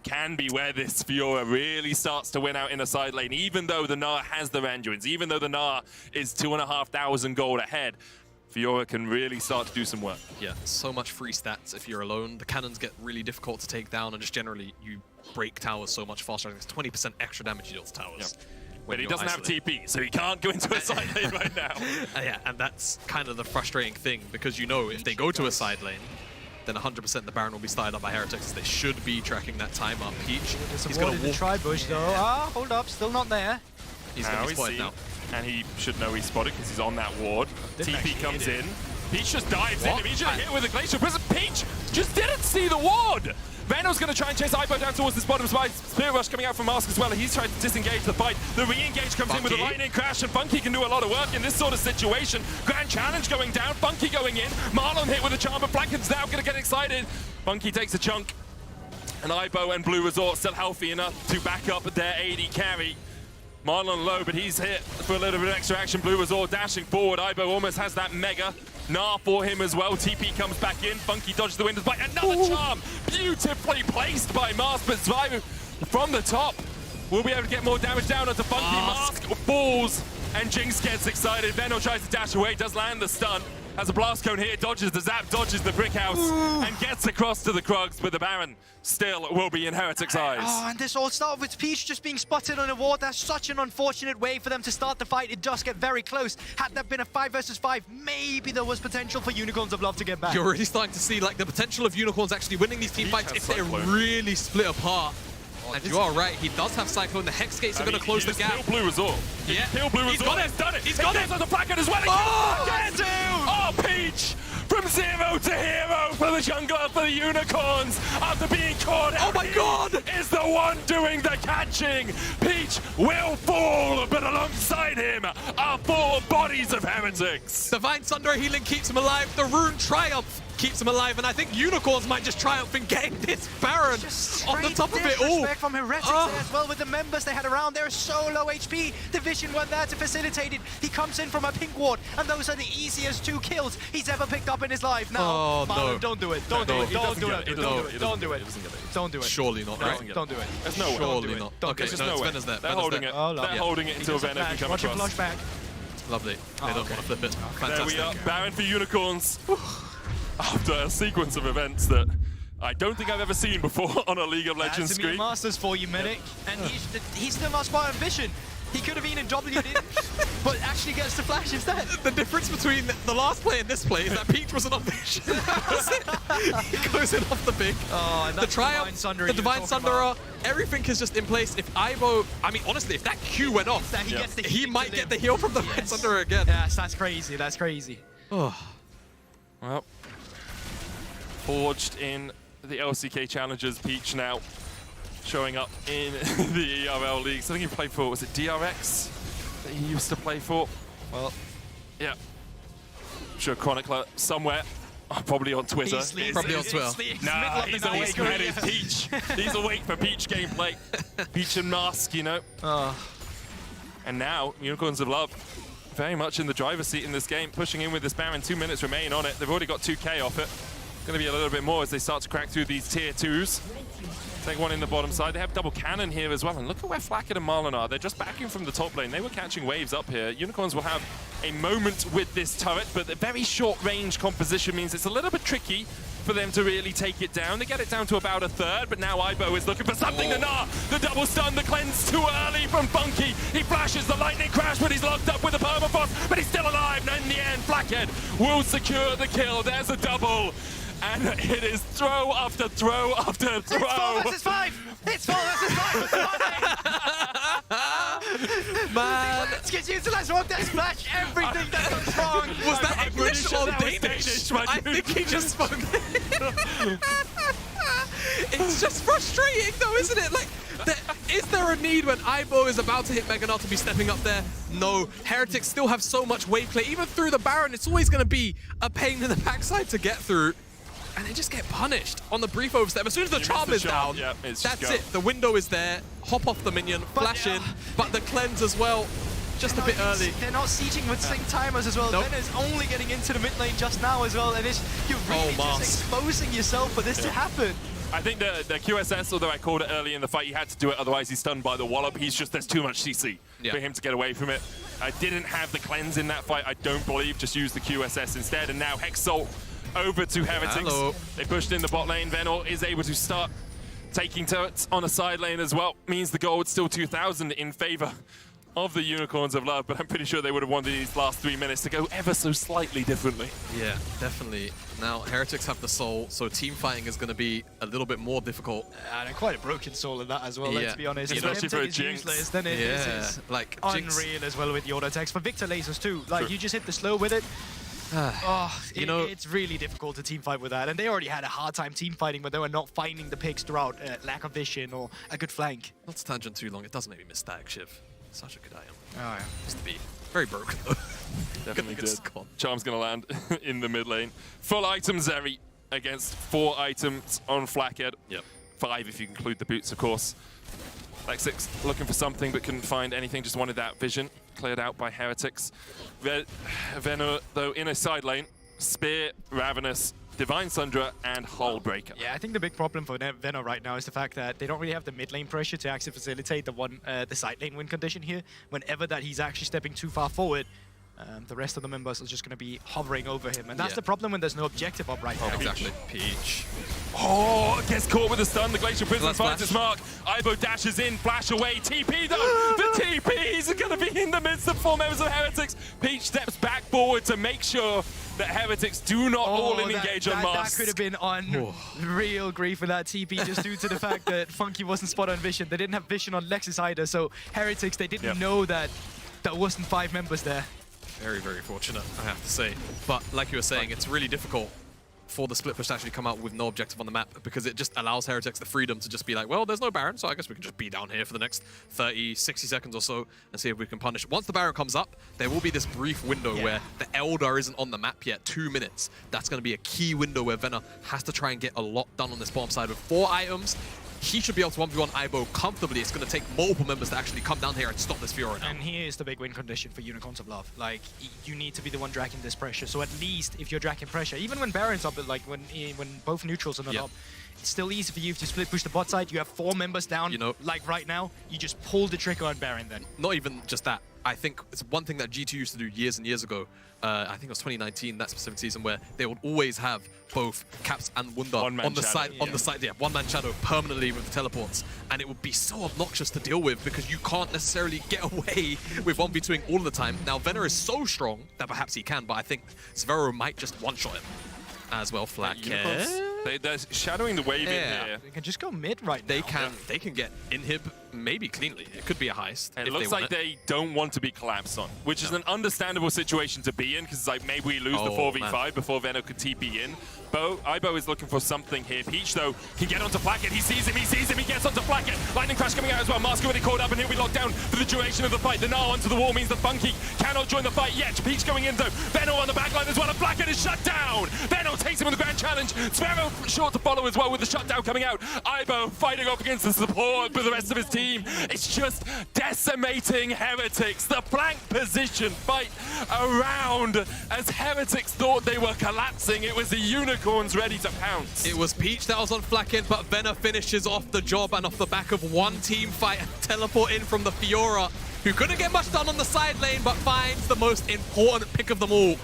S17: can be where this Fiora really starts to win out in a side lane, even though the Gnar has the Randuins, even though the Gnar is 2,500 gold ahead. Fiora can really start to do some work.
S19: Yeah, so much free stats if you're alone. The cannons get really difficult to take down, and just generally, you break towers so much faster. I think it's 20% extra damage you deal to towers.
S17: Yep. But he doesn't have TP, so he can't go into a side lane right now.
S19: Yeah, and that's kind of the frustrating thing, because you know if they go to a side lane, then 100% the Baron will be started up by Heretics. They should be tracking that time up. Peach, he's going to
S18: the tri-bush though. Ah, hold up, still not there.
S19: He's going to be spotted now.
S17: And he should know he's spotted because he's on that ward. TP comes in. Peach just dives in. He should have hit with a Glacial Prism. Peach just didn't see the ward. Venom's going to try and chase Ivo down towards this bottom side. Spirit Rush coming out from Mask as well. He's trying to disengage the fight. The re-engage comes in with a lightning crash, and Funky can do a lot of work in this sort of situation. Grand Challenge going down. Funky going in. Marlon hit with a charm, but Blanken's now going to get excited. Funky takes a chunk. And Ivo and Blue Resort still healthy enough to back up their AD carry. Marlon low, but he's hit for a little bit of extra action. Blue Resort dashing forward. Ivo almost has that mega. Gnar for him as well. TP comes back in. Funky dodges the windows by another charm. Beautifully placed by Mask, but Zwei from the top will be able to get more damage down onto Funky. Mask falls, and Jinx gets excited. Venom tries to dash away, does land the stun. Has a blast cone here, dodges the zap, dodges the brick house, and gets across to the Krugs, but the Baron still will be in Heretics' eyes.
S18: Oh, and this all started with Peach just being spotted on a ward. That's such an unfortunate way for them to start the fight. It does get very close. Had that been a 5 versus 5, maybe there was potential for Unicorns of Love to get back.
S19: You're already starting to see like the potential of Unicorns actually winning these team fights if they're really split apart. And you are right, he does have Cyclone. The Hex Gates are going to close the gap.
S17: Kill Blue Resort.
S19: Yeah.
S17: Kill Blue Resort.
S19: He's got it.
S17: He's done it.
S19: He's got it.
S17: On the Blackhead as well. Oh, Peach! From 0 to hero for the jungler, for the Unicorns, after being caught out.
S19: Oh my God!
S17: Is the one doing the catching. Peach will fall, but alongside him are 4 bodies of Heretics.
S19: Divine Sunderer healing keeps him alive. The Rune Triumph keeps him alive, and I think Unicorns might just triumph in getting this Baron on the top of it all.
S18: Disrespect from Heretics there as well with the members they had around. They're so low HP. Division weren't there to facilitate it. He comes in from a pink ward, and those are the easiest 2 kills he's ever picked up in his life. Now, Marlon, don't do it. Don't do it. Don't do it. Don't do it. Don't do it.
S19: Surely not.
S18: Don't do it.
S17: There's no way.
S19: Surely not. Okay,
S17: There's
S19: no,
S17: no way.
S19: Venom's there.
S17: They're holding it. They're holding it until Venom can come
S18: Watch your
S17: across.
S18: flush back.
S19: Lovely. They don't want to flip it.
S17: There we
S19: Fantastic.
S17: are, Baron for Unicorns. After a sequence of events that I don't think I've ever seen before on a League of Legends
S18: That's
S17: screen.
S18: Masters for you, Medic. And he's the most part of Vision. He could have been W'd in, but actually gets the flash instead.
S19: The difference between the last play and this play is that Peach wasn't on Vision. He goes in off the big.
S18: Oh, and
S19: the Triumph, the Divine Sunderer, everything is just in place. If Ivo, I mean, honestly, if that Q went off, he might get the heal from the Divine Sunderer again.
S18: Yes, that's crazy. That's crazy.
S19: Oh.
S17: Well, forged in the LCK Challengers, Peach now showing up in the ERL leagues. I think he played for, was it DRX that he used to play for? Well, yeah. I'm sure Chronicler somewhere, probably on Twitter.
S19: Probably on Twitter.
S17: Nah, he's awake, man. It's Peach. He's awake for Peach gameplay. Peach and Mask, you know. And now, Unicorns of Love very much in the driver's seat in this game, pushing in with this Baron. 2 minutes remain on it. They've already got 2k off it. Going to be a little bit more as they start to crack through these tier 2s. Take one in the bottom side. They have double cannon here as well. And look at where Flacket and Marlon are. They're just backing from the top lane. They were catching waves up here. Unicorns will have a moment with this turret, but the very short range composition means it's a little bit tricky for them to really take it down. They get it down to about a third, but now Ivo is looking for something. The Gnar, the double stun, the cleanse too early from Funky. He flashes the lightning crash, but he's locked up with a permafrost, but he's still alive. And in the end, Blackhead will secure the kill. There's a double. And it is throw after throw after throw.
S18: It's 4 versus 5! It's 4 versus 5!
S19: Man!
S18: Let's get utilized rock that splash, everything that goes wrong!
S19: Was that English or Danish? I think he just spoke. It's just frustrating though, isn't it? Like, is there a need when Ivo is about to hit Mega Gnar to be stepping up there? No. Heretics still have so much wave play. Even through the Baron, it's always going to be a pain in the backside to get through. And they just get punished on the brief overstep. As soon as the charm is down, that's it. The window is there. Hop off the minion, flash in, but the cleanse as well. Just a bit early.
S18: They're not sieging with sync timers as well.
S19: Nope.
S18: Ben is only getting into the mid lane just now as well, and you're really just exposing yourself for this to happen.
S17: I think the QSS, although I called it early in the fight, he had to do it, otherwise he's stunned by the wallop. There's too much CC for him to get away from it. I didn't have the cleanse in that fight, I don't believe, just used the QSS instead. And now Hexalt over to Heretics.
S19: Hello.
S17: They pushed in the bot lane. Venor is able to start taking turrets on a side lane as well. Means the goal is still 2,000 in favor of the Unicorns of Love, but I'm pretty sure they would have wanted these last 3 minutes to go ever so slightly differently.
S19: Yeah, definitely. Now, Heretics have the soul, so team fighting is going to be a little bit more difficult.
S18: And quite a broken soul in that as well, let's be honest.
S17: Especially for a Jinx.
S18: Useless, then it is
S19: like
S18: unreal as well with the auto attacks. For Victor lasers too, like you just hit the slow with it. It's really difficult to team fight with that, and they already had a hard time team fighting, but they were not finding the picks throughout lack of vision or a good flank.
S19: Not to tangent too long, it does make me miss Static Shiv. Such a good item.
S18: Oh yeah.
S19: Used to be very broken though.
S17: Definitely did. Charm's gonna land in the mid lane. Full item Zeri against 4 items on Flackhead.
S19: Yep.
S17: 5 if you include the boots, of course. Lexix looking for something but couldn't find anything, just wanted that vision. Cleared out by Heretics. Venor, though, in a side lane. Spear, Ravenous, Divine Sundra, and Hull Breaker.
S18: Yeah, I think the big problem for Venor right now is the fact that they don't really have the mid lane pressure to actually facilitate the side lane win condition here. Whenever that he's actually stepping too far forward, the rest of the members are just going to be hovering over him. And that's the problem when there's no objective up right now.
S19: Exactly. Peach.
S17: Oh, gets caught with a stun. The Glacial Prison finds its mark. Ibo dashes in, flash away. TP though. The TPs are going to be in the midst of 4 members of Heretics. Peach steps back forward to make sure that Heretics do not all in engage on Mars.
S18: That could have been on real grief for that TP just due to the fact that Funky wasn't spot on vision. They didn't have vision on Lexus either. So Heretics, they didn't know that wasn't 5 members there.
S19: Very, very fortunate, I have to say. But like you were saying, it's really difficult for the split push to actually come out with no objective on the map because it just allows Heretics the freedom to just be like, well, there's no Baron, so I guess we can just be down here for the next 30, 60 seconds or so and see if we can punish. Once the Baron comes up, there will be this brief window where the Eldar isn't on the map yet, 2 minutes. That's going to be a key window where Venor has to try and get a lot done on this bottom side with 4 items. He should be able to 1v1 Ibo comfortably. It's going to take multiple members to actually come down here and stop this Fiora now.
S18: And here's the big win condition for Unicorns of Love. Like, you need to be the one dragging this pressure. So at least if you're dragging pressure, even when Baron's up, like when both neutrals are not up, it's still easy for you to split push the bot side. You have 4 members down, like right now. You just pull the trigger on Baron then.
S19: Not even just that. I think it's one thing that G2 used to do years and years ago. I think it was 2019, that specific season, where they would always have both Caps and Wunder on the side, one-man shadow permanently with the teleports, and it would be so obnoxious to deal with because you can't necessarily get away with 1v2ing all the time. Now Venor is so strong that perhaps he can, but I think Zvero might just one-shot him as well. Flackhead.
S17: They're shadowing the wave in here.
S18: They can just go mid right
S19: now. They can get inhib maybe cleanly. It could be a heist.
S17: And it looks like they don't want to be collapsed on, which is an understandable situation to be in because it's like maybe we lose the 4v5 before Venor could TP in. Ibo is looking for something here. Peach, though, can get onto Flackhead. He sees him, he gets onto Flackhead. Lightning Crash coming out as well. Mask already caught up, and he'll be locked down for the duration of the fight. The Gnar onto the wall means that Funky cannot join the fight yet. Peach going in, though. Venor on the backline as well, and Flackhead is shut down. Venor takes him in the grand challenge. Zvero short to follow as well with the shutdown coming out. Ibo fighting off against the support for the rest of his team. It's just decimating Heretics. The flank position fight around as Heretics thought they were collapsing. It was the Unicorns ready to pounce.
S19: It was Peach that was on Flackhead, but Venor finishes off the job and off the back of one team fight and teleport in from the Fiora, who couldn't get much done on the side lane, but finds the most important pick of them all.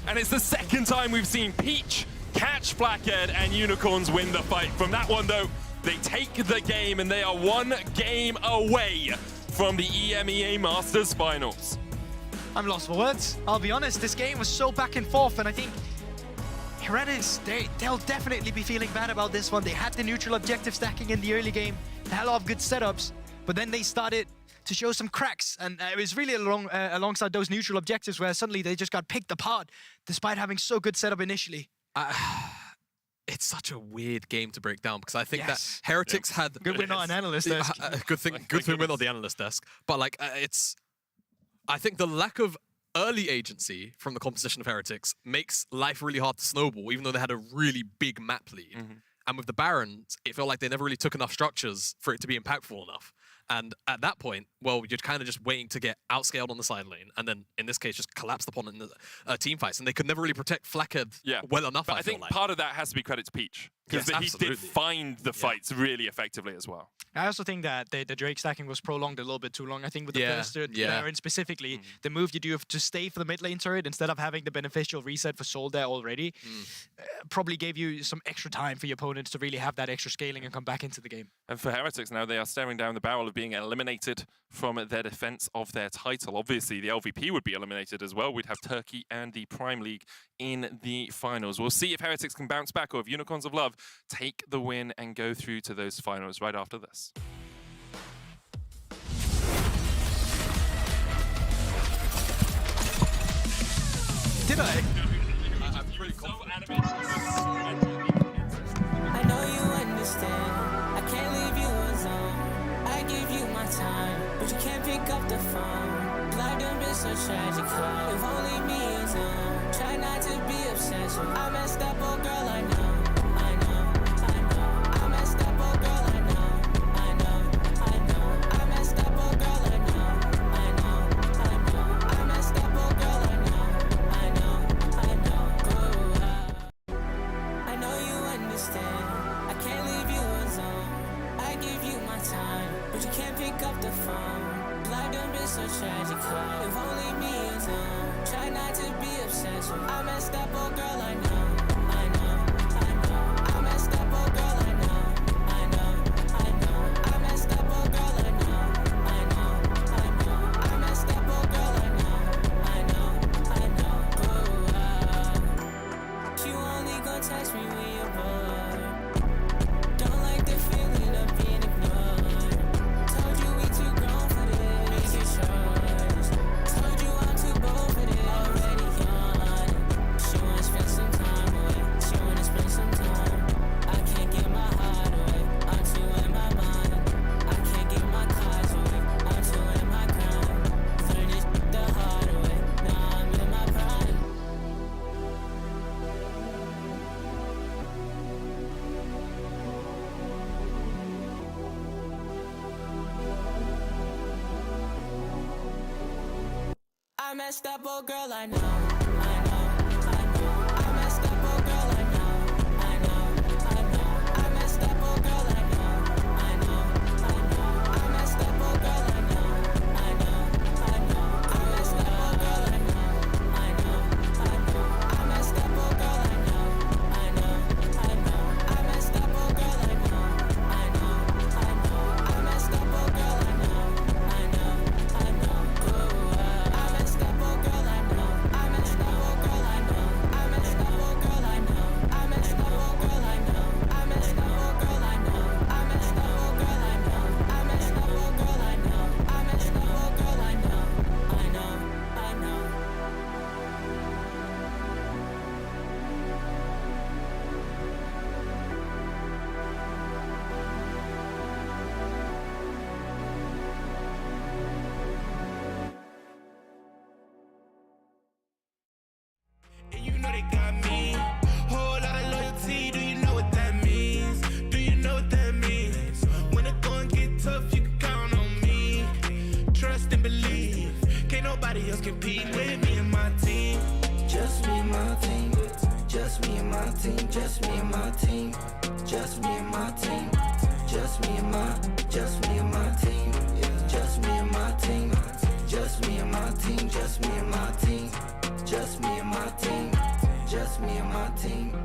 S17: And it's the second time we've seen Peach catch Flackhead and Unicorns win the fight. From that one, though, they take the game and they are 1 game away from the EMEA Masters Finals.
S18: I'm lost for words. I'll be honest, this game was so back and forth, and I think Heretics, they'll definitely be feeling bad about this one. They had the neutral objective stacking in the early game. They had a lot of good setups, but then they started to show some cracks, and it was really alongside those neutral objectives where suddenly they just got picked apart despite having so good setup initially.
S19: It's such a weird game to break down because I think that Heretics had
S18: good win on an analyst desk.
S19: Good thing win on the analyst desk. But like I think the lack of early agency from the composition of Heretics makes life really hard to snowball, even though they had a really big map lead. And with the Barons, it felt like they never really took enough structures for it to be impactful enough. And at that point, well, you're kind of just waiting to get outscaled on the side lane, and then in this case, just collapse the opponent in the team fights. And they could never really protect Flackhead well enough.
S17: But I think part of that has to be credit to Peach, because he did find the fights really effectively as well.
S18: I also think that the Drake stacking was prolonged a little bit too long. I think with the first Baron specifically, the move you do to stay for the mid lane turret instead of having the beneficial reset for Soul there already, probably gave you some extra time for your opponents to really have that extra scaling and come back into the game.
S17: And for Heretics now, they are staring down the barrel of being eliminated from their defense of their title. Obviously, the LVP would be eliminated as well. We'd have Turkey and the Prime League in the finals. We'll see if Heretics can bounce back or if Unicorns of Love take the win and go through to those finals right after this.
S19: Did I?
S17: I'm pretty confident.
S8: I know you understand. I can't leave you alone. I give you my time, but you can't pick up the phone. Life done been so tragic. If only me is on. Try not to be obsessed. I messed up, oh girl, I know. I messed up, oh girl, I know. I messed up, oh girl, I know. I messed up, oh girl, I know. I know you understand. I can't leave you alone. I give you my time, but you can't pick up the phone. Life done been so tragic. If only me is on. Try not to be obsessed. I messed up, oh girl, I know. I messed up, oh girl, I know. I messed up, oh girl, I know. I messed up, oh girl, I know. You only gon' text me when you're bored. Don't like the feeling of being ignored. Told you we too grown for this. Make your choice. Told you I'm too bold for this. Already gone. She wanna spend some time away. She wanna spend some time. I can't get my heart away. I'm too in my mind. I can't get my cards away. I'm too in my grind. Learn this the hard way. Now I'm in my prime. I messed up, oh girl, I know. I messed up, oh girl, I know. I messed up, oh girl, I know. I messed up, oh girl, I know. I messed up, oh girl, I know. I messed up, oh girl, I know. I messed up, oh girl, I know. I messed up, oh girl, I know.
S3: And you know they got me. Whole lot of loyalty, do you know what that means? Do you know what that means? When the going get tough, you can count on me. Trust and believe. Can't nobody else compete with me and my team.
S1: Just me and my team. Just me and my team. Just me and my team. Just me and my team. Just me and my team. Just me and my team. Just me and my team. Just me and my team. Just me and my team. Just me and my team. Just me and my team.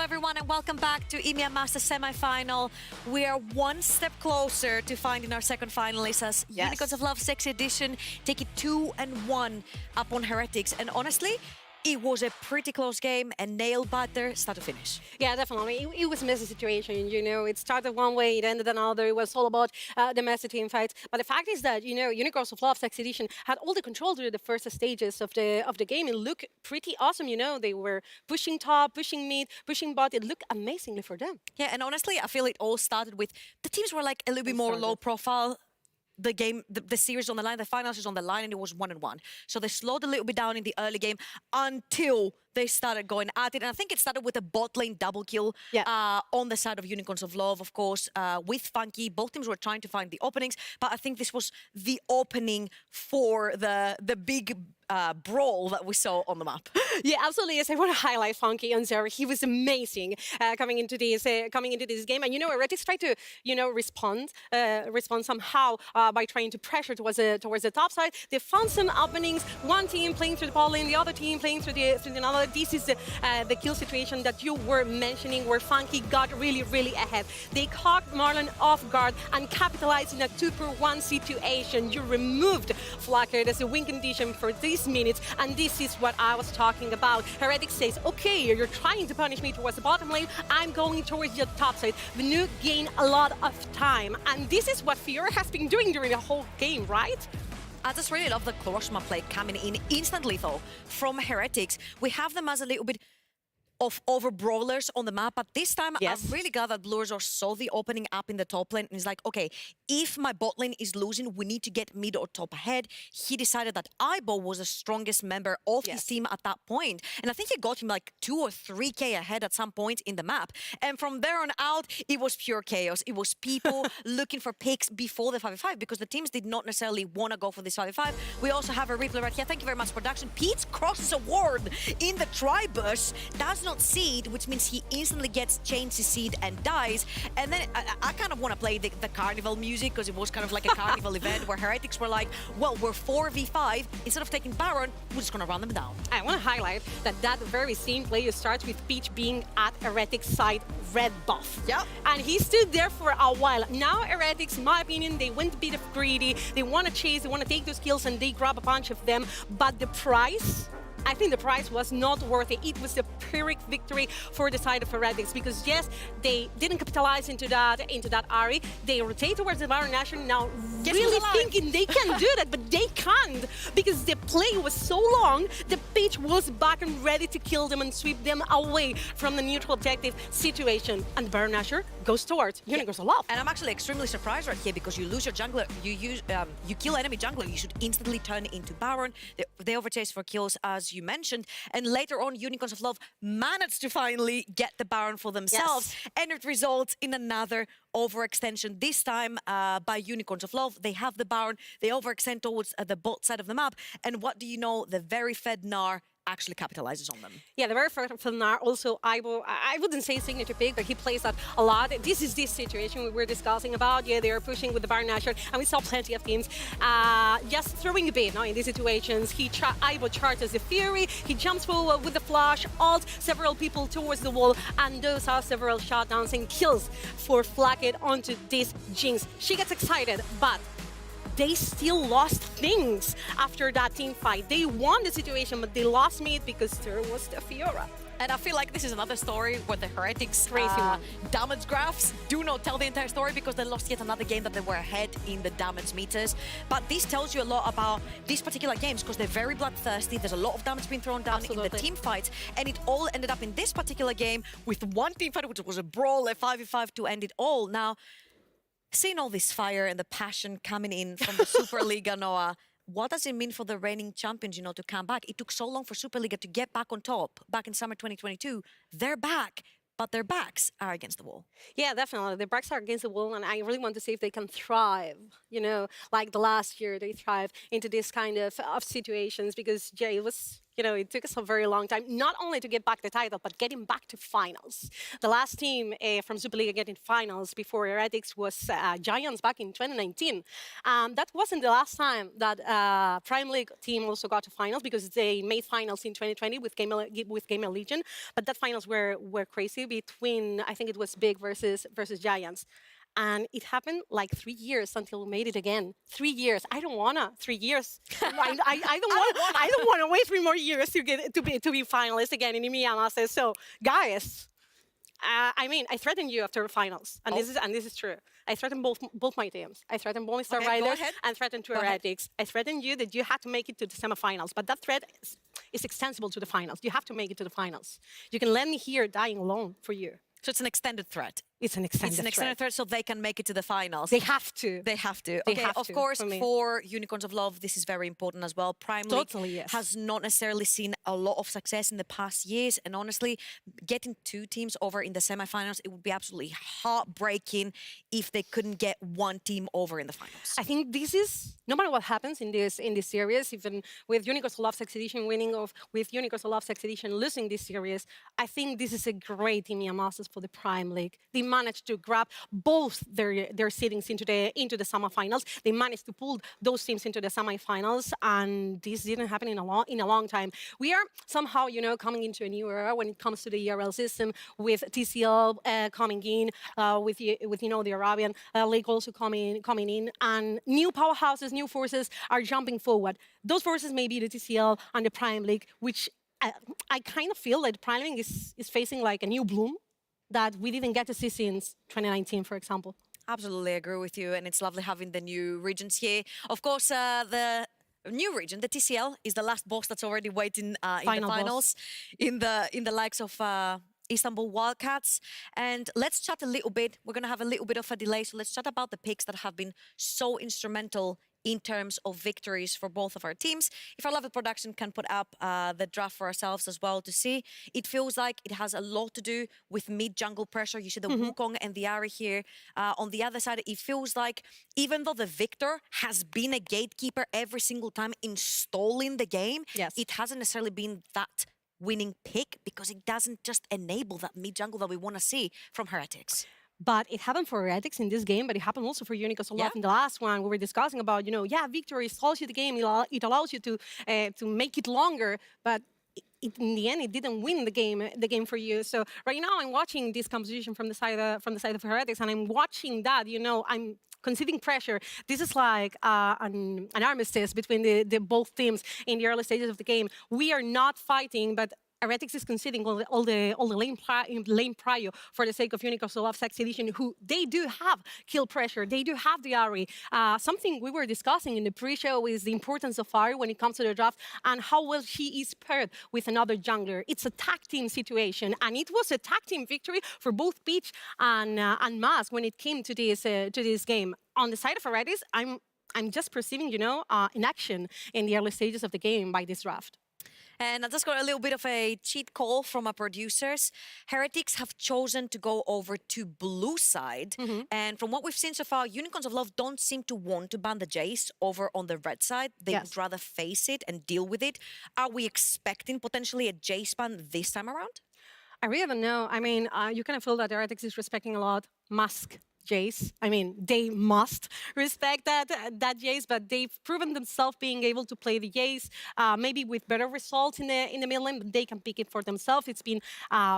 S11: everyone, and welcome back to EMEA Masters semi-final. We are one step closer to finding our second finalists as Unicorns of Love 6 edition take it 2-1 up on Heretics. And honestly, it was a pretty close game and nail-biter start to finish.
S12: Yeah, definitely. It was a messy situation, you know. It started one way, it ended another. It was all about the messy team fights. But the fact is that, you know, Unicorns of Love 6 edition had all the control during the first stages of the game. It looked pretty awesome, you know. They were pushing top, pushing mid, pushing bot. It looked amazingly for them.
S11: Yeah, and honestly, I feel it all started with the teams were like a little bit more low profile. The game, the series on the line, the finals is on the line, and it was 1-1. So they slowed a little bit down in the early game until they started going at it. And I think it started with a bot lane double kill on the side of Unicorns of Love, of course, with Funky. Both teams were trying to find the openings, but I think this was the opening for the big brawl that we saw on the map.
S12: Yeah, absolutely. Yes, I want to highlight Funky on Zero. He was amazing coming into this game. And you know, Heretics tried to respond somehow by trying to pressure towards the top side. They found some openings. One team playing through the ball lane, the other team playing through another. This is the kill situation that you were mentioning, where Funky got really ahead. They caught Marlon off guard and capitalized in a 2-for-1 situation. You removed Flacker as a win condition for these minutes, and this is what I was talking about. Heretics says, okay, you're trying to punish me towards the bottom lane, I'm going towards your top side. The new gain a lot of time, and this is what Fiora has been doing during the whole game, right?
S11: I just really love the Koroshima play coming in instantly, though, from Heretics. We have them as a little bit of over brawlers on the map, but this time I'm really glad that Blue Resort saw the opening up in the top lane and is like, okay, if my bot lane is losing, we need to get mid or top ahead. He decided that Aibo was the strongest member of his team at that point, and I think he got him like 2 or 3k ahead at some point in the map. And from there on out, it was pure chaos. It was people looking for picks before the 5v5 because the teams did not necessarily want to go for this 5v5. We also have a replay right here. Thank you very much, production. Pete crosses a ward in the tri-burst. That's not seed, which means he instantly gets changed to seed and dies. And then I kind of want to play the carnival music because it was kind of like a carnival event where Heretics were like, well, we're 4v5. Instead of taking Baron, we're just going to run them down.
S12: I want to highlight that very same play starts with Peach being at Heretics' side red buff.
S11: Yep.
S12: And he stood there for a while. Now Heretics, in my opinion, they went a bit of greedy. They want to chase, they want to take those kills, and they grab a bunch of them. But the price, I think the price was not worth it. It was a Pyrrhic victory for the side of Heretics because yes, they didn't capitalize into that Ahri. They rotate towards the Baron Nashor now, really thinking they can do that, but they can't because the play was so long. The pitch was back and ready to kill them and sweep them away from the neutral objective situation. And the Baron Nashor goes towards Unicorns of Love.
S11: And I'm actually extremely surprised right here because you lose your jungler, you kill enemy jungler, you should instantly turn into Baron. They overchase for kills as you mentioned, and later on Unicorns of Love managed to finally get the Baron for themselves, and it results in another overextension, this time by Unicorns of Love. They have the Baron, they overextend towards the bot side of the map, and what do you know, the very fed Gnar actually capitalizes on them.
S12: Yeah, the very first from Gnar, also Aibo, I wouldn't say signature pick, but he plays that a lot. This is this situation we were discussing about. Yeah, they are pushing with the Baron Nashor, and we saw plenty of teams just throwing a bait in these situations. Aibo charges the Fury, he jumps forward with the flash, ult several people towards the wall, and those are several shutdowns and kills for Flacket onto this Jinx. She gets excited, but they still lost things after that team fight. They won the situation, but they lost mid because there was the Fiora.
S11: And I feel like this is another story where the Heretics
S12: one.
S11: damage graphs do not tell the entire story because they lost yet another game that they were ahead in the damage meters. But this tells you a lot about these particular games because they're very bloodthirsty. There's a lot of damage being thrown down in the team fights. And it all ended up in this particular game with one team fight, which was a brawl, a 5v5 to end it all. Now, seeing all this fire and the passion coming in from the Superliga, Noah, what does it mean for the reigning champions, to come back? It took so long for Superliga to get back on top back in summer 2022. They're back, but their backs are against the wall.
S12: Yeah, definitely. Their backs are against the wall, and I really want to see if they can thrive, like the last year they thrived into this kind of situations because, yeah, it was You know, it took us a very long time, not only to get back the title, but getting back to finals. The last team from Superliga getting finals before Heretics was Giants back in 2019. That wasn't the last time that Prime League team also got to finals, because they made finals in 2020 with Game Legion. But that finals were crazy between, I think it was Big versus Giants. And it happened like 3 years until we made it again. 3 years. I don't wanna 3 years. I don't wanna wait 3 more years to get to be finalist again in EMEA Masters. So guys, I mean, I threatened you after the finals, and this is true. I threatened both my teams. I threatened Bowling Star Riders and threatened to Heretics. I threatened you that you had to make it to the semifinals, but that threat is extensible to the finals. You have to make it to the finals. You can let me here dying alone for you.
S11: So it's an extended threat.
S12: It's an extended
S11: threat, so they can make it to the finals.
S12: They have to.
S11: They have to.
S12: They
S11: okay,
S12: have
S11: of
S12: to,
S11: course,
S12: for me.
S11: for Unicorns of Love, this is very important as well. Prime
S12: Totally,
S11: League
S12: yes.
S11: has not necessarily seen a lot of success in the past years, and honestly, getting 2 teams over in the semifinals, it would be absolutely heartbreaking if they couldn't get 1 team over in the finals.
S12: I think this is, no matter what happens in this series, even with Unicorns of Love's Expedition winning or with Unicorns of Love's Expedition losing this series, I think this is a great EMEA Masters for the Prime League. They managed to grab both their seedings into the semifinals. They managed to pull those teams into the semifinals, and this didn't happen in a long time. We are somehow, you know, coming into a new era when it comes to the ERL system, with TCL coming in, with you know, the Arabian League also coming in, and new powerhouses, new forces are jumping forward. Those forces may be the TCL and the Prime League, which I kind of feel that Prime League is facing like a new bloom that we didn't get to see since 2019, for example.
S11: Absolutely agree with you, and it's lovely having the new regions here. Of course, the new region, the TCL, is the last boss that's already waiting in the finals, in the likes of Istanbul Wildcats. And let's chat a little bit. We're going to have a little bit of a delay, so let's chat about the picks that have been so instrumental in terms of victories for both of our teams. If our level production can put up the draft for ourselves as well to see, it feels like it has a lot to do with mid-jungle pressure. You see the Wukong and the Ari here. On the other side, it feels like even though the victor has been a gatekeeper every single time installing the game, it hasn't necessarily been that winning pick, because it doesn't just enable that mid-jungle that we want to see from Heretics.
S12: But it happened for Heretics in this game, but it happened also for Unicorns of Love in the last one. We were discussing about, you know, victory stalls you the game, it allows you to make it longer, but in the end, it didn't win the game for you. So right now, I'm watching this composition from the side of Heretics, and I'm watching that. You know, I'm conceding pressure. This is like an armistice between the both teams in the early stages of the game. We are not fighting, but Heretics is conceding all the lane prio for the sake of Unicorns of Love's Expedition, who they do have kill pressure. They do have the Ari. Something we were discussing in the pre-show is the importance of Ari when it comes to the draft and how well she is paired with another jungler. It's a tag team situation, and it was a tag team victory for both Peach and Mask when it came to this game. On the side of Heretics, I'm just perceiving, you know, inaction in the early stages of the game by this draft.
S11: And I just got a little bit of a cheat call from our producers. Heretics have chosen to go over to blue side. And from what we've seen so far, Unicorns of Love don't seem to want to ban the Jace over on the red side. They would rather face it and deal with it. Are we expecting potentially a Jace ban this time around?
S12: I really don't know. I mean, you kind of feel that Heretics is respecting a lot Mask Jace. I mean, they must respect that Jace, but they've proven themselves being able to play the Jace, maybe with better results in the mid lane, but they can pick it for themselves. It's been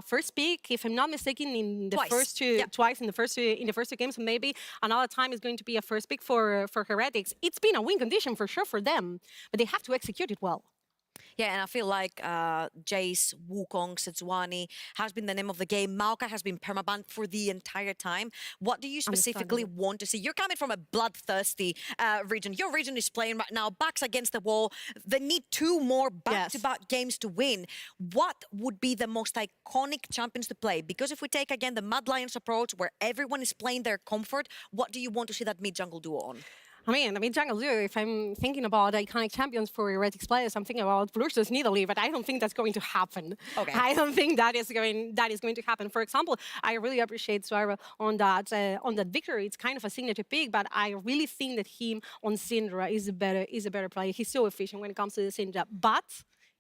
S12: first pick, if I'm not mistaken, in the first two, twice in the first two games. Maybe another time is going to be a first pick for Heretics. It's been a win condition for sure for them, but they have to execute it well.
S11: Yeah, and I feel like Jace, Wukong, Sejuani has been the name of the game. Maokai has been permabanned for the entire time. What do you specifically want to see? You're coming from a bloodthirsty region. Your region is playing right now, backs against the wall. They need 2 more back-to-back games to win. What would be the most iconic champions to play? Because if we take, again, the Mad Lions approach, where everyone is playing their comfort, what do you want to see that mid-jungle duo on?
S12: I mean, jungle duo, if I'm thinking about iconic champions for Heretics players, I'm thinking about Versus Nidalee, but I don't think that's going to happen. Okay. I don't think that is going to happen. For example, I really appreciate Suara on that victory. It's kind of a signature pick, but I really think that him on Syndra is a better player. He's so efficient when it comes to the Syndra. But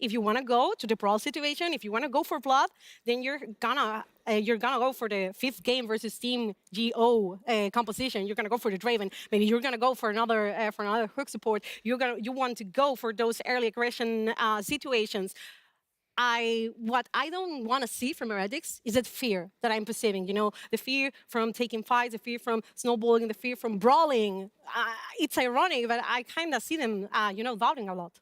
S12: if you want to go to the brawl situation, if you want to go for blood, then you're gonna go for the 5th game versus Team GO composition. You're gonna go for the Draven. Maybe you're gonna go for another hook support. You want to go for those early aggression situations. What I don't want to see from Heretics is that fear that I'm perceiving. You know, the fear from taking fights, the fear from snowballing, the fear from brawling. It's ironic, but I kind of see them, doubting a lot.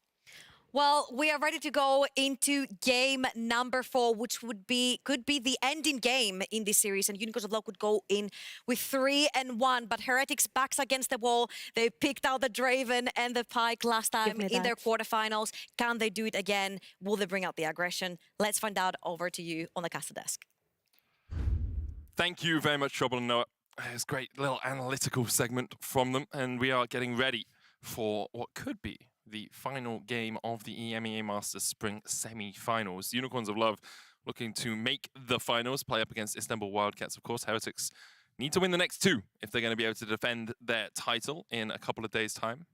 S11: Well, we are ready to go into game number 4, which could be the ending game in this series, and Unicorns of Love could go in with 3-1. But Heretics backs against the wall. They picked out the Draven and the Pike last time in their quarterfinals. Can they do it again? Will they bring out the aggression? Let's find out. Over to you on the caster desk.
S17: Thank you very much, Trouble and Noah. It's a great little analytical segment from them, and we are getting ready for what could be the final game of the EMEA Masters Spring Semi-Finals. Unicorns of Love looking to make the finals, play up against Istanbul Wildcats, of course. Heretics need to win the next 2 if they're going to be able to defend their title in a couple of days' time.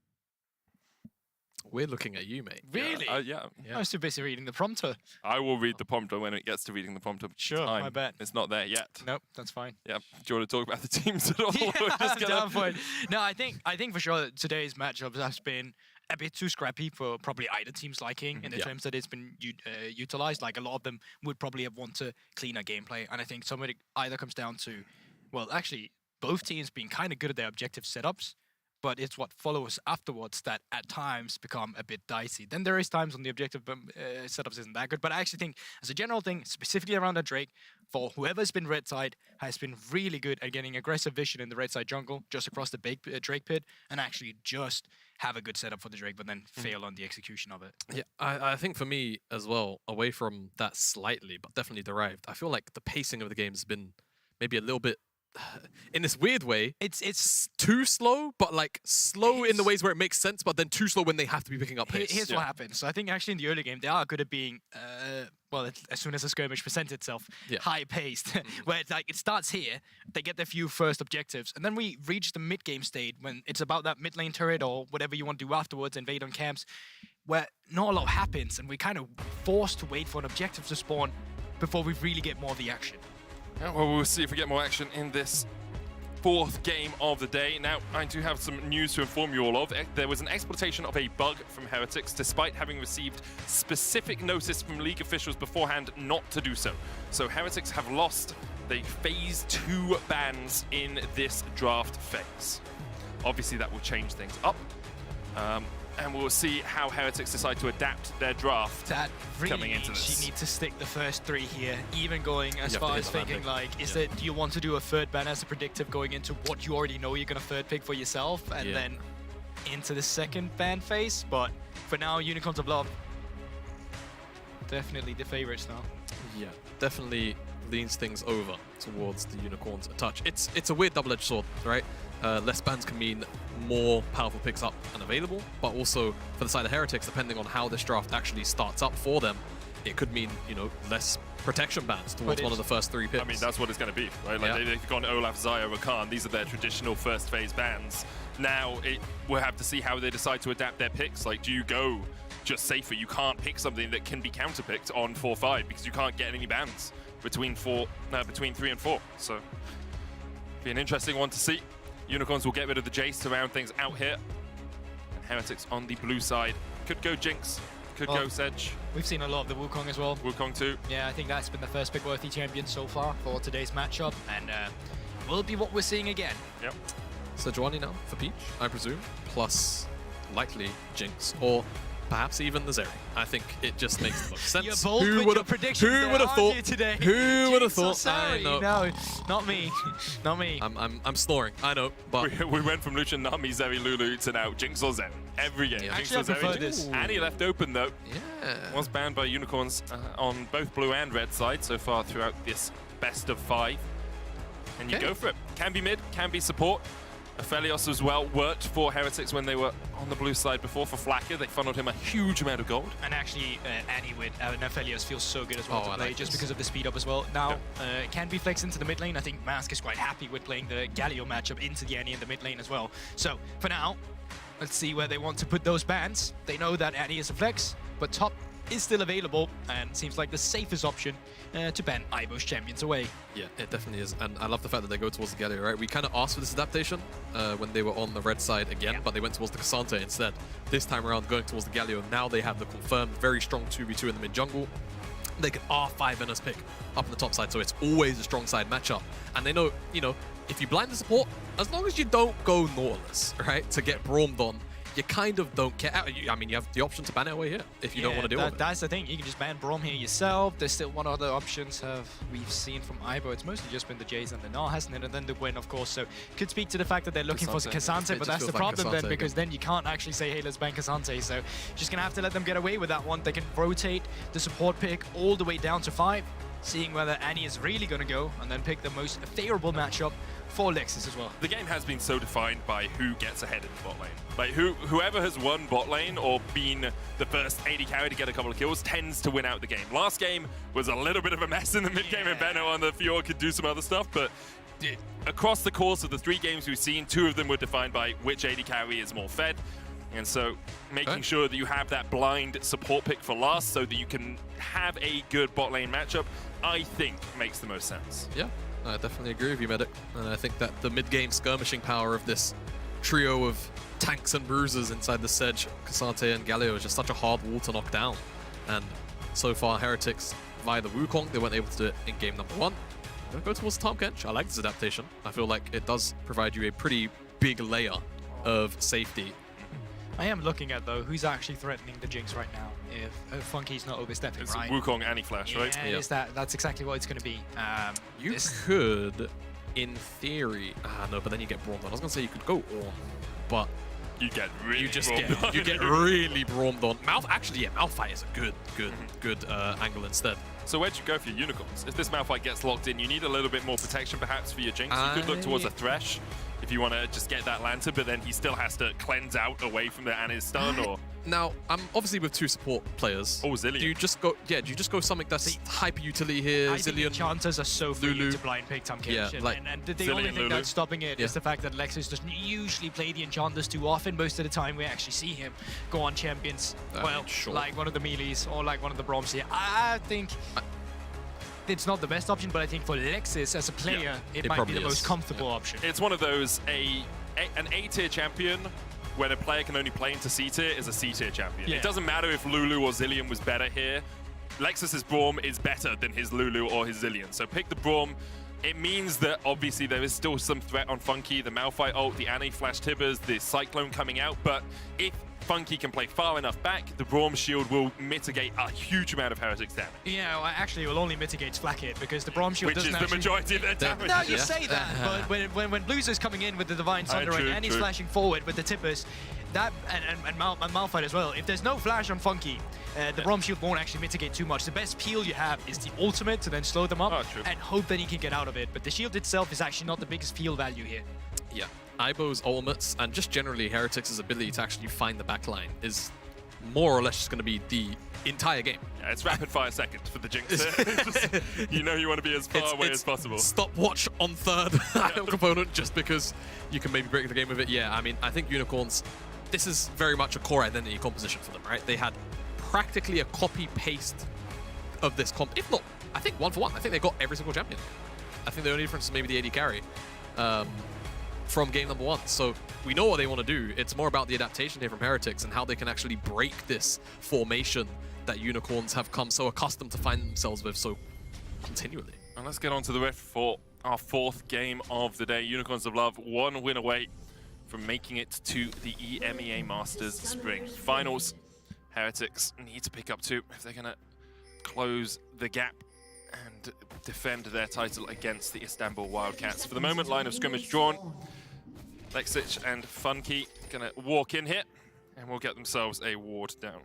S19: We're looking at you, mate.
S18: Really?
S17: Yeah.
S18: I was too busy reading the prompter.
S17: I will read the prompter when it gets to reading the prompter.
S18: Sure, I bet.
S17: It's not there yet.
S18: Nope, that's fine.
S17: Yeah. Do you want to talk about the teams at all?
S18: No, I think for sure today's matchup has been a bit too scrappy for probably either team's liking in the terms that it's been utilized. Like a lot of them would probably have wanted cleaner gameplay, and I think some of it either comes down to, well, actually both teams being kind of good at their objective setups, but it's what follows afterwards that at times become a bit dicey. Then there is times when the objective setups isn't that good, but I actually think as a general thing, specifically around that Drake, for whoever's been red side, has been really good at getting aggressive vision in the red side jungle, just across the big Drake pit, and actually just have a good setup for the Drake, but then fail on the execution of it.
S19: Yeah, I think for me as well, away from that slightly, but definitely derived, I feel like the pacing of the game has been maybe a little bit, in this weird way, it's too slow, but like slow in the ways where it makes sense, but then too slow when they have to be picking up pace.
S18: Here's what happens. So I think actually in the early game, they are good at being, well, as soon as a skirmish presents itself, high-paced, where it's like it starts here, they get their few first objectives, and then we reach the mid-game state when it's about that mid-lane turret or whatever you want to do afterwards, invade on camps, where not a lot happens, and we're kind of forced to wait for an objective to spawn before we really get more of the action.
S17: Yeah, well, we'll see if we get more action in this 4th game of the day. Now, I do have some news to inform you all of. There was an exploitation of a bug from Heretics, despite having received specific notice from League officials beforehand not to do so. So Heretics have lost the Phase 2 bans in this draft phase. Obviously, that will change things up. And we'll see how Heretics decide to adapt their draft
S18: that really
S17: coming into this.
S18: You need to stick the first 3 here, even going as far as thinking like, do you want to do a 3rd ban as a predictive going into what you already know you're going to 3rd pick for yourself, and then into the 2nd ban phase? But for now, Unicorns of Love, definitely the favorites now.
S19: Yeah, definitely leans things over towards the Unicorns a touch. It's a weird double-edged sword, right? Less bans can mean more powerful picks up and available, but also for the side of Heretics, depending on how this draft actually starts up for them, it could mean, less protection bans towards one of the first 3 picks.
S17: I mean, that's what it's going to be, right? Like they've gone Olaf, Xayah, Rakan. These are their traditional first phase bans. Now we'll have to see how they decide to adapt their picks. Like, do you go just safer? You can't pick something that can be counterpicked on 4-5 because you can't get any bans between 3 and 4. So, be an interesting one to see. Unicorns will get rid of the Jace to round things out here. And Heretics on the blue side. Could go Jinx, could go Sedge.
S18: We've seen a lot of the Wukong as well.
S17: Wukong too.
S18: Yeah, I think that's been the first pick worthy champion so far for today's matchup, and will be what we're seeing again.
S17: Yep.
S19: So Sejuani now for Peach, I presume, plus likely Jinx, or perhaps even the Zeri. I think it just makes the most sense.
S18: You're bold with your predictions.
S19: Who would have thought
S18: today?
S19: Who would have thought?
S18: Sorry, no, not me, not me.
S19: I'm snoring. I know, but
S17: we went from Lucian, Nami, Zeri, Lulu to now Jinx or Zen every game.
S18: Yeah.
S17: Jinx
S18: Actually,
S17: or
S18: I prefer
S17: Zeri.
S18: this.
S17: Annie left open though.
S19: Yeah.
S17: Was banned by Unicorns on both blue and red side so far throughout this best of 5. And you go for it. Can be mid, can be support. Aphelios as well worked for Heretics when they were on the blue side before for Flacker. They funneled him a huge amount of gold.
S18: And actually, Annie with Aphelios feels so good as well to play,
S19: like
S18: just because of the speed up as well. Now, can be flexed into the mid lane. I think Mask is quite happy with playing the Galio matchup into the Annie in the mid lane as well. So, for now, let's see where they want to put those bans. They know that Annie is a flex, but top is still available and seems like the safest option to ban IBO's champions away.
S19: Yeah, it definitely is. And I love the fact that they go towards the Galio, right? We kind of asked for this adaptation when they were on the red side again, but they went towards the Cassante instead. This time around, going towards the Galio. Now they have the confirmed very strong 2v2 in the mid-jungle. They can R5 Venus pick up on the top side, so it's always a strong side matchup. And they know, you know, if you blind the support, as long as you don't go Nautilus, right, to get Broomed on, you kind of don't care. I mean, you have the option to ban it away here if you don't want to deal with it.
S18: That's the thing. You can just ban Braum here yourself. There's still one other options we've seen from IBO. It's mostly just been the Jays and the Gnar, hasn't it? And then the win, of course. So could speak to the fact that they're looking for Cassante, but that's the problem then, because then you can't actually say, hey, let's ban Cassante. So just going to have to let them get away with that one. They can rotate the support pick all the way down to 5, seeing whether Annie is really going to go, and then pick the most favorable matchup for Lexus as well.
S17: The game has been so defined by who gets ahead in the bot lane. Like whoever has won bot lane or been the first AD carry to get a couple of kills tends to win out the game. Last game was a little bit of a mess in the mid game, and Benno on the Fjord could do some other stuff, but across the course of the 3 games we've seen, 2 of them were defined by which AD carry is more fed. And so making sure that you have that blind support pick for last so that you can have a good bot lane matchup, I think makes the most sense.
S19: Yeah, I definitely agree with you, Medic. And I think that the mid-game skirmishing power of this trio of tanks and bruisers inside the Sedge, Cassante and Galio is just such a hard wall to knock down. And so far, Heretics, via the Wukong, they weren't able to do it in game number 1. Gonna go towards Tahm Kench. I like this adaptation. I feel like it does provide you a pretty big layer of safety.
S18: I am looking at, though, who's actually threatening the Jinx right now if Funky's not overstepping,
S17: it's
S18: right?
S17: Wukong Anti-Flash, right?
S18: Yeah, that's exactly what it's going to be.
S19: You could, in theory... no, but then you get Broomed on. I was going to say you could go Ornn, but...
S17: You get really
S19: you get really Broomed on. Actually, yeah, Malphite is a good angle instead.
S17: So where'd you go for your Unicorns? If this Malphite gets locked in, you need a little bit more protection perhaps for your Jinx. You could look towards a Thresh if you want to just get that Lantern, but then he still has to cleanse out away from the Annie's stun, or...
S19: Now, I'm obviously with 2 support players.
S17: Oh, Zilean.
S19: Do you just go something that's hyper utility here?
S18: I think enchanters are so free to blind pick Tahm Kench.
S19: Yeah, like
S18: and the only thing that's stopping it is the fact that Lexus doesn't usually play the enchanters too often. Most of the time we actually see him go on champions. Like one of the melees or like one of the Broms here. I think it's not the best option, but I think for Lexus as a player, it might be the most comfortable option.
S17: It's one of those, an A-tier champion when a player can only play into C-tier is a C-tier champion. It doesn't matter if Lulu or Zilean was better here. Lexus's Braum is better than his Lulu or his Zilean. So pick the Braum. It means that obviously there is still some threat on Funky, the Malphite ult, the Annie Flash Tibbers, the Cyclone coming out, but if Funky can play far enough back, the Braum shield will mitigate a huge amount of Heretics damage.
S18: Yeah, well, actually it will only mitigate Flack hit because the Braum shield doesn't
S17: Which is the majority of their damage.
S18: No, you say that, but when Blues is coming in with the Divine Sundering and he's flashing forward with the Tippers, that and Malphite as well, if there's no flash on Funky, the Braum shield won't actually mitigate too much. The best peel you have is the ultimate to then slow them up and hope that he can get out of it. But the shield itself is actually not the biggest peel value here.
S19: Yeah, IBO's ultimates and just generally Heretics' ability to actually find the backline is more or less just going to be the entire game.
S17: Yeah, it's rapid fire second for the Jinx. You know you want to be as far away as possible.
S19: Stopwatch on third component just because you can maybe break the game with it. Yeah, I mean, I think Unicorns, this is very much a core identity composition for them, right? They had practically a copy-paste of this comp, if not, I think 1-for-1. I think they got every single champion. I think the only difference is maybe the AD carry from game number 1. So we know what they want to do. It's more about the adaptation here from Heretics and how they can actually break this formation that Unicorns have come so accustomed to find themselves with so continually.
S17: And let's get on to the rift for our 4th game of the day. Unicorns of Love, 1 win away from making it to the EMEA Masters Spring Finals. Heretics need to pick up 2 if they're going to close the gap and defend their title against the Istanbul Wildcats. For the moment, line of scrimmage drawn. Lexic and Funky going to walk in here and will get themselves a ward down.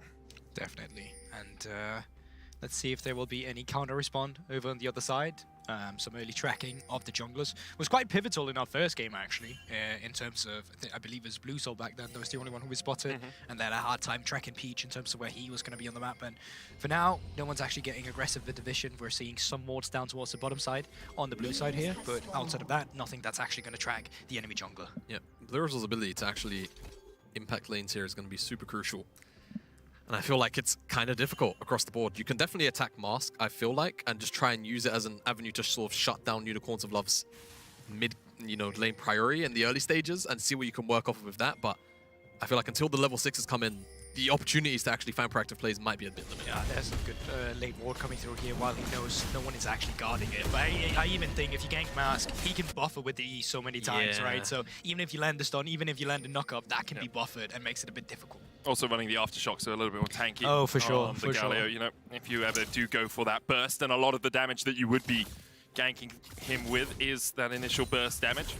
S18: Definitely. And let's see if there will be any counter-respond over on the other side. Some early tracking of the junglers was quite pivotal in our first game, actually, in terms of, I believe it was Blue Soul back then that was the only one who was spotted, and they had a hard time tracking Peach in terms of where he was going to be on the map. And for now, no one's actually getting aggressive with division. We're seeing some wards down towards the bottom side on the blue side here, but outside of that, nothing that's actually going to track the enemy jungler.
S19: Yeah, Blue Soul's ability to actually impact lanes here is going to be super crucial. And I feel like it's kind of difficult across the board. You can definitely attack Mask, I feel like, and just try and use it as an avenue to sort of shut down Unicorns of Love's mid, lane priority in the early stages and see what you can work off of with that. But I feel like until the level 6s come in, the opportunities to actually find proactive plays might be a bit limited.
S18: Yeah, there's some good late ward coming through here while he knows no one is actually guarding it. But I even think if you gank Mask, he can buffer with the E so many times, right? So even if you land the stun, even if you land a knock-up, that can be buffered and makes it a bit difficult.
S17: Also running the aftershock, so a little bit more tanky.
S18: Oh, for sure,
S17: on the
S18: for
S17: Galio,
S18: sure.
S17: If you ever do go for that burst, and a lot of the damage that you would be ganking him with is that initial burst damage.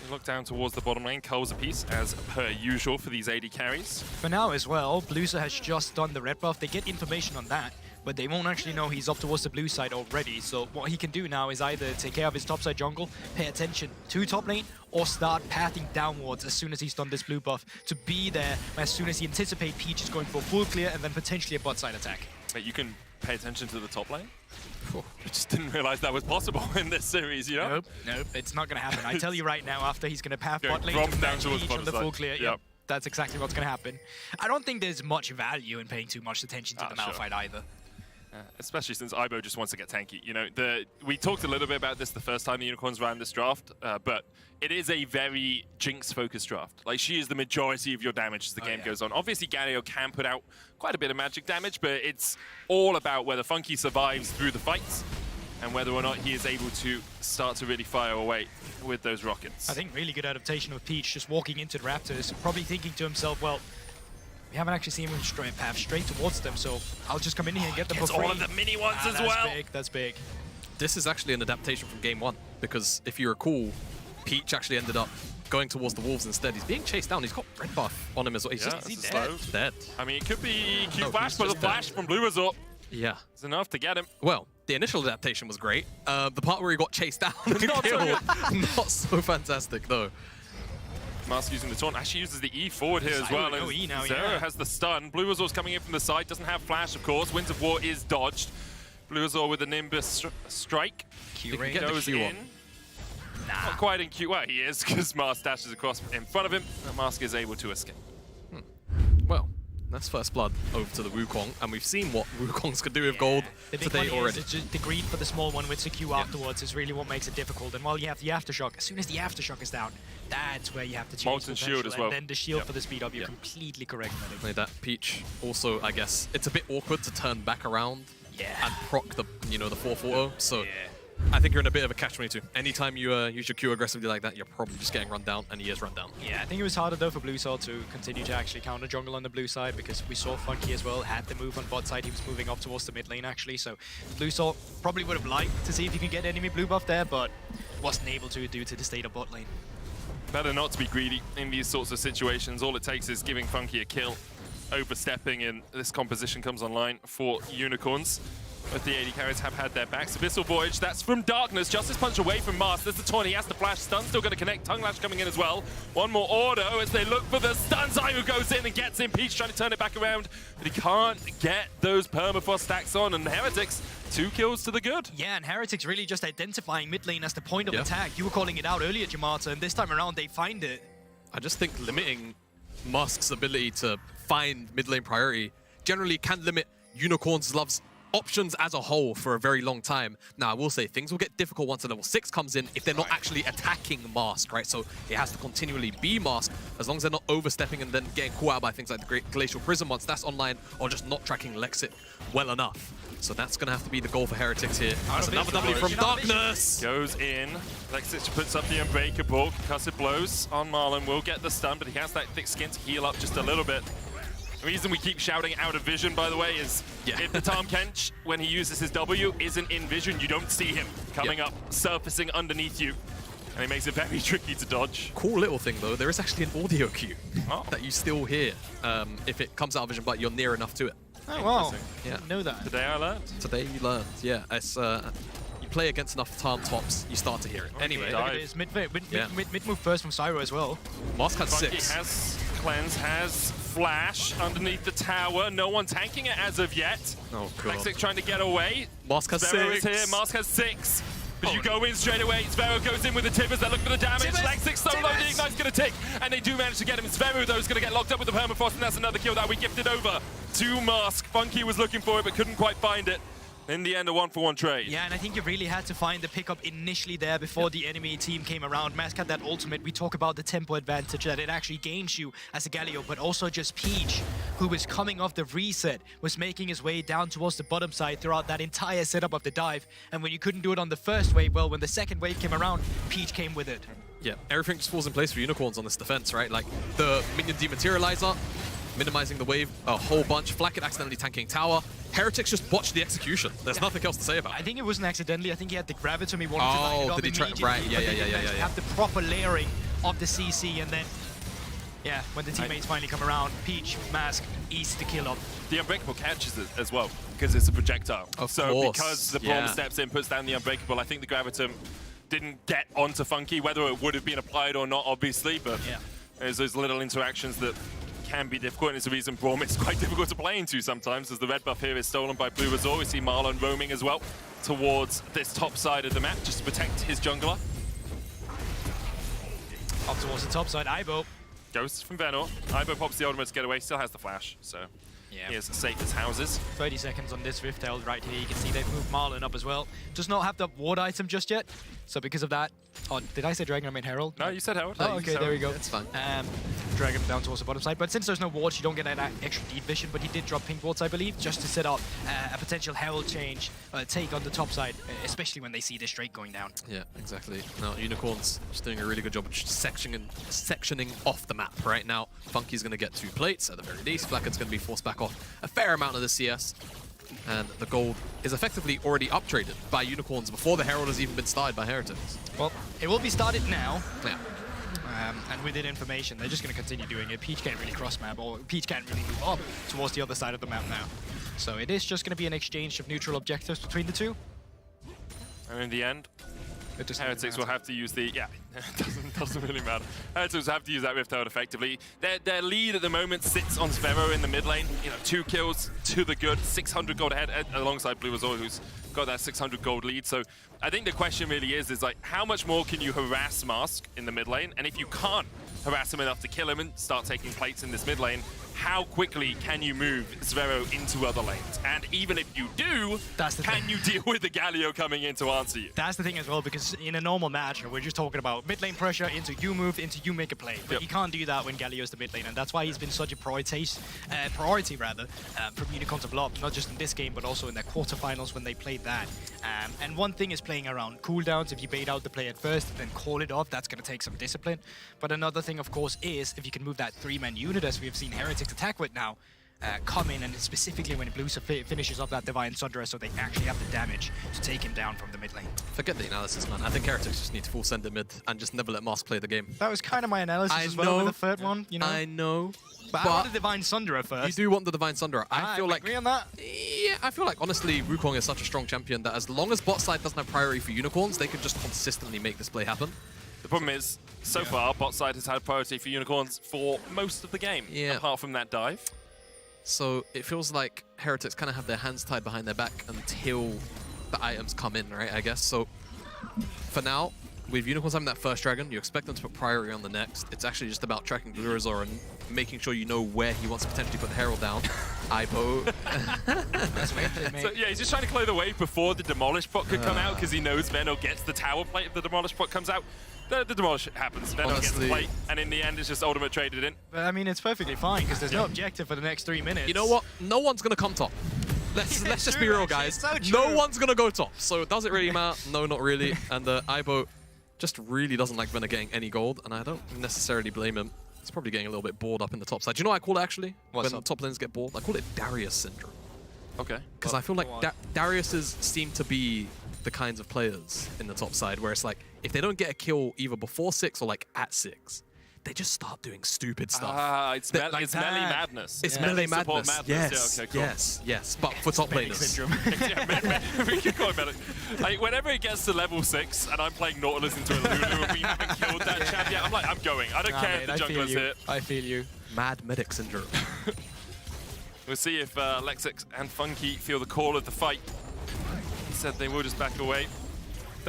S17: Look down towards the bottom lane, culls a piece as per usual for these AD carries.
S18: For now as well, Blueser has just done the red buff. They get information on that, but they won't actually know he's up towards the blue side already. So what he can do now is either take care of his topside jungle, pay attention to top lane, or start pathing downwards as soon as he's done this blue buff to be there as soon as he anticipates Peach is going for full clear and then potentially a bot side attack.
S17: But you can pay attention to the top lane? I just didn't realize that was possible in this series,
S18: Nope, it's not going to happen. I tell you right now, after he's going to path
S17: Going
S18: bot lane
S17: from
S18: to
S17: down
S18: match
S17: towards
S18: Peach
S17: bottom
S18: on the
S17: side.
S18: full clear.
S17: Yep.
S18: That's exactly what's going to happen. I don't think there's much value in paying too much attention to the Malphite either.
S17: Especially since Ibo just wants to get tanky. We talked a little bit about this the first time the Unicorns ran this draft, but it is a very Jinx-focused draft. Like, she is the majority of your damage as the game goes on. Obviously, Galio can put out quite a bit of magic damage, but it's all about whether Funky survives through the fights and whether or not he is able to start to really fire away with those rockets.
S18: I think really good adaptation of Peach, just walking into the Raptors, probably thinking to himself, well, we haven't actually seen him path straight towards them, so I'll just come in here and get them for free.
S17: all of the mini ones as
S18: that's
S17: well.
S18: Big, that's big.
S19: This is actually an adaptation from game 1, because if you recall, Peach actually ended up going towards the Wolves instead. He's being chased down. He's got red buff on him as well. He's just dead.
S17: I mean, it could be Q flash, but the flash from Blue Resort
S19: Yeah.
S17: is enough to get him.
S19: Well, the initial adaptation was great. The part where he got chased down and killed, not so fantastic though.
S17: Mask using the taunt, actually uses the E forward here as well.
S18: no E now,
S17: Zero has the stun. Blue Resort's coming in from the side, doesn't have flash, of course. Winds of War is dodged. Blue Resort with the Nimbus strike.
S18: Q
S17: goes in. Not quite in Q. Well, he is, because Mask dashes across in front of him, and Mask is able to escape.
S19: Well, that's first blood over to the Wukong, and we've seen what Wukongs can do with gold today already.
S18: It's just the greed for the small one with the Q afterwards is really what makes it difficult. And while you have the aftershock, as soon as the aftershock is down, that's where you have to change
S17: Molten shield as well.
S18: And then the shield for the speed up. You're completely correct, Medic.
S19: Like that Peach also, I guess, it's a bit awkward to turn back around and proc the, the 4th auto. So I think you're in a bit of a catch-22. Anytime you use your Q aggressively like that, you're probably just getting run down, and he is run down.
S18: Yeah, I think it was harder though for Blue Sword to continue to actually counter jungle on the blue side, because we saw Funky as well had the move on bot side. He was moving up towards the mid lane actually, so Blue Sword probably would have liked to see if he could get enemy blue buff there, but wasn't able to due to the state of bot lane.
S17: Better not to be greedy in these sorts of situations. All it takes is giving Funky a kill, overstepping, and this composition comes online for Unicorns. But the AD carries have had their backs. Abyssal Voyage, that's from Darkness. Justice Punch away from Mars. There's the taunt. He has the flash. Stun still going to connect. Tongue Lash coming in as well. One more auto as they look for the stun. Zayu goes in and gets in. Peach trying to turn it back around, but he can't get those Permafrost stacks on. And Heretics, 2 kills to the good.
S18: Yeah, and Heretics really just identifying mid lane as the point of attack. You were calling it out earlier, Jamata, and this time around they find it.
S19: I just think limiting Musk's ability to find mid lane priority generally can limit Unicorns' Love's options as a whole for a very long time. Now, I will say things will get difficult once the level 6 comes in if they're not actually attacking Mask, right? So it has to continually be Mask as long as they're not overstepping and then getting caught out by things like the Great Glacial Prism once that's online, or just not tracking Lexic well enough. So that's going to have to be the goal for Heretics here. That's another W from Darkness.
S17: Goes in. Lexic puts up the Unbreakable. Concussive blows on Marlon. Will get the stun, but he has that thick skin to heal up just a little bit. The reason we keep shouting out of vision, by the way, is if the Tahm Kench, when he uses his W, isn't in vision, you don't see him coming up, surfacing underneath you. And it makes it very tricky to dodge.
S19: Cool little thing, though. There is actually an audio cue that you still hear if it comes out of vision, but you're near enough to it.
S18: Oh, wow.
S19: Yeah.
S18: Didn't know that.
S17: Today I learned.
S19: Today you learned, yeah. It's, you play against enough Tahm tops, you start to hear it. Anyway.
S18: Mid move first from Syro as well.
S19: Mask has
S17: Funky
S19: 6.
S17: has Cleanse, has Flash underneath the tower. No one tanking it as of yet.
S19: Oh, God.
S17: Lexic trying to get away.
S19: Mask has
S17: Zero
S19: 6.
S17: is here. Mask has 6. But you go in straight away. Zveru goes in with the Tibbers. They look for the damage. Lexix solo. The Ignite's going to tick. And they do manage to get him. Zveru, though, is going to get locked up with the Permafrost. And that's another kill that we gifted over to Mask. Funky was looking for it, but couldn't quite find it. In the end, a 1-for-1 trade.
S18: Yeah, and I think you really had to find the pickup initially there before the enemy team came around. Mask had that ultimate. We talk about the tempo advantage that it actually gains you as a Galio, but also just Peach, who was coming off the reset, was making his way down towards the bottom side throughout that entire setup of the dive. And when you couldn't do it on the first wave, well, when the second wave came around, Peach came with it.
S19: Yeah, everything just falls in place for Unicorns on this defense, right? Like the minion dematerializer, minimizing the wave a whole bunch. Flacket accidentally tanking tower. Heretics just botched the execution. There's nothing else to say about it.
S18: I think it wasn't accidentally. I think he had the graviton. He wanted to line it up
S19: did he try?
S18: immediately,
S19: Right,
S18: but
S19: yeah.
S18: they didn't have the proper layering of the CC, and then, yeah, when the teammates finally come around, Peach, Mask, easy to kill up.
S17: The Unbreakable catches it as well, because it's a projectile.
S19: Of
S17: so
S19: course,
S17: because the Braum steps in, puts down the Unbreakable, I think the graviton didn't get onto Funky, whether it would have been applied or not, obviously, but there's those little interactions that can be difficult, and it's the reason Braum is quite difficult to play into sometimes, as the red buff here is stolen by Blue Resort. We see Marlon roaming as well towards this top side of the map, just to protect his jungler.
S18: Up towards the top side, Ibo.
S17: Ghost from Venor. Ibo pops the ultimate to get away, still has the flash, so he is safe as houses.
S18: 30 seconds on this Rift Herald right here. You can see they've moved Marlon up as well. Does not have the ward item just yet, so because of that... Oh, did I say Dragon? I mean Herald?
S17: No, you said Herald.
S18: Oh, okay, there we go.
S19: That's fine.
S18: Dragon down towards the bottom side. But since there's no wards, you don't get that extra deep vision, but he did drop pink wards, I believe, just to set up a potential Herald change, take on the top side, especially when they see this Drake going down.
S19: Yeah, exactly. Now, Unicorns just doing a really good job of just sectioning off the map right now. Funky's going to get 2 plates at the very least. Flacket's going to be forced back off a fair amount of the CS. And the gold is effectively already up-traded by Unicorns before the Herald has even been started by Heretics.
S18: Well, it will be started now.
S19: Yeah.
S18: And with that information, they're just going to continue doing it. Peach can't really cross-map, or Peach can't really move up towards the other side of the map now. So it is just going to be an exchange of neutral objectives between the two.
S17: And in the end, Heretics will have to use the... Yeah, it doesn't really matter. Heretics will have to use that Rift Herald effectively. Their lead at the moment sits on Sphero in the mid lane. 2 kills to the good, 600 gold ahead alongside Blue Azor, who's got that 600 gold lead. So I think the question really is like, how much more can you harass Mask in the mid lane? And if you can't harass him enough to kill him and start taking plates in this mid lane, how quickly can you move Sphero into other lanes? And even if you do, can you deal with the Galio coming in to answer you?
S18: That's the thing as well, because in a normal match, we're just talking about mid lane pressure into you move, into you make a play. But you can't do that when Galio's the mid lane, and that's why he's been such a priority from Unicorns of Love, not just in this game, but also in their quarterfinals when they played that. And one thing is playing around cooldowns. If you bait out the play at first, then call it off, that's going to take some discipline. But another thing, of course, is if you can move that 3-man unit, as we've seen Heretics attack with now, come in, and specifically when Blue finishes off that Divine Sundra, so they actually have the damage to take him down from the mid lane.
S19: Forget the analysis, man. I think Heretics just need to full send him mid and just never let Mask play the game.
S18: That was kind of my analysis as well with the third one, you know?
S19: I know.
S18: But I want the Divine Sundra first.
S19: You do want the Divine Sundra. I feel like...
S18: agree on that?
S19: Yeah, I feel like, honestly, Wukong is such a strong champion that as long as bot side doesn't have priority for Unicorns, they can just consistently make this play happen.
S17: The problem is, so far, bot side has had priority for Unicorns for most of the game, apart from that dive.
S19: So it feels like Heretics kind of have their hands tied behind their back until the items come in, right, I guess. So for now, with Unicorns having that first dragon, you expect them to put priority on the next. It's actually just about tracking Blue Azor and making sure you know where he wants to potentially put the Herald down. Ibo.
S17: So yeah, he's just trying to clear the way before the Demolish Pot could come out, because he knows Venor gets the tower plate if the Demolish Pot comes out. The Demolish happens. Venor gets the plate, and in the end, it's just ultimate traded in.
S18: But I mean, it's perfectly fine, because there's no objective for the next 3 minutes.
S19: You know what? No one's going to come top. Let's just be real, guys. No one's going to go top. So does it really matter? No, not really. And Ibo just really doesn't like Venor getting any gold, and I don't necessarily blame him. He's probably getting a little bit bored up in the top side. Do you know what I call it, actually?
S18: What's
S19: when top lanes get bored? I call it Darius syndrome.
S17: Okay.
S19: Because I feel like Dariuses seem to be the kinds of players in the top side where it's like, if they don't get a kill either before 6 or like at 6, they just start doing stupid stuff.
S17: It's melee madness.
S19: It's melee madness. Yes,
S17: yeah, okay, cool.
S19: yes. But for top laners.
S17: We can call it melee. Like, whenever it gets to level 6 and I'm playing Nautilus into a Lulu and we haven't killed that champ yet, I'm like, I'm going. I don't care if the jungler's here.
S18: I feel you.
S19: Mad medic syndrome.
S17: We'll see if Lexix and Funky feel the call of the fight. He said they will just back away.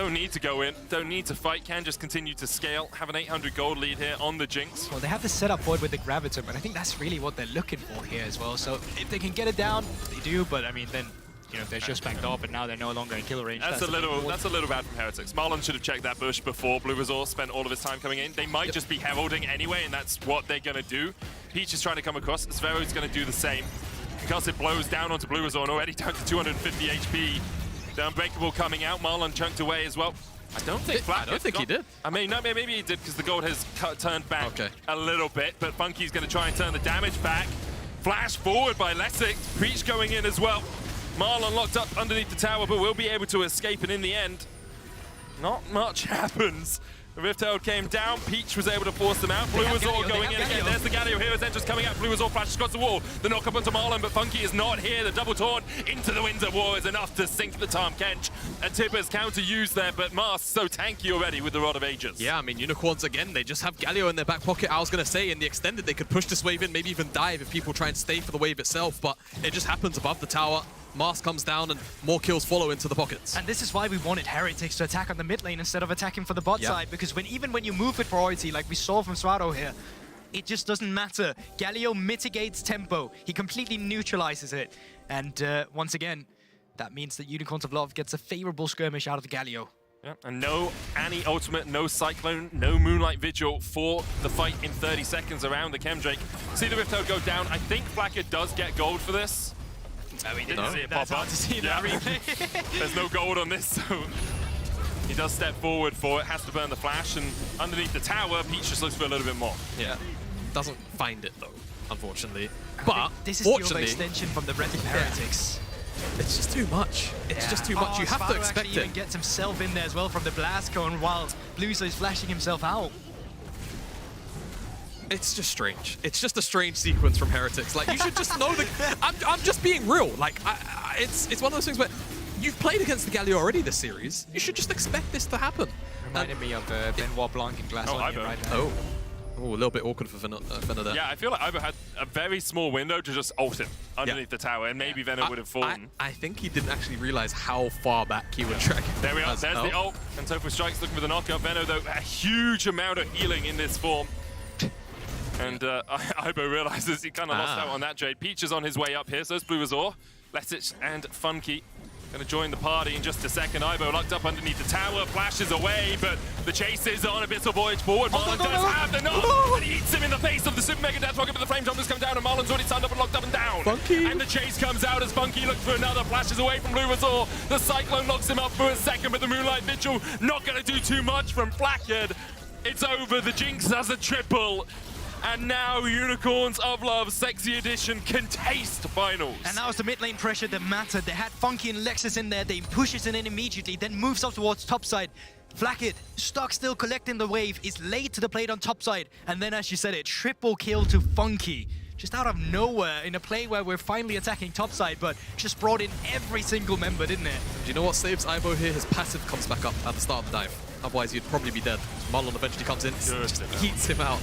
S17: Don't need to go in, don't need to fight, can just continue to scale, have an 800 gold lead here on the Jinx.
S18: Well, they have the setup for it with the Graviton, but I think that's really what they're looking for here as well. So if they can get it down, they do, but I mean, then, you know, they're just backed off and now they're no longer in kill range.
S17: That's a little bad from Heretics. Marlon should have checked that bush before Blue Resort spent all of his time coming in. They might just be heralding anyway, and that's what they're going to do. Peach is trying to come across. Svero's going to do the same. Concussive blows down onto Blue Resort, already down to 250 HP. The Unbreakable coming out. Marlon chunked away as well. I don't think
S19: he did.
S17: I mean, no, maybe he did because the gold has turned back a little bit, but Funky's going to try and turn the damage back. Flash forward by Lessig. Peach going in as well. Marlon locked up underneath the tower, but will be able to escape, and in the end, not much happens. The Rift Herald came down, Peach was able to force them out. Blue Resort going in again. There's the Galio Heroes Entrance coming out. Blue Resort flashes across the wall. The knock up onto Marlon, but Funky is not here. The double taunt into the Winds of War is enough to sink the Tahm Kench. And Tipper's counter used there, but Mars so tanky already with the Rod of Ages.
S19: Yeah, I mean, Unicorns again, they just have Galio in their back pocket. I was going to say, in the extended, they could push this wave in, maybe even dive if people try and stay for the wave itself, but it just happens above the tower. Mars comes down and more kills follow into the pockets.
S18: And this is why we wanted Heretics to attack on the mid lane instead of attacking for the bot side, because even when you move with priority, like we saw from Swaro here, it just doesn't matter. Galio mitigates tempo. He completely neutralizes it. And once again, that means that Unicorns of Love gets a favorable skirmish out of the Galio.
S17: Yeah, and no Annie Ultimate, no Cyclone, no Moonlight Vigil for the fight in 30 seconds around the Chemdrake. See the Rift Herald go down. I think Flacker does get gold for this.
S18: Oh, he
S17: didn't see it pop up.
S18: To see that replay.
S17: There's no gold on this, so he does step forward for it, has to burn the flash, and underneath the tower, Peach just looks for a little bit more.
S19: Yeah, doesn't find it though, unfortunately. But
S18: this is the overextension from the Red Heretics.
S19: It's just too much. It's just too much. You have to expect it.
S18: Even gets himself in there as well from the blast cone while Bluezo is flashing himself out.
S19: It's just strange. It's just a strange sequence from Heretics. Like, you should just know that. I'm just being real. Like, it's one of those things where you've played against the Galio already this series. You should just expect this to happen.
S18: Reminded me of Benoit Blanc in Glass Onion right now.
S19: Oh, a little bit awkward for Venner there.
S17: Yeah, I feel like Ivo had a very small window to just ult him underneath the tower, and maybe Venner would have fallen.
S19: I think he didn't actually realize how far back he would track.
S17: There we are. There's the ult. And Tofu Strikes looking for the knockout. Venner, though, a huge amount of healing in this form. And Ibo realizes he kind of lost out on that trade. Peach is on his way up here, so it's Blue Resort. Lessig and Funky going to join the party in just a second. Ibo locked up underneath the tower, flashes away, but the chase is on. Abyssal Voyage forward. Marlon does have the knock, and he eats him in the face of the Super Mega Death Rocket, but the Flame Jumpers come down, and Marlon's already signed up and locked up and down.
S19: Funky.
S17: And the chase comes out as Funky looks for another, flashes away from Blue Resort. The Cyclone locks him up for a second, but the Moonlight Vigil not going to do too much from Flackhead. It's over. The Jinx has a triple. And now Unicorns of Love Sexy Edition can taste finals.
S18: And now it's the mid lane pressure that mattered. They had Funky and Lexus in there. They pushes it in immediately, then moves up towards topside. Flackett, stuck still collecting the wave, is late to the plate on topside. And then, as you said it, triple kill to Funky. Just out of nowhere in a play where we're finally attacking topside, but just brought in every single member, didn't it?
S19: Do you know what saves Ibo here? His passive comes back up at the start of the dive. Otherwise, he'd probably be dead. Marlon eventually comes in, just eats him out.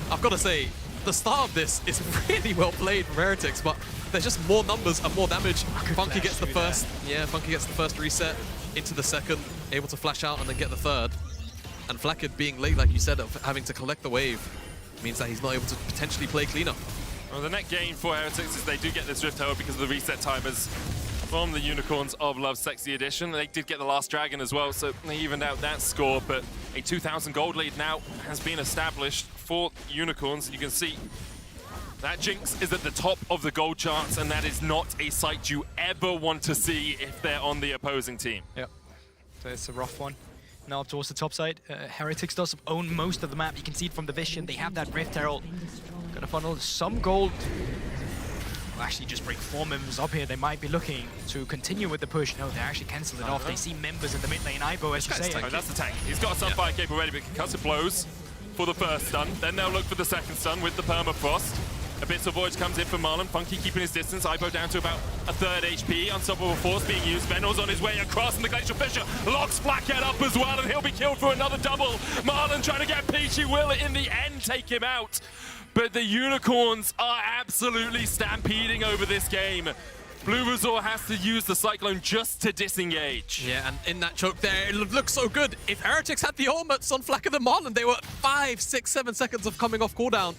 S19: I've got to say, the start of this is really well played from Heretics, but there's just more numbers and more damage. Funky gets the first, Funky gets the first reset into the second, able to flash out and then get the third. And Flackett being late, like you said, of having to collect the wave, means that he's not able to potentially play cleaner.
S17: Well, the net gain for Heretics is they do get this Rift Herald because of the reset timers from the Unicorns of Love Sexy Edition. They did get the last dragon as well, so they evened out that score, but a 2,000 gold lead now has been established for Unicorns. You can see that Jinx is at the top of the gold charts, and that is not a sight you ever want to see if they're on the opposing team.
S18: Yep, so it's a rough one. Now up towards the top side, Heretics does own most of the map. You can see it from the vision. They have that Rift Herald. Gonna funnel some gold. Will actually just bring 4 members up here. They might be looking to continue with the push. No, they actually cancel it off. They see members in the mid lane. Ibo, as you say.
S17: Oh, that's the tank. He's got a Sunfire Cape already, but Concussive blows for the first stun. Then they'll look for the second stun with the Permafrost. Abyssal Voyage comes in for Marlon. Funky keeping his distance. Ibo down to about a third HP. Unstoppable Force being used. Venor's on his way across, and the Glacial Fissure locks Flackhead up as well, and he'll be killed for another double. Marlon trying to get Peach. He will, in the end, take him out. But the Unicorns are absolutely stampeding over this game. Blue Resort has to use the Cyclone just to disengage.
S19: Yeah, and in that choke there, it looked so good. If Heretics had the ultimates on Flacker than Marlon, they were 5, 6, 7 seconds of coming off cooldown.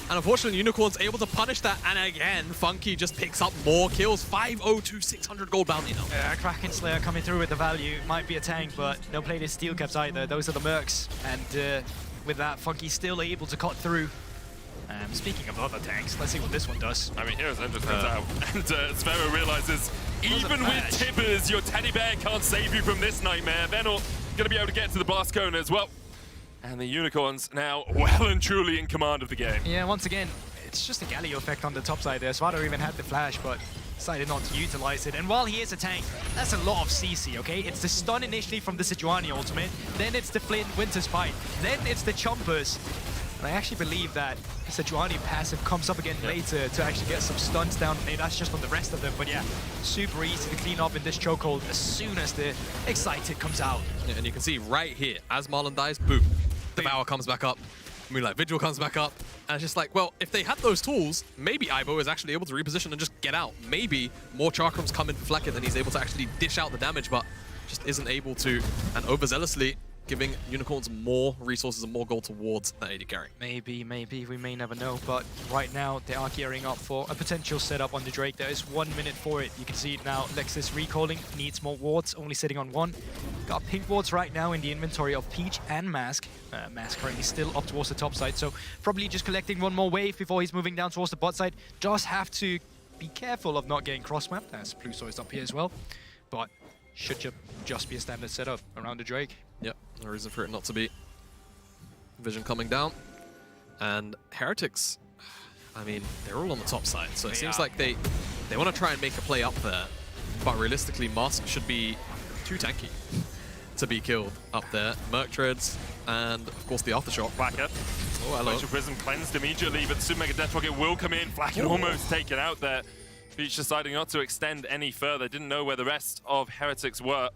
S19: And unfortunately, Unicorn's able to punish that. And again, Funky just picks up more kills. 502, 600 gold bounty now.
S18: Yeah, Kraken Slayer coming through with the value. Might be a tank, but no plated steel caps either. Those are the mercs. And with that, Funky's still able to cut through. Speaking of other tanks, let's see what this one does.
S17: I mean, Hero's End just comes out, and Sphero realizes, even with Tibbers, your teddy bear can't save you from this nightmare. They're not going to be able to get to the blast cone as well. And the Unicorns now well and truly in command of the game.
S18: Yeah, once again, it's just a Galio effect on the top side there. Svado even had the flash, but decided not to utilize it. And while he is a tank, that's a lot of CC, okay? It's the stun initially from the Sejuani ultimate, then it's the Flint Winter Spite, then it's the Chompers. And I actually believe that Sejuani passive comes up again later to actually get some stuns down. Maybe that's just on the rest of them, but yeah, super easy to clean up in this chokehold as soon as the Excited comes out.
S19: Yeah, and you can see right here, as Marlon dies, boom. Devour comes back up, Moonlight Vigil comes back up, and it's just like, well, if they had those tools, maybe Ivo is actually able to reposition and just get out. Maybe more Chakrams come in for Flacker, then he's able to actually dish out the damage, but just isn't able to, and overzealously giving Unicorns more resources and more gold towards that AD carry.
S18: Maybe, we may never know, but right now they are gearing up for a potential setup on the Drake. There is 1 minute for it. You can see it now. Lexus recalling, needs more wards, only sitting on 1. Got pink wards right now in the inventory of Peach and Mask. Mask currently still up towards the top side, so probably just collecting 1 more wave before he's moving down towards the bot side. Does have to be careful of not getting cross-mapped, as Blue Soy is up here as well, but should just be a standard setup around the Drake.
S19: Yep, no reason for it not to be. Vision coming down. And Heretics, I mean, they're all on the top side, so it seems like they want to try and make a play up there. But realistically, Mask should be too tanky to be killed up there. Merc Treads, and of course the Aftershock.
S17: Flacker.
S19: Oh, hello.
S17: Glacial Prism cleansed immediately, but Super Mega Death Rocket will come in. Flacker almost taken out there. Peach deciding not to extend any further. Didn't know where the rest of Heretics were.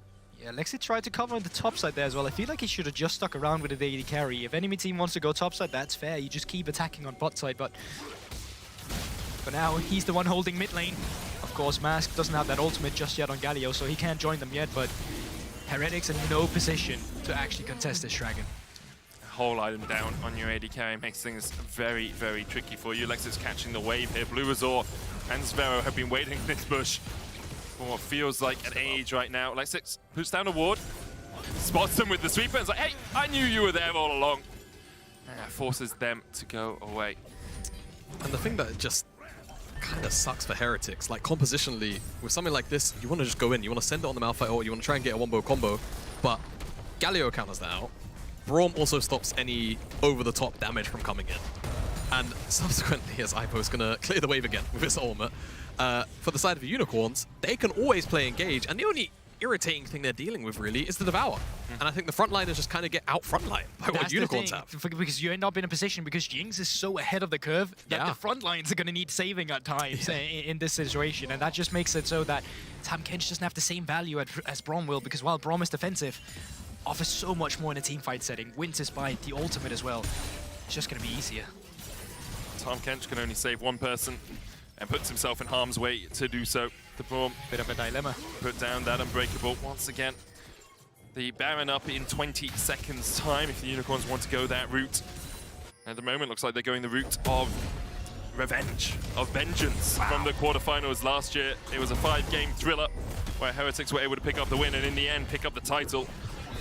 S18: Yeah, Lexi tried to cover on the top side there as well. I feel like he should have just stuck around with the AD carry. If enemy team wants to go top side, that's fair. You just keep attacking on bot side, but for now, he's the one holding mid lane. Of course, Mask doesn't have that ultimate just yet on Galio, so he can't join them yet, but Heretics in no position to actually contest this dragon.
S17: A whole item down on your AD carry makes things very, very tricky for you. Lexus catching the wave here. Blue Resort and Sphero have been waiting in this bush for what feels like an age right now. Lexus puts down a ward, spots them with the sweeper, and is like, hey, I knew you were there all along. And that forces them to go away.
S19: And the thing that just kind of sucks for Heretics, like compositionally, with something like this, you want to just go in, you want to send it on the Malphite, or you want to try and get a wombo combo, but Galio counters that out. Braum also stops any over-the-top damage from coming in. And subsequently, as Ipo's going to clear the wave again with his ultimate, for the side of the Unicorns, they can always play engage, and the only irritating thing they're dealing with really is the Devour. And I think the frontliners just kind of get out frontline by what Unicorns have.
S18: Because you end up in a position, because Jinx is so ahead of the curve that the front lines are going to need saving at times in this situation, and that just makes it so that Tahm Kench doesn't have the same value as Braum will, because while Braum is defensive, offers so much more in a teamfight setting. Winter Spite, the ultimate as well. It's just going to be easier.
S17: Tahm Kench can only save one person and puts himself in harm's way to do so. The Braum,
S18: bit of a dilemma.
S17: Put down that Unbreakable once again. The Baron up in 20 seconds time if the Unicorns want to go that route. At the moment, looks like they're going the route of revenge, of vengeance from the quarterfinals last year. It was a 5-game thriller where Heretics were able to pick up the win and in the end pick up the title.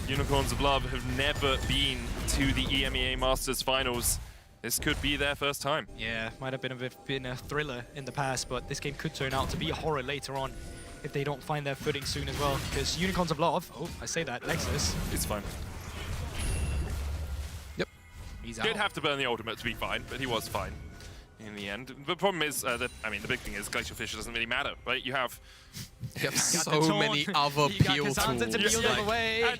S17: Unicorns of Love have never been to the EMEA Masters Finals. This could be their first time.
S18: Yeah, might have been a thriller in the past, but this game could turn out to be a horror later on if they don't find their footing soon as well. Because Unicorns of Love, oh, I say that, Lexus.
S17: It's fine.
S19: Yep.
S18: He's
S17: Did
S18: out.
S17: have to burn the ultimate to be fine, but he was fine in the end. The problem is, the big thing is Glacial Fissure doesn't really matter, right? You have
S19: so many other peel tools.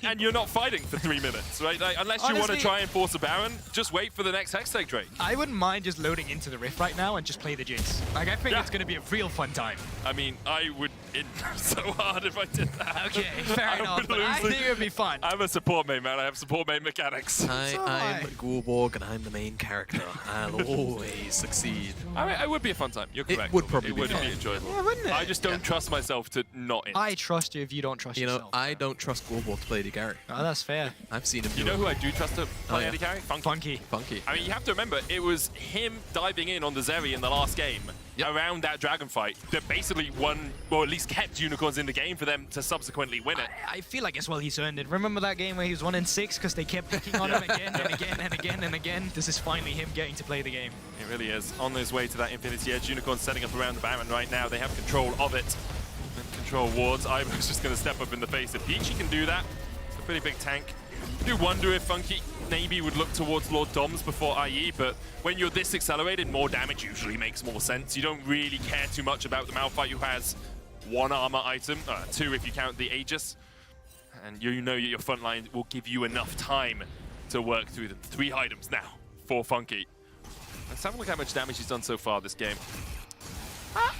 S17: And you're not fighting for 3 minutes, right? Like, unless you want to try and force a Baron, just wait for the next Hextech Drake.
S18: I wouldn't mind just loading into the Rift right now and just play the Jinx. Like, I think it's going to be a real fun time.
S17: I mean, I would, in so hard if I did that.
S18: Okay, fair enough, but I think it would be fun.
S17: I'm a support main, man. I have support main mechanics.
S19: I'm Gulborg and I'm the main character. I'll always succeed.
S17: I mean, it would be a fun time. You're correct.
S19: It would probably
S17: be
S19: fun.
S17: enjoyable.
S18: Yeah, wouldn't it?
S17: I just don't trust myself to not int.
S18: I trust you if you don't trust yourself.
S19: You know, I don't trust Gulborg to play AD carry.
S18: Oh, that's fair.
S19: I've seen him do
S17: You know
S19: it.
S17: who I do trust to play AD carry?
S18: Funky.
S17: I mean, you have to remember, it was him diving in on the Zeri in the last game around that dragon fight that basically won, or at least kept Unicorns in the game for them to subsequently win it.
S18: I feel like as well he's earned it. Remember that game where he was 1-6 because they kept picking on him again and again and again and again? This is finally him getting to play the game.
S17: It really is. On his way to that Infinity Edge, Unicorns setting up around the Baron right now. They have control of it. And control wards. Ivo's just going to step up in the face. If Peachy can do that, it's a pretty big tank. I do wonder if Funky maybe would look towards Lord Doms before IE, but when you're this accelerated, more damage usually makes more sense. You don't really care too much about the Malphite who has 1 armor item, 2 if you count the Aegis, and you know your front line will give you enough time to work through them. 3 items now for Funky. Let's have a look how much damage he's done so far this game.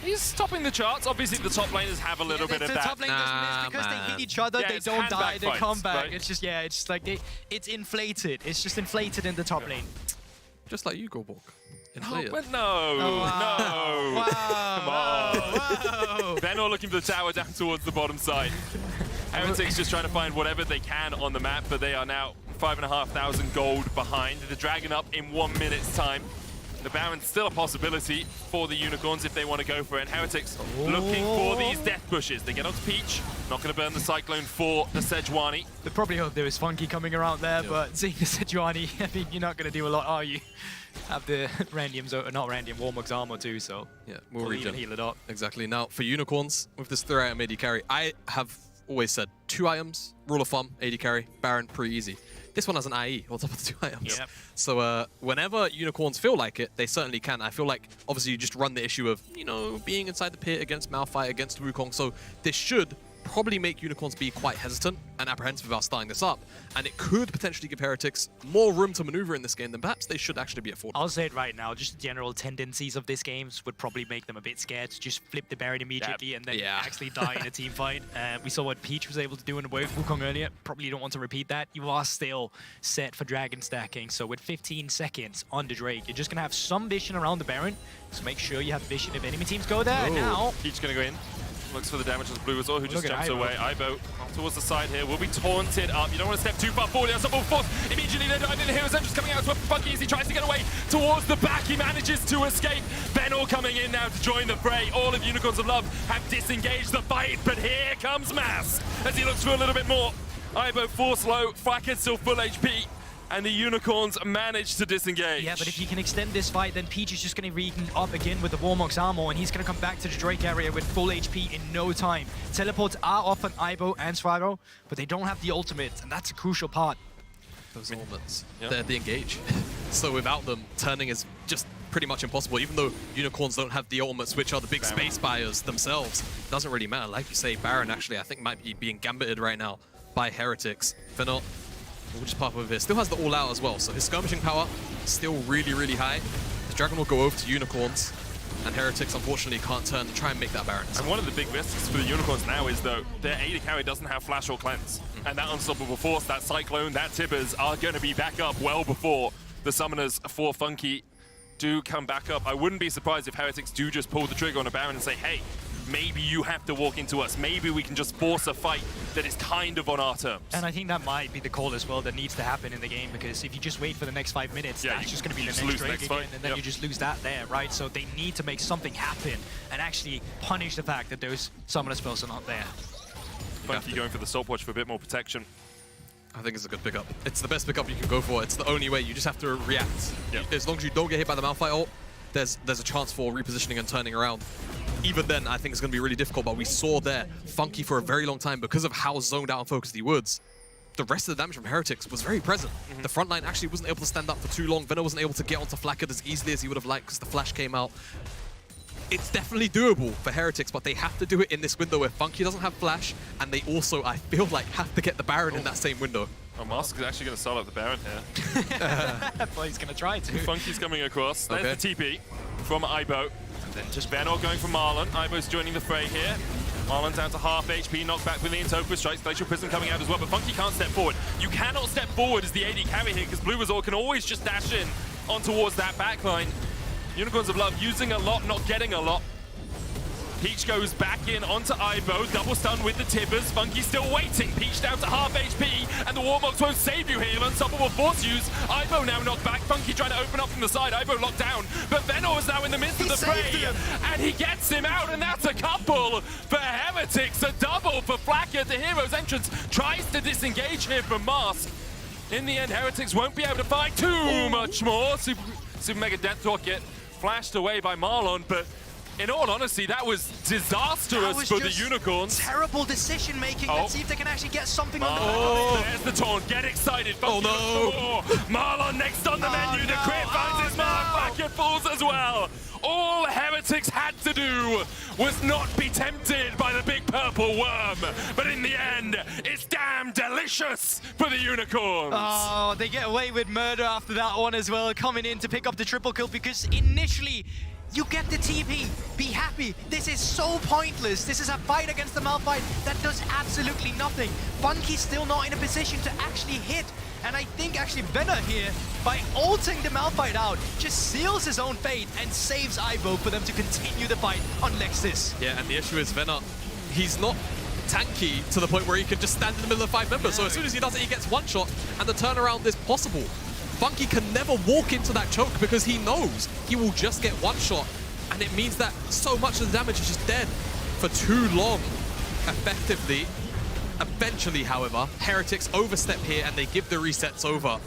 S17: He's topping the charts. Obviously, the top laners have a little bit of that.
S18: The top lane doesn't miss because they hit each other, they don't die, they come back. Right? It's just, it's just like, it's inflated. It's just inflated in the top lane.
S19: Just like you, Gulborg. Inflated.
S17: But no.
S18: Wow.
S17: Come on. They're not looking for the tower down towards the bottom side. Heretics just trying to find whatever they can on the map, but they are now 5,500 gold behind. The Dragon up in 1 minute's time. The Baron's still a possibility for the Unicorns if they want to go for it. Heretics looking for these death bushes. They get onto Peach, not going to burn the Cyclone for the Sejuani.
S18: They probably hope there was Funky coming around there, but seeing the Sejuani, I mean, you're not going to do a lot, are you? Have the Randium's, not Randium, Warmog's armor too, so
S19: yeah, we'll
S18: even heal it up.
S19: Exactly. Now, for Unicorns, with this 3-item AD carry, I have always said 2 items, rule of thumb, AD carry, Baron, pretty easy. This one has an IE on top of the 2 items.
S18: Yep.
S19: So whenever Unicorns feel like it, they certainly can. I feel like, obviously, you just run the issue of, you know, being inside the pit against Malphite, against Wukong. So this should probably make Unicorns be quite hesitant and apprehensive about starting this up. And it could potentially give Heretics more room to maneuver in this game than perhaps they should actually be afforded.
S18: I'll say it right now, just the general tendencies of this game would probably make them a bit scared to just flip the Baron immediately and then actually die in a team fight. We saw what Peach was able to do in the way with Wukong earlier. Probably don't want to repeat that. You are still set for dragon stacking, so with 15 seconds on the Drake, you're just going to have some vision around the Baron, so make sure you have vision if enemy teams go there. Now,
S17: Peach going to go in. Looks for the damage as Blue as well, who just jumps away. Ivo towards the side here, will be taunted up. You don't want to step too far forward. That's a full force. Immediately they dive in. Heroes Engines coming out to Funky as he tries to get away towards the back. He manages to escape. Benor coming in now to join the fray. All of Unicorns of Love have disengaged the fight, but here comes Mask as he looks for a little bit more. Ivo force low, Flackhead still full HP. And the Unicorns manage to disengage.
S18: Yeah, but if you can extend this fight, then Peach is just going to regen up again with the Warmog's armor, and he's going to come back to the Drake area with full HP in no time. Teleports are off on Ivo and Swago, but they don't have the ultimate, and that's a crucial part.
S19: Those ultimates, they're the engage. So without them, turning is just pretty much impossible. Even though Unicorns don't have the ultimates, which are the big space buyers themselves, doesn't really matter. Like you say, Baron actually, I think, might be being gambited right now by Heretics. Finot, we'll just pop over here. Still has the all out as well, so his skirmishing power still really, really high. The Dragon will go over to Unicorns, and Heretics unfortunately can't turn to try and make that Baron.
S17: And one of the big risks for the Unicorns now is, though, their AD carry doesn't have Flash or Cleanse. And that Unstoppable Force, that Cyclone, that Tibbers are going to be back up well before the Summoners for Funky do come back up. I wouldn't be surprised if Heretics do just pull the trigger on a Baron and say, hey, maybe you have to walk into us. Maybe we can just force a fight that is kind of on our terms.
S18: And I think that might be the call as well that needs to happen in the game, because if you just wait for the next 5 minutes, that's just going to be the next Drake again, and then you just lose that there, right? So they need to make something happen and actually punish the fact that those summoner spells are not there.
S17: Funky going for the Stopwatch for a bit more protection.
S19: I think it's a good pickup. It's the best pickup you can go for. It's the only way. You just have to react. As long as you don't get hit by the Malphite ult, there's a chance for repositioning and turning around. Even then, I think it's going to be really difficult, but we saw there Funky for a very long time because of how zoned out and focused he was. The rest of the damage from Heretics was very present. The front line actually wasn't able to stand up for too long. Venner wasn't able to get onto Flackhead as easily as he would have liked because the flash came out. It's definitely doable for Heretics, but they have to do it in this window where Funky doesn't have flash, and they also, I feel like, have to get the Baron in that same window.
S17: Oh, Mask is actually going to start up the Baron here.
S18: Well, he's going to try to.
S17: Funky's coming across. There's the TP from Ibo. And then just Benor going for Marlon. Ibo's joining the fray here. Marlon down to half HP, knocked back with the Intopus strikes, Glacial Prism coming out as well, but Funky can't step forward. You cannot step forward as the AD carry here, because Blue Resort can always just dash in on towards that backline. Unicorns of Love using a lot, not getting a lot. Peach goes back in onto Ivo, double stun with the Tibbers. Funky still waiting. Peach down to half HP, and the Warmogs won't save you here. Unstoppable force use. Ivo now knocked back. Funky trying to open up from the side. Ivo locked down, but Venor is now in the midst of the fray, and he gets him out, and that's a couple for Heretics. A double for Flacker. The Hero's Entrance tries to disengage here from Mars. In the end, Heretics won't be able to fight too much more. Super Mega Death Rocket flashed away by Marlon, but in all honesty, that was disastrous for the Unicorns.
S2: Terrible decision making. Let's see if they can actually get something on the back
S17: of it. There's the taunt. Get excited. Oh no! Marlon next on the menu. The crit finds his mark. Blackett falls as well. All Heretics had to do was not be tempted by the big purple worm. But in the end, it's damn delicious for the Unicorns.
S2: Oh, they get away with murder after that one as well, coming in to pick up the triple kill, because initially you get the TP, be happy. This is so pointless. This is a fight against the Malphite that does absolutely nothing. Funky's still not in a position to actually hit. And I think actually Venor here, by ulting the Malphite out, just seals his own fate and saves Ivo for them to continue the fight on Lexus.
S19: Yeah, and the issue is Venor, he's not tanky to the point where he can just stand in the middle of 5 members. So as soon as he does it, he gets one shot, and the turnaround is possible. Funky can never walk into that choke because he knows he will just get one shot, and it means that so much of the damage is just dead for too long, effectively. Eventually, however, Heretics overstep here and they give the resets over.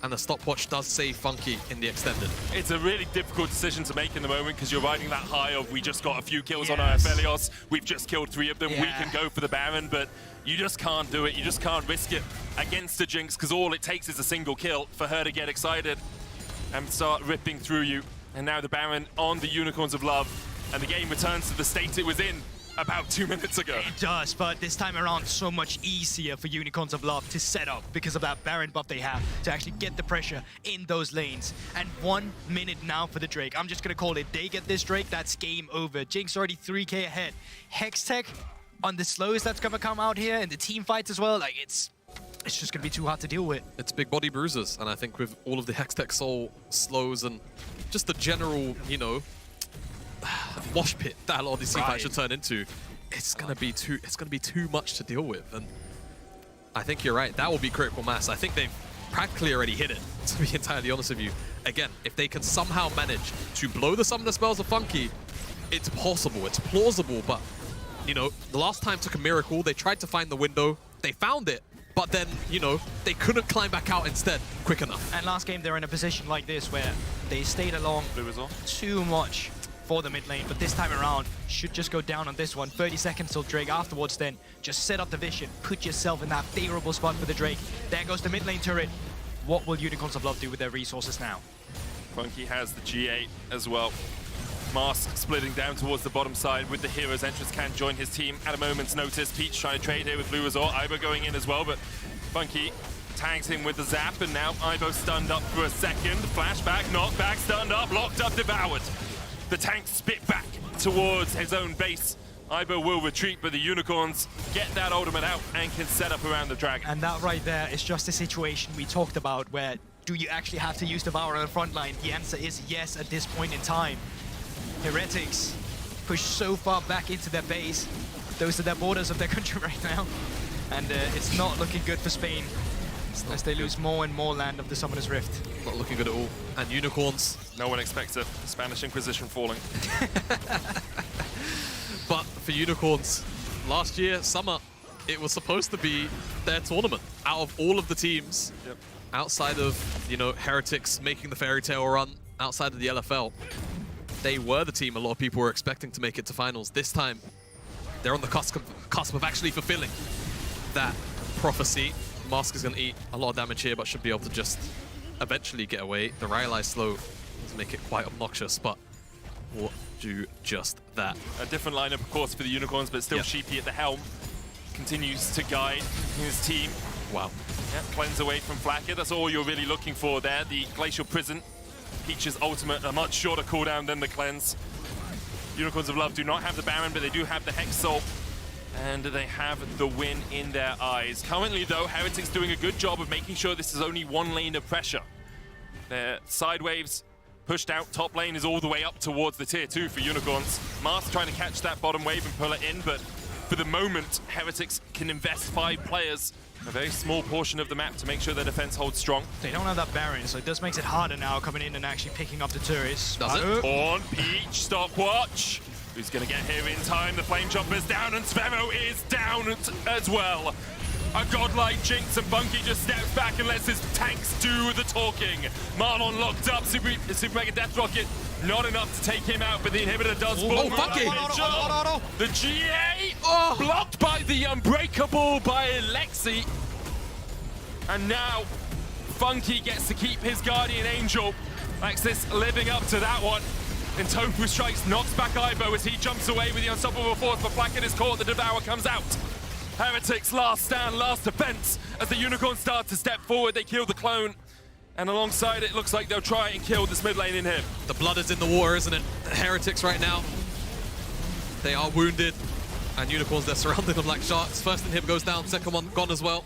S19: And the stopwatch does save Funky in the extended.
S17: It's a really difficult decision to make in the moment because you're riding that high of we just got a few kills on our Aphelios, we've just killed 3 of them, we can go for the Baron, but you just can't do it. You just can't risk it against the Jinx because all it takes is a single kill for her to get excited and start ripping through you. And now the Baron on the Unicorns of Love, and the game returns to the state it was in about 2 minutes ago.
S2: It does, but this time around so much easier for Unicorns of Love to set up because of that Baron buff they have to actually get the pressure in those lanes. And 1 minute now for the Drake. I'm just gonna call it. They get this Drake, that's game over. Jinx already 3k ahead. Hextech on the slows that's gonna come out here, and the team fights as well. Like it's just gonna be too hard to deal with.
S19: It's big body bruisers, and I think with all of the Hextech Soul slows and just the general, you know, wash pit that a lot of these team fights should turn into, it's gonna be too much to deal with. And I think you're right, that will be critical mass. I think they've practically already hit it, to be entirely honest with you. Again, if they can somehow manage to blow the summoner spells of Funky, it's possible, it's plausible, but you know, the last time took a miracle. They tried to find the window, they found it, but then, you know, they couldn't climb back out instead quick enough.
S2: And last game, they're in a position like this where they stayed along too much for the mid lane, but this time around, should just go down on this one. 30 seconds till Drake. Afterwards then, just set up the vision, put yourself in that favorable spot for the Drake. There goes the mid lane turret. What will Unicorns of Love do with their resources now?
S17: Funky has the G8 as well. Mask splitting down towards the bottom side with the Hero's Entrance, can join his team at a moment's notice. Peach trying to trade here with Blue Resort. Ivo going in as well, but Funky tags him with the zap, and now Ivo stunned up for a second. Flashback, knockback, stunned up, locked up, devoured. The tank spit back towards his own base. Ivo will retreat, but the Unicorns get that ultimate out and can set up around the dragon.
S2: And that right there is just a situation we talked about where do you actually have to use Devour on the front line? The answer is yes at this point in time. Heretics push so far back into their base. Those are the borders of their country right now. And it's not looking good for Spain as they lose more and more land of the Summoner's Rift.
S19: Not looking good at all. And Unicorns.
S17: No one expects a Spanish Inquisition falling.
S19: But for Unicorns, last year, summer, it was supposed to be their tournament. Out of all of the teams, outside of, you know, Heretics making the fairy tale run, outside of the LFL, they were the team a lot of people were expecting to make it to finals. This time, they're on the cusp of actually fulfilling that prophecy. Mask is going to eat a lot of damage here, but should be able to just eventually get away. The Rylai slow does make it quite obnoxious, but will do just that.
S17: A different lineup, of course, for the Unicorns, but still Sheepy at the helm. Continues to guide his team.
S19: Wow.
S17: Yeah, cleanse away from Flacker. That's all you're really looking for there. The Glacial Prison. Peach's ultimate, a much shorter cooldown than the cleanse. Unicorns of Love do not have the Baron, but they do have the Hex Soul. And they have the win in their eyes. Currently, though, Heretics doing a good job of making sure this is only one lane of pressure. Their side waves pushed out. Top lane is all the way up towards the tier 2 for Unicorns. Mars trying to catch that bottom wave and pull it in, but for the moment, Heretics can invest 5 players, a very small portion of the map, to make sure their defense holds strong.
S18: They don't have that Baron, so it does makes it harder now coming in and actually picking up the turrets.
S17: Does it? On Peach, stopwatch. Who's going to get here in time? The Flame Chopper's down, and Svero is down as well. A godlike Jinx, and Bunky just steps back and lets his tanks do the talking. Marlon locked up, Super Mega Death Rocket, not enough to take him out, but the inhibitor does fall.
S19: Oh, Bunky!
S17: The GA blocked by the Unbreakable by Lexi. And now Funky gets to keep his Guardian Angel. Lexis living up to that one. And Tofu strikes, knocks back Ivo as he jumps away with the Unstoppable Force, but Blackhead is caught, the Devour comes out. Heretics last stand, last defense. As the Unicorns start to step forward, they kill the clone. And alongside it, looks like they'll try and kill this mid lane in here.
S19: The blood is in the water, isn't it? The Heretics right now, they are wounded. And Unicorns, they're surrounding them like sharks. First inhib goes down, second one gone as well.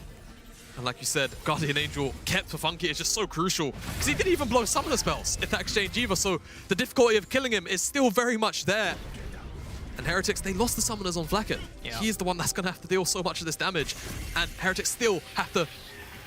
S19: And like you said, Guardian Angel kept for Funky is just so crucial, because he didn't even blow summoner spells in that exchange either, so the difficulty of killing him is still very much there. And Heretics, they lost the summoners on Flacket.
S18: Yeah.
S19: He is the one that's going to have to deal so much of this damage. And Heretics still have to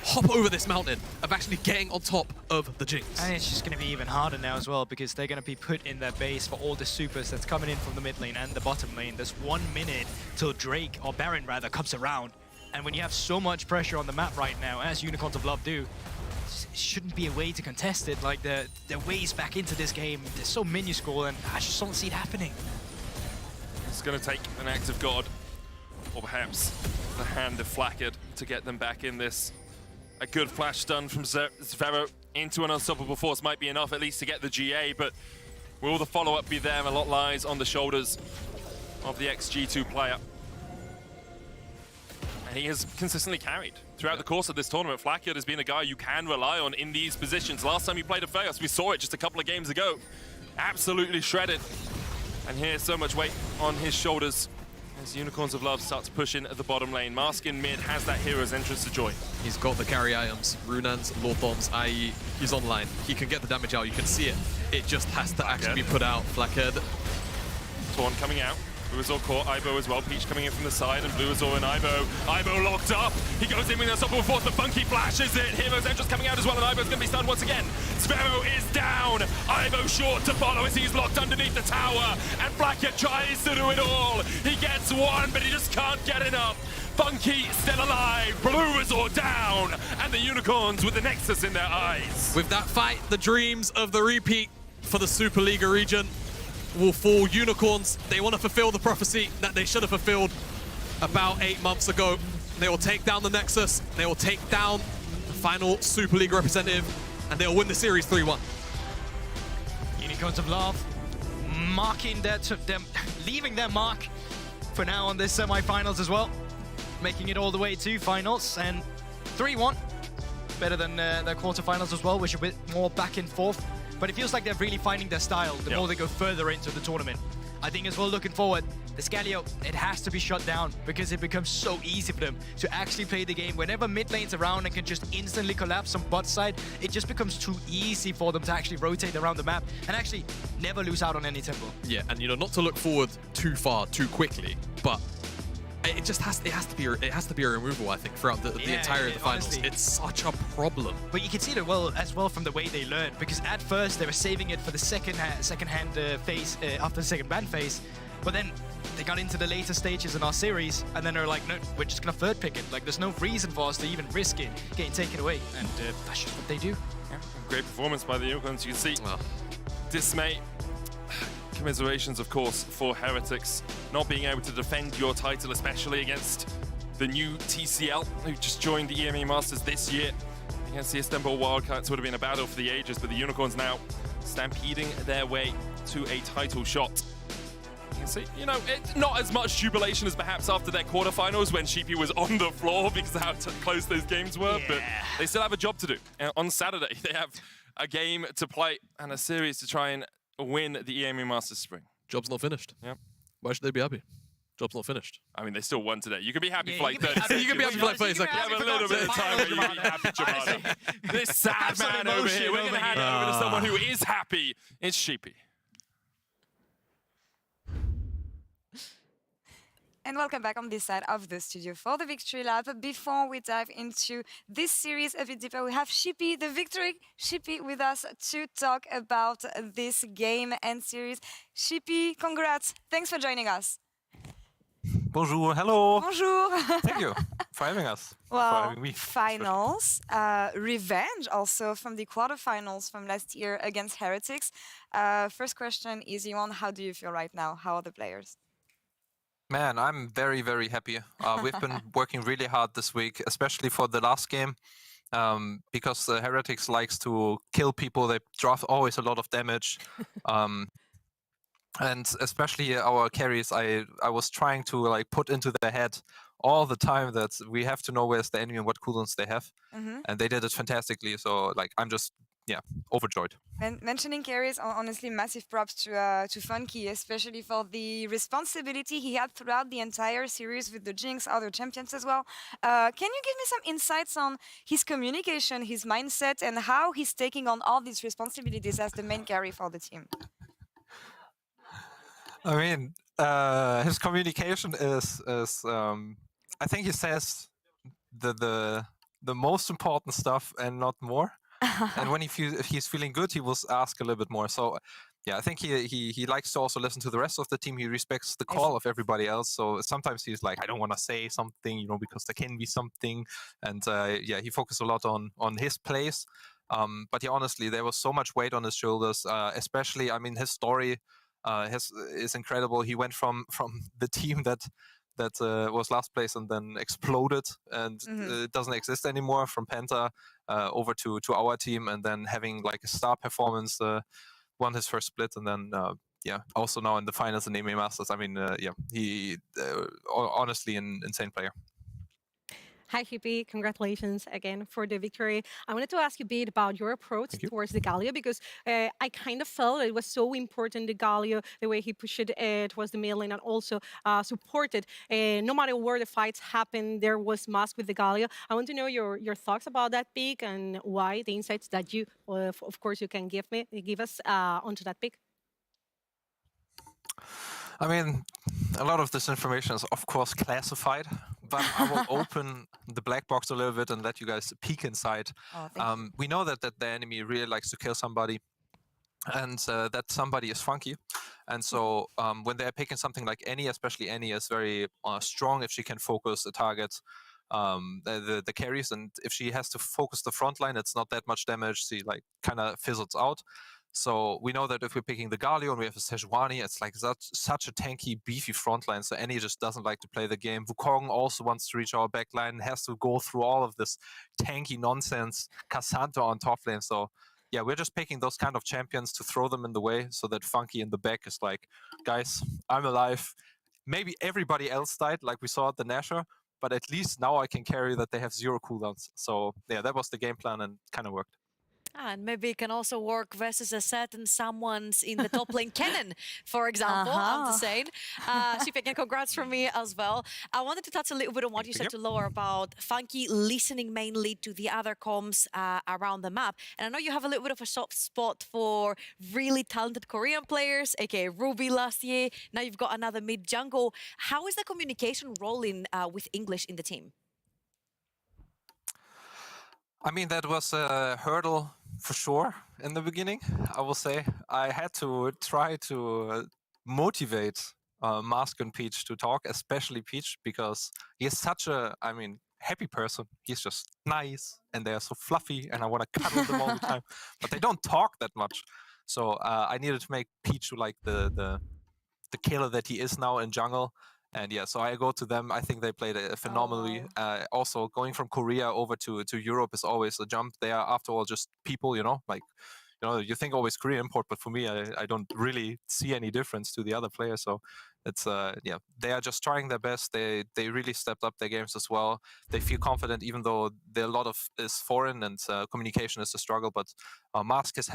S19: hop over this mountain of actually getting on top of the Jinx.
S18: And it's just going to be even harder now as well, because they're going to be put in their base for all the supers that's coming in from the mid lane and the bottom lane. There's 1 minute till Drake, or Baron rather, comes around. And when you have so much pressure on the map right now, as Unicorns of Love do, it shouldn't be a way to contest it. Like, their ways back into this game, they're so minuscule, and I just don't see it happening.
S17: It's going to take an act of God, or perhaps the hand of Flackard, to get them back in this. A good flash stun from Zvero into an Unstoppable Force might be enough, at least to get the GA, but will the follow-up be there? A lot lies on the shoulders of the XG2 player. And he has consistently carried throughout the course of this tournament. Flackard has been a guy you can rely on in these positions. Last time he played a Feos, we saw it just a couple of games ago. Absolutely shredded. And here's so much weight on his shoulders as Unicorns of Love start to push in at the bottom lane. Mask in mid has that hero's entrance to join.
S19: He's got the carry items, Runans, Lord Bombs, i.e. he's online. He can get the damage out, you can see it. It just has to actually be put out. Flackard.
S17: Torn coming out. Bluazor caught Ivo as well. Peach coming in from the side, and Bluazor and Ivo. Ivo locked up. He goes in with an Unstoppable Force. The Funky flashes it. Hero's entrance coming out as well, and Ivo's going to be stunned once again. Svero is down. Ivo short to follow as he's locked underneath the tower. And Blackhead tries to do it all. He gets one, but he just can't get enough. Funky still alive. Bluazor down. And the Unicorns with the Nexus in their eyes.
S19: With that fight, the dreams of the repeat for the Superliga region will fall. Unicorns, they want to fulfill the prophecy that they should have fulfilled about 8 months ago. They will take down the Nexus, they will take down the final Super League representative, and they'll win the series 3-1.
S18: Unicorns of Love marking leaving their mark for now on this semi-finals as well, making it all the way to finals, and 3-1. Better than their quarterfinals as well, which are a bit more back and forth. But it feels like they're really finding their style the more they go further into the tournament. I think as well, looking forward, the Scalio, it has to be shut down because it becomes so easy for them to actually play the game. Whenever mid lane's around and can just instantly collapse on bot side, it just becomes too easy for them to actually rotate around the map and actually never lose out on any tempo.
S19: Yeah, and you know, not to look forward too far too quickly, but it just has to be a removal, I think, throughout the entirety of the finals. Honestly, it's such a problem.
S18: But you can see it as well from the way they learned, because at first they were saving it for the second hand phase after the second ban phase, but then they got into the later stages in our series, and then they're like, no, we're just gonna third pick it. Like, there's no reason for us to even risk it getting taken away, and that's just what they do.
S17: Yeah, great performance by the Unicorns. You can see dismay. Commiserations, of course, for Heretics not being able to defend your title, especially against the new TCL, who just joined the EMEA Masters this year. Against the Istanbul Wildcats would have been a battle for the ages, but the Unicorns now stampeding their way to a title shot. You can see, you know, not as much jubilation as perhaps after their quarterfinals when Sheepy was on the floor because of how close those games were, but they still have a job to do. On Saturday, they have a game to play and a series to try and win the EMEA Masters Spring.
S19: Job's not finished.
S17: Yeah.
S19: Why should they be happy? Job's not finished.
S17: I mean, they still won today. You can be happy
S19: Yeah,
S17: for like
S19: you can
S17: 30
S19: be happy-
S17: seconds.
S19: you can be happy for like 30 seconds.
S17: You have a little bit of time where you can be happy, Jamada. This sad
S2: some
S17: man over
S2: emotion
S17: here. We're going to
S2: over
S17: hand it
S2: here.
S17: over to someone who is happy. It's Sheepy.
S10: And welcome back on this side of the studio for the Victory Lap. Before we dive into this series a bit deeper, we have Sheepy, the Victory Sheepy, with us to talk about this game and series. Sheepy, congrats. Thanks for joining us.
S5: Bonjour, hello.
S10: Bonjour.
S5: Thank you for having us. For
S10: Well,
S5: having me.
S10: finals, revenge also from the quarterfinals from last year against Heretics. First question, easy one. How do you feel right now? How are the players?
S5: Man, I'm very, very happy. We've been working really hard this week, especially for the last game, because the Heretics likes to kill people. They drop always a lot of damage. And especially our carries, I was trying to like put into their head all the time that we have to know where's the enemy and what cooldowns they have. And they did it fantastically. So like I'm just overjoyed.
S10: Mentioning carries, honestly, massive props to Funky, especially for the responsibility he had throughout the entire series with the Jinx, other champions as well. Can you give me some insights on his communication, his mindset, and how he's taking on all these responsibilities as the main carry for the team?
S5: I mean, his communication is I think he says the most important stuff and not more. And when if he's feeling good, he will ask a little bit more. So yeah, I think he likes to also listen to the rest of the team. He respects the call of everybody else. So sometimes he's like, I don't want to say something, because there can be something. And he focused a lot on his plays. But yeah, honestly, there was so much weight on his shoulders. Especially, I mean, his story is incredible. He went from the team that was last place and then exploded and it doesn't exist anymore, from Penta over to our team, and then having like a star performance, won his first split, and then also now in the finals in EMEA Masters. I mean, he honestly an insane player.
S12: Hi, Hippie. Congratulations again for the victory. I wanted to ask you a bit about your approach towards the Galio, because I kind of felt it was so important, the Galio, the way he pushed it towards the middle lane, and also supported. No matter where the fights happened, there was Mask with the Galio. I want to know your thoughts about that pick and why, the insights that you, of course, you can give us onto that pick.
S5: I mean, a lot of this information is, of course, classified, but I will open the black box a little bit and let you guys peek inside. We know that the enemy really likes to kill somebody, and that somebody is Funky. And so when they're picking something like Annie, especially Annie is very strong if she can focus a target, the carries, and if she has to focus the front line, it's not that much damage. She like kind of fizzles out. So we know that if we're picking the Galio and we have a Sejuani, it's like such a tanky, beefy frontline. So Annie just doesn't like to play the game. Wukong also wants to reach our backline, has to go through all of this tanky nonsense. Cassandra on top lane. So yeah, we're just picking those kind of champions to throw them in the way so that Funky in the back is like, guys, I'm alive. Maybe everybody else died, like we saw at the Nasher, but at least now I can carry that they have 0 cooldowns. So yeah, that was the game plan and kind of worked.
S11: And maybe it can also work versus a certain someone's in the top lane, Kennen, for example. I'm just saying. Shipe, congrats from me as well. I wanted to touch a little bit on what you said to Laura about Funky listening mainly to the other comms around the map. And I know you have a little bit of a soft spot for really talented Korean players, aka Ruby last year. Now you've got another mid jungle. How is the communication rolling with English in the team?
S5: I mean, that was a hurdle for sure in the beginning, I will say. I had to try to motivate Mask and Peach to talk, especially Peach, because he is such a, happy person. He's just nice, and they're so fluffy, and I want to cuddle them all the time. But they don't talk that much. So I needed to make Peach like the killer that he is now in jungle. And yeah, so I go to them. I think they played phenomenally. Also, going from Korea over to Europe is always a jump. They are, after all, just people, like you think always Korean import, but for me, I don't really see any difference to the other players. So it's they are just trying their best. They really stepped up their games as well. They feel confident, even though a lot of is foreign and communication is a struggle. But Mask has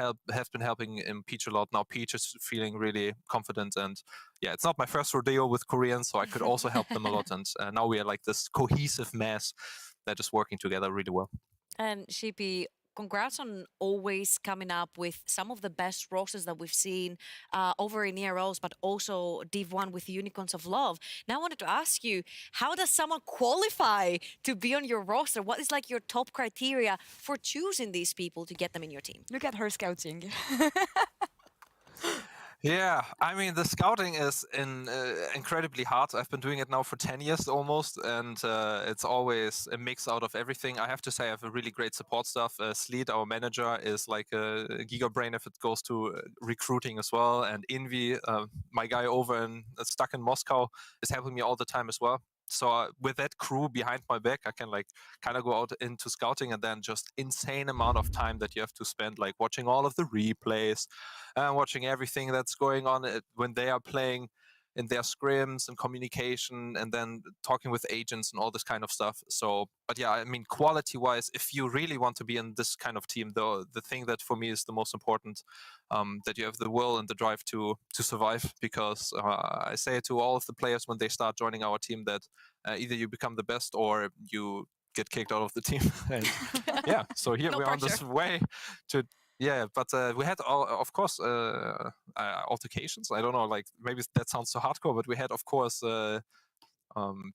S5: been helping Peach a lot. Now Peach is feeling really confident, and yeah, it's not my first rodeo with Koreans, so I could also help them a lot. And now we are like this cohesive mass that is working together really well.
S11: And Shippy, congrats on always coming up with some of the best rosters that we've seen over in EROs, but also Div 1 with Unicorns of Love. Now I wanted to ask you, how does someone qualify to be on your roster? What is like your top criteria for choosing these people to get them in your team?
S10: Look at her scouting.
S5: Yeah, I mean, the scouting is incredibly hard. I've been doing it now for 10 years almost, and it's always a mix out of everything. I have to say I have a really great support staff. Sleet, our manager, is like a giga brain if it goes to recruiting as well. And Invi, my guy stuck in Moscow, is helping me all the time as well. So with that crew behind my back, I can like kind of go out into scouting, and then just insane amount of time that you have to spend like watching all of the replays, watching everything that's going on when they are playing in their scrims and communication, and then talking with agents and all this kind of stuff. So, but yeah, I mean, quality-wise, if you really want to be in this kind of team, the thing that for me is the most important, that you have the will and the drive to survive. Because I say to all of the players when they start joining our team that either you become the best or you get kicked out of the team. And yeah, so here we're on this way to. Yeah, but we had, of course, altercations. I don't know, like maybe that sounds so hardcore, but we had, of course,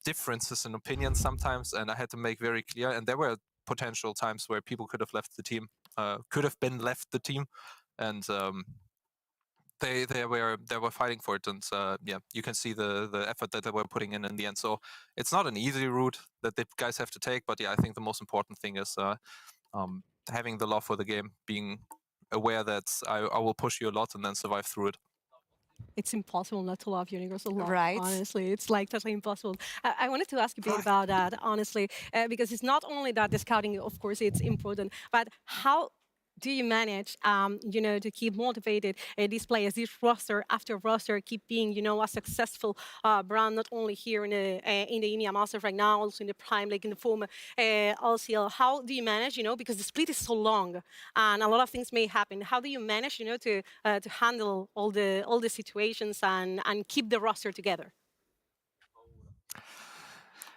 S5: differences in opinions sometimes, and I had to make very clear. And there were potential times where people could have left the team, and they were fighting for it. And yeah, you can see the effort that they were putting in the end. So it's not an easy route that the guys have to take, but yeah, I think the most important thing is having the love for the game, being aware that I will push you a lot and then survive through it.
S12: It's impossible not to love Unicorns a lot,
S10: right?
S12: Honestly, it's like totally impossible. I wanted to ask you a bit about that, honestly, because it's not only that the scouting, of course, it's important, but how do you manage, to keep motivated these players, this roster after roster, keep being, a successful brand, not only here in the EMEA Masters right now, also in the Prime League, in the former LCL. How do you manage, because the split is so long and a lot of things may happen. How do you manage, to handle all the situations and keep the roster together?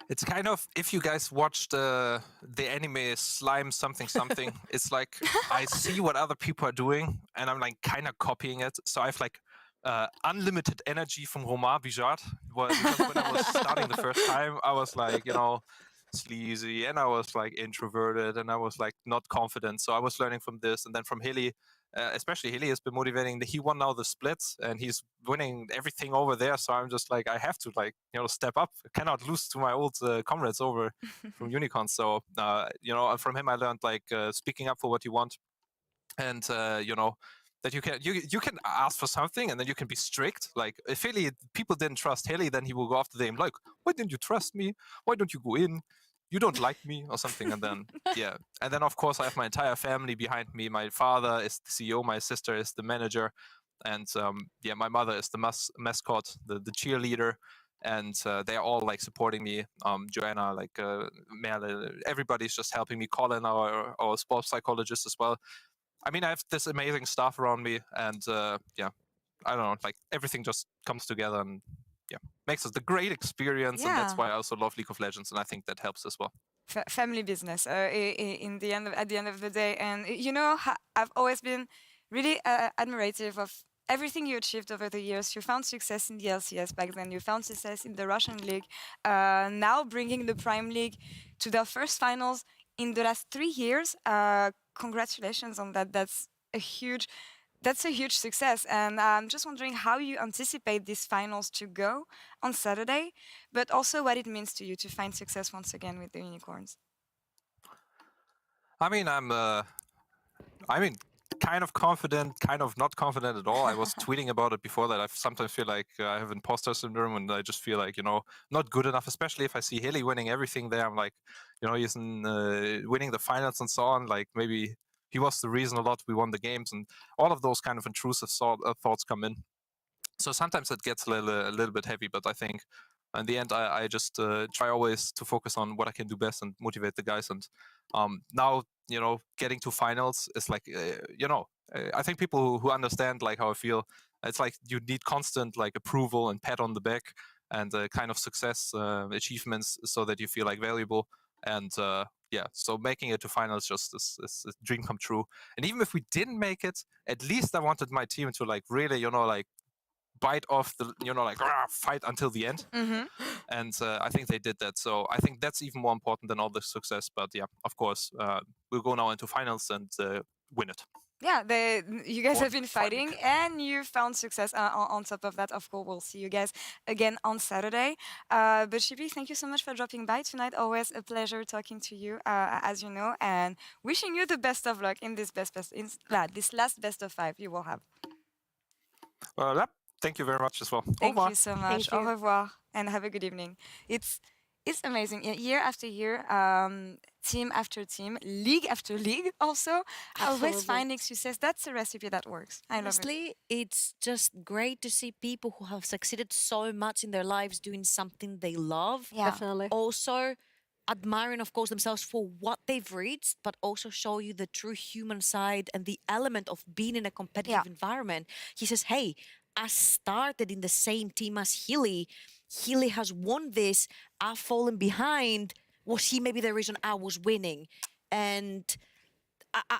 S5: It's kind of, if you guys watched the anime Slime something, it's like I see what other people are doing and I'm like kind of copying it. So I have like unlimited energy from Romain Bijard. Because when I was starting the first time, I was like, sleazy, and I was like introverted, and I was like not confident. So I was learning from this, and then from Hilly. Especially Hilly has been motivating. He won now the splits and he's winning everything over there. So I'm just like, I have to step up. I cannot lose to my old comrades over from Unicorn. So, from him I learned like speaking up for what you want, and, that you can ask for something and then you can be strict. Like if people didn't trust Hilly, then he will go after them like, why didn't you trust me? Why don't you go in? You don't like me or something. And then, yeah. And then, of course, I have my entire family behind me. My father is the CEO. My sister is the manager. And, my mother is the mascot, the cheerleader. And they're all, like, supporting me. Joanna, like, Merle, everybody's just helping me. Colin, our sports psychologist as well. I mean, I have this amazing staff around me. And, I don't know, like, everything just comes together and makes us the great experience, and that's why I also love League of Legends, and I think that helps as well.
S10: Family business at the end of the day, and I've always been really admirative of everything you achieved over the years. You found success in the LCS back then. You found success in the Russian League. Now bringing the Prime League to their first finals in the last 3 years. Congratulations on that. That's a huge success, and I'm just wondering how you anticipate these finals to go on Saturday, but also what it means to you to find success once again with the Unicorns.
S5: I mean, I'm kind of confident, kind of not confident at all. I was tweeting about it before that. I sometimes feel like I have imposter syndrome, and I just feel like, not good enough, especially if I see Hilly winning everything there. I'm like, he's winning the finals and so on. Like maybe he was the reason a lot we won the games, and all of those kind of intrusive thoughts come in. So sometimes it gets a little bit heavy, but I think in the end, I just try always to focus on what I can do best and motivate the guys. And now, getting to finals is like, I think people who understand like how I feel, it's like you need constant like approval and pat on the back and kind of success achievements so that you feel like valuable. And so making it to finals just is a dream come true. And even if we didn't make it, at least I wanted my team to like really, like bite off the, fight until the end. And I think they did that. So I think that's even more important than all the success. But yeah, of course, we'll go now into finals and win it.
S10: Yeah, you guys have been fighting and you found success on top of that. Of course, we'll see you guys again on Saturday. But Shibi, thank you so much for dropping by tonight. Always a pleasure talking to you, as you know, and wishing you the best of luck in this this last best of 5 you will have.
S5: Thank you very much as well.
S10: Thank you so much. Au revoir and have a good evening. It's amazing. Year after year, team after team, league after league also, always finding success. That's a recipe that works. I love it.
S11: Honestly, it's just great to see people who have succeeded so much in their lives doing something they love.
S10: Yeah.
S12: Definitely.
S11: Also admiring, of course, themselves for what they've reached, but also show you the true human side and the element of being in a competitive environment. He says, hey, I started in the same team as Healy. Healy has won this. I've fallen behind. Was he maybe the reason I was winning? And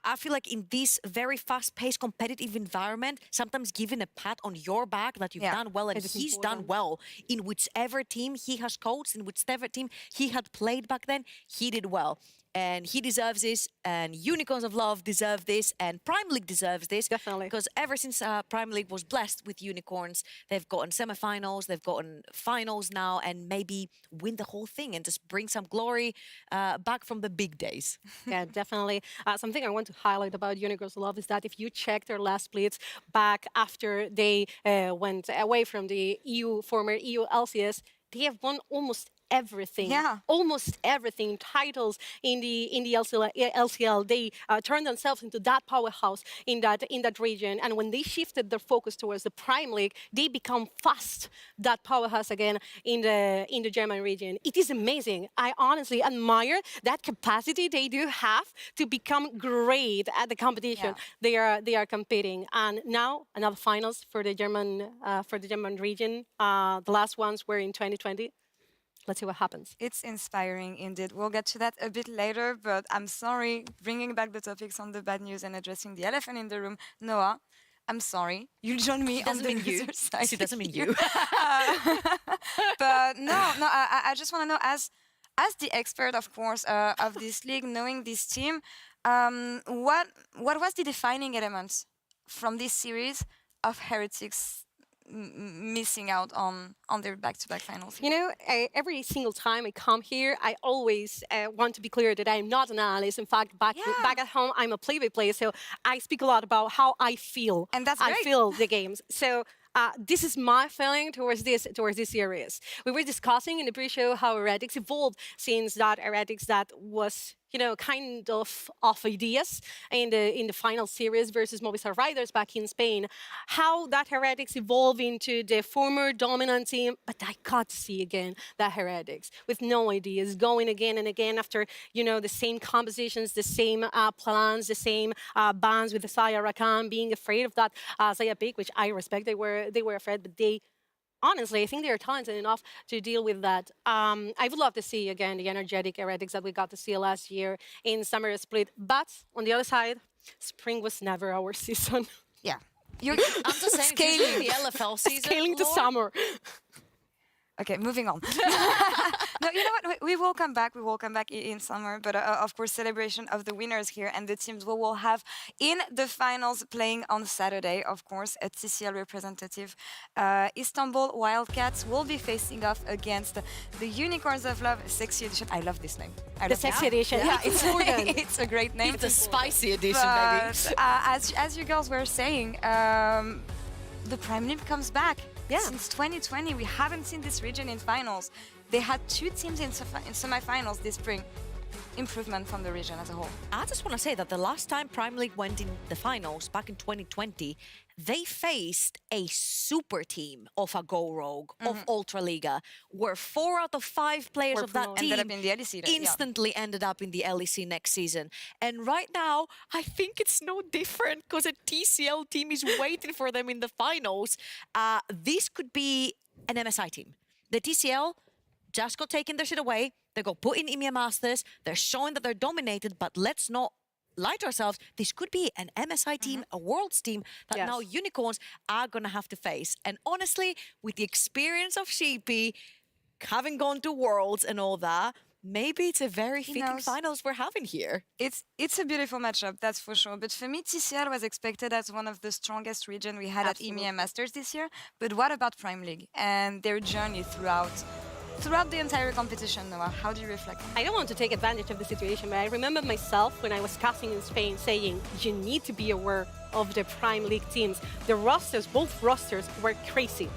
S11: I feel like in this very fast-paced competitive environment, sometimes giving a pat on your back that you've done well, and he's done well in whichever team he has coached, in whichever team he had played back then, he did well. And he deserves this, and Unicorns of Love deserve this, and Prime League deserves this.
S12: Definitely.
S11: Because ever since Prime League was blessed with unicorns, they've gotten semifinals, they've gotten finals now, and maybe win the whole thing and just bring some glory back from the big days.
S12: Yeah, definitely. Something I want to highlight about Unicorns of Love is that if you check their last splits back after they went away from the former EU LCS, they have won almost everything.
S10: Yeah.
S12: Almost everything. Titles in the LCL. They turned themselves into that powerhouse in that region. And when they shifted their focus towards the Prime League, they become fast that powerhouse again in the German region. It is amazing. I honestly admire that capacity they do have to become great at the competition they are competing. And now another finals for the German region. The last ones were in 2020. Let's see what happens.
S10: It's inspiring indeed. We'll get to that a bit later, but I'm sorry, bringing back the topics on the bad news and addressing the elephant in the room. Noah, I'm sorry. You join me on the loser side.
S11: It doesn't mean you.
S10: But I just want to know, as the expert, of course, of this league, knowing this team, what was the defining element from this series of Heretics missing out on their back-to-back finals?
S12: You know, every single time I come here, I always want to be clear that I'm not an analyst. In fact, back at home, I'm a play-by-play, so I speak a lot about how I feel.
S10: And that's great.
S12: I feel the games. So this is my feeling towards this series. We were discussing in the pre-show how Heretics evolved since that Heretics that was, you know, kind of off ideas in the final series versus Movistar Riders back in Spain. How that Heretics evolved into the former dominant team, but I got to see again that Heretics with no ideas, going again and again after, you know, the same compositions, the same plans, the same bans with the Saya Rakan, being afraid of that Saya pick, which I respect. They were afraid, but they. Honestly, I think they're talented enough to deal with that. I would love to see, again, the energetic Heretics that we got to see last year in Summer Split. But on the other side, spring was never our season.
S10: Yeah.
S11: I'm just saying, scaling the LFL season.
S12: Scaling to summer.
S10: Okay, moving on. No, you know what? We will come back. We will come back in summer. But of course, celebration of the winners here and the teams we will have in the finals playing on Saturday. Of course, a TCL representative. Istanbul Wildcats will be facing off against the Unicorns of Love Sexy Edition. I love this name.
S12: The Sexy Edition.
S10: Yeah, it's a great name.
S11: It's a spicy edition,
S10: but,
S11: baby.
S10: as you girls were saying, the Prime League comes back.
S12: Yeah.
S10: Since 2020, we haven't seen this region in finals. They had 2 teams in semifinals this spring. improvement from the region as a whole.
S11: I just want to say that the last time Prime League went in the finals, back in 2020, they faced a super team of a Go Rogue, of Ultraliga, where 4 out of 5 players of that team
S10: ended up in the LEC.
S11: instantly ended up in the LEC next season. And right now, I think it's no different because a TCL team is waiting for them in the finals. This could be an MSI team. The TCL just got taken their shit away. They got put in EMEA Masters. They're showing that they're dominated, but let's not lie to ourselves. This could be an MSI team, a Worlds team that now Unicorns are going to have to face. And honestly, with the experience of Sheepy, having gone to Worlds and all that, maybe it's a very fitting finals we're having here.
S10: It's a beautiful matchup, that's for sure. But for me, TCL was expected as one of the strongest regions we had at EMEA Masters this year. But what about Prime League and their journey throughout the entire competition, Noah? How do you reflect?
S12: I don't want to take advantage of the situation, but I remember myself when I was casting in Spain saying, you need to be aware of the Prime League teams. The rosters, both rosters, were crazy.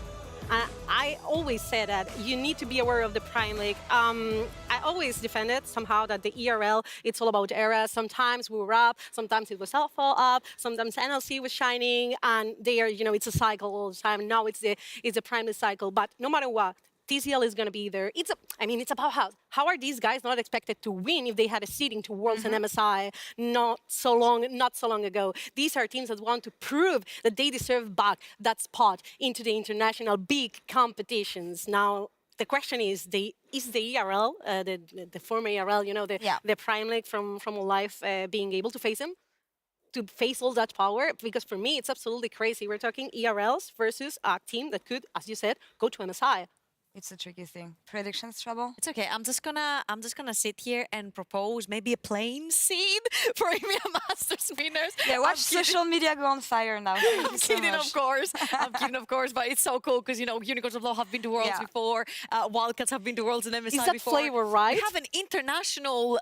S12: I always say that you need to be aware of the Prime League. I always defended somehow that the ERL, it's all about eras. Sometimes we were up, sometimes it was Alpha up, sometimes NLC was shining, and there, it's a cycle all the time. Now it's a Prime League cycle, but no matter what, TCL is going to be there. It's about how are these guys not expected to win if they had a seeding to Worlds and MSI not so long ago? These are teams that want to prove that they deserve back that spot into the international big competitions. Now, the question is the ERL, the former ERL, the Prime League from Life being able to face them? To face all that power? Because for me, it's absolutely crazy. We're talking ERLs versus a team that could, as you said, go to MSI.
S10: It's a tricky thing. Predictions, Trouble?
S11: It's okay. I'm just gonna sit here and propose maybe a plain scene for EMEA Masters winners.
S10: Yeah, watch social media go on fire now.
S11: I'm kidding, of course. I'm kidding, of course. But it's so cool because Unicorns of Law have been to Worlds before. Wildcats have been to Worlds and MSI
S12: before. Is that flavor right?
S11: We have an international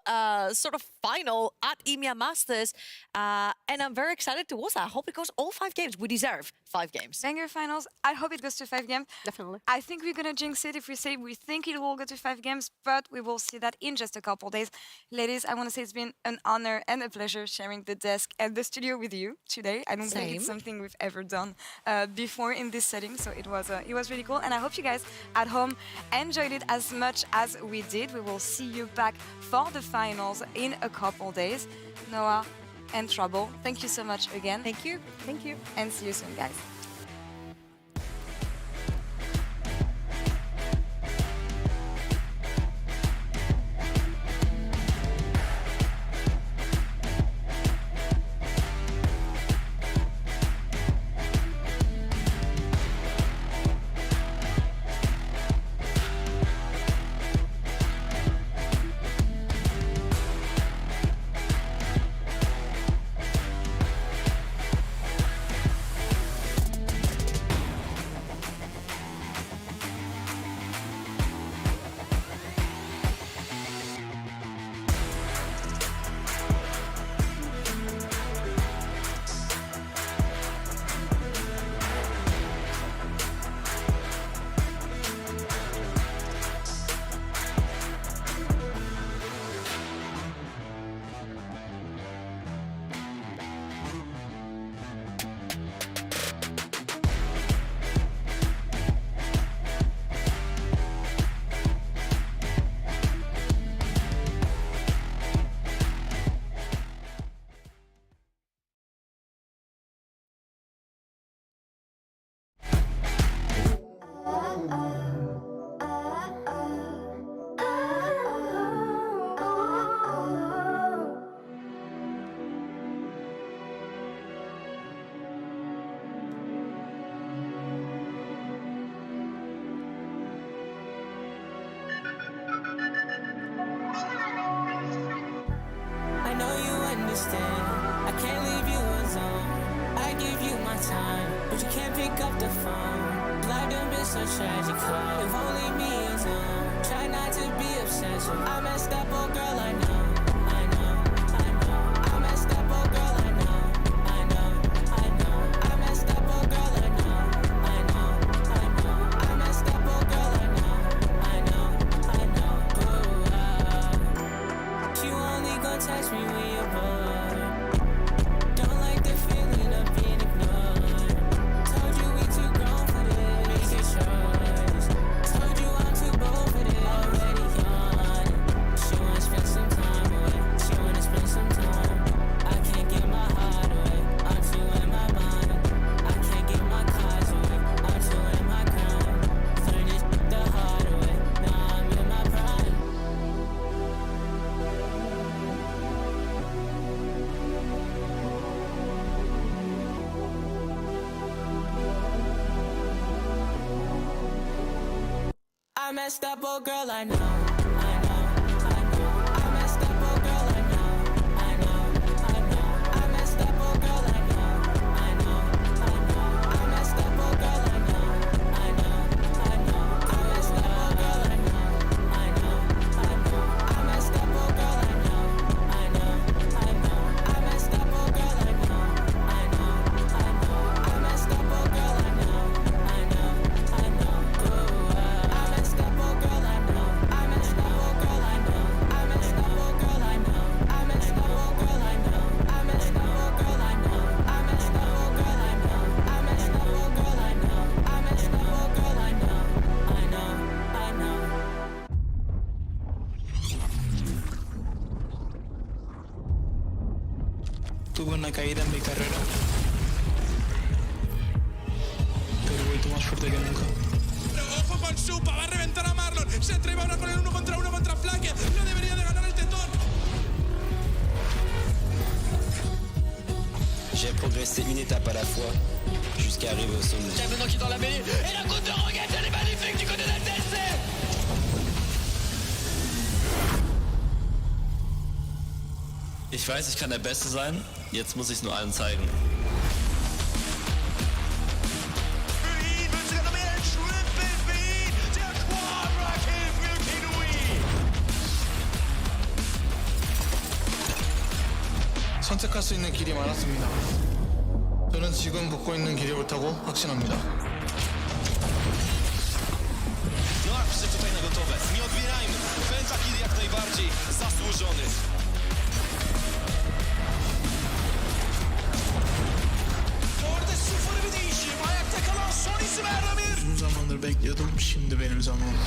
S11: sort of final at EMEA Masters, and I'm very excited to watch that. I hope it goes all 5 games. We deserve 5 games.
S10: Banger finals. I hope it goes to 5 games.
S12: Definitely.
S10: I think we're gonna jinx it if we say we think it will go to 5 games, but we will see that in just a couple days. Ladies, I want to say it's been an honor and a pleasure sharing the desk and the studio with you today. I don't think it's something we've ever done before in this setting, so it was really cool. And I hope you guys at home enjoyed it as much as we did. We will see you back for the finals in a couple days. Noah and Trouble, thank you so much again.
S11: Thank you.
S10: Thank you. And see you soon, guys.
S8: I know you understand. I can't leave you alone. I give you my time, but you can't pick up the phone. Life done been so tragic, huh? If only me alone. Try not to be obsessed. I messed up, oh girl, I know. I know, I know. I messed up, oh girl, I know. I know, I know. I messed up, oh girl, I know. I know, I know. I messed up, oh girl, I know. I know, I know. Ooh, she I messed up, oh girl, I know, I know, I know. I messed up, oh girl, I know, I know, I know. I messed up, oh girl, I know, I know, I know. I messed up, oh girl, I know, I know, I know. I messed up, oh girl, I know, I know, I know. I messed up, oh girl, I know, I know, I know. I messed up, oh girl, I know, I know, I know. I messed up, oh girl, I know, I know, I know. I messed up, oh girl, I know. I messed up, oh girl, I know. I messed up, oh girl, I know. I messed up, oh girl, I know. I messed up, oh girl, I know. I messed up, oh girl, I know. I messed up, oh girl, I know. I messed up, oh girl, I know. I know, I know.
S21: Tuve una caída en mi carrera, pero he vuelto más fuerte que nunca.
S14: Pero ojo con Supa, va a reventar a Marlon. Se atreve ahora con el 1 contra Flaque. No debería de ganar el tetón.
S6: J'ai progressé une étape à la fois jusqu'à arriver au sommet.
S14: Maintenant qui est dans la mêlée. Et la côte de Roguette, elle est magnifique du côté de la TSC.
S6: Ich weiß, ich kann der Beste sein, jetzt muss ich es nur allen zeigen.
S13: 선택할 수 있는 길이 많았습니다. 저는 지금 걷고 있는 길이 옳다고 확신합니다.
S14: No a wszyscy tutaj na gotowe. Nie odbierajmy. Pentakid jak najbardziej zasłużony. Orada sıfır bir değişim. Ayakta kalan son isim Erdemir.
S21: Uzun zamandır bekliyordum, şimdi benim zamanım.